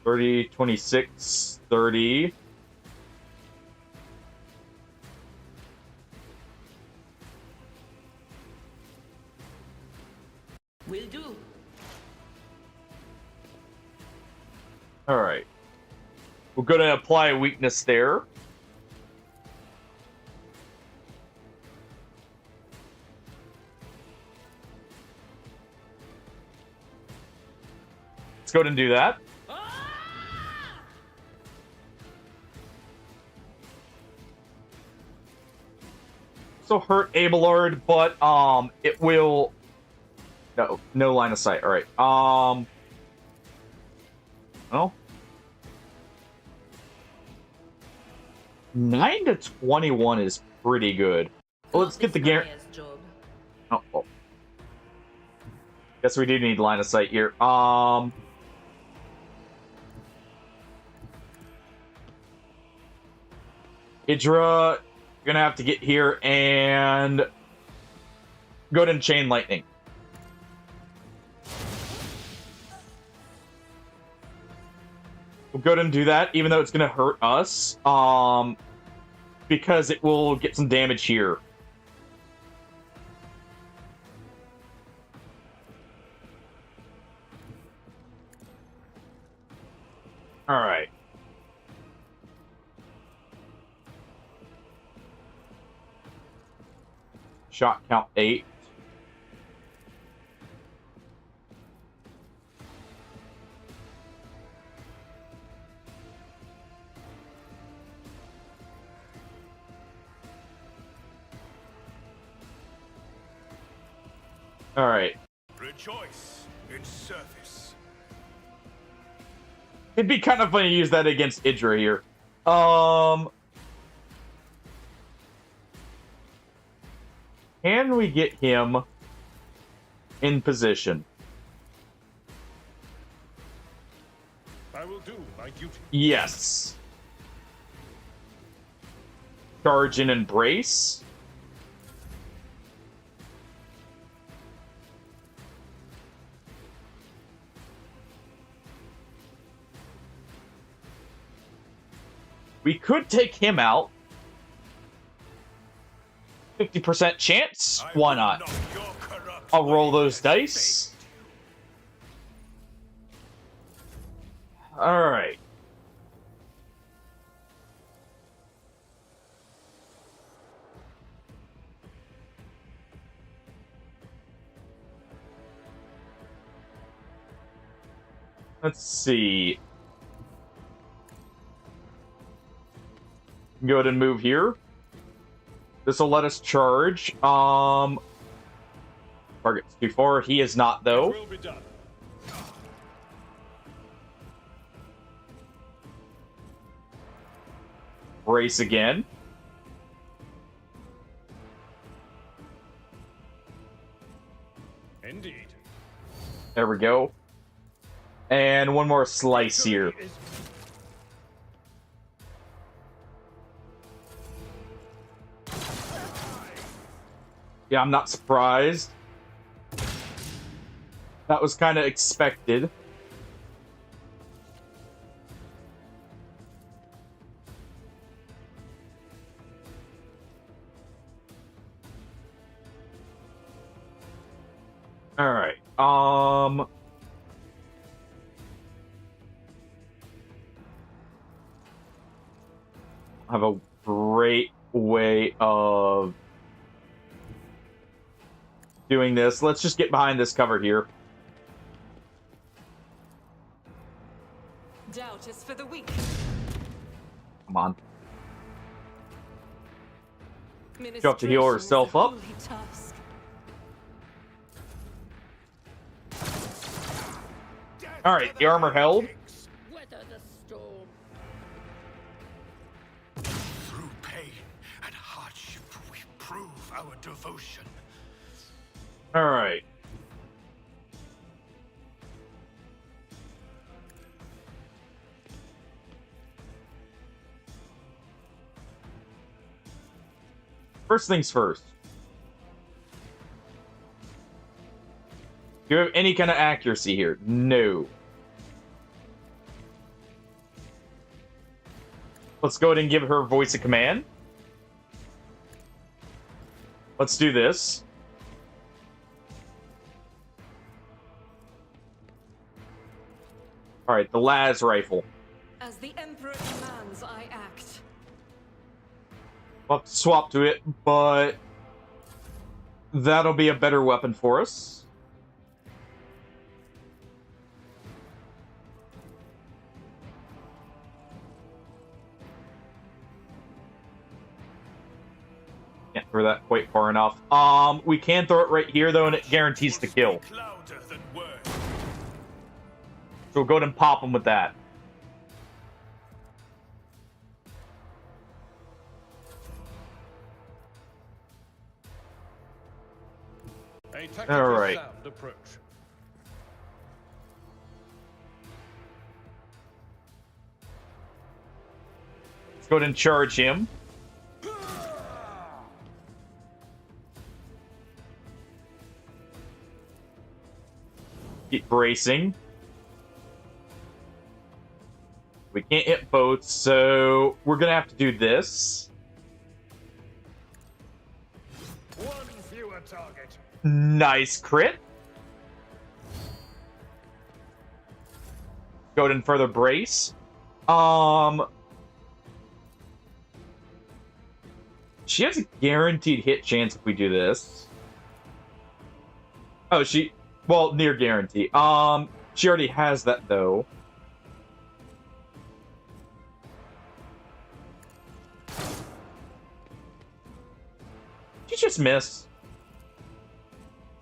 Speaker 1: $30, 26, 30.
Speaker 14: Will do.
Speaker 1: All right. We're going to apply a weakness there. Let's go ahead and do that. So hurt Abelard, but it will. No line of sight. All right. Oh. 9 to 21 is pretty good. Well, let's get the gear. Oh. Guess we do need line of sight here. Idra, you're gonna have to get here and go ahead and chain lightning. We'll go ahead and do that, even though it's gonna hurt us. Because it will get some damage here. Alright. Shot count 8. Alright.
Speaker 19: Rejoice in service.
Speaker 1: It'd be kind of funny to use that against Idra here. Can we get him in position?
Speaker 19: I will do my duty.
Speaker 1: Yes. Charge and embrace. We could take him out. 50% chance? Why not? I'll roll those dice. Alright. Let's see. Go ahead and move here. This will let us charge. Target's too far. He is not, though.
Speaker 19: It will be done.
Speaker 1: Brace again.
Speaker 19: Indeed.
Speaker 1: There we go. And one more slice here. Yeah, I'm not surprised. That was kind of expected. All right. I have a great way of doing this. Let's just get behind this cover here.
Speaker 9: Doubt is for the weak.
Speaker 1: Come on. She'll have to heal herself up. Alright, the armor held.
Speaker 14: Weather the storm.
Speaker 19: Through pain and hardship, we prove our devotion.
Speaker 1: Alright. First things first. Do you have any kind of accuracy here? No. Let's go ahead and give her voice of command. Let's do this. Alright, the Laz rifle.
Speaker 9: As the Emperor commands, I act.
Speaker 1: We'll have to swap to it, but that'll be a better weapon for us. Can't throw that quite far enough. We can throw it right here though, and it guarantees the kill. So we'll go ahead and pop him with that.
Speaker 7: A tactically
Speaker 1: All right.
Speaker 7: sound approach.
Speaker 1: Let's go ahead and charge him. Keep bracing. We can't hit both, so we're gonna have to do this.
Speaker 19: One fewer target.
Speaker 1: Nice crit. Go ahead and further brace. She has a guaranteed hit chance if we do this. Oh, well, near guarantee. She already has that though. You just missed.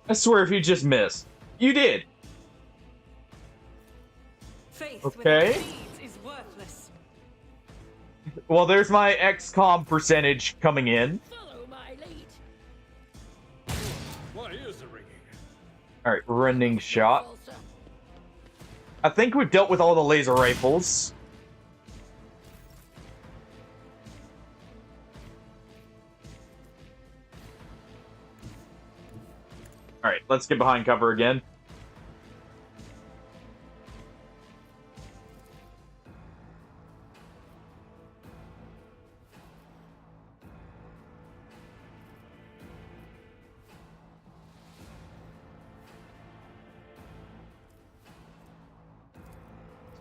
Speaker 1: I swear if you just missed. You did.
Speaker 9: Faith
Speaker 1: Okay.
Speaker 9: without deeds is worthless.
Speaker 1: Well, there's my XCOM percentage coming in.
Speaker 8: Follow my lead.
Speaker 7: My ears are ringing.
Speaker 1: Alright, rending shot. I think we've dealt with all the laser rifles. Alright, let's get behind cover again.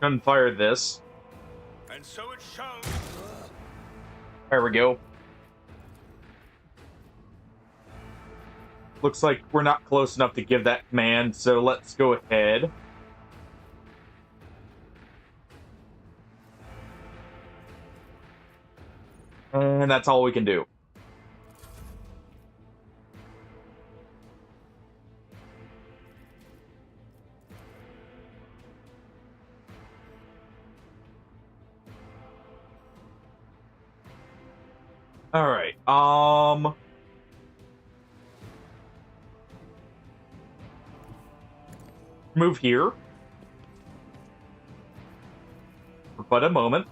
Speaker 1: Gunfire this.
Speaker 19: And so it shows.
Speaker 1: There we go. Looks like we're not close enough to give that command, so let's go ahead. And that's all we can do. All right. Move here. For but a moment.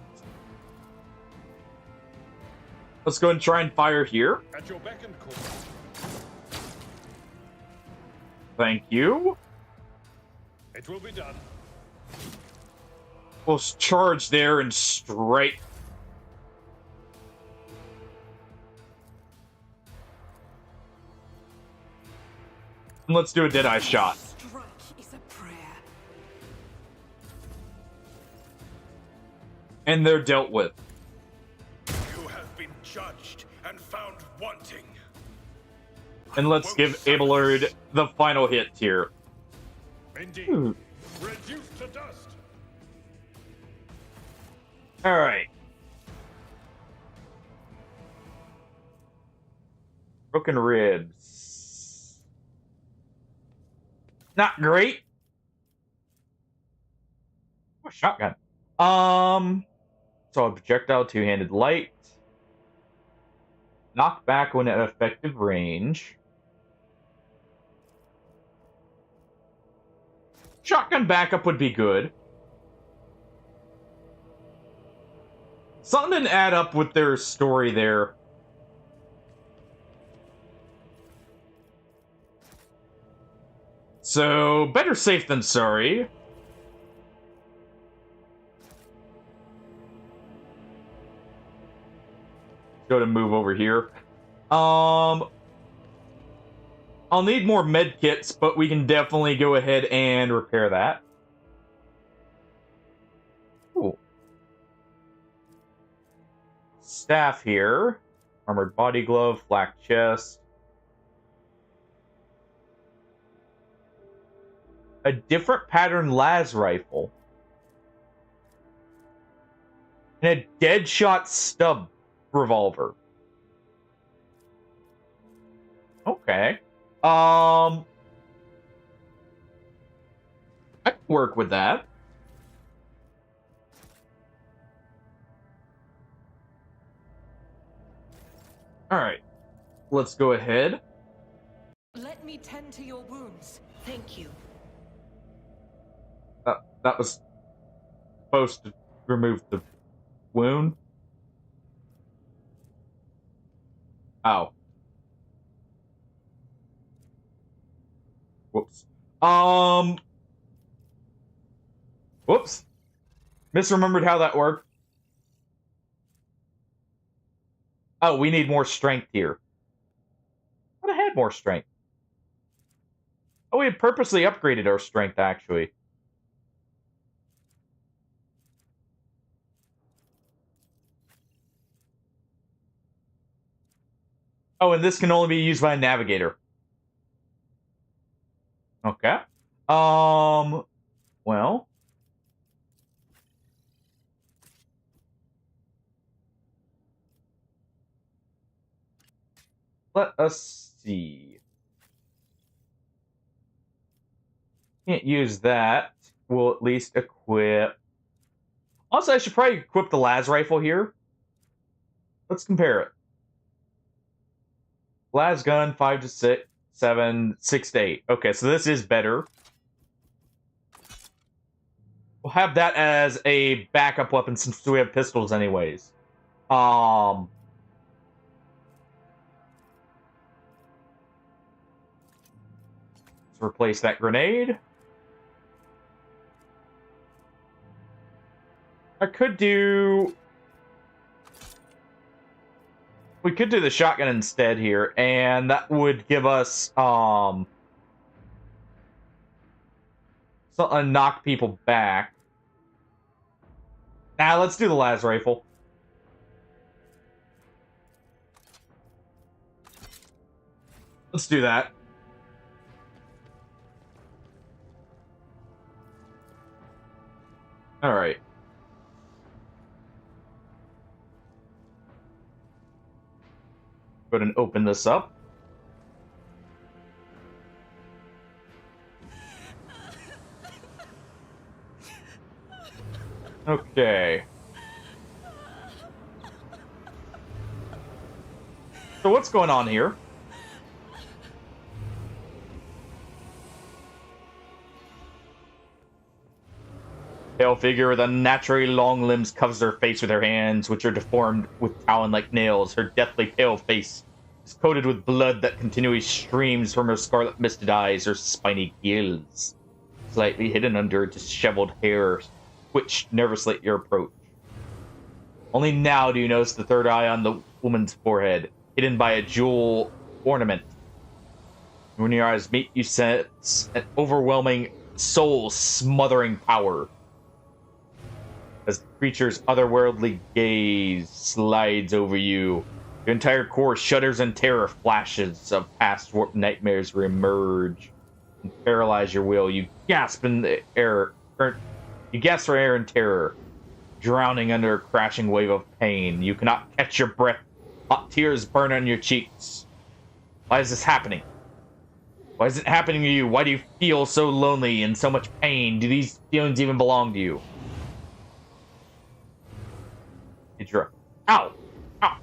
Speaker 1: Let's go and try and fire here.
Speaker 7: At your beck and call.
Speaker 1: Thank you.
Speaker 7: It will be done.
Speaker 1: We'll charge there and straight. And let's do a Deadeye shot.
Speaker 9: Strike is a prayer.
Speaker 1: And they're dealt with.
Speaker 19: You have been judged and found wanting.
Speaker 1: And let's give Abelard the final hit here.
Speaker 7: Indeed. Reduced to dust.
Speaker 1: Alright. Broken ribs. Not great. Oh, shotgun. So a projectile, two-handed light. Knock back when at effective range. Shotgun backup would be good. Something didn't add up with their story there. So, better safe than sorry. Go to move over here. I'll need more med kits, but we can definitely go ahead and repair that. Cool. Staff here. Armored body glove, flak chest. A different pattern las rifle. And a deadshot stub revolver. Okay. I can work with that. Alright. Let's go ahead.
Speaker 9: Let let me tend to your wounds. Thank you.
Speaker 1: That was supposed to remove the wound. Oh. Whoops. Whoops. Misremembered how that worked. Oh, we need more strength here. I thought I had more strength. Oh, we had purposely upgraded our strength, actually. Oh, and this can only be used by a navigator. Okay. Well. Let us see. Can't use that. We'll at least equip. Also, I should probably equip the las rifle here. Let's compare it. Las gun, 5 to 6, 7, 6 to 8. Okay, so this is better. We'll have that as a backup weapon since we have pistols anyways. Let's replace that grenade. I could do... We could do the shotgun instead here, and that would give us, something to knock people back. Nah, let's do the las rifle. Let's do that. Alright. Go ahead and open this up. Okay. So what's going on here? Pale figure with unnaturally long limbs covers her face with her hands, which are deformed with talon-like nails. Her deathly pale face is coated with blood that continually streams from her scarlet misted eyes. Her spiny gills, slightly hidden under disheveled hair, twitch nervously at your approach. Only now do you notice the third eye on the woman's forehead, hidden by a jewel ornament. When your eyes meet, you sense an overwhelming, soul-smothering power. As the creature's otherworldly gaze slides over you, your entire core shudders in terror. Flashes of past warped nightmares reemerge and paralyze your will. You gasp in the air. You gasp for air in terror, drowning under a crashing wave of pain. You cannot catch your breath. Hot tears burn on your cheeks. Why is this happening? Why is it happening to you? Why do you feel so lonely and so much pain? Do these feelings even belong to you? Ow! Ow!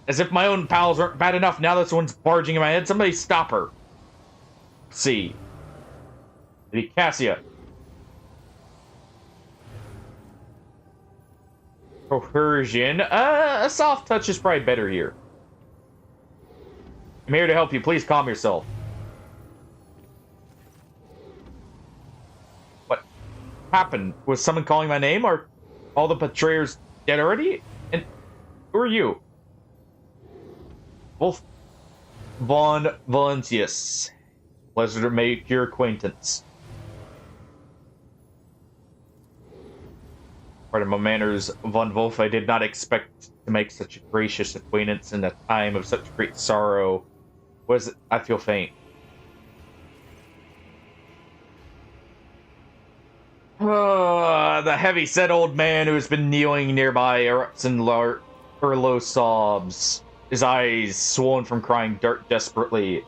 Speaker 1: As if my own pals aren't bad enough, now this one's barging in my head. Somebody stop her. Let's see. Lady Cassia. Coercion. A soft touch is probably better here. I'm here to help you. Please calm yourself. What happened? Was someone calling my name? Are all the betrayers dead already? And who are you? Wolf von Valentius. Pleasure to make your acquaintance. Pardon my manners, von Wolf. I did not expect to make such a gracious acquaintance in a time of such great sorrow. What is it? I feel faint. The heavy-set old man who has been kneeling nearby erupts in low sobs. His eyes, swollen from crying, dart desperately.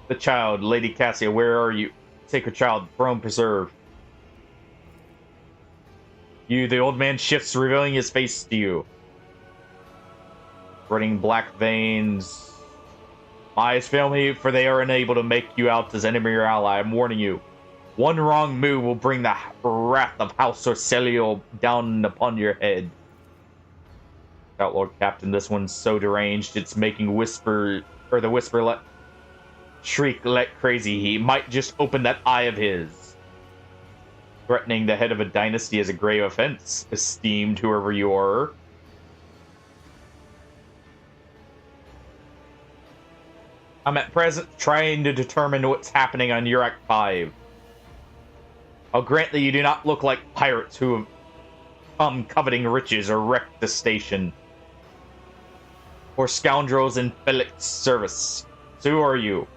Speaker 1: The child, Lady Cassia, where are you? Sacred child, throne preserve. You, the old man shifts, revealing his face to you. Running black veins My eyes fail me, for they are unable to make you out as enemy or ally. I'm warning you. One wrong move will bring the wrath of House Orcelio down upon your head. Outlord Captain, this one's so deranged, it's making the whisper let shriek let crazy. He might just open that eye of his. Threatening the head of a dynasty is a grave offense, esteemed whoever you are. I'm at present trying to determine what's happening on Urak 5. I'll grant that you do not look like pirates who have come coveting riches or wrecked the station, or scoundrels in Felix's service. So who are you?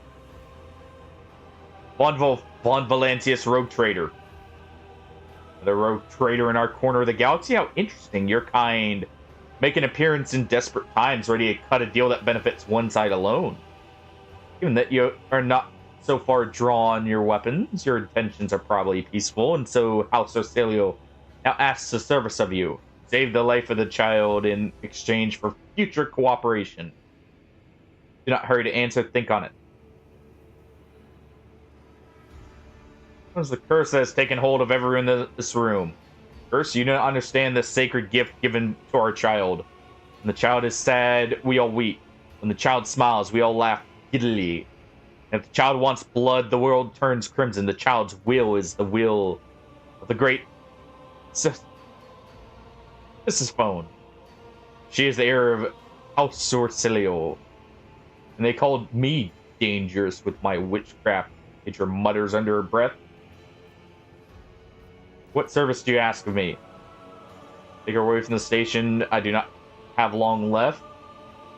Speaker 1: Von Valancius, rogue trader. The rogue trader in our corner of the galaxy? How interesting. Your kind make an appearance in desperate times, ready to cut a deal that benefits one side alone. Given that you are not so far drawn your weapons, your intentions are probably peaceful, and so House Orcelio now asks the service of you. Save the life of the child in exchange for future cooperation. Do not hurry to answer, think on it. What is the curse that has taken hold of everyone in this room? First, you don't understand the sacred gift given to our child. When the child is sad, we all weep. When the child smiles, we all laugh giddily. And if the child wants blood, the world turns crimson. The child's will is the will of the great Mrs. Phone. She is the heir of House Orcelio. And they called me dangerous with my witchcraft. Nature mutters under her breath. What service do you ask of me? Take her away from the station. I do not have long left.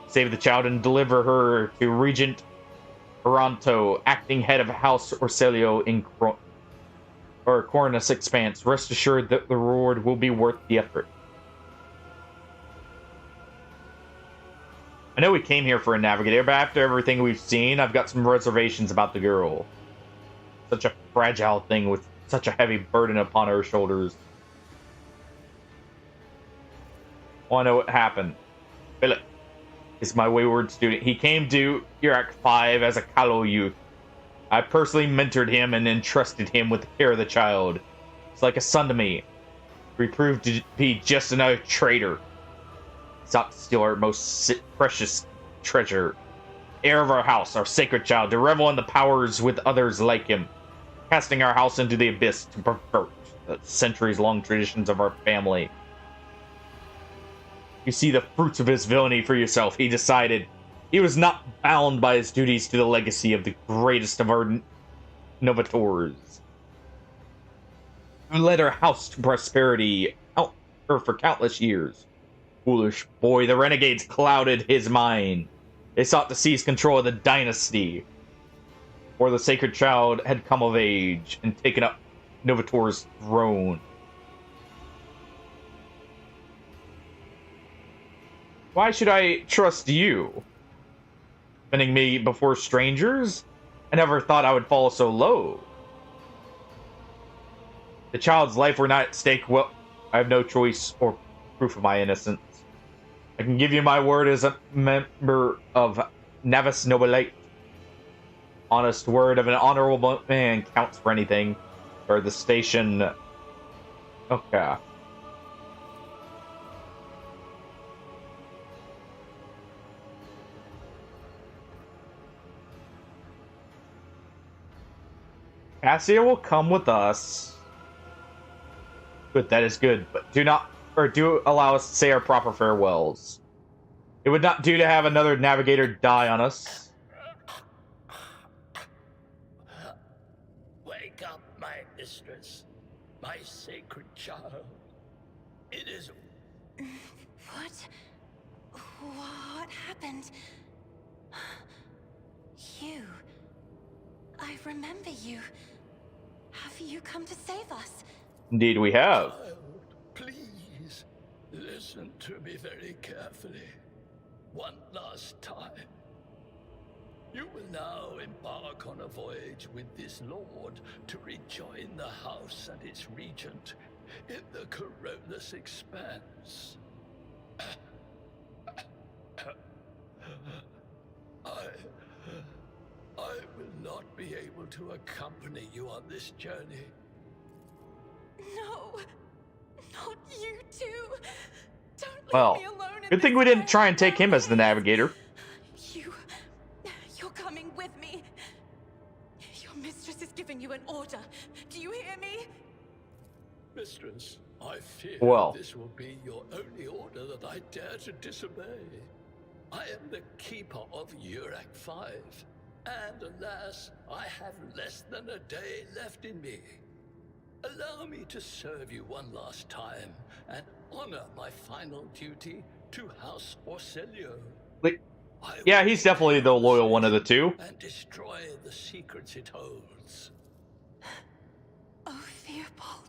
Speaker 1: Save the child and deliver her to Regent Aranto, acting head of House Orcelio in Cornus Expanse. Rest assured that the reward will be worth the effort. I know we came here for a navigator, but after everything we've seen, I've got some reservations about the girl. Such a fragile thing with such a heavy burden upon her shoulders. I want to know what happened. Philip is my wayward student. He came to Urak 5 as a callow youth. I personally mentored him and entrusted him with the care of the child. He's like a son to me. He proved to be just another traitor. He sought to steal our most precious treasure. Heir of our house, our sacred child, to revel in the powers with others like him. Casting our house into the abyss to pervert the centuries-long traditions of our family. You see the fruits of his villainy for yourself. He decided he was not bound by his duties to the legacy of the greatest of our Novators, who led our house to prosperity for countless years. Foolish boy, the renegades clouded his mind. They sought to seize control of the dynasty, or the sacred child had come of age and taken up Novator's throne. Why should I trust you? Defending me before strangers? I never thought I would fall so low. The child's life were not at stake. Well, I have no choice or proof of my innocence. I can give you my word as a member of Navis Nobilite. Honest word of an honorable man counts for anything. Or the station. Okay. Cassia will come with us. Good, that is good. But do allow us to say our proper farewells. It would not do to have another navigator die on us.
Speaker 20: Wake up, my mistress, my sacred child. It is...
Speaker 8: What happened? You... I remember you. Have you come to save us?
Speaker 1: Indeed we have.
Speaker 20: Child, please, listen to me very carefully. One last time. You will now embark on a voyage with this lord to rejoin the house and its regent in the Corollas Expanse. able to accompany you on this journey.
Speaker 14: No, not you two. Don't leave
Speaker 1: Well,
Speaker 14: me alone in
Speaker 1: good thing
Speaker 14: this
Speaker 1: we didn't
Speaker 14: way.
Speaker 1: try and take him as the navigator.
Speaker 14: You're coming with me. Your mistress is giving you an order. Do you hear me?
Speaker 20: Mistress, I fear
Speaker 1: Well.
Speaker 20: this will be your only order that I dare to disobey. I am the keeper of Urak 5, and alas, I have less than a day left in me. Allow me to serve you one last time and honor my final duty to House Orselio.
Speaker 1: Yeah, he's definitely the loyal one of the two.
Speaker 20: And destroy the secrets it holds.
Speaker 14: Oh, Theobald.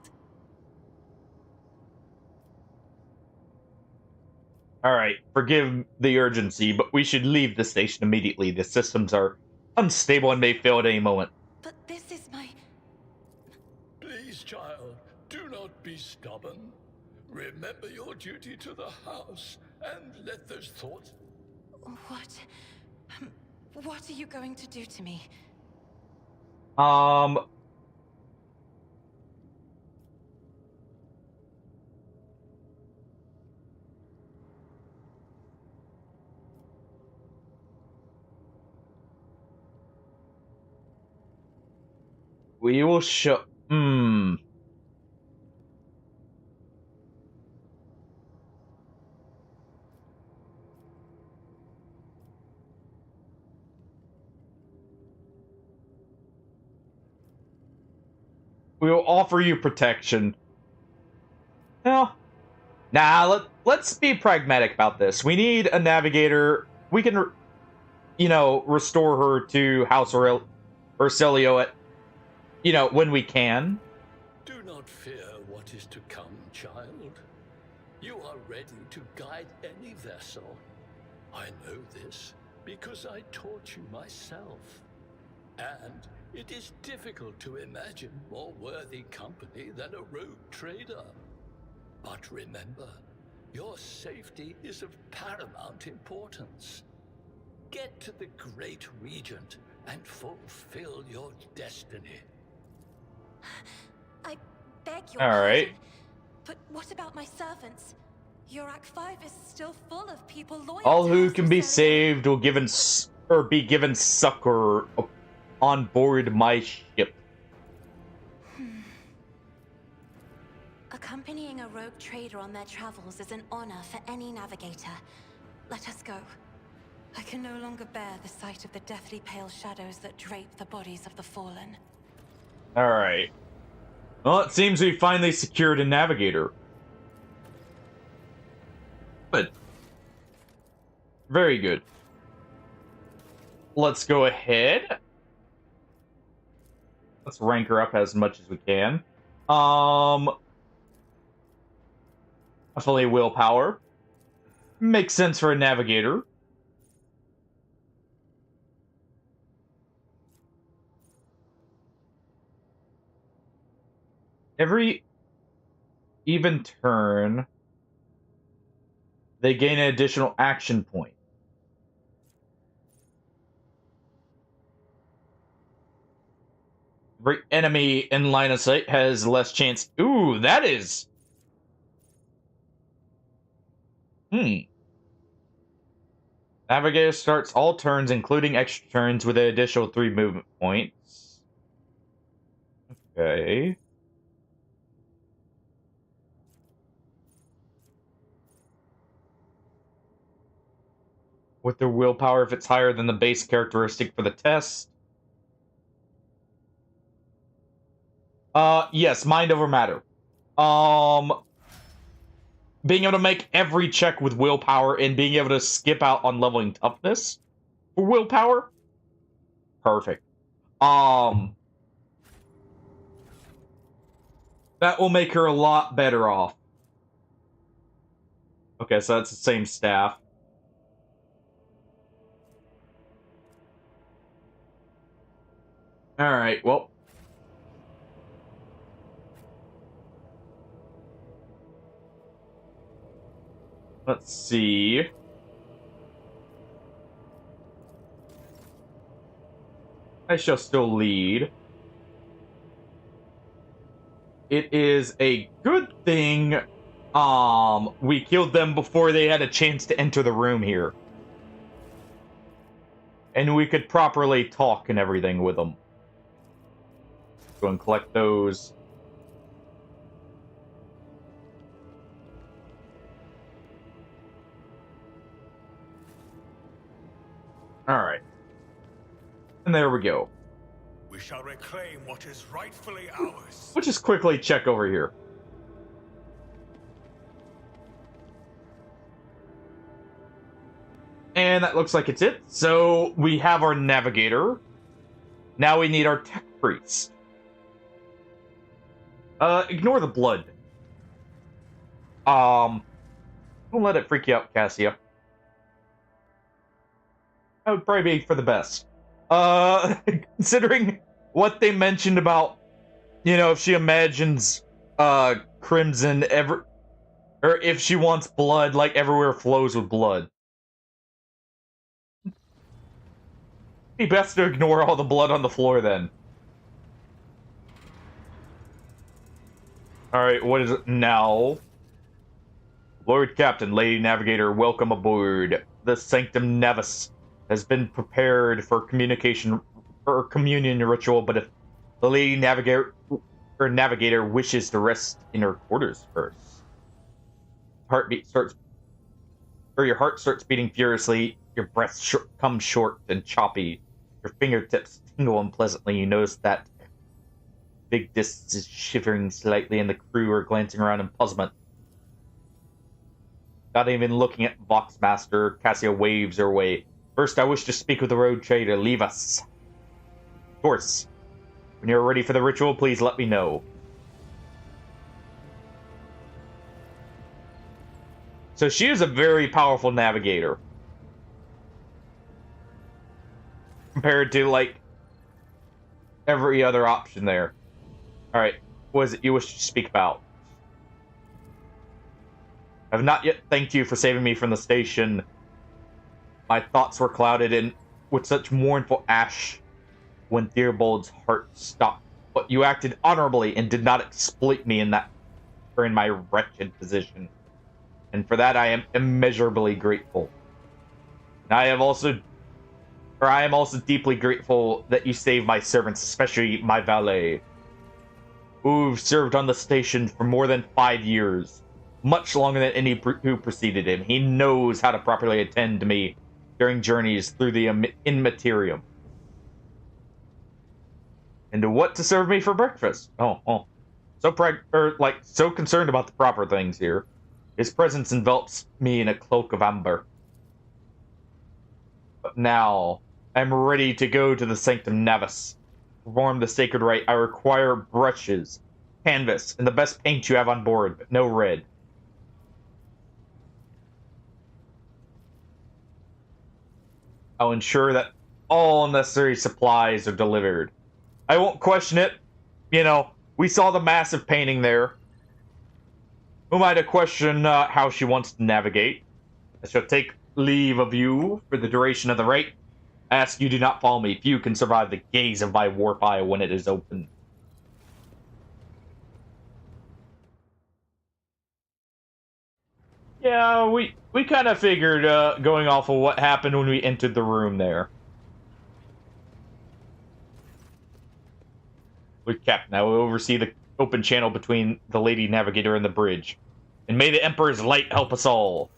Speaker 1: Alright, forgive the urgency, but we should leave the station immediately. The systems are unstable and may fail at any moment.
Speaker 14: But this is my...
Speaker 20: Please, child, do not be stubborn. Remember your duty to the house, and let those thoughts...
Speaker 14: What are you going to do to me?
Speaker 1: We will show... We will offer you protection. No. Nah, let's be pragmatic about this. We need a navigator. We can, restore her to House Orselio at, when we can.
Speaker 20: Do not fear what is to come, child. You are ready to guide any vessel. I know this because I taught you myself. And it is difficult to imagine more worthy company than a rogue trader. But remember, your safety is of paramount importance. Get to the Great Regent and fulfill your destiny.
Speaker 14: I beg your
Speaker 1: All right.
Speaker 14: pardon, but what about my servants? Urak 5 is still full of people loyal
Speaker 1: All
Speaker 14: to
Speaker 1: who
Speaker 14: House
Speaker 1: can be
Speaker 14: Orselio.
Speaker 1: saved will be given succor on board my ship.
Speaker 6: Accompanying a rogue trader on their travels is an honor for any navigator. Let us go.
Speaker 14: I can no longer bear the sight of the deathly pale shadows that drape the bodies of the fallen.
Speaker 1: Alright. Well, it seems we finally secured a navigator. Good. Very good. Let's go ahead. Let's rank her up as much as we can. Definitely willpower. Makes sense for a navigator. Every even turn, they gain an additional action point. Every enemy in line of sight has less chance. Ooh, that is... Navigator starts all turns, including extra turns, with an additional 3 movement points. Okay. With their willpower if it's higher than the base characteristic for the test. Yes, mind over matter. Being able to make every check with willpower and being able to skip out on leveling toughness for willpower. Perfect. That will make her a lot better off. Okay, so that's the same staff. Alright, well. Let's see. I shall still lead. It is a good thing we killed them before they had a chance to enter the room here. And we could properly talk and everything with them. Go and collect those. Alright. And there we go.
Speaker 19: We shall reclaim what is rightfully ours.
Speaker 1: We'll just quickly check over here. And that looks like it's it. So we have our navigator. Now we need our tech priest. Ignore the blood. Don't let it freak you out, Cassia. That would probably be for the best. Considering what they mentioned about, you know, if she imagines, Crimson or if she wants blood, like everywhere flows with blood. Be best to ignore all the blood on the floor then. Alright, what is it now? Lord Captain, Lady Navigator, welcome aboard. The Sanctum Navis has been prepared for communion ritual, but if the Lady Navigator wishes to rest in her quarters first. Your heart starts beating furiously, your breath comes short and choppy, your fingertips tingle unpleasantly. You notice that big disc is shivering slightly, and the crew are glancing around in puzzlement. Not even looking at Voxmaster, Cassia waves her way. First, I wish to speak with the road trader. Leave us. Of course. When you're ready for the ritual, please let me know. So she is a very powerful navigator. Compared to, like, every other option there. Alright, what is it you wish to speak about? I have not yet thanked you for saving me from the station. My thoughts were clouded in with such mournful ash when Theobald's heart stopped. But you acted honorably and did not exploit me in my wretched position. And for that I am immeasurably grateful. And I am also deeply grateful that you saved my servants, especially my valet, who've served on the station for more than 5 years. Much longer than any who preceded him. He knows how to properly attend to me during journeys through the Immaterium. And what to serve me for breakfast? So concerned about the proper things here. His presence envelops me in a cloak of amber. But now, I'm ready to go to the Sanctum Navis. To perform the sacred rite, I require brushes, canvas, and the best paint you have on board, but no red. I'll ensure that all necessary supplies are delivered. I won't question it. You know, we saw the massive painting there. Who am I to question how she wants to navigate? I shall take leave of you for the duration of the rite. I ask you do not follow me. Few can survive the gaze of my warp eye when it is open. Yeah, we kind of figured, going off of what happened when we entered the room there. With Captain, I will oversee the open channel between the Lady Navigator and the bridge. And may the Emperor's light help us all.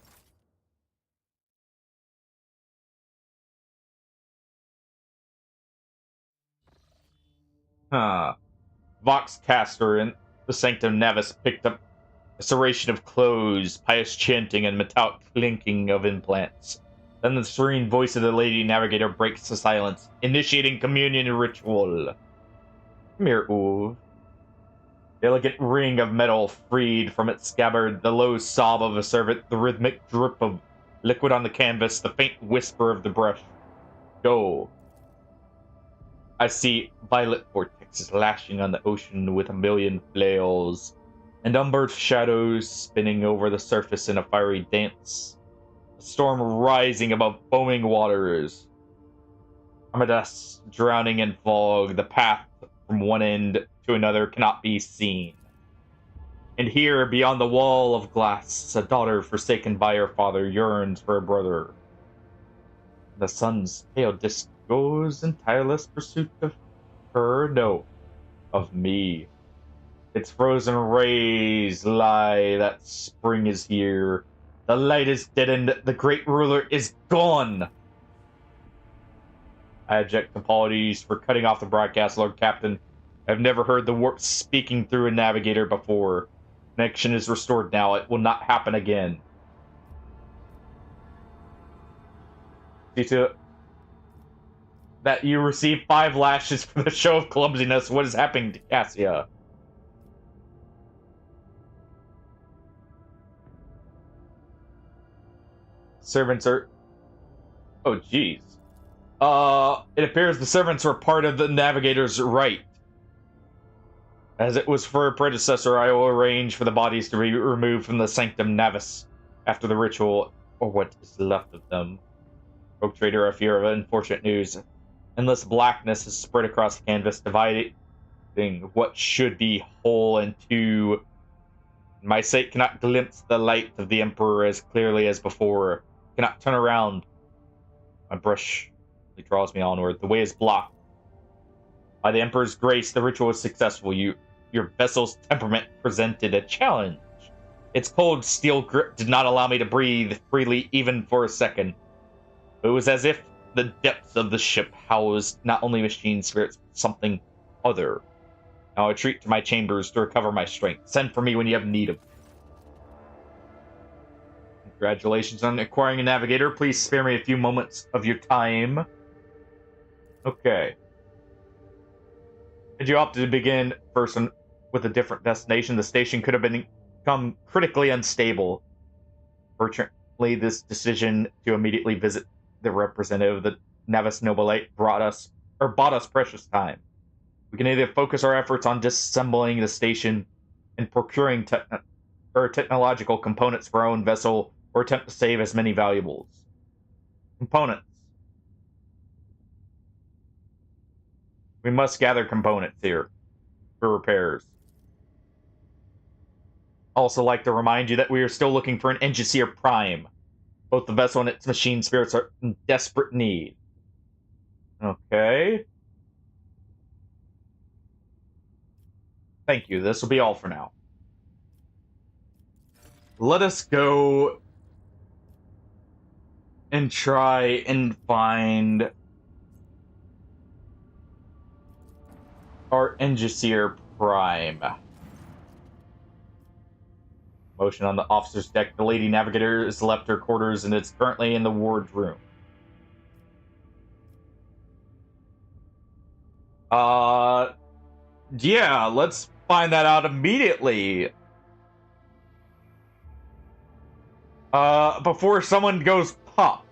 Speaker 1: Voxcaster in the Sanctum Navis picked up a serration of clothes, pious chanting, and metallic clinking of implants. Then the serene voice of the Lady Navigator breaks the silence, initiating communion ritual. Come here, Uve. The elegant ring of metal freed from its scabbard, the low sob of a servant, the rhythmic drip of liquid on the canvas, the faint whisper of the brush. Go. I see violet vortexes lashing on the ocean with a million flails, and umber shadows spinning over the surface in a fiery dance. A storm rising above foaming waters. Amadas drowning in fog, the path from one end to another cannot be seen. And here, beyond the wall of glass, a daughter forsaken by her father yearns for a brother. The sun's pale disk goes in tireless pursuit of her, no, of me. Its frozen rays lie that spring is here. The light is deadened, the great ruler is gone! I object apologies for cutting off the broadcast, Lord Captain. I've never heard the warp speaking through a navigator before. Connection is restored now. It will not happen again. See to it that you receive 5 lashes for the show of clumsiness. What is happening to Cassia? Servants are... Oh, jeez. It appears the servants were part of the navigator's right. As it was for a predecessor, I will arrange for the bodies to be removed from the Sanctum Navis after the ritual, or what is left of them. Rogue Trader, I fear of unfortunate news. Endless blackness has spread across the canvas, dividing what should be whole in two. My sight cannot glimpse the light of the Emperor as clearly as before. Cannot turn around. My brush draws me onward. The way is blocked. By the Emperor's grace, the ritual was successful. Your vessel's temperament presented a challenge. Its cold steel grip did not allow me to breathe freely even for a second. It was as if the depths of the ship housed not only machine spirits, but something other. Now I retreat to my chambers to recover my strength. Send for me when you have need of me. Congratulations on acquiring a navigator. Please spare me a few moments of your time. Okay. Had you opted to begin first with a different destination, the station could have become critically unstable. Fortunately, this decision to immediately visit the representative of the Navis Nobilite bought us precious time. We can either focus our efforts on disassembling the station and procuring technological components for our own vessel, or attempt to save as many valuables. Components. We must gather components here for repairs. Also like to remind you that we are still looking for an Engineer Prime. Both the vessel and its machine spirits are in desperate need. Okay. Thank you. This will be all for now. Let us go and try and find our Engineer Prime. Motion on the officer's deck. The Lady Navigator has left her quarters and is currently in the wardroom. Yeah, let's find that out immediately. Before someone goes pop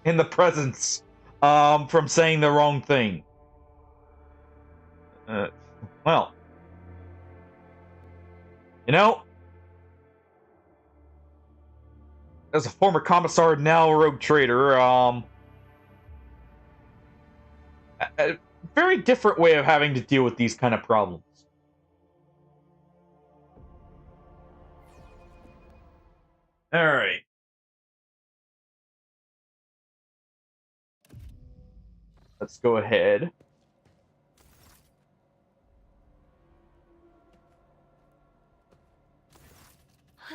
Speaker 1: in the presence, from saying the wrong thing. Well. You know, as a former commissar, now rogue trader, a very different way of having to deal with these kind of problems. All right. Let's go ahead.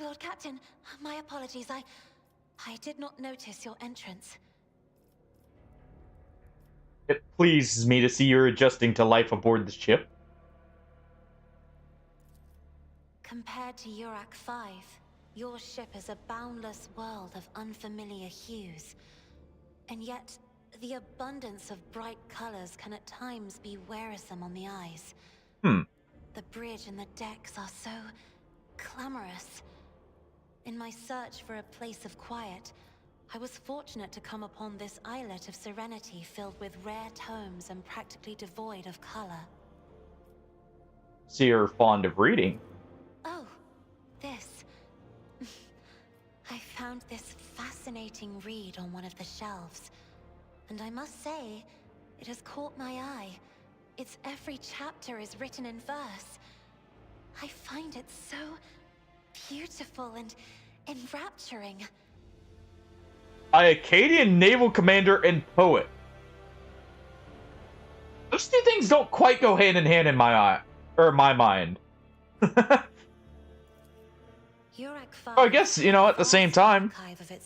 Speaker 12: Lord Captain, my apologies. I did not notice your entrance.
Speaker 1: It pleases me to see you're adjusting to life aboard the ship.
Speaker 12: Compared to Urak 5, your ship is a boundless world of unfamiliar hues. And yet, the abundance of bright colors can at times be wearisome on the eyes. The bridge and the decks are so clamorous. In my search for a place of quiet, I was fortunate to come upon this islet of serenity filled with rare tomes and practically devoid of color.
Speaker 1: So you're fond of reading?
Speaker 12: Oh, this. I found this fascinating read on one of the shelves, and I must say,
Speaker 21: It has caught my eye. Its every chapter is written in verse. I find it so beautiful and enrapturing.
Speaker 1: By Acadian naval commander and poet. Those two things don't quite go hand in hand in my eye, or my mind. Oh, I guess, you know, at the same time,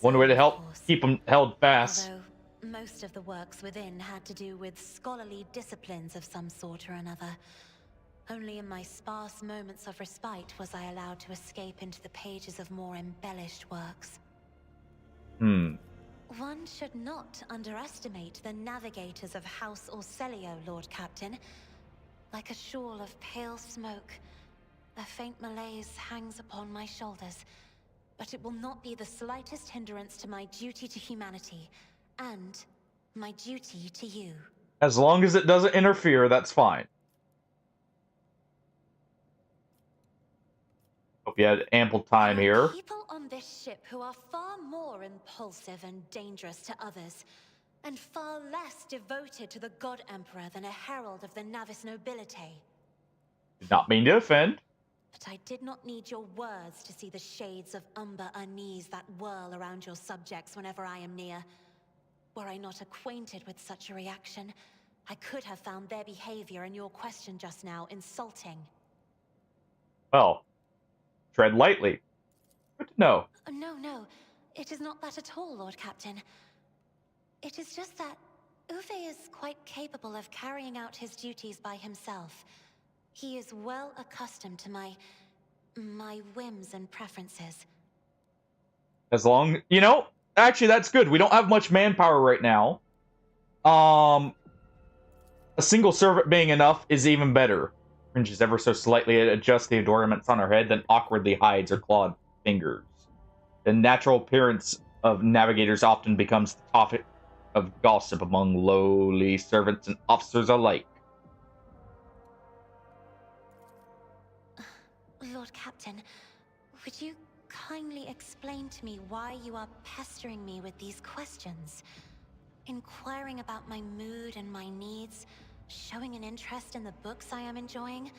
Speaker 1: one way to help keep them held fast.
Speaker 21: Although most of the works within had to do with scholarly disciplines of some sort or another. Only in my sparse moments of respite was I allowed to escape into the pages of more embellished works. One should not underestimate the navigators of House Orselio, Lord Captain. Like a shawl of pale smoke, a faint malaise hangs upon my shoulders, but it will not be the slightest hindrance to my duty to humanity, and my duty to you.
Speaker 1: As long as it doesn't interfere, that's fine. Hope you had ample time here.
Speaker 21: People on this ship who are far more impulsive and dangerous to others, and far less devoted to the God Emperor than a herald of the Navis nobility.
Speaker 1: Did not mean to offend.
Speaker 21: But I did not need your words to see the shades of umber unease that whirl around your subjects whenever I am near. Were I not acquainted with such a reaction, I could have found their behavior in your question just now insulting.
Speaker 1: Well, tread lightly. Good to know.
Speaker 21: No, it is not that at all, Lord Captain. It is just that Uwe is quite capable of carrying out his duties by himself. He is well accustomed to my whims and preferences.
Speaker 1: As long, you know, actually that's good. We don't have much manpower right now. A single servant being enough is even better. Cringes ever so slightly at adjust the adornments on her head, then awkwardly hides her clawed fingers. The natural appearance of navigators often becomes the topic of gossip among lowly servants and officers alike.
Speaker 21: Lord Captain, would you kindly explain to me why you are pestering me with these questions? Inquiring about my mood and my needs, showing an interest in the books I am enjoying?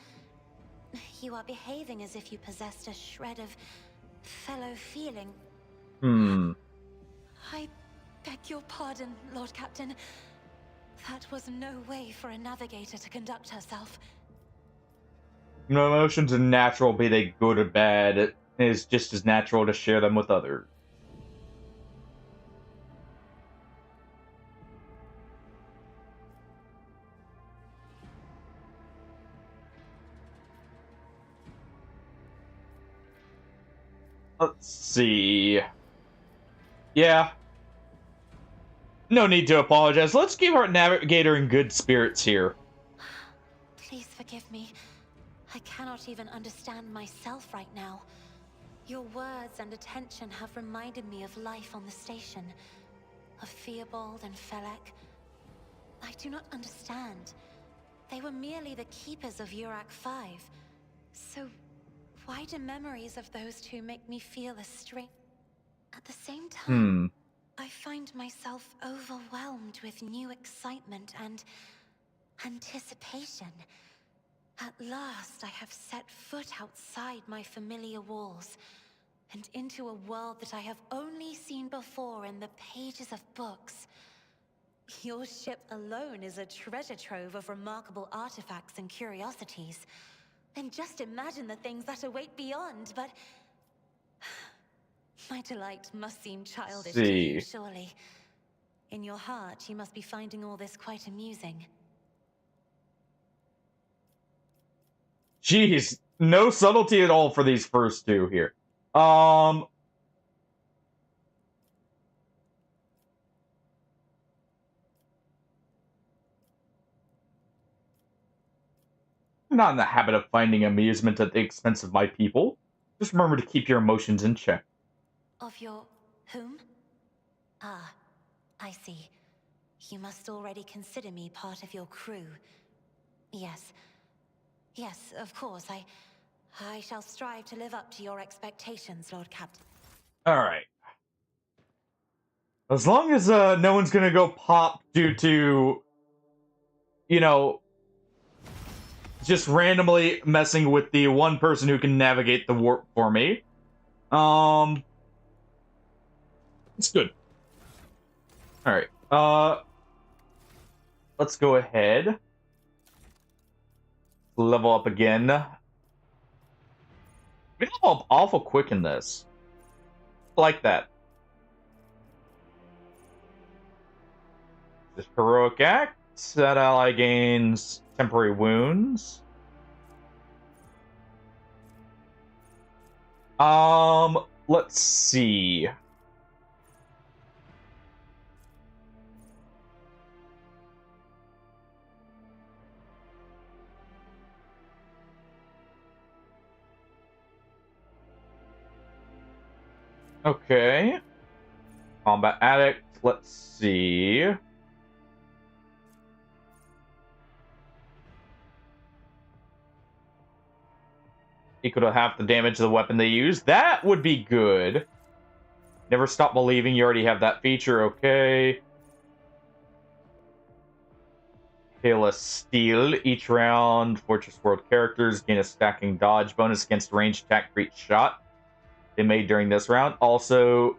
Speaker 21: You are behaving as if you possessed a shred of fellow feeling. I beg your pardon, Lord Captain. That was no way for a navigator to conduct herself.
Speaker 1: No, emotions are natural, be they good or bad. It is just as natural to share them with others. Let's see. Yeah. No need to apologize. Let's keep our navigator in good spirits here.
Speaker 21: Please forgive me. I cannot even understand myself right now. Your words and attention have reminded me of life on the station. Of Theobald and Felek. I do not understand. They were merely the keepers of Urak 5. So why do memories of those two make me feel a strange... At the same time, I find myself overwhelmed with new excitement and anticipation. At last, I have set foot outside my familiar walls, and into a world that I have only seen before in the pages of books. Your ship alone is a treasure trove of remarkable artifacts and curiosities. And just imagine the things that await beyond, but... My delight must seem childish to you, surely. In your heart, you must be finding all this quite amusing.
Speaker 1: Jeez, no subtlety at all for these first two here. I'm not in the habit of finding amusement at the expense of my people. Just remember to keep your emotions in check.
Speaker 21: Of your... whom? Ah, I see. You must already consider me part of your crew. Yes. Yes, of course. I shall strive to live up to your expectations, Lord Captain.
Speaker 1: Alright. As long as no one's gonna go pop due to you know, just randomly messing with the one person who can navigate the warp for me. It's good. All right. Let's go ahead. Level up again. We level up awful quick in this. I like that. This heroic act. That ally gains temporary wounds. Let's see. Okay. Combat addict. Let's see. Equal to half the damage of the weapon they use. That would be good. Never stop believing. You already have that feature. Okay. Hail a Steel. Each round, Fortress World characters gain a stacking dodge bonus against ranged attack for each shot they made during this round. Also,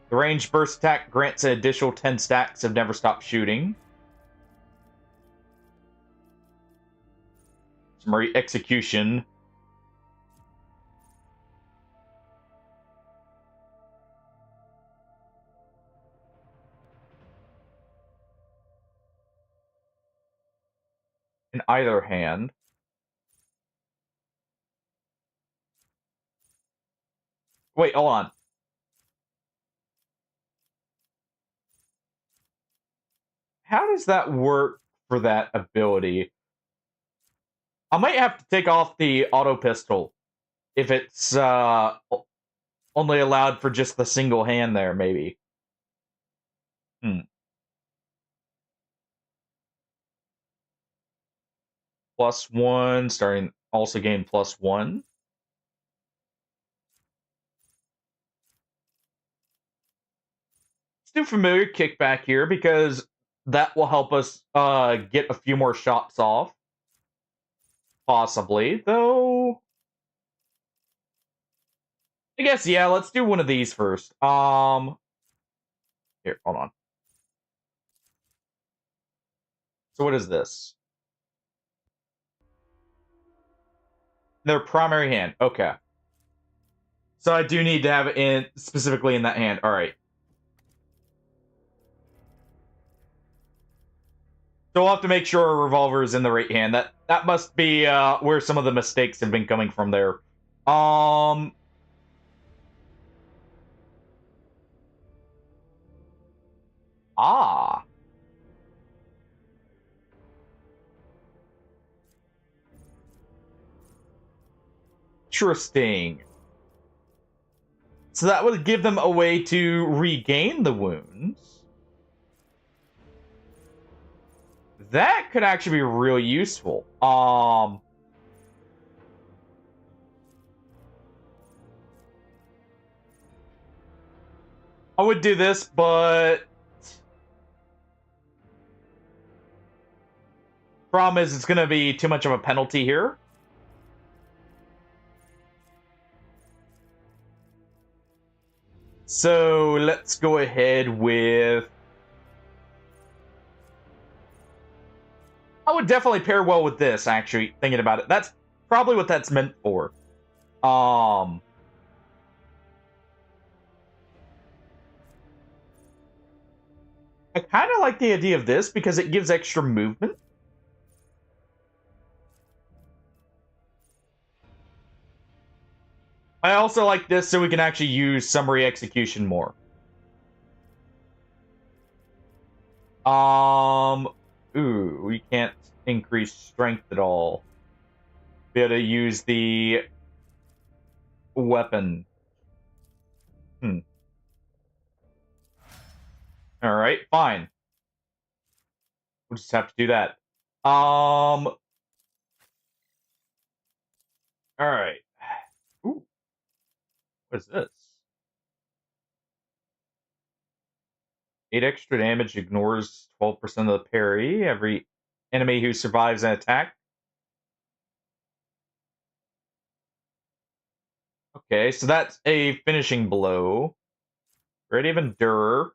Speaker 1: the ranged burst attack grants an additional 10 stacks of Never Stop Shooting. Summary Execution. In either hand. Wait, hold on. How does that work for that ability? I might have to take off the auto pistol if it's only allowed for just the single hand there, maybe. +1, starting also gain +1. Let's do familiar kickback here because that will help us get a few more shots off. Possibly, though. I guess, yeah, let's do one of these first. Here, hold on. So what is this? Their primary hand. Okay. So I do need to have it in specifically in that hand. All right. So we'll have to make sure our revolver is in the right hand. That must be where some of the mistakes have been coming from there. Ah. Interesting. So that would give them a way to regain the wounds. That could actually be really useful. I would do this, but problem is it's going to be too much of a penalty here. So let's go ahead with... I would definitely pair well with this, actually, thinking about it. That's probably what that's meant for. I kind of like the idea of this because it gives extra movement. I also like this so we can actually use summary execution more. Ooh, we can't increase strength at all. Be able to use the weapon. Alright, fine. We'll just have to do that. Alright. Ooh. What is this? 8 extra damage ignores 12% of the parry. Every enemy who survives an attack. Okay, so that's a finishing blow. Ready of Endure.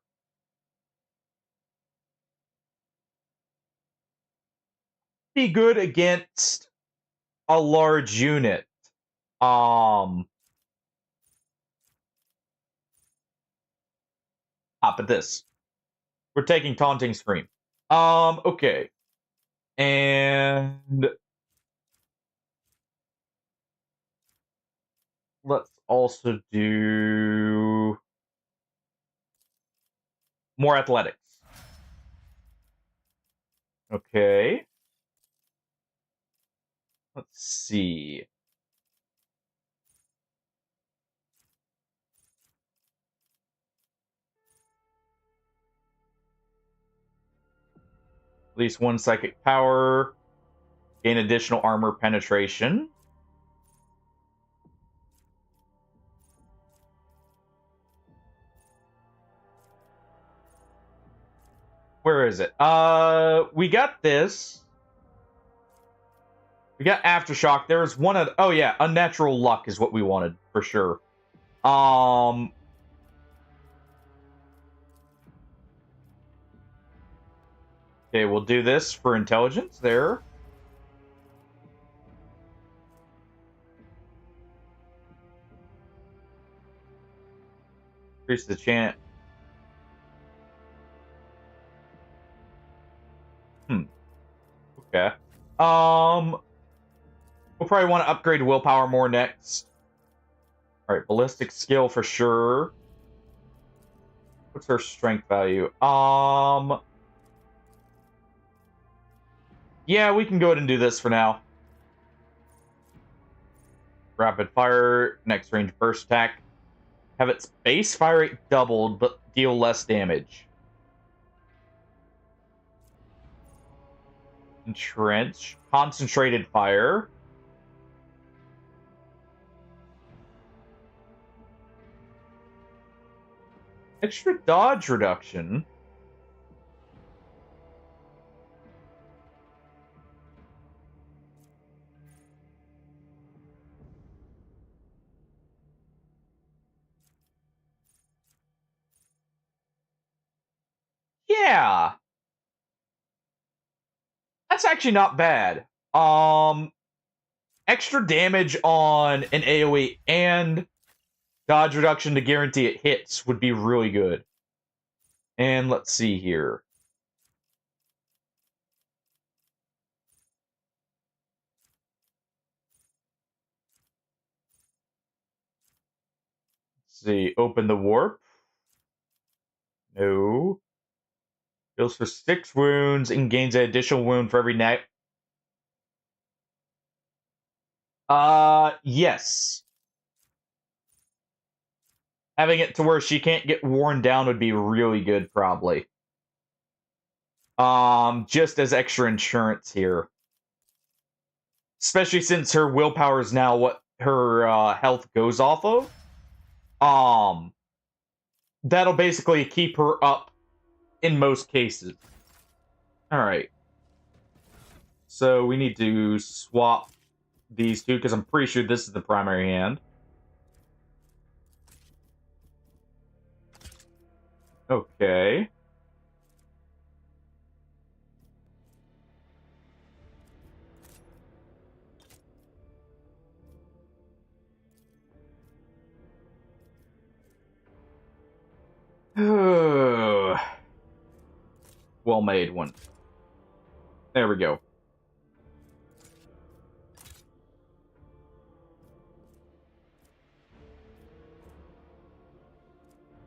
Speaker 1: Be good against a large unit. But this. We're taking Taunting Scream. Okay. And let's also do more athletics. Okay. Let's see. At least one psychic power. Gain additional armor penetration. Where is it? We got this. We got Aftershock. There's one of... Oh, yeah. Unnatural Luck is what we wanted, for sure. Okay, we'll do this for intelligence there. Increase the chance. Okay. We'll probably want to upgrade willpower more next. Alright, ballistic skill for sure. What's her strength value? Yeah, we can go ahead and do this for now. Rapid fire, next range burst attack. Have its base fire rate doubled, but deal less damage. Entrench, concentrated fire. Extra dodge reduction. Yeah. That's actually not bad. Extra damage on an AoE and dodge reduction to guarantee it hits would be really good. And let's see here. Let's see. Open the warp. No. Heals for 6 wounds and gains an additional wound for every night. Yes. Having it to where she can't get worn down would be really good, probably. Just as extra insurance here. Especially since her willpower is now what her health goes off of. That'll basically keep her up in most cases. Alright. So we need to swap these two, because I'm pretty sure this is the primary hand. Okay. Well made one. There we go.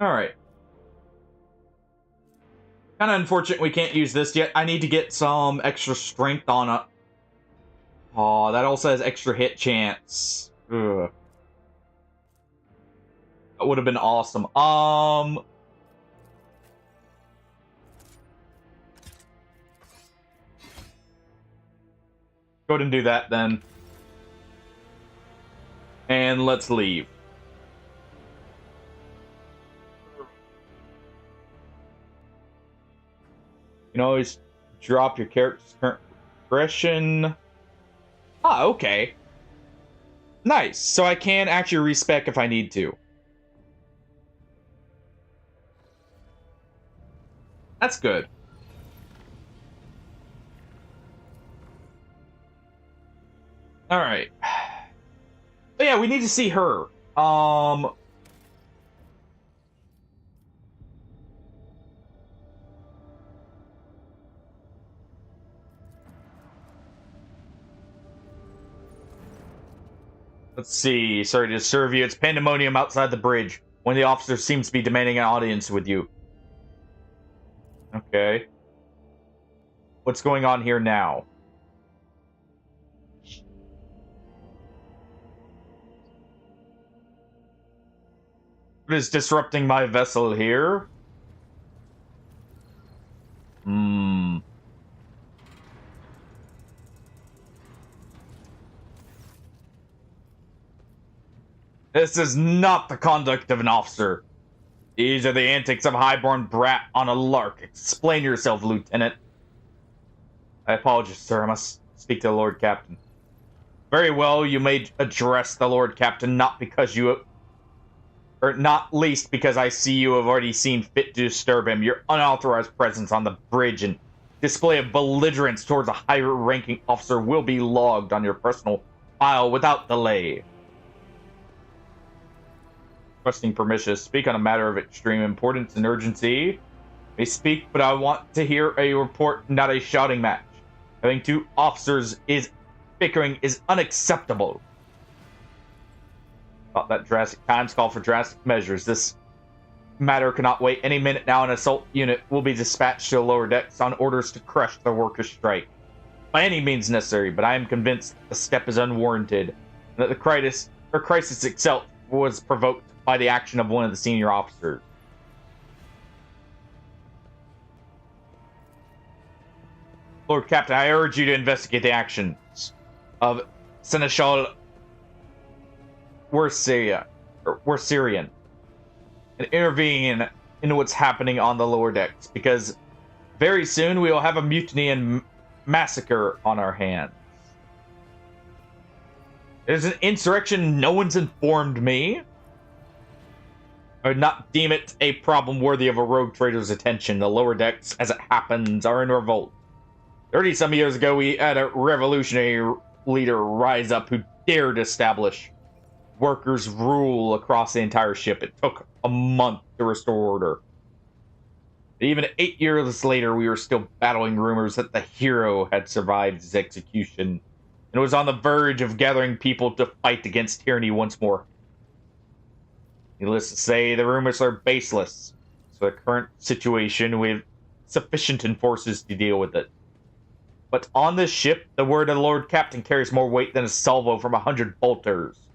Speaker 1: Alright. Kind of unfortunate we can't use this yet. I need to get some extra strength on it. Oh, that also has extra hit chance. Ugh. That would have been awesome. Go ahead and do that then. And let's leave. You can always drop your character's current Discretion. Ah, okay. Nice. So I can actually respec if I need to. That's good. All right. But yeah, we need to see her. Let's see. Sorry to disturb you. It's pandemonium outside the bridge. One of the officers seems to be demanding an audience with you. Okay. What's going on here now? What is disrupting my vessel here? Hmm. This is not the conduct of an officer. These are the antics of a highborn brat on a lark. Explain yourself, Lieutenant. I apologize, sir. I must speak to the Lord Captain. Very well, you may address the Lord Captain, not least because I see you have already seen fit to disturb him. Your unauthorized presence on the bridge and display of belligerence towards a higher-ranking officer will be logged on your personal file without delay. Requesting permission to speak on a matter of extreme importance and urgency. May speak, but I want to hear a report, not a shouting match. Having two officers bickering is unacceptable. Thought that drastic times call for drastic measures. This matter cannot wait. Any minute now, an assault unit will be dispatched to the lower decks on orders to crush the workers' strike. By any means necessary, but I am convinced the step is unwarranted, and that the crisis itself was provoked by the action of one of the senior officers. Lord Captain, I urge you to investigate the actions of Seneschal Syrian and intervene in what's happening on the lower decks, because very soon we will have a mutiny and massacre on our hands. There's an insurrection, no one's informed me. I would not deem it a problem worthy of a rogue trader's attention. The lower decks, as it happens, are in revolt. 30-some years ago, we had a revolutionary leader rise up who dared establish workers' rule across the entire ship. It took a month to restore order. But even 8 years later, we were still battling rumors that the hero had survived his execution and was on the verge of gathering people to fight against tyranny once more. Needless to say, the rumors are baseless. So the current situation, we have sufficient enforcers to deal with it. But on this ship, the word of the Lord Captain carries more weight than a salvo from 100 bolters.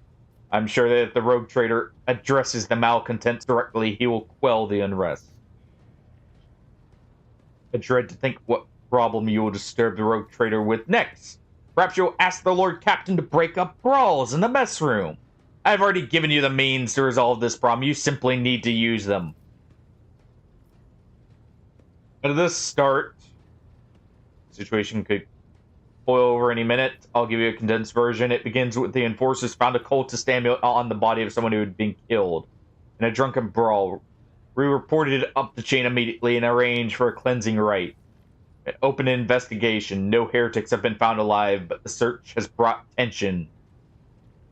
Speaker 1: I'm sure that if the rogue trader addresses the malcontents directly, he will quell the unrest. I dread to think what problem you will disturb the rogue trader with next. Perhaps you'll ask the Lord Captain to break up brawls in the mess room. I've already given you the means to resolve this problem. You simply need to use them. At this start, the situation could boil over any minute. I'll give you a condensed version. It begins with the enforcers found a cultist amulet on the body of someone who had been killed in a drunken brawl. We reported it up the chain immediately and arranged for a cleansing rite. An open investigation. No heretics have been found alive, but the search has brought tension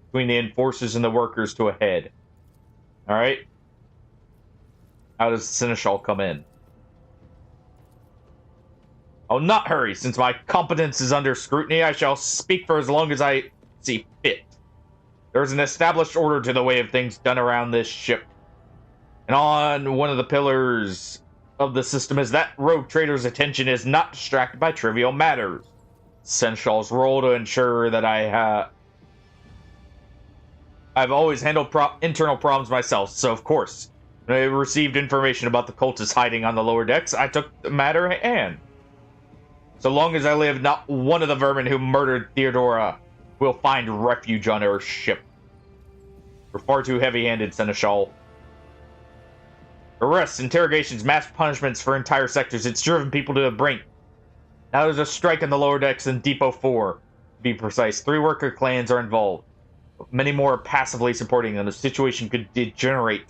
Speaker 1: between the enforcers and the workers to a head. Alright? How does Seneschal come in? I'll not hurry. Since my competence is under scrutiny, I shall speak for as long as I see fit. There is an established order to the way of things done around this ship. And on one of the pillars of the system is that rogue trader's attention is not distracted by trivial matters. Seneschal's role to ensure that I've always handled internal problems myself, so of course, when I received information about the cultists hiding on the lower decks, I took the matter at hand. So long as I live, not one of the vermin who murdered Theodora will find refuge on our ship. We're far too heavy-handed, Seneschal. Arrests, interrogations, mass punishments for entire sectors. It's driven people to the brink. Now there's a strike on the lower decks in Depot 4. To be precise, 3 worker clans are involved. But many more are passively supporting them. The situation could degenerate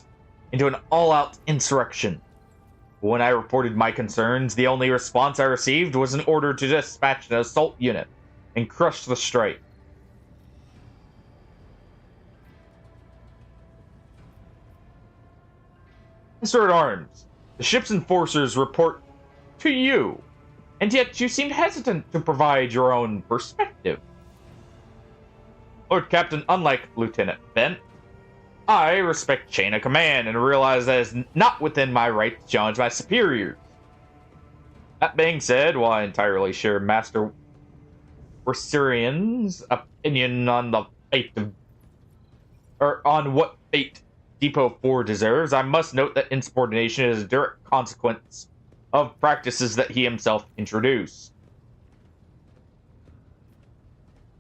Speaker 1: into an all-out insurrection. When I reported my concerns, the only response I received was an order to dispatch an assault unit and crush the strike. Master at Arms, the ship's enforcers report to you, and yet you seem hesitant to provide your own perspective. Lord Captain, unlike Lieutenant Bent, I respect chain of command and realize that it's not within my right to challenge my superiors. That being said, while I entirely share Master Werserian's opinion on the fate of, or on what fate Depot 4 deserves, I must note that insubordination is a direct consequence of practices that he himself introduced.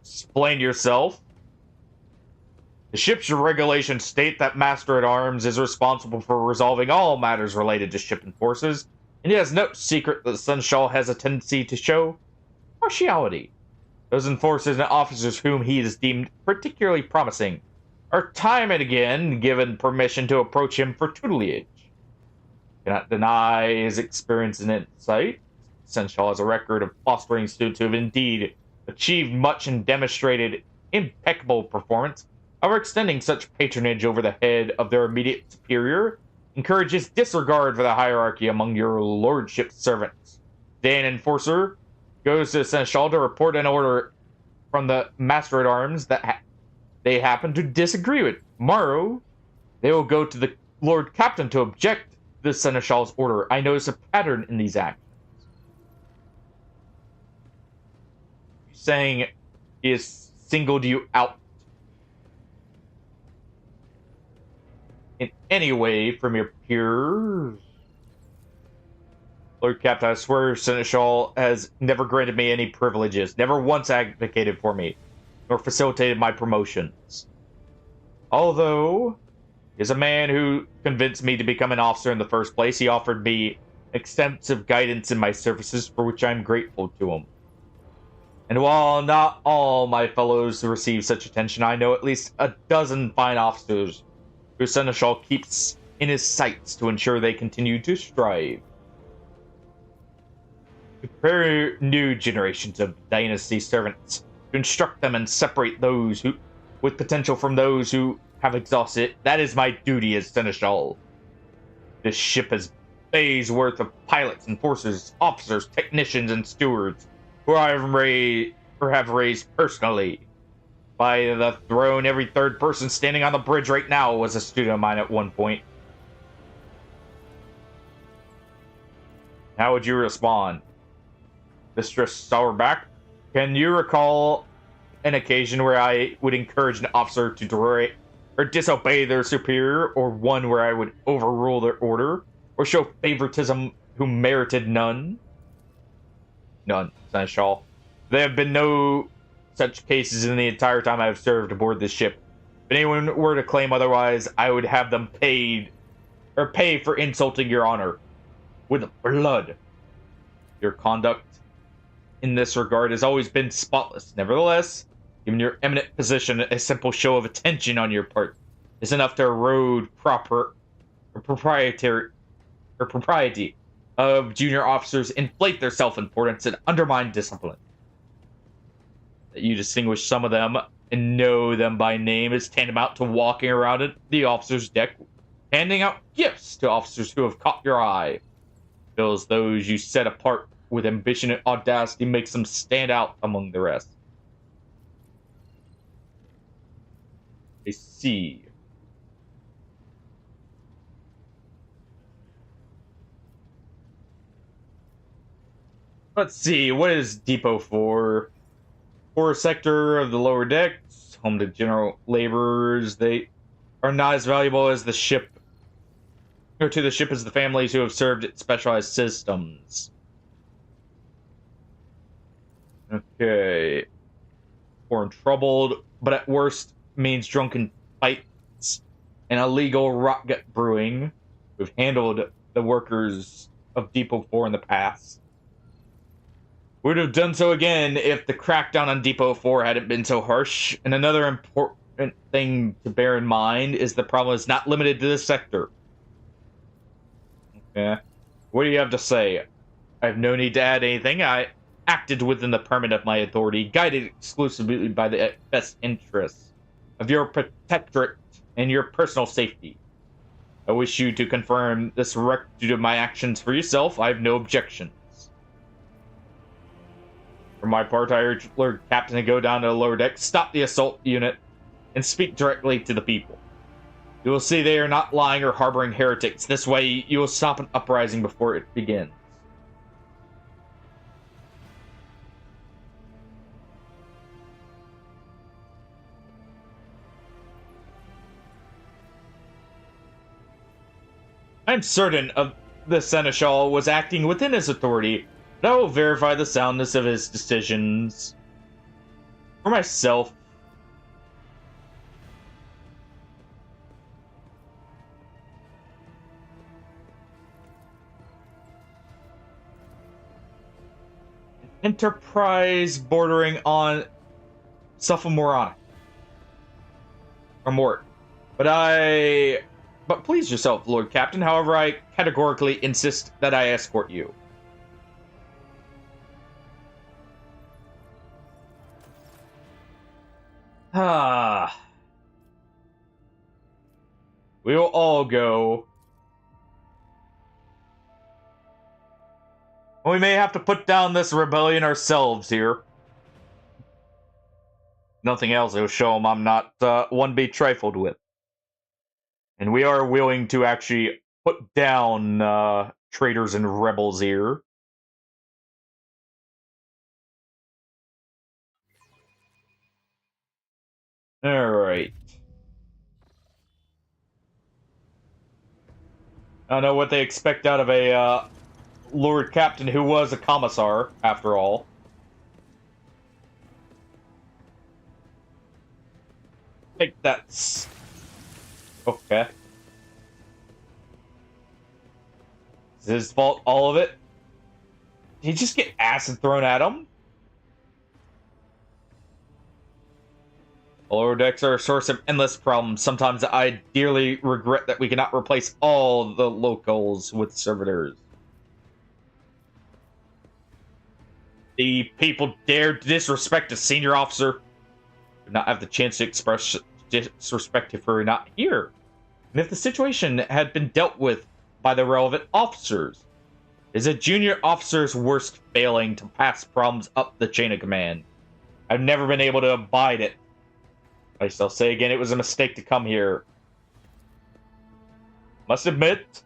Speaker 1: Explain yourself. The ship's regulations state that Master at Arms is responsible for resolving all matters related to ship and forces, and it is no secret that Seneschal has a tendency to show partiality. Those enforcers and officers whom he has deemed particularly promising are time and again given permission to approach him for tutelage. Cannot deny his experience and insight. Seneschal has a record of fostering students who have indeed achieved much and demonstrated impeccable performance. However, extending such patronage over the head of their immediate superior encourages disregard for the hierarchy among your lordship's servants. Today, an enforcer goes to Seneschal to report an order from the Master at Arms that they happen to disagree with. Tomorrow, they will go to the Lord Captain to object to the Seneschal's order. I notice a pattern in these actions. Saying he has singled you out in any way from your peers. Lord Captain, I swear Seneschal has never granted me any privileges, never once advocated for me, nor facilitated my promotions. Although he is a man who convinced me to become an officer in the first place, he offered me extensive guidance in my services, for which I am grateful to him. And while not all my fellows receive such attention, I know at least a dozen fine officers who Seneschal keeps in his sights to ensure they continue to strive. To prepare new generations of dynasty servants, to instruct them and separate those who with potential from those who have exhausted it, that is my duty as Seneschal. This ship has bays worth of pilots, enforcers, officers, technicians, and stewards, who I have raised personally. By the throne, every third person standing on the bridge right now was a student of mine at one point. How would you respond? Mistress Sourback, can you recall an occasion where I would encourage an officer to direct or disobey their superior, or one where I would overrule their order, or show favoritism who merited none? None, Seneschal. There have been no such cases in the entire time I have served aboard this ship. If anyone were to claim otherwise, I would have them pay for insulting your honor with blood. Your conduct in this regard has always been spotless. Nevertheless, given your eminent position, a simple show of attention on your part is enough to erode propriety of junior officers, inflate their self-importance, and undermine discipline. That you distinguish some of them and know them by name is tantamount to walking around at the officer's deck, handing out gifts to officers who have caught your eye. Fills those you set apart with ambition and audacity, makes them stand out among the rest. I see. Let's see, what is Depot 4? Core sector of the lower decks, home to general laborers. They are not as valuable as the ship, or to the ship as the families who have served its specialized systems. Okay. Poor and troubled, but at worst means drunken fights and illegal rotgut brewing. We've handled the workers of Depot 4 in the past. Would have done so again if the crackdown on Depot 4 hadn't been so harsh. And another important thing to bear in mind is the problem is not limited to this sector. Okay. What do you have to say? I have no need to add anything. I acted within the permit of my authority, guided exclusively by the best interests of your protectorate and your personal safety. I wish you to confirm this rectitude of my actions for yourself. I have no objections. For my part, I urge Lord Captain to go down to the lower deck, stop the assault unit, and speak directly to the people. You will see they are not lying or harboring heretics. This way, you will stop an uprising before it begins. I'm certain of the Seneschal was acting within his authority, but I will verify the soundness of his decisions. For myself, enterprise bordering on sophomoric. Or more. But please yourself, Lord Captain. However, I categorically insist that I escort you. We will all go. We may have to put down this rebellion ourselves here. Nothing else, it'll show them I'm not one to be trifled with. And we are willing to actually put down traitors and rebels here. Alright. I don't know what they expect out of a Lord Captain who was a commissar, after all. I think that's... okay. Is it his fault, all of it? Did he just get acid thrown at him? Lower decks are a source of endless problems. Sometimes I dearly regret that we cannot replace all the locals with servitors. The people dared to disrespect a senior officer. Do not have the chance to express disrespect if we're not here. And if the situation had been dealt with by the relevant officers, is a junior officer's worst failing to pass problems up the chain of command. I've never been able to abide it. I shall say again, it was a mistake to come here. Must admit,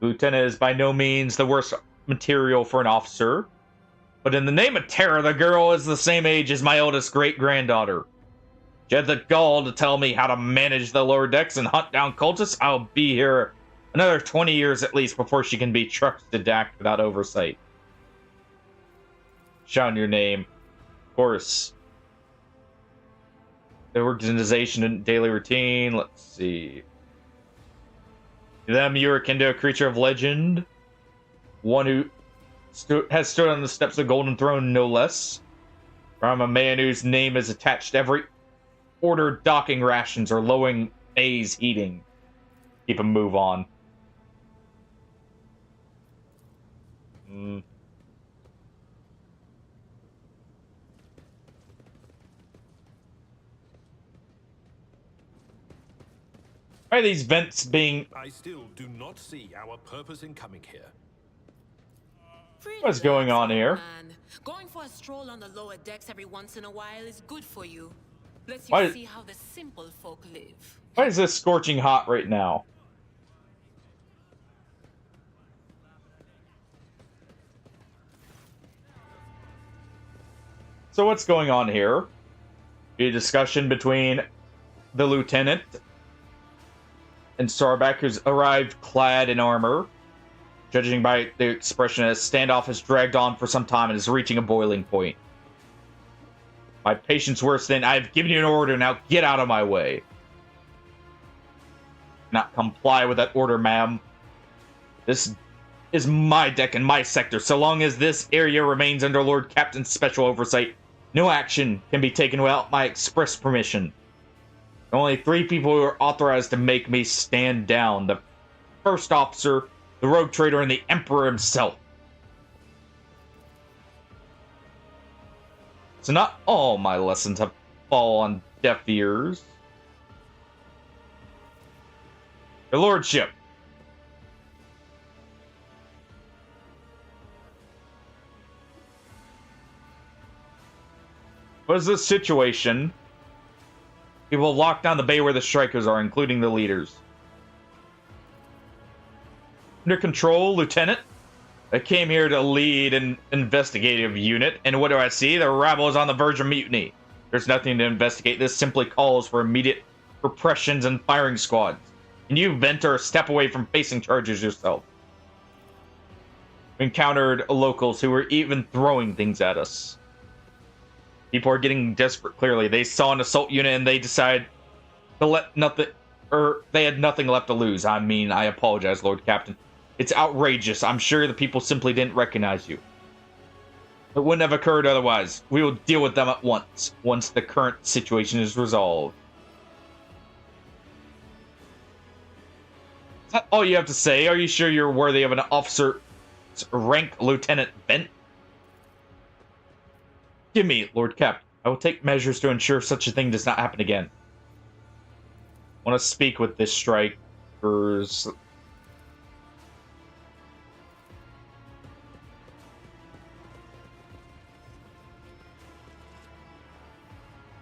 Speaker 1: Lieutenant is by no means the worst material for an officer. But in the name of terror, the girl is the same age as my oldest great-granddaughter. She had the gall to tell me how to manage the lower decks and hunt down cultists. I'll be here another 20 years at least before she can be trusted to act without oversight. Shout your name. Of course. The organization and daily routine. Let's see. To them, you are akin to a creature of legend. One who has stood on the steps of the Golden Throne, no less. I'm a man whose name is attached to every order docking rations or lowering phase heating. Keep a move on. Why are these vents being...
Speaker 7: I still do not see our purpose in coming here.
Speaker 1: What's going on here?
Speaker 8: Man. Going for a stroll on the lower decks every once in a while is good for you. Lets
Speaker 1: Why-
Speaker 8: you see how the simple folk live.
Speaker 1: Why is this scorching hot right now? So what's going on here? A discussion between the lieutenant and Starback, who's arrived clad in armor. Judging by the expression, a standoff has dragged on for some time and is reaching a boiling point. My patience worse than I've given you an order, now get out of my way. Not comply with that order, ma'am. This is my deck and my sector. So long as this area remains under Lord Captain's special oversight, no action can be taken without my express permission. Only 3 people who are authorized to make me stand down. The first officer, the rogue trader, and the Emperor himself. So not all my lessons have fallen on deaf ears. Your Lordship. What is this situation? People have locked down the bay where the strikers are, including the leaders. Under control, Lieutenant. I came here to lead an investigative unit, and what do I see? The rabble is on the verge of mutiny. There's nothing to investigate. This simply calls for immediate repressions and firing squads. Can you vent or step away from facing charges yourself? We encountered locals who were even throwing things at us. People are getting desperate, clearly. They saw an assault unit and they decided to let nothing, or they had nothing left to lose. I mean, I apologize, Lord Captain. It's outrageous. I'm sure the people simply didn't recognize you. It wouldn't have occurred otherwise. We will deal with them at once the current situation is resolved. Is that all you have to say? Are you sure you're worthy of an officer's rank, Lieutenant Bent? Give me, Lord Captain. I will take measures to ensure such a thing does not happen again. I want to speak with this strikers.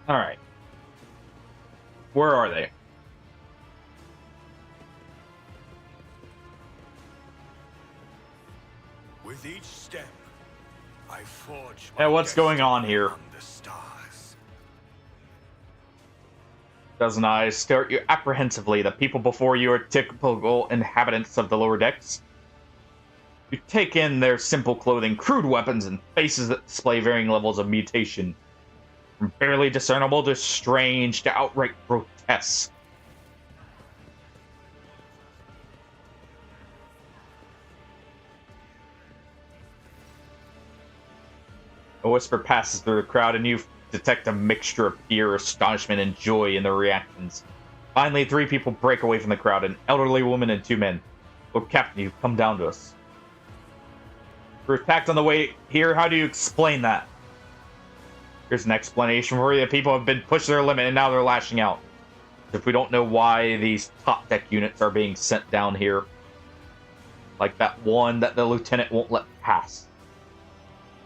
Speaker 1: Alright. Where are they?
Speaker 19: With each step, I forge
Speaker 1: Hey, what's going on here?
Speaker 19: the stars.
Speaker 1: Doesn't I stare at you apprehensively? The people before you are typical inhabitants of the lower decks. You take in their simple clothing, crude weapons, and faces that display varying levels of mutation. From barely discernible to strange to outright grotesque. A whisper passes through the crowd, and you detect a mixture of fear, astonishment, and joy in their reactions. Finally, 3 people break away from the crowd, an elderly woman and 2 men. Lord Captain, you've come down to us. We're attacked on the way here. How do you explain that? Here's an explanation for you. The people have been pushed to their limit, and now they're lashing out. If we don't know why these top deck units are being sent down here. Like that one that the lieutenant won't let pass.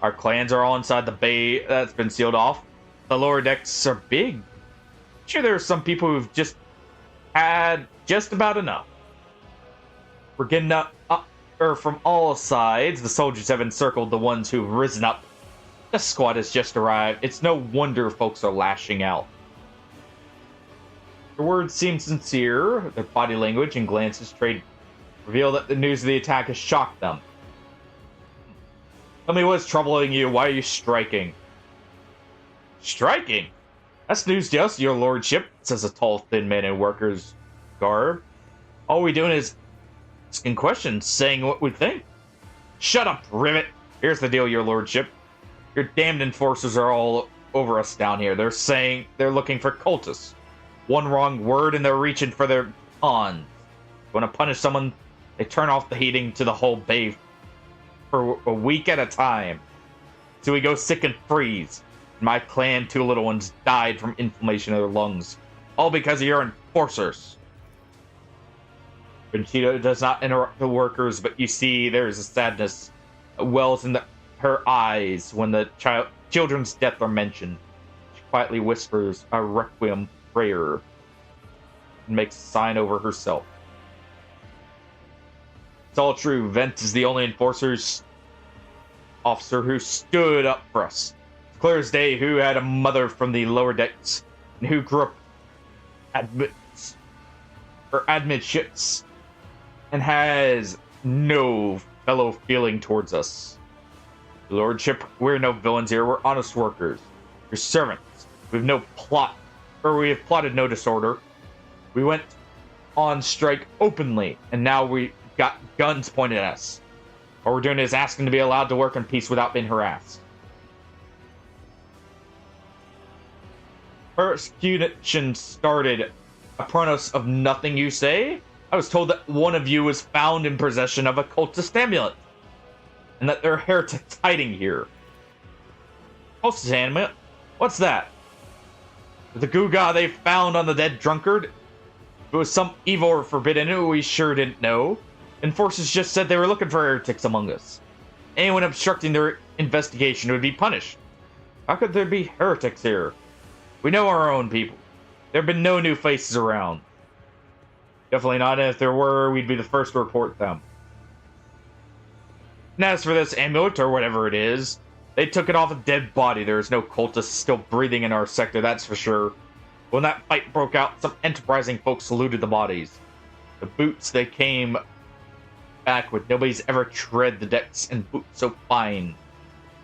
Speaker 1: Our clans are all inside the bay that's been sealed off. The lower decks are big. Sure, there are some people who've just had just about enough. We're getting up from all sides. The soldiers have encircled the ones who've risen up. The squad has just arrived. It's no wonder folks are lashing out. Their words seem sincere. Their body language and glances reveal that the news of the attack has shocked them. Tell me what's troubling you. Why are you striking? Striking? That's news to us, your lordship, says a tall, thin man in worker's garb. All we doing is asking questions, saying what we think. Shut up, Rivet. Here's the deal, your lordship. Your damned enforcers are all over us down here. They're saying they're looking for cultists. One wrong word and they're reaching for their pawns. Want to punish someone, they turn off the heating to the whole bay for a week at a time. So we go sick and freeze. My clan, 2 little ones, died from inflammation of their lungs. All because of your enforcers. Conchita does not interrupt the workers, but you see there is a sadness that wells in her eyes when the children's death are mentioned. She quietly whispers a requiem prayer and makes a sign over herself. It's all true. Vent is the only officer who stood up for us. It's clear as day who had a mother from the lower decks and who grew up amidships and has no fellow feeling towards us. Lordship, we're no villains here. We're honest workers. Your servants. We have plotted no disorder. We went on strike openly, and now we got guns pointed at us. All we're doing is asking to be allowed to work in peace without being harassed. Persecution started. Apprentice of nothing you say? I was told that one of you was found in possession of a cultist amulet, and that there are heretics hiding here. Cultist amulet? What's that? The Guga they found on the dead drunkard? If it was some evil or forbidden, we sure didn't know. Enforcers just said they were looking for heretics among us. Anyone obstructing their investigation would be punished. How could there be heretics here? We know our own people. There have been no new faces around. Definitely not, and if there were, we'd be the first to report them. And as for this amulet, or whatever it is, they took it off a dead body. There is no cultist still breathing in our sector, that's for sure. When that fight broke out, some enterprising folks looted the bodies. The boots they came back with, nobody's ever tread the decks in boots so fine.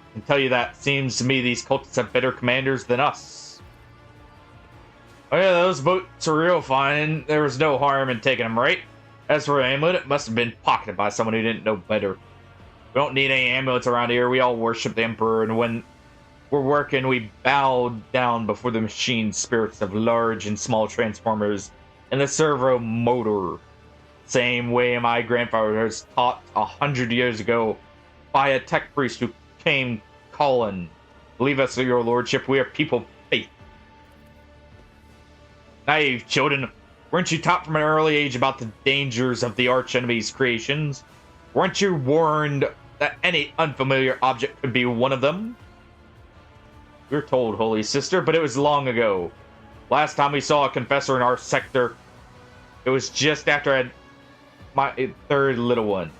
Speaker 1: I can tell you that, seems to me these cultists have better commanders than us. Oh yeah, those boots are real fine. There was no harm in taking them, right? As for the amulet, it must have been pocketed by someone who didn't know better. We don't need any amulets around here. We all worship the Emperor, and when we're working, we bow down before the machine spirits of large and small transformers and the servo motor. Same way my grandfather was taught 100 years ago by a tech priest who came calling. Believe us, your lordship, we are people of faith. Naive children, weren't you taught from an early age about the dangers of the archenemy's creations? Weren't you warned that any unfamiliar object could be one of them? We were told, Holy Sister, but it was long ago. Last time we saw a confessor in our sector, it was just after I had my third little one.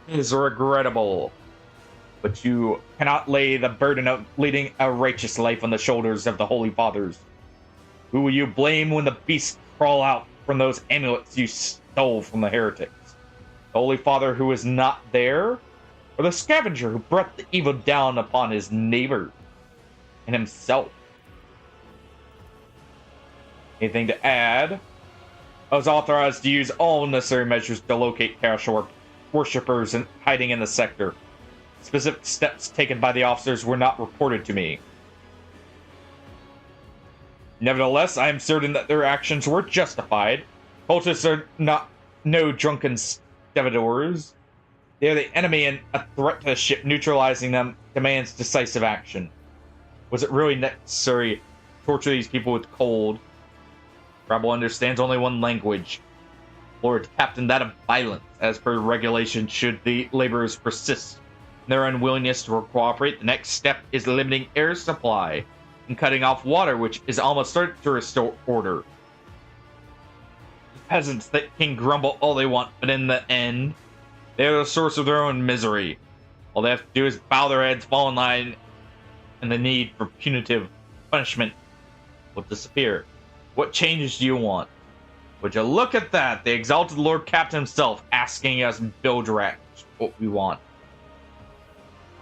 Speaker 1: It is regrettable, but you cannot lay the burden of leading a righteous life on the shoulders of the Holy Fathers. Who will you blame when the beasts crawl out from those amulets you stole from the heretics? The Holy Father who is not there? Or the scavenger who brought the evil down upon his neighbor and himself? Anything to add? I was authorized to use all necessary measures to locate Chaos worshippers hiding in the sector. Specific steps taken by the officers were not reported to me. Nevertheless, I am certain that their actions were justified. Cultists are no drunken stevedores. They are the enemy and a threat to the ship. Neutralizing them demands decisive action. Was it really necessary to torture these people with cold? Rabble understands only one language. Lord Captain, that of violence. As per regulation, should the laborers persist in their unwillingness to cooperate, the next step is limiting air supply and cutting off water, which is almost starting to restore order. The peasants that can grumble all they want, but in the end, they are the source of their own misery. All they have to do is bow their heads, fall in line, and the need for punitive punishment will disappear. What changes do you want? Would you look at that? The exalted Lord Captain himself asking us Bilgerat what we want.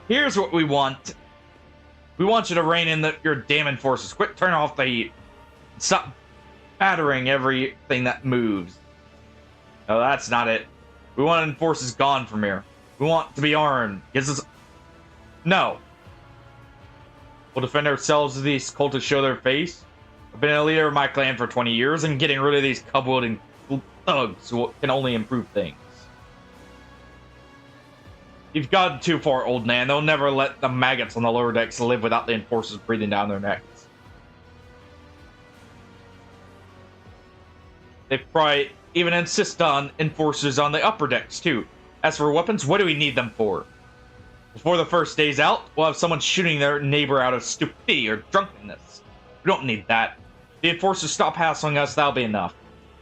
Speaker 1: Here's what we want. We want you to rein in your damn enforcers. Quit turning off the heat. Stop battering everything that moves. No, that's not it. We want enforcers gone from here. We want to be armed. No. We'll defend ourselves as these cultists show their face. I've been a leader of my clan for 20 years, and getting rid of these cub-wielding thugs can only improve things. You've gone too far, old man. They'll never let the maggots on the lower decks live without the enforcers breathing down their necks. They probably even insist on enforcers on the upper decks, too. As for weapons, what do we need them for? Before the first day's out, we'll have someone shooting their neighbor out of stupidity or drunkenness. We don't need that. If the enforcers stop hassling us, that'll be enough.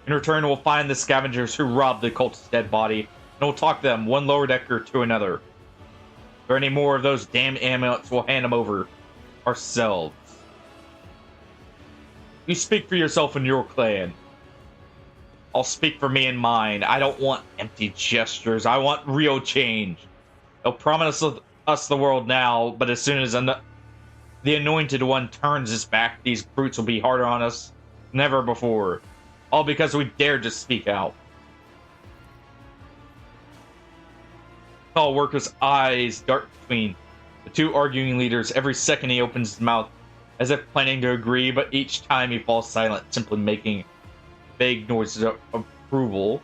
Speaker 1: In return, we'll find the scavengers who robbed the cultist's dead body, and we'll talk to them, one lower decker to another. If there are any more of those damn amulets, we'll hand them over ourselves. You speak for yourself and your clan. I'll speak for me and mine. I don't want empty gestures. I want real change. They'll promise us the world now, but as soon as the Anointed One turns his back, these brutes will be harder on us than ever before. All because we dared to speak out. Tall worker's eyes dart between the two arguing leaders. Every second he opens his mouth as if planning to agree, but each time he falls silent, simply making vague noises of approval.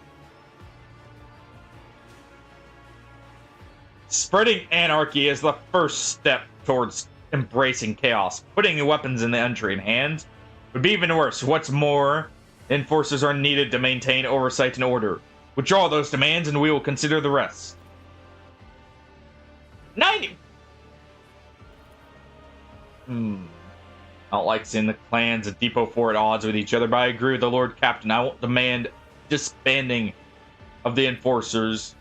Speaker 1: Spreading anarchy is the first step towards embracing chaos. Putting the weapons in the entry hands would be even worse. What's more, enforcers are needed to maintain oversight and order. Withdraw those demands and we will consider the rest. 90! I don't like seeing the clans at Depot 4 at odds with each other, but I agree with the Lord Captain. I won't demand disbanding of the enforcers.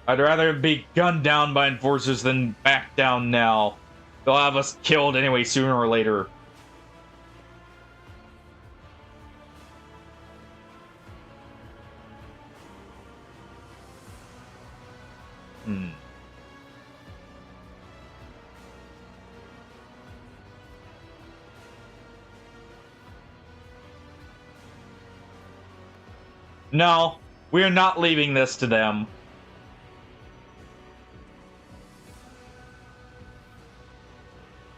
Speaker 1: I'd rather be gunned down by enforcers than back down now. They'll have us killed anyway sooner or later. No, we are not leaving this to them.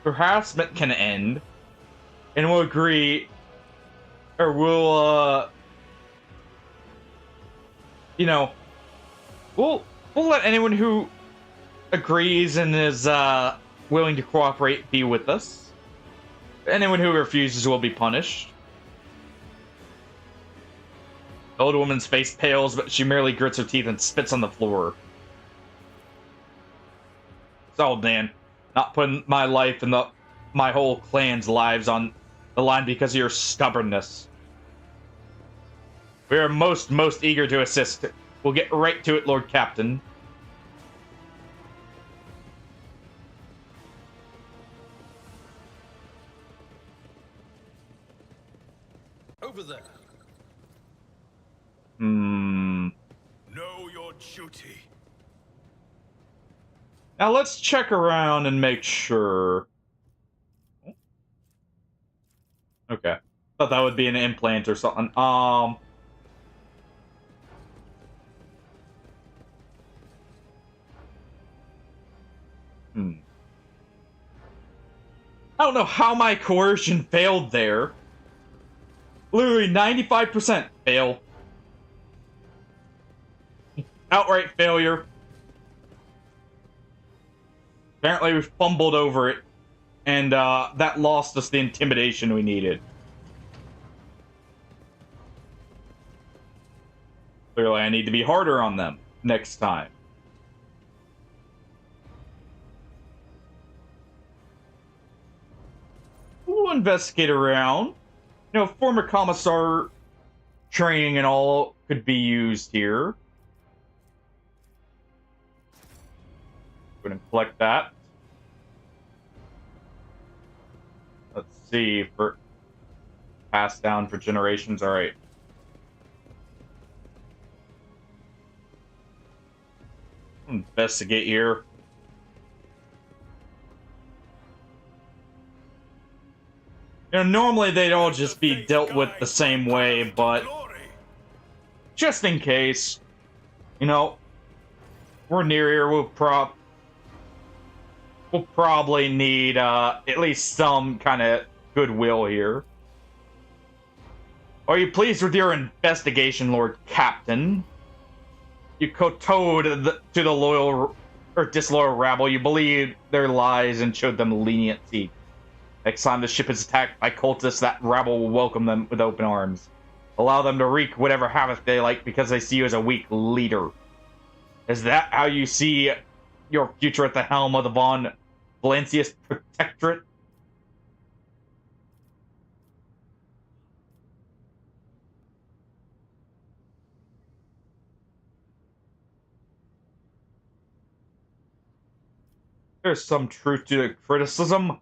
Speaker 1: Harassment can end, and we'll agree, or we'll, you know, we'll let anyone who agrees and is willing to cooperate be with us. Anyone who refuses will be punished. The old woman's face pales, but she merely grits her teeth and spits on the floor. So, Dan, not putting my life and my whole clan's lives on the line because of your stubbornness. We are most eager to assist. We'll get right to it, Lord Captain.
Speaker 7: Over there.
Speaker 2: Know your duty.
Speaker 1: Now let's check around and make sure. Okay. Thought that would be an implant or something. I don't know how my coercion failed there. Literally 95% fail. Outright failure. Apparently we fumbled over it, and that lost us the intimidation we needed. Clearly I need to be harder on them next time. We'll investigate around. You know, former commissar training and all could be used here. Go ahead and collect that. Let's see, for passed down for generations. All right. Investigate here. You know, normally they'd all just be dealt with the same way, but just in case, you know, we're near here, we'll probably need at least some kind of goodwill here. Are you pleased with your investigation, Lord Captain? You kowtowed to the loyal or disloyal rabble. You believed their lies and showed them leniency. Next time the ship is attacked by cultists, that rabble will welcome them with open arms. Allow them to wreak whatever havoc they like because they see you as a weak leader. Is that how you see your future at the helm of the Von Valancius Protectorate? There's some truth to the criticism.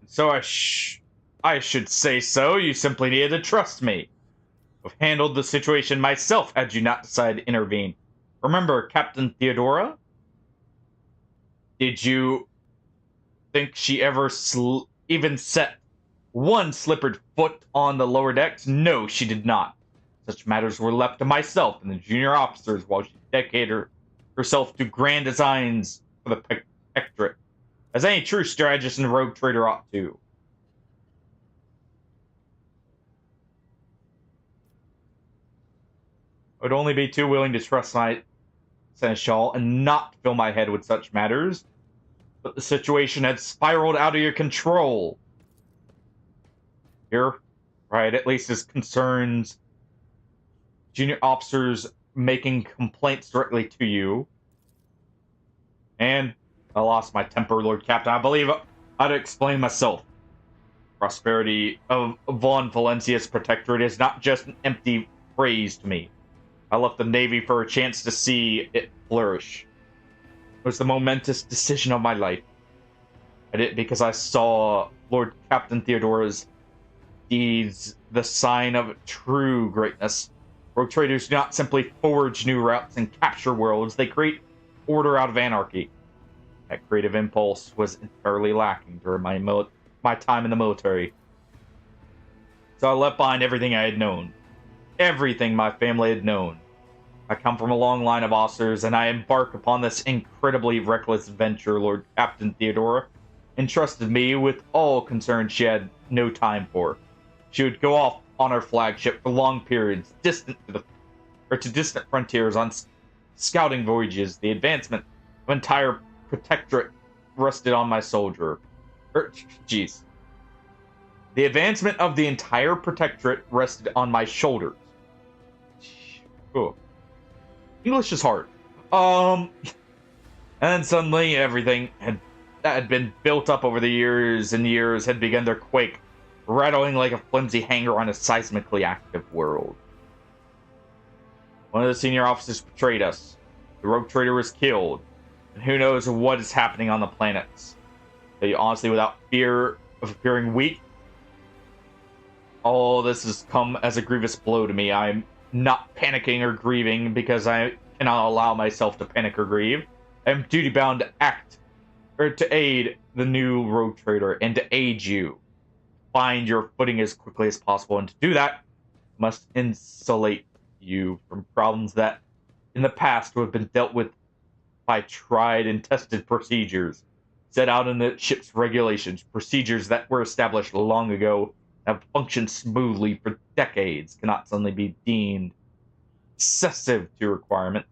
Speaker 1: So I should say so. You simply needed to trust me. I've handled the situation myself had you not decided to intervene. Remember Captain Theodora? Did you think she ever even set one slippered foot on the lower decks? No, she did not. Such matters were left to myself and the junior officers while she dedicated herself to grand designs for the Protectorate, as any true strategist and rogue trader ought to. I would only be too willing to trust my seneschal and not fill my head with such matters, but the situation had spiraled out of your control. Here, right, at least as concerns junior officers making complaints directly to you. And I lost my temper, Lord Captain. I believe I'd explain myself. Prosperity of Von Valencia's Protectorate is not just an empty phrase to me. I left the Navy for a chance to see it flourish. It was the momentous decision of my life. I did it because I saw Lord Captain Theodora's deeds the sign of true greatness. Rogue traders do not simply forge new routes and capture worlds, they create order out of anarchy. That creative impulse was entirely lacking during my time in the military. So I left behind everything I had known. Everything my family had known. I come from a long line of officers, and I embark upon this incredibly reckless venture. Lord Captain Theodora entrusted me with all concerns she had no time for. She would go off on her flagship for long periods, distant to distant frontiers on scouting voyages. The advancement of entire Protectorate rested on my soldier. The advancement of the entire Protectorate rested on my shoulders. Ooh. English is hard. And then suddenly everything that had been built up over the years and years had begun to quake, rattling like a flimsy hanger on a seismically active world. One of the senior officers betrayed us. The rogue trader was killed. And who knows what is happening on the planets. But honestly, without fear of appearing weak, all this has come as a grievous blow to me. I'm not panicking or grieving because I cannot allow myself to panic or grieve. I'm duty-bound to act, or to aid the new rogue trader, and to aid you. Find your footing as quickly as possible, and to do that, must insulate you from problems that in the past have been dealt with by tried and tested procedures set out in the ship's regulations, procedures that were established long ago and have functioned smoothly for decades, cannot suddenly be deemed excessive to requirements.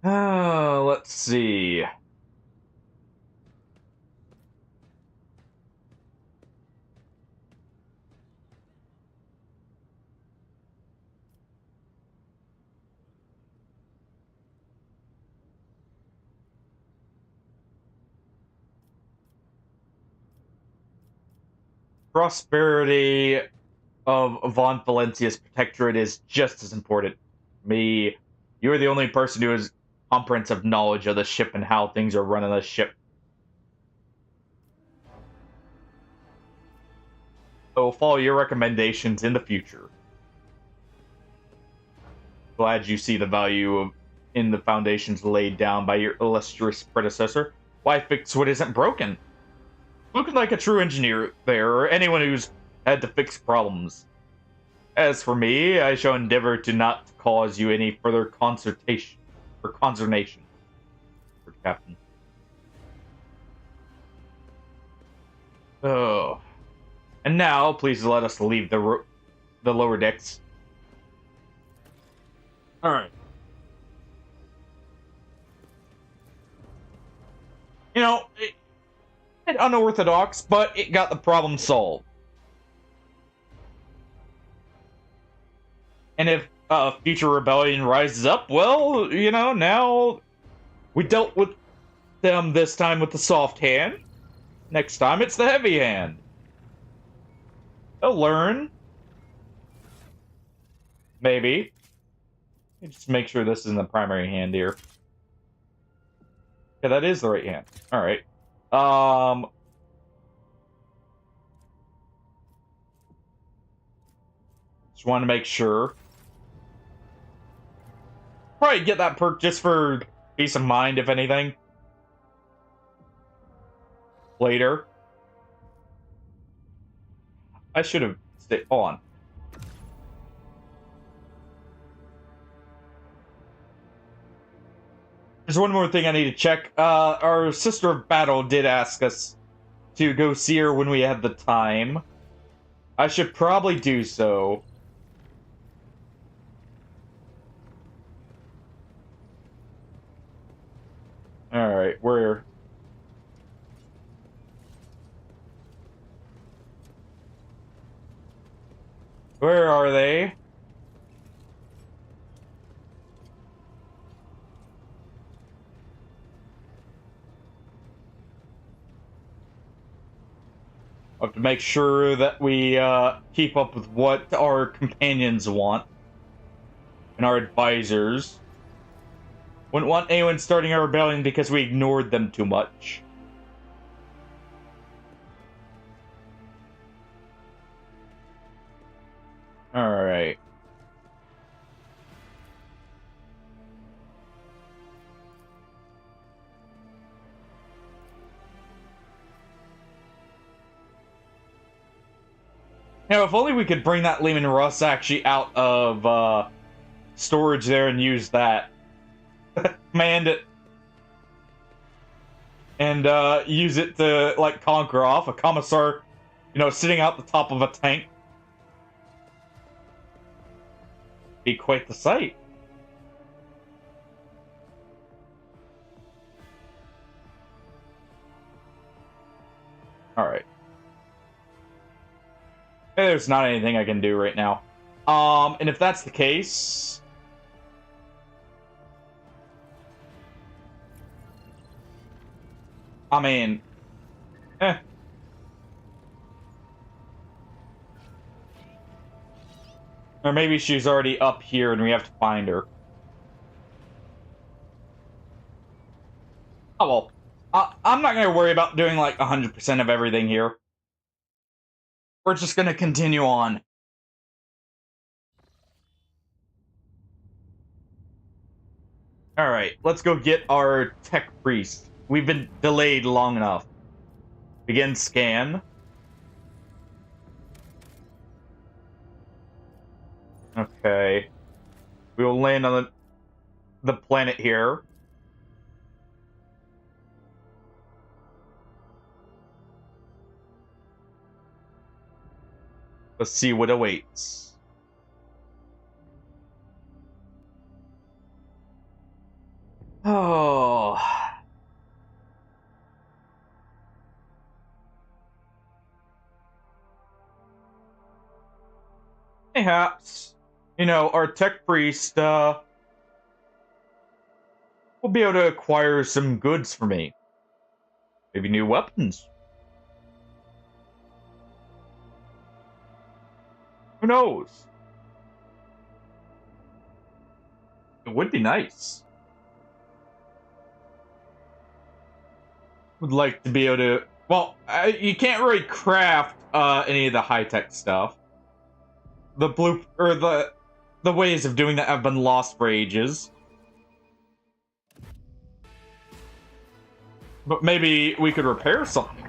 Speaker 1: Let's see. Prosperity of Von Valencia's Protectorate is just as important. Me, you are the only person who has comprehensive knowledge of the ship and how things are run on the ship. I will follow your recommendations in the future. Glad you see the value in the foundations laid down by your illustrious predecessor. Why fix what isn't broken? Looking like a true engineer there, or anyone who's had to fix problems. As for me, I shall endeavor to not cause you any further consternation. Captain. Oh. And now, please let us leave the lower decks. Alright. You know, it's unorthodox, but it got the problem solved. And if future rebellion rises up, well, you know, now we dealt with them this time with the soft hand. Next time it's the heavy hand. They'll learn. Maybe. Just make sure this isn't the primary hand here. Yeah, that is the right hand. Alright. Just want to make sure. probably get that perk just for peace of mind, if anything. Later. I should have stayed on. There's one more thing I need to check. Our Sister of Battle did ask us to go see her when we had the time. I should probably do so. Alright, where are they? I have to make sure that we keep up with what our companions want and our advisors. Wouldn't want anyone starting a rebellion because we ignored them too much. Alright. Now, if only we could bring that Lehman Russ actually out of storage there and use that. Command it. And use it to, like, conquer off a commissar, you know, sitting out the top of a tank. Be quite the sight. Alright. There's not anything I can do right now. And if that's the case... I mean... Or maybe she's already up here and we have to find her. Oh well. I'm not going to worry about doing like 100% of everything here. We're just going to continue on. Alright, let's go get our tech priest. We've been delayed long enough. Begin scan. Okay. We will land on the planet here. Let's see what awaits. Oh. Perhaps, you know, our tech priest, will be able to acquire some goods for me. Maybe new weapons. Who knows? It would be nice. Would like to be able to... Well, you can't really craft any of the high-tech stuff. The the ways of doing that have been lost for ages. But maybe we could repair something.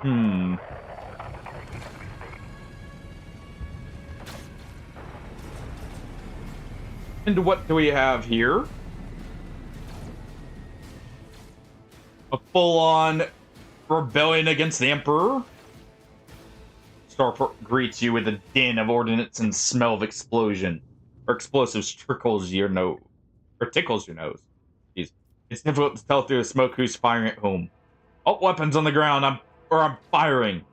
Speaker 1: Hmm. And what do we have here? A full-on rebellion against the Emperor? Starport greets you with a din of ordnance and smell of explosion. Or explosives trickles your nose. Or tickles your nose. Jeez. It's difficult to tell through the smoke who's firing at whom. Oh, weapons on the ground. I'm firing.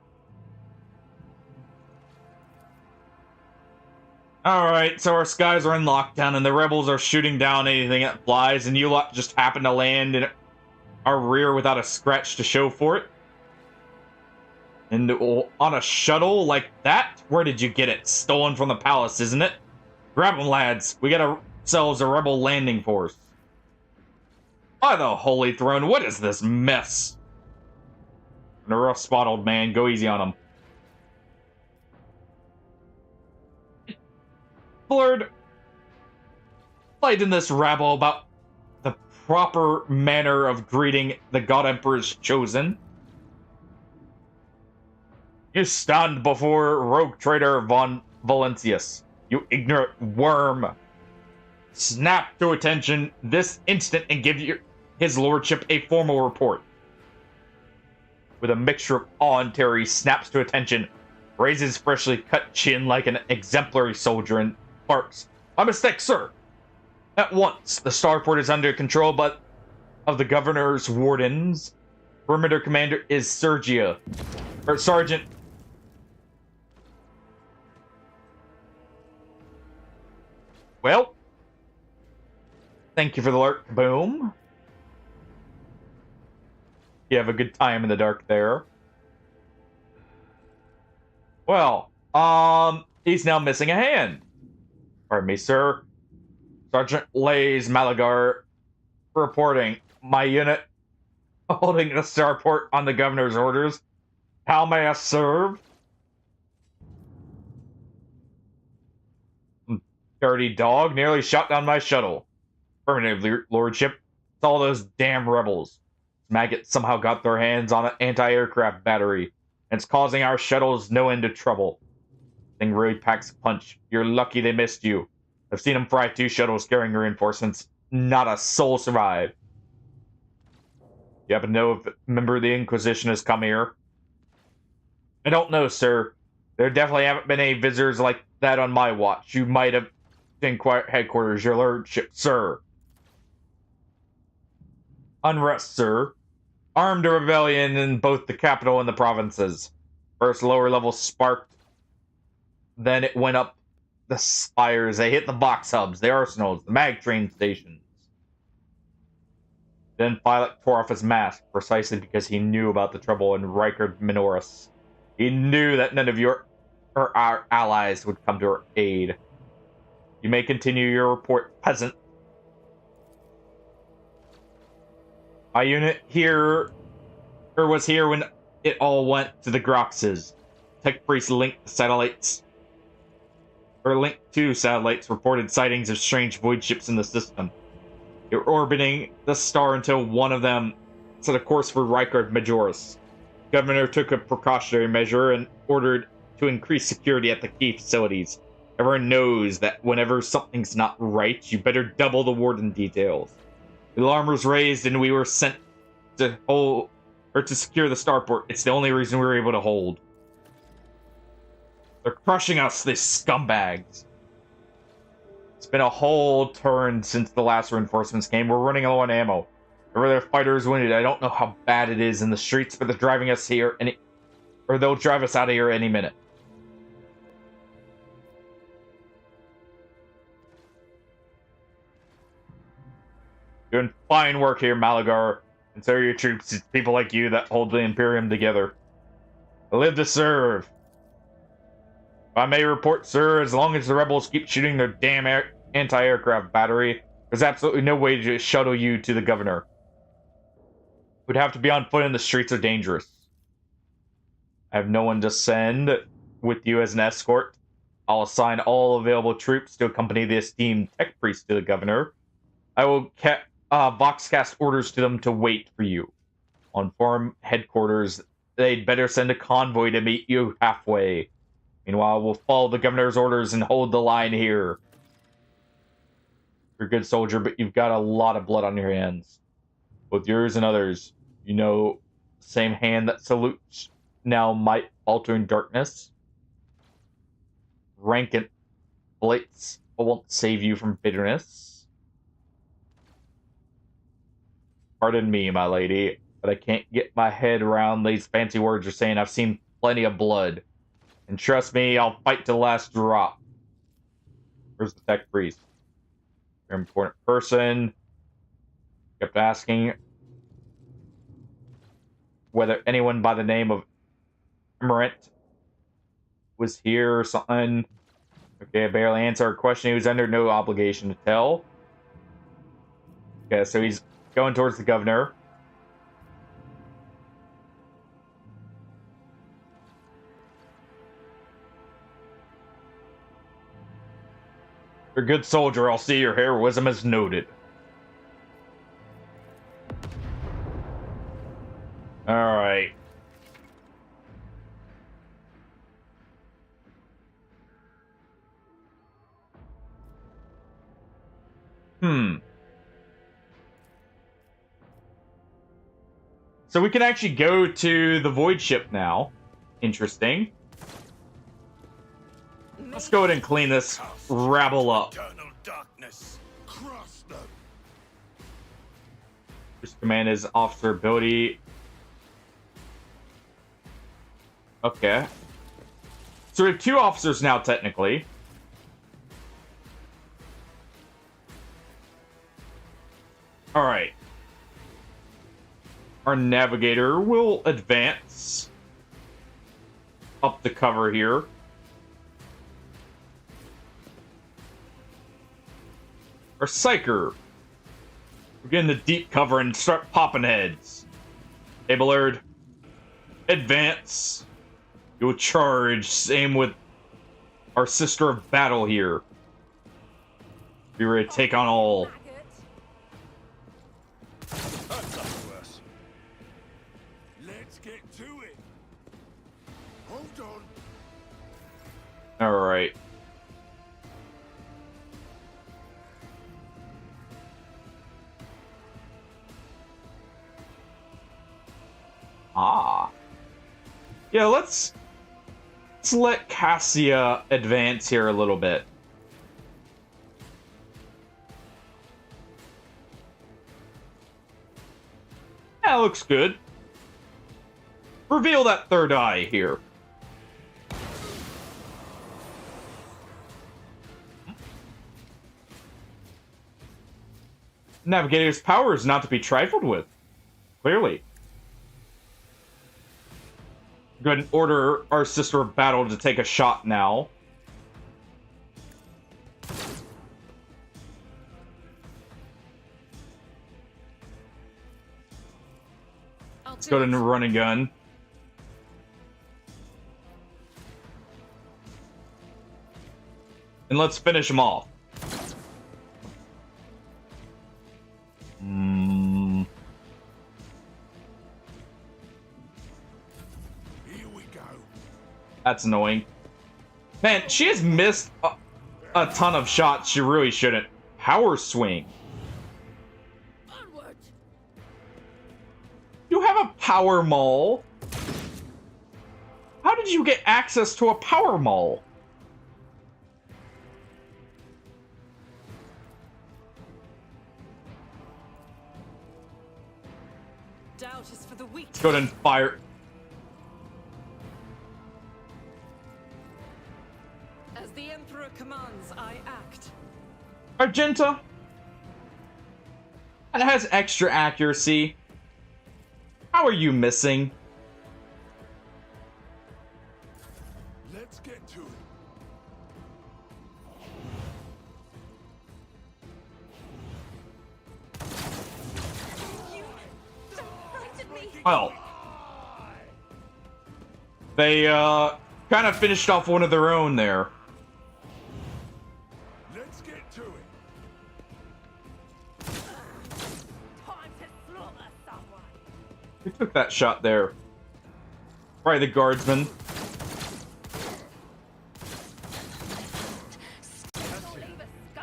Speaker 1: Alright, so our skies are in lockdown and the rebels are shooting down anything that flies and you lot just happen to land in our rear without a scratch to show for it? And on a shuttle like that? Where did you get it? Stolen from the palace, isn't it? Grab them, lads. We got ourselves a rebel landing force. By the Holy Throne, what is this mess? And a rough spot, old man. Go easy on him. Lord, lighten this rabble about the proper manner of greeting the God Emperor's chosen. You stand before rogue traitor von Valentius, you ignorant worm. Snap to attention this instant and give his lordship a formal report. With a mixture of awe and terror, he snaps to attention, raises freshly cut chin like an exemplary soldier, and barks, "My mistake, sir! At once, the starport is under control of the governor's wardens. Perimeter commander is Sergeant. Well, thank you for the alert, Boom. You have a good time in the dark there. Well, he's now missing a hand. Pardon me, sir. Sergeant Lays Malagar reporting. My unit holding the starport on the governor's orders. How may I serve? Dirty dog nearly shot down my shuttle. Affirmative, lordship. It's all those damn rebels. Maggots somehow got their hands on an anti-aircraft battery, and it's causing our shuttles no end of trouble. Thing really packs a punch. You're lucky they missed you. I've seen them fry 2 shuttles carrying reinforcements. Not a soul survived. You happen to know if a member of the Inquisition has come here? I don't know, sir. There definitely haven't been any visitors like that on my watch. You might have inquired headquarters, your lordship, sir. Unrest, sir. Armed rebellion in both the capital and the provinces. First lower level sparked, then it went up the spires. They hit the box hubs, the arsenals, the mag train stations. Then Pilot tore off his mask, precisely because he knew about the trouble in Rikard Minoris. He knew that none of our allies would come to our aid. You may continue your report, peasant. My unit was here when it all went to the Groxes. Tech Priest linked two satellites reported sightings of strange void ships in the system. They were orbiting the star until one of them set a course for Rikard Majoris. Governor took a precautionary measure and ordered to increase security at the key facilities. Everyone knows that whenever something's not right, you better double the warden details. The alarm was raised and we were sent to secure the starport. It's the only reason we were able to hold. They're crushing us, these scumbags. It's been a whole turn since the last reinforcements came. We're running low on ammo. There are fighters wounded. I don't know how bad it is in the streets, but they're driving us here, or they'll drive us out of here any minute. Doing fine work here, Malagar. And so are your troops. It's people like you that hold the Imperium together. I live to serve. If I may report, sir, as long as the rebels keep shooting their damn anti-aircraft battery, there's absolutely no way to shuttle you to the governor. Would have to be on foot and the streets are dangerous. I have no one to send with you as an escort. I'll assign all available troops to accompany the esteemed tech priest to the governor. I will voxcast orders to them to wait for you. On farm headquarters, they'd better send a convoy to meet you halfway. Meanwhile, we'll follow the governor's orders and hold the line here. You're a good soldier, but you've got a lot of blood on your hands. Both yours and others. You know, same hand that salutes now might alter in darkness. Rankant blights won't save you from bitterness. Pardon me, my lady, but I can't get my head around these fancy words you're saying. I've seen plenty of blood. And trust me, I'll fight to the last drop. Where's the tech priest? Very important person. Kept asking whether anyone by the name of Emerant was here or something. Okay, I barely answered her question. He was under no obligation to tell. Okay, so he's going towards the governor. You're a good soldier. I'll see your heroism is noted. Alright. So we can actually go to the void ship now. Interesting. Let's go ahead and clean this rabble up.
Speaker 19: Eternal darkness. Cross them.
Speaker 1: First command is officer ability. Okay. So we have 2 officers now, technically. Alright. Our navigator will advance up the cover here. Our psyker. We're getting the deep cover and start popping heads. Hey, Ballard. Advance. You'll charge. Same with our sister of battle here. Be ready to take on all.
Speaker 19: That's up to us. Let's get to it. Hold on.
Speaker 1: Alright. Ah. Yeah, let's let Cassia advance here a little bit. That looks good. Reveal that third eye here. Navigator's power is not to be trifled with. Clearly. Go ahead and order our sister of battle to take a shot now. Let's go to run and gun. And let's finish him off. That's annoying. Man, she has missed a ton of shots she really shouldn't. Power swing. You have a power maul. How did you get access to a power maul?
Speaker 9: Doubt is for the weak.
Speaker 1: Go ahead and fire.
Speaker 9: As the Emperor commands, I act.
Speaker 1: Argenta. It has extra accuracy. How are you missing?
Speaker 19: Let's get to it.
Speaker 1: Well, they kind of finished off one of their own there.
Speaker 19: Let's get to it.
Speaker 1: Who took that shot there? Probably the guardsman.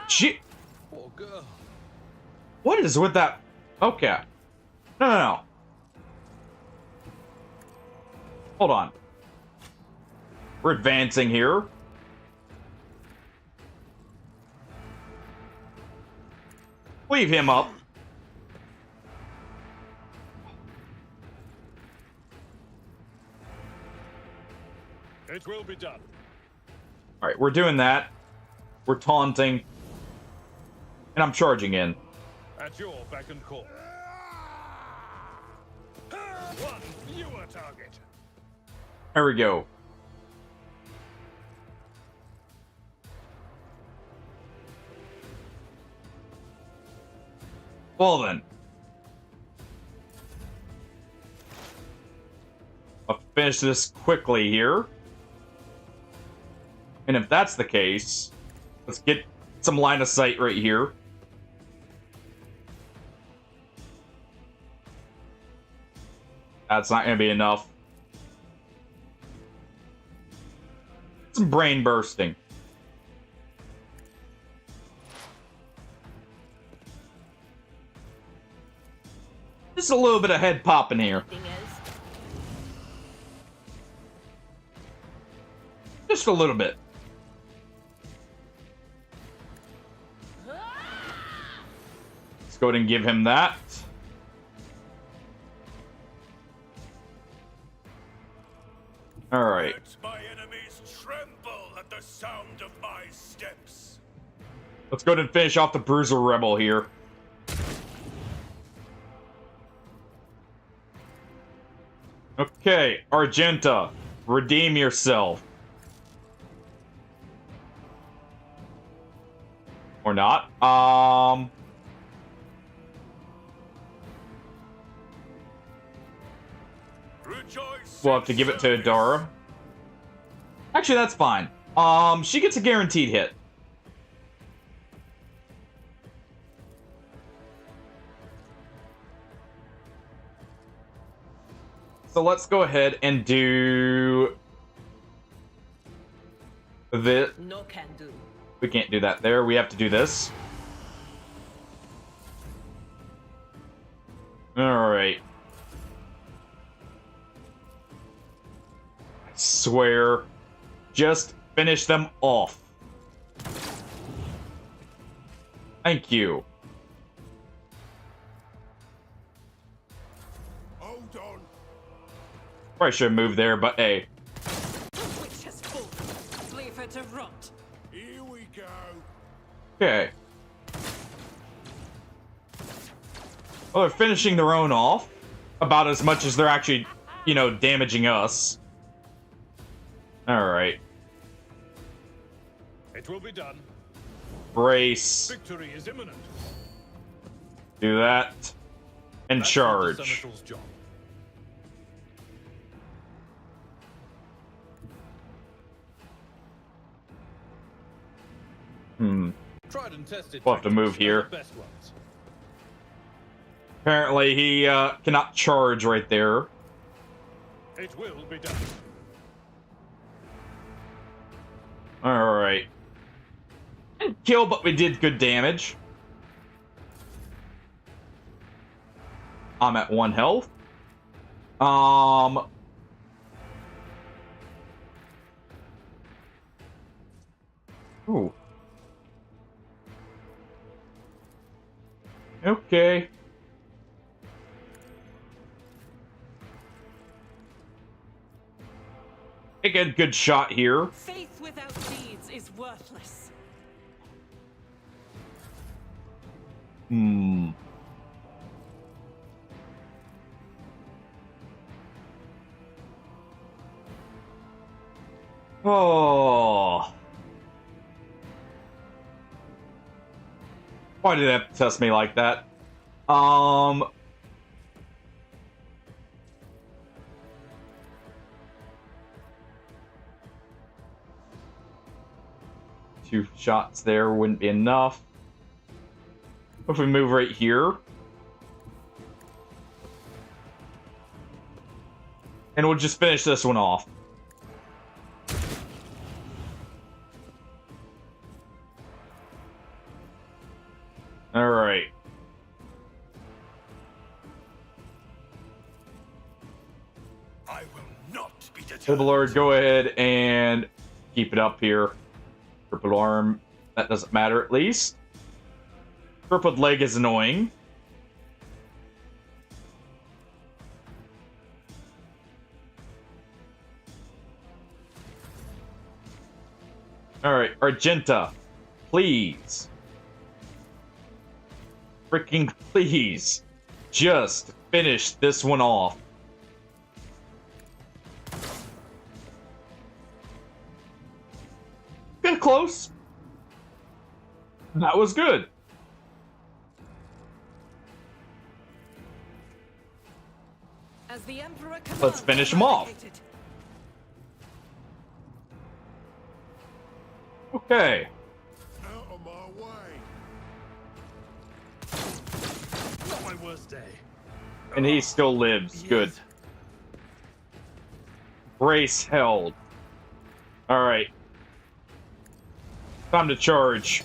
Speaker 1: Shit!
Speaker 7: Poor girl.
Speaker 1: What is with that? Okay. No. Hold on. We're advancing here. Leave him up.
Speaker 7: It will be done.
Speaker 1: Alright, we're doing that. We're taunting. And I'm charging in.
Speaker 7: At your beck and call. One fewer target.
Speaker 1: There we go. Well then. I'll finish this quickly here. And if that's the case, let's get some line of sight right here. That's not going to be enough. Some brain bursting. Just a little bit of head popping here. Just a little bit. Let's go ahead and give him that. All right.
Speaker 19: Let my enemies tremble at the sound of my steps.
Speaker 1: Let's go ahead and finish off the Bruiser Rebel here. Okay, Argenta, redeem yourself. Or not. We'll have to give it to Adara. Actually, that's fine. She gets a guaranteed hit. So let's go ahead and do this.
Speaker 14: No can do.
Speaker 1: We can't do that there. We have to do this. Alright. I swear. Just finish them off. Thank you.
Speaker 19: Hold on.
Speaker 1: Probably should have moved there, but hey.
Speaker 14: Witch has fallen. Leave her to rot.
Speaker 19: Here we go.
Speaker 1: Okay. Well, they're finishing their own off. About as much as they're actually, you know, damaging us. Alright.
Speaker 7: It will be done.
Speaker 1: Brace.
Speaker 7: Victory is imminent.
Speaker 1: Do that. And
Speaker 7: That's
Speaker 1: charge.
Speaker 7: the Seneschal's job. Tried and tested.
Speaker 1: We'll have to move here.
Speaker 7: The best ones.
Speaker 1: Apparently, he cannot charge right there.
Speaker 7: It will be done.
Speaker 1: Alright. Didn't kill, but we did good damage. I'm at 1 health. Ooh. Okay. Take a good shot here.
Speaker 14: Faith without deeds is worthless.
Speaker 1: Oh. Why did that test me like that? Two shots there wouldn't be enough. If we move right here. And we'll just finish this one off. Alright.
Speaker 19: I will not be deterred.
Speaker 1: Overlord, go ahead and keep it up here. Crippled arm, that doesn't matter at least. Crippled leg is annoying. Alright, Argenta, please. Freaking please. Just finish this one off. Get close. That was good.
Speaker 14: As the Emperor commands,
Speaker 1: Let's finish him off. Okay.
Speaker 19: Out of my
Speaker 20: worst day.
Speaker 1: And he still lives. Good. Brace held. Alright. Time to charge.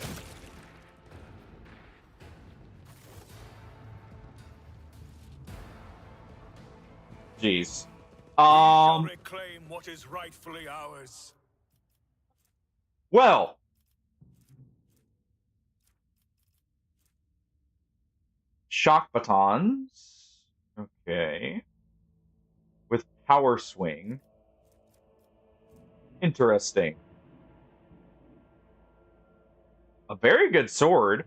Speaker 1: Jeez.
Speaker 19: Reclaim what is rightfully ours.
Speaker 1: Well. Shock batons. Okay. With power swing. Interesting. A very good sword.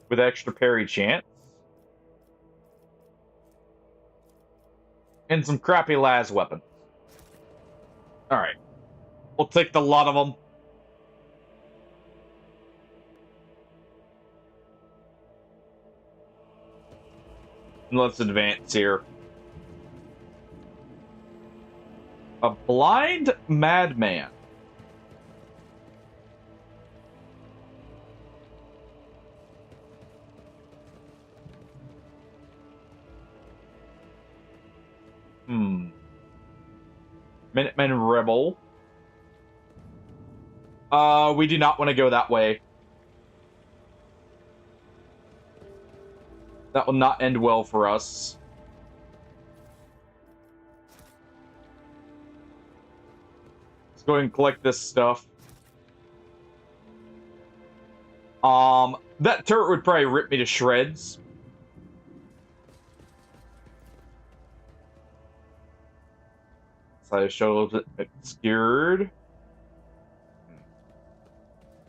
Speaker 1: With extra parry chance. And some crappy las weapons. Alright. We'll take the lot of them. And let's advance here. A blind madman. Minutemen Rebel. We do not want to go that way. That will not end well for us. Let's go ahead and collect this stuff. That turret would probably rip me to shreds. So I show a little bit obscured.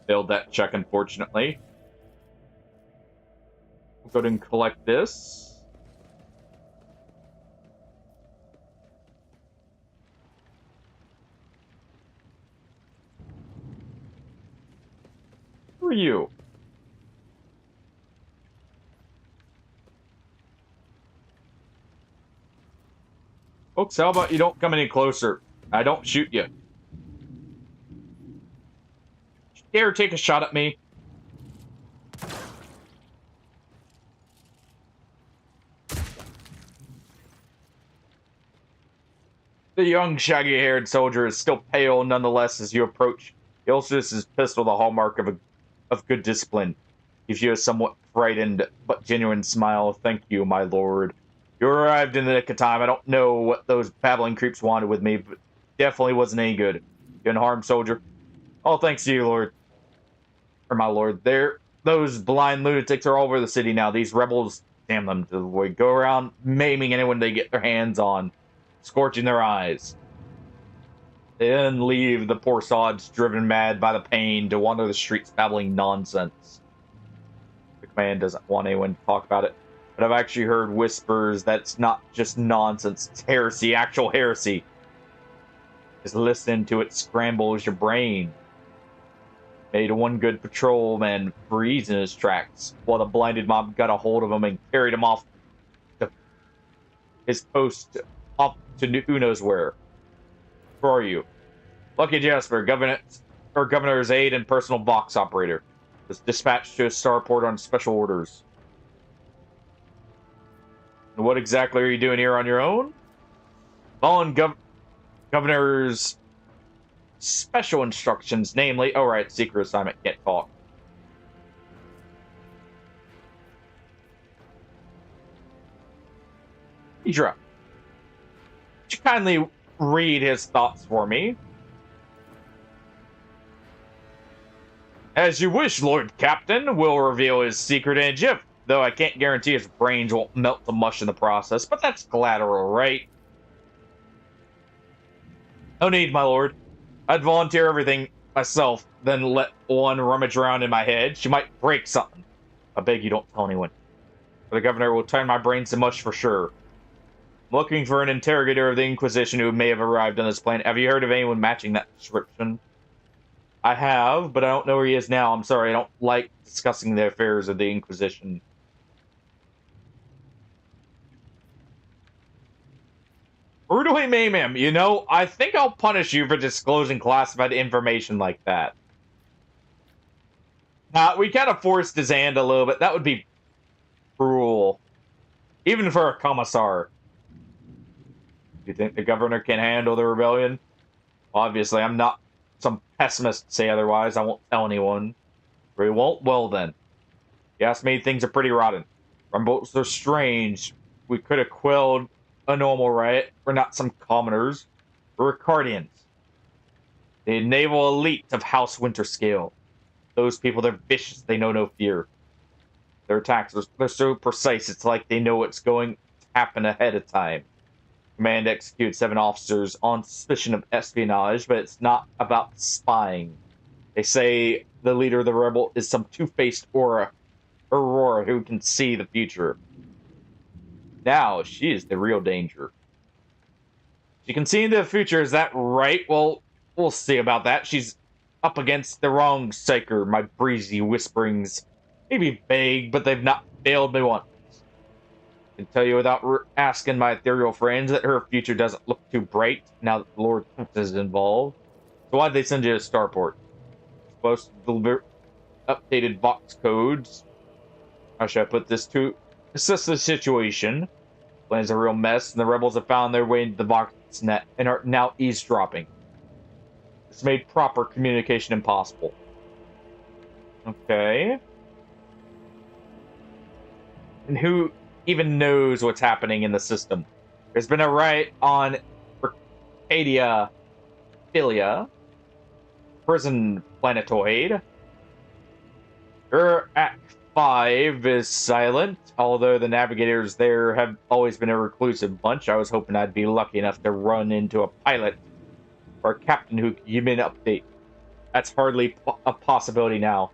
Speaker 1: Failed that check, unfortunately. We'll go ahead and collect this. Who are you? Folks, how about you don't come any closer? I don't shoot you. Dare take a shot at me? The young, shaggy-haired soldier is still pale nonetheless as you approach. He also has his pistol, the hallmark of good discipline. Gives you a somewhat frightened but genuine smile. Thank you, my lord. You arrived in the nick of time. I don't know what those babbling creeps wanted with me, but definitely wasn't any good. You unharmed, soldier. All thanks to you, lord. Or my lord. Those blind lunatics are all over the city now. These rebels, damn them, go around maiming anyone they get their hands on. Scorching their eyes. They then leave the poor sods driven mad by the pain to wander the streets babbling nonsense. The command doesn't want anyone to talk about it, but I've actually heard whispers that's not just nonsense, it's heresy, actual heresy. Just listening to it scrambles your brain. Made one good patrolman freeze in his tracks while the blinded mob got a hold of him and carried him off to his post, off to who knows where. Who are you? Lucky Jasper, governor's aide and personal box operator. Was dispatched to a starport on special orders. And what exactly are you doing here on your own? Following governor's special instructions, namely... Oh, right, secret assignment, can't talk. Idra, would you kindly read his thoughts for me? As you wish, Lord Captain. We'll reveal his secret in a jiff, though I can't guarantee his brains won't melt to mush in the process, but that's collateral, right? No need, my lord. I'd volunteer everything myself, then let one rummage around in my head. She might break something. I beg you don't tell anyone. Or the governor will turn my brains to mush for sure. I'm looking for an interrogator of the Inquisition who may have arrived on this planet. Have you heard of anyone matching that description? I have, but I don't know where he is now. I'm sorry, I don't like discussing the affairs of the Inquisition. Brutally maim him. You know, I think I'll punish you for disclosing classified information like that. Now, we kind of forced his hand a little bit. That would be cruel. Even for a commissar. Do you think the governor can handle the rebellion? Obviously, I'm not some pessimist to say otherwise. I won't tell anyone. But he won't? Well then. You ask me, things are pretty rotten. Rumbles are strange. We could have quelled a normal riot. We're not some commoners. We're Ricardians. The naval elite of House Winterscale. Those people, they're vicious. They know no fear. Their attacks, they're so precise. It's like they know what's going to happen ahead of time. Command executes 7 officers on suspicion of espionage, but it's not about spying. They say the leader of the rebel is some two-faced Aurora who can see the future. Now, she is the real danger. She can see into the future, is that right? Well, we'll see about that. She's up against the wrong psyker, my breezy whisperings. Maybe vague, but they've not failed me once. I can tell you without asking my ethereal friends that her future doesn't look too bright now that the Lord is involved. So why'd they send you to Starport? Supposed to deliver updated Vox codes. How should I put this to assess the situation? Plan's a real mess, and the rebels have found their way into the Vox net and are now eavesdropping. It's made proper communication impossible. Okay. And who even knows what's happening in the system? There's been a riot on Arcadia Philia, prison planetoid. Act 5 is silent, although the navigators there have always been a reclusive bunch. I was hoping I'd be lucky enough to run into a pilot or a captain who could give me an update. That's hardly a possibility now.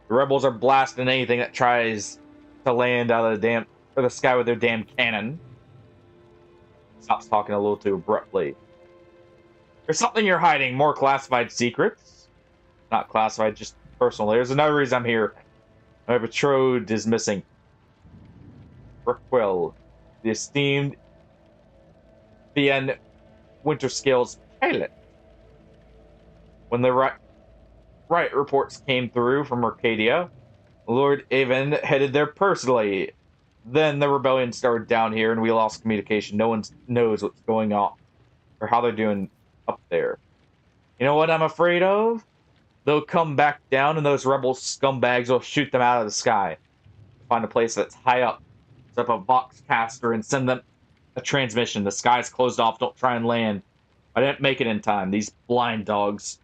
Speaker 1: The rebels are blasting anything that tries to land out of the sky with their damn cannon. Stops talking a little too abruptly. There's something you're hiding. More classified secrets. Not classified, just personal. There's another reason I'm here. My betrothed is missing. Brookwell, the esteemed BN Winterscale's pilot. When the riot reports came through from Arcadia, Lord Avon headed there personally. Then the rebellion started down here and we lost communication. No one knows what's going on or how they're doing up there. You know what I'm afraid of? They'll come back down and those rebel scumbags will shoot them out of the sky. Find a place that's high up. Set up a Vox caster and send them a transmission. The sky's closed off. Don't try and land. I didn't make it in time. These blind dogs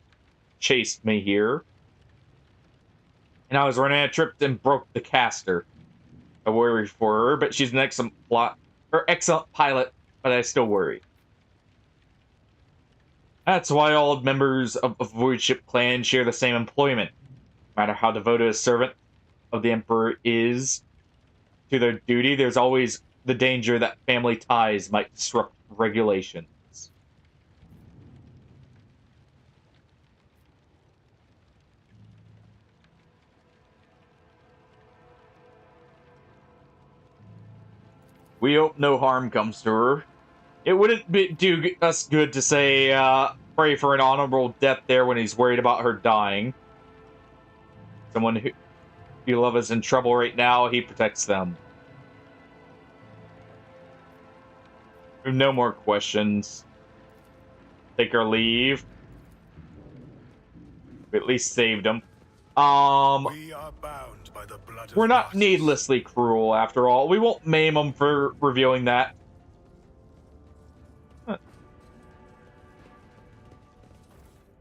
Speaker 1: chased me here. And I was running a trip and broke the caster. I worry for her, but she's an excellent pilot, but I still worry. That's why all members of a Void Ship clan share the same employment. No matter how devoted a servant of the Emperor is to their duty, there's always the danger that family ties might disrupt regulations. We hope no harm comes to her. It wouldn't do us good to say, pray for an honorable death there when he's worried about her dying. Someone who you love is in trouble right now, he protects them. No more questions. Take our leave. We at least saved him.
Speaker 19: We are bound by the blood of
Speaker 1: We're not needlessly cruel, after all. We won't maim him for revealing that.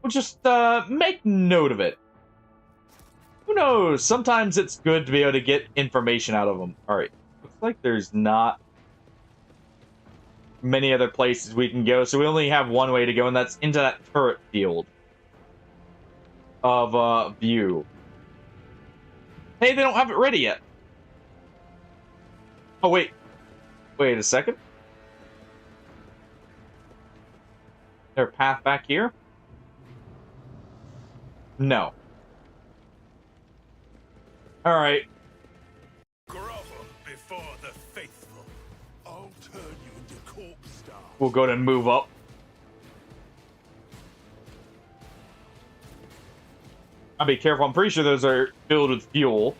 Speaker 1: We'll just make note of it. Who knows? Sometimes it's good to be able to get information out of them. Alright. Looks like there's not many other places we can go, so we only have one way to go, and that's into that turret field of view. Hey, they don't have it ready yet. Oh, wait. Wait a second. Is there a path back here? No. Alright.
Speaker 19: Grovel before the faithful. I'll turn you into corpse star.
Speaker 1: We'll go and move up. I'll be careful. I'm pretty sure those are filled with fuel.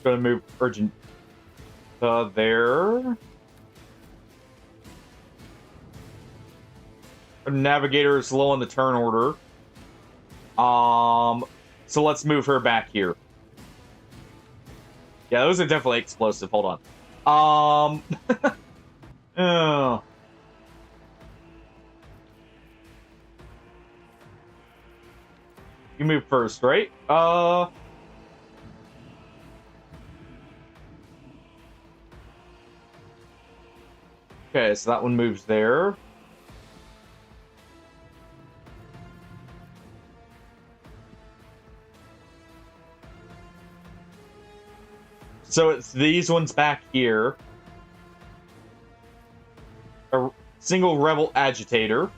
Speaker 1: Gonna move urgent there. Our navigator is low on the turn order. So let's move her back here. Yeah, those are definitely explosive. Hold on. Oh. You move first, right? Okay, so that one moves there. So it's these ones back here. A single rebel agitator.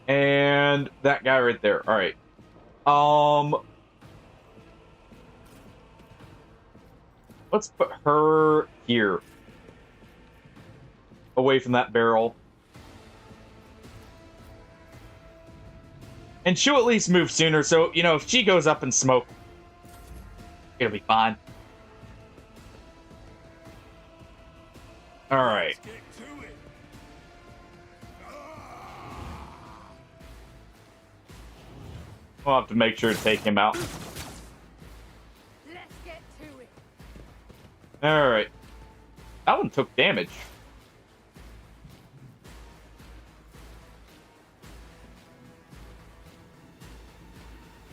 Speaker 1: And that guy right there. All right. Let's put her here. Away from that barrel. And she'll at least move sooner, so, you know, if she goes up in smoke, it'll be fine. Alright. We'll have to make sure to take him out.
Speaker 14: Let's get to it.
Speaker 1: Alright. That one took damage.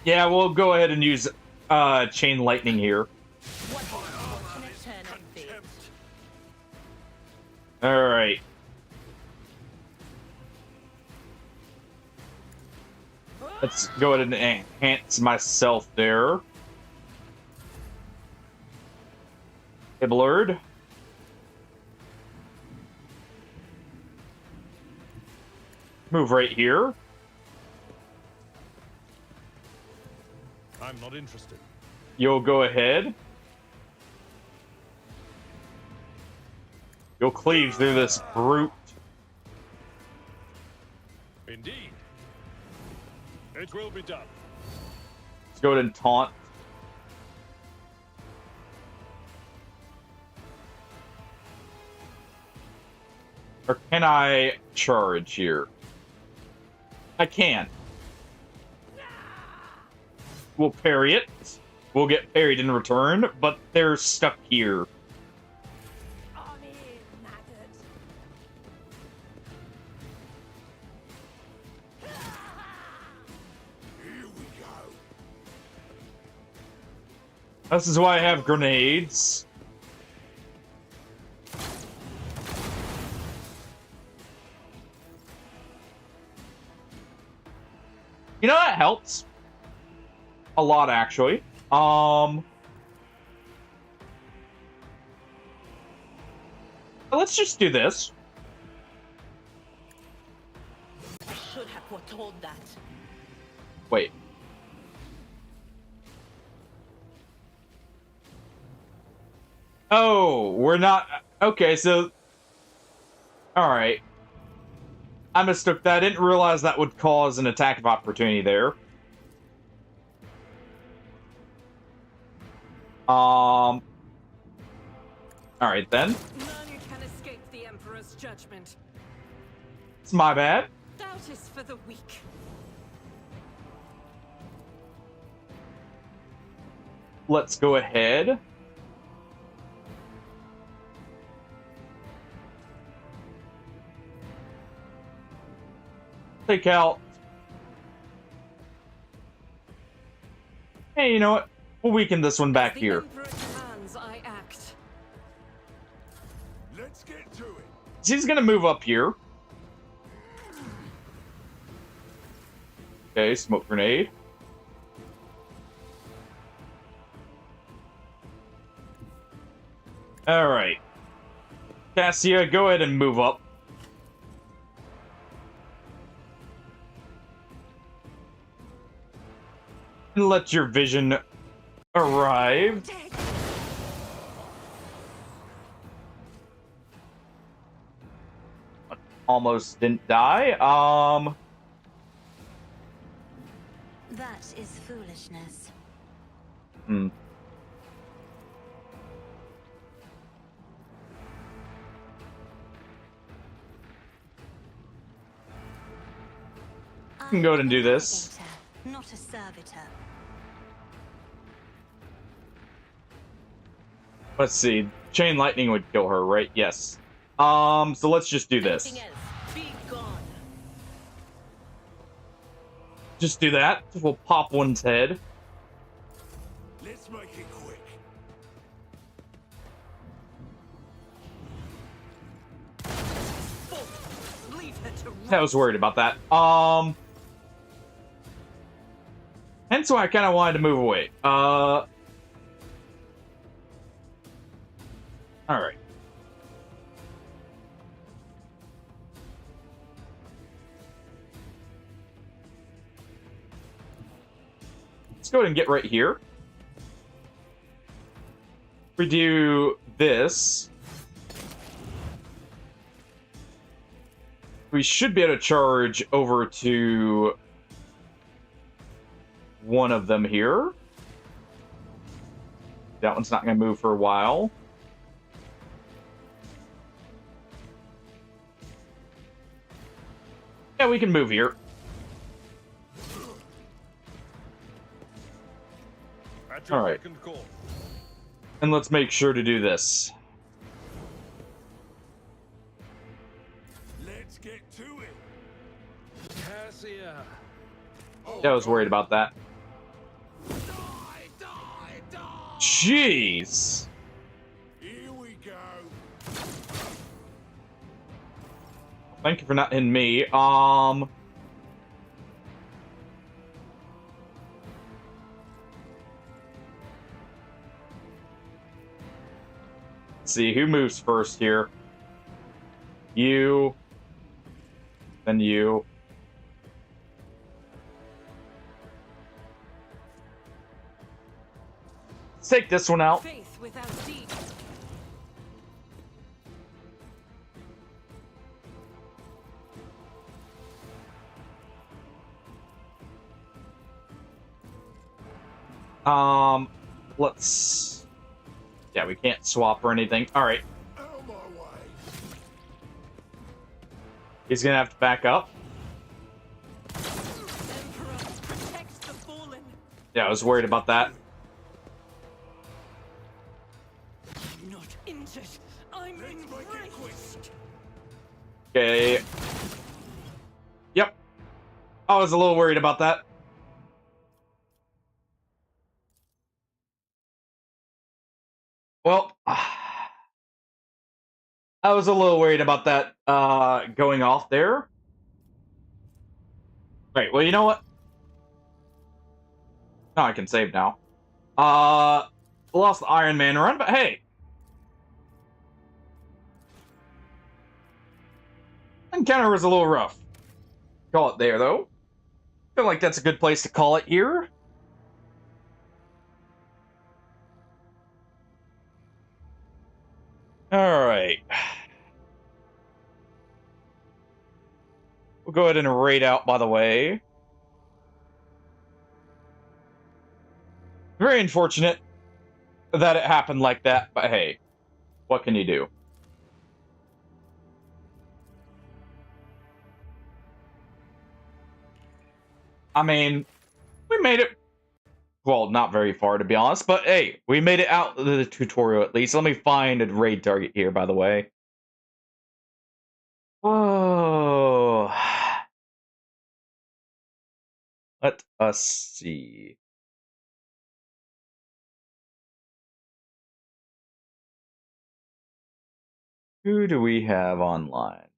Speaker 1: Yeah, we'll go ahead and use chain lightning here. Alright. Let's go ahead and enhance myself there. Hey, blurred. Move right here.
Speaker 7: I'm not interested.
Speaker 1: You'll go ahead. You'll cleave through this brute.
Speaker 7: Indeed. It will be done.
Speaker 1: Let's go ahead and taunt. Or can I charge here? I can. We'll parry it. We'll get parried in return, but they're stuck here. This is why I have grenades. You know, that helps. A lot, actually. Let's just do this.
Speaker 14: I should have foretold that.
Speaker 1: Wait. Oh, we're not... Okay, so... Alright. I mistook that. I didn't realize that would cause an attack of opportunity there. Alright then.
Speaker 9: None can escape the Emperor's judgment.
Speaker 1: It's my bad.
Speaker 9: Doubt is for the weak.
Speaker 1: Let's go ahead. Take out. Hey, you know what? We'll weaken this one back here.
Speaker 9: I act.
Speaker 19: Let's get to it.
Speaker 1: She's gonna move up here. Okay, smoke grenade. Alright. Cassia, go ahead and move up. And let your vision arrive. Almost didn't die.
Speaker 21: That is foolishness.
Speaker 1: Hmm. I can go ahead and do this.
Speaker 21: Not a servitor.
Speaker 1: Let's see. Chain lightning would kill her, right? Yes. So let's just do this.
Speaker 14: Be gone.
Speaker 1: Just do that. We'll pop one's head.
Speaker 19: Let's make it quick.
Speaker 1: I was worried about that. Hence why I kind of wanted to move away. All right. Let's go ahead and get right here. We do this. We should be able to charge over to one of them here. That one's not going to move for a while. Yeah, we can move here. All right. And let's make sure to do this.
Speaker 19: Let's get to it.
Speaker 7: Cassia.
Speaker 1: Yeah, I was worried about that. Jeez.
Speaker 19: Here we go.
Speaker 1: Thank you for not hitting me. Let's see who moves first here. You. Then you. Let's take this one out.
Speaker 9: Faith without deed.
Speaker 1: Let's... Yeah, we can't swap or anything. Alright. He's gonna have to back up. Yeah, I was worried about that.
Speaker 14: I'm not injured. I'm embraced.
Speaker 1: Okay. Yep. I was a little worried about that. Well, I was a little worried about that going off there. Right, well, you know what? Oh, I can save now. Lost the Iron Man run, but hey. Encounter was a little rough. Call it there, though. Feel like that's a good place to call it here. Alright. We'll go ahead and raid out, by the way. Very unfortunate that it happened like that, but hey, what can you do? I mean, we made it, well, not very far to be honest, but hey, we made it out of the tutorial at least. Let me find a raid target here, by the way. Whoa. Let us see. Who do we have online?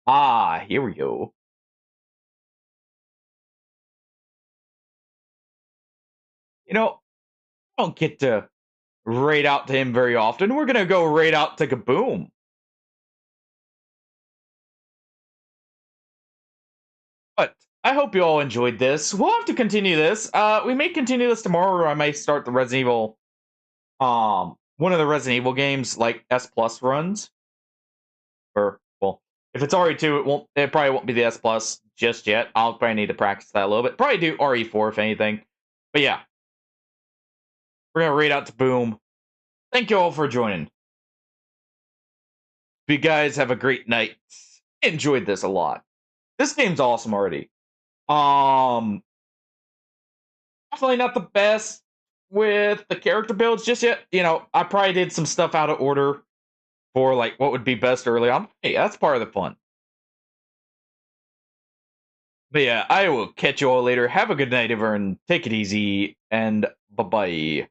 Speaker 1: Ah, here we go. You know, I don't get to raid out to him very often. We're gonna go raid out to Kaboom. But I hope you all enjoyed this. We'll have to continue this. We may continue this tomorrow, or I may start the Resident Evil, one of the Resident Evil games, like S Plus runs. Or, well, if it's RE2, it probably won't be the S Plus. just yet. I'll probably need to practice that a little bit. Probably do RE4 if anything. But yeah. We're going to raid out to Boom. Thank you all for joining. You guys have a great night. Enjoyed this a lot. This game's awesome already. Definitely not the best with the character builds just yet. You know, I probably did some stuff out of order for like what would be best early on. Hey, that's part of the fun. But yeah, I will catch you all later. Have a good night, everyone. Take it easy, and bye-bye.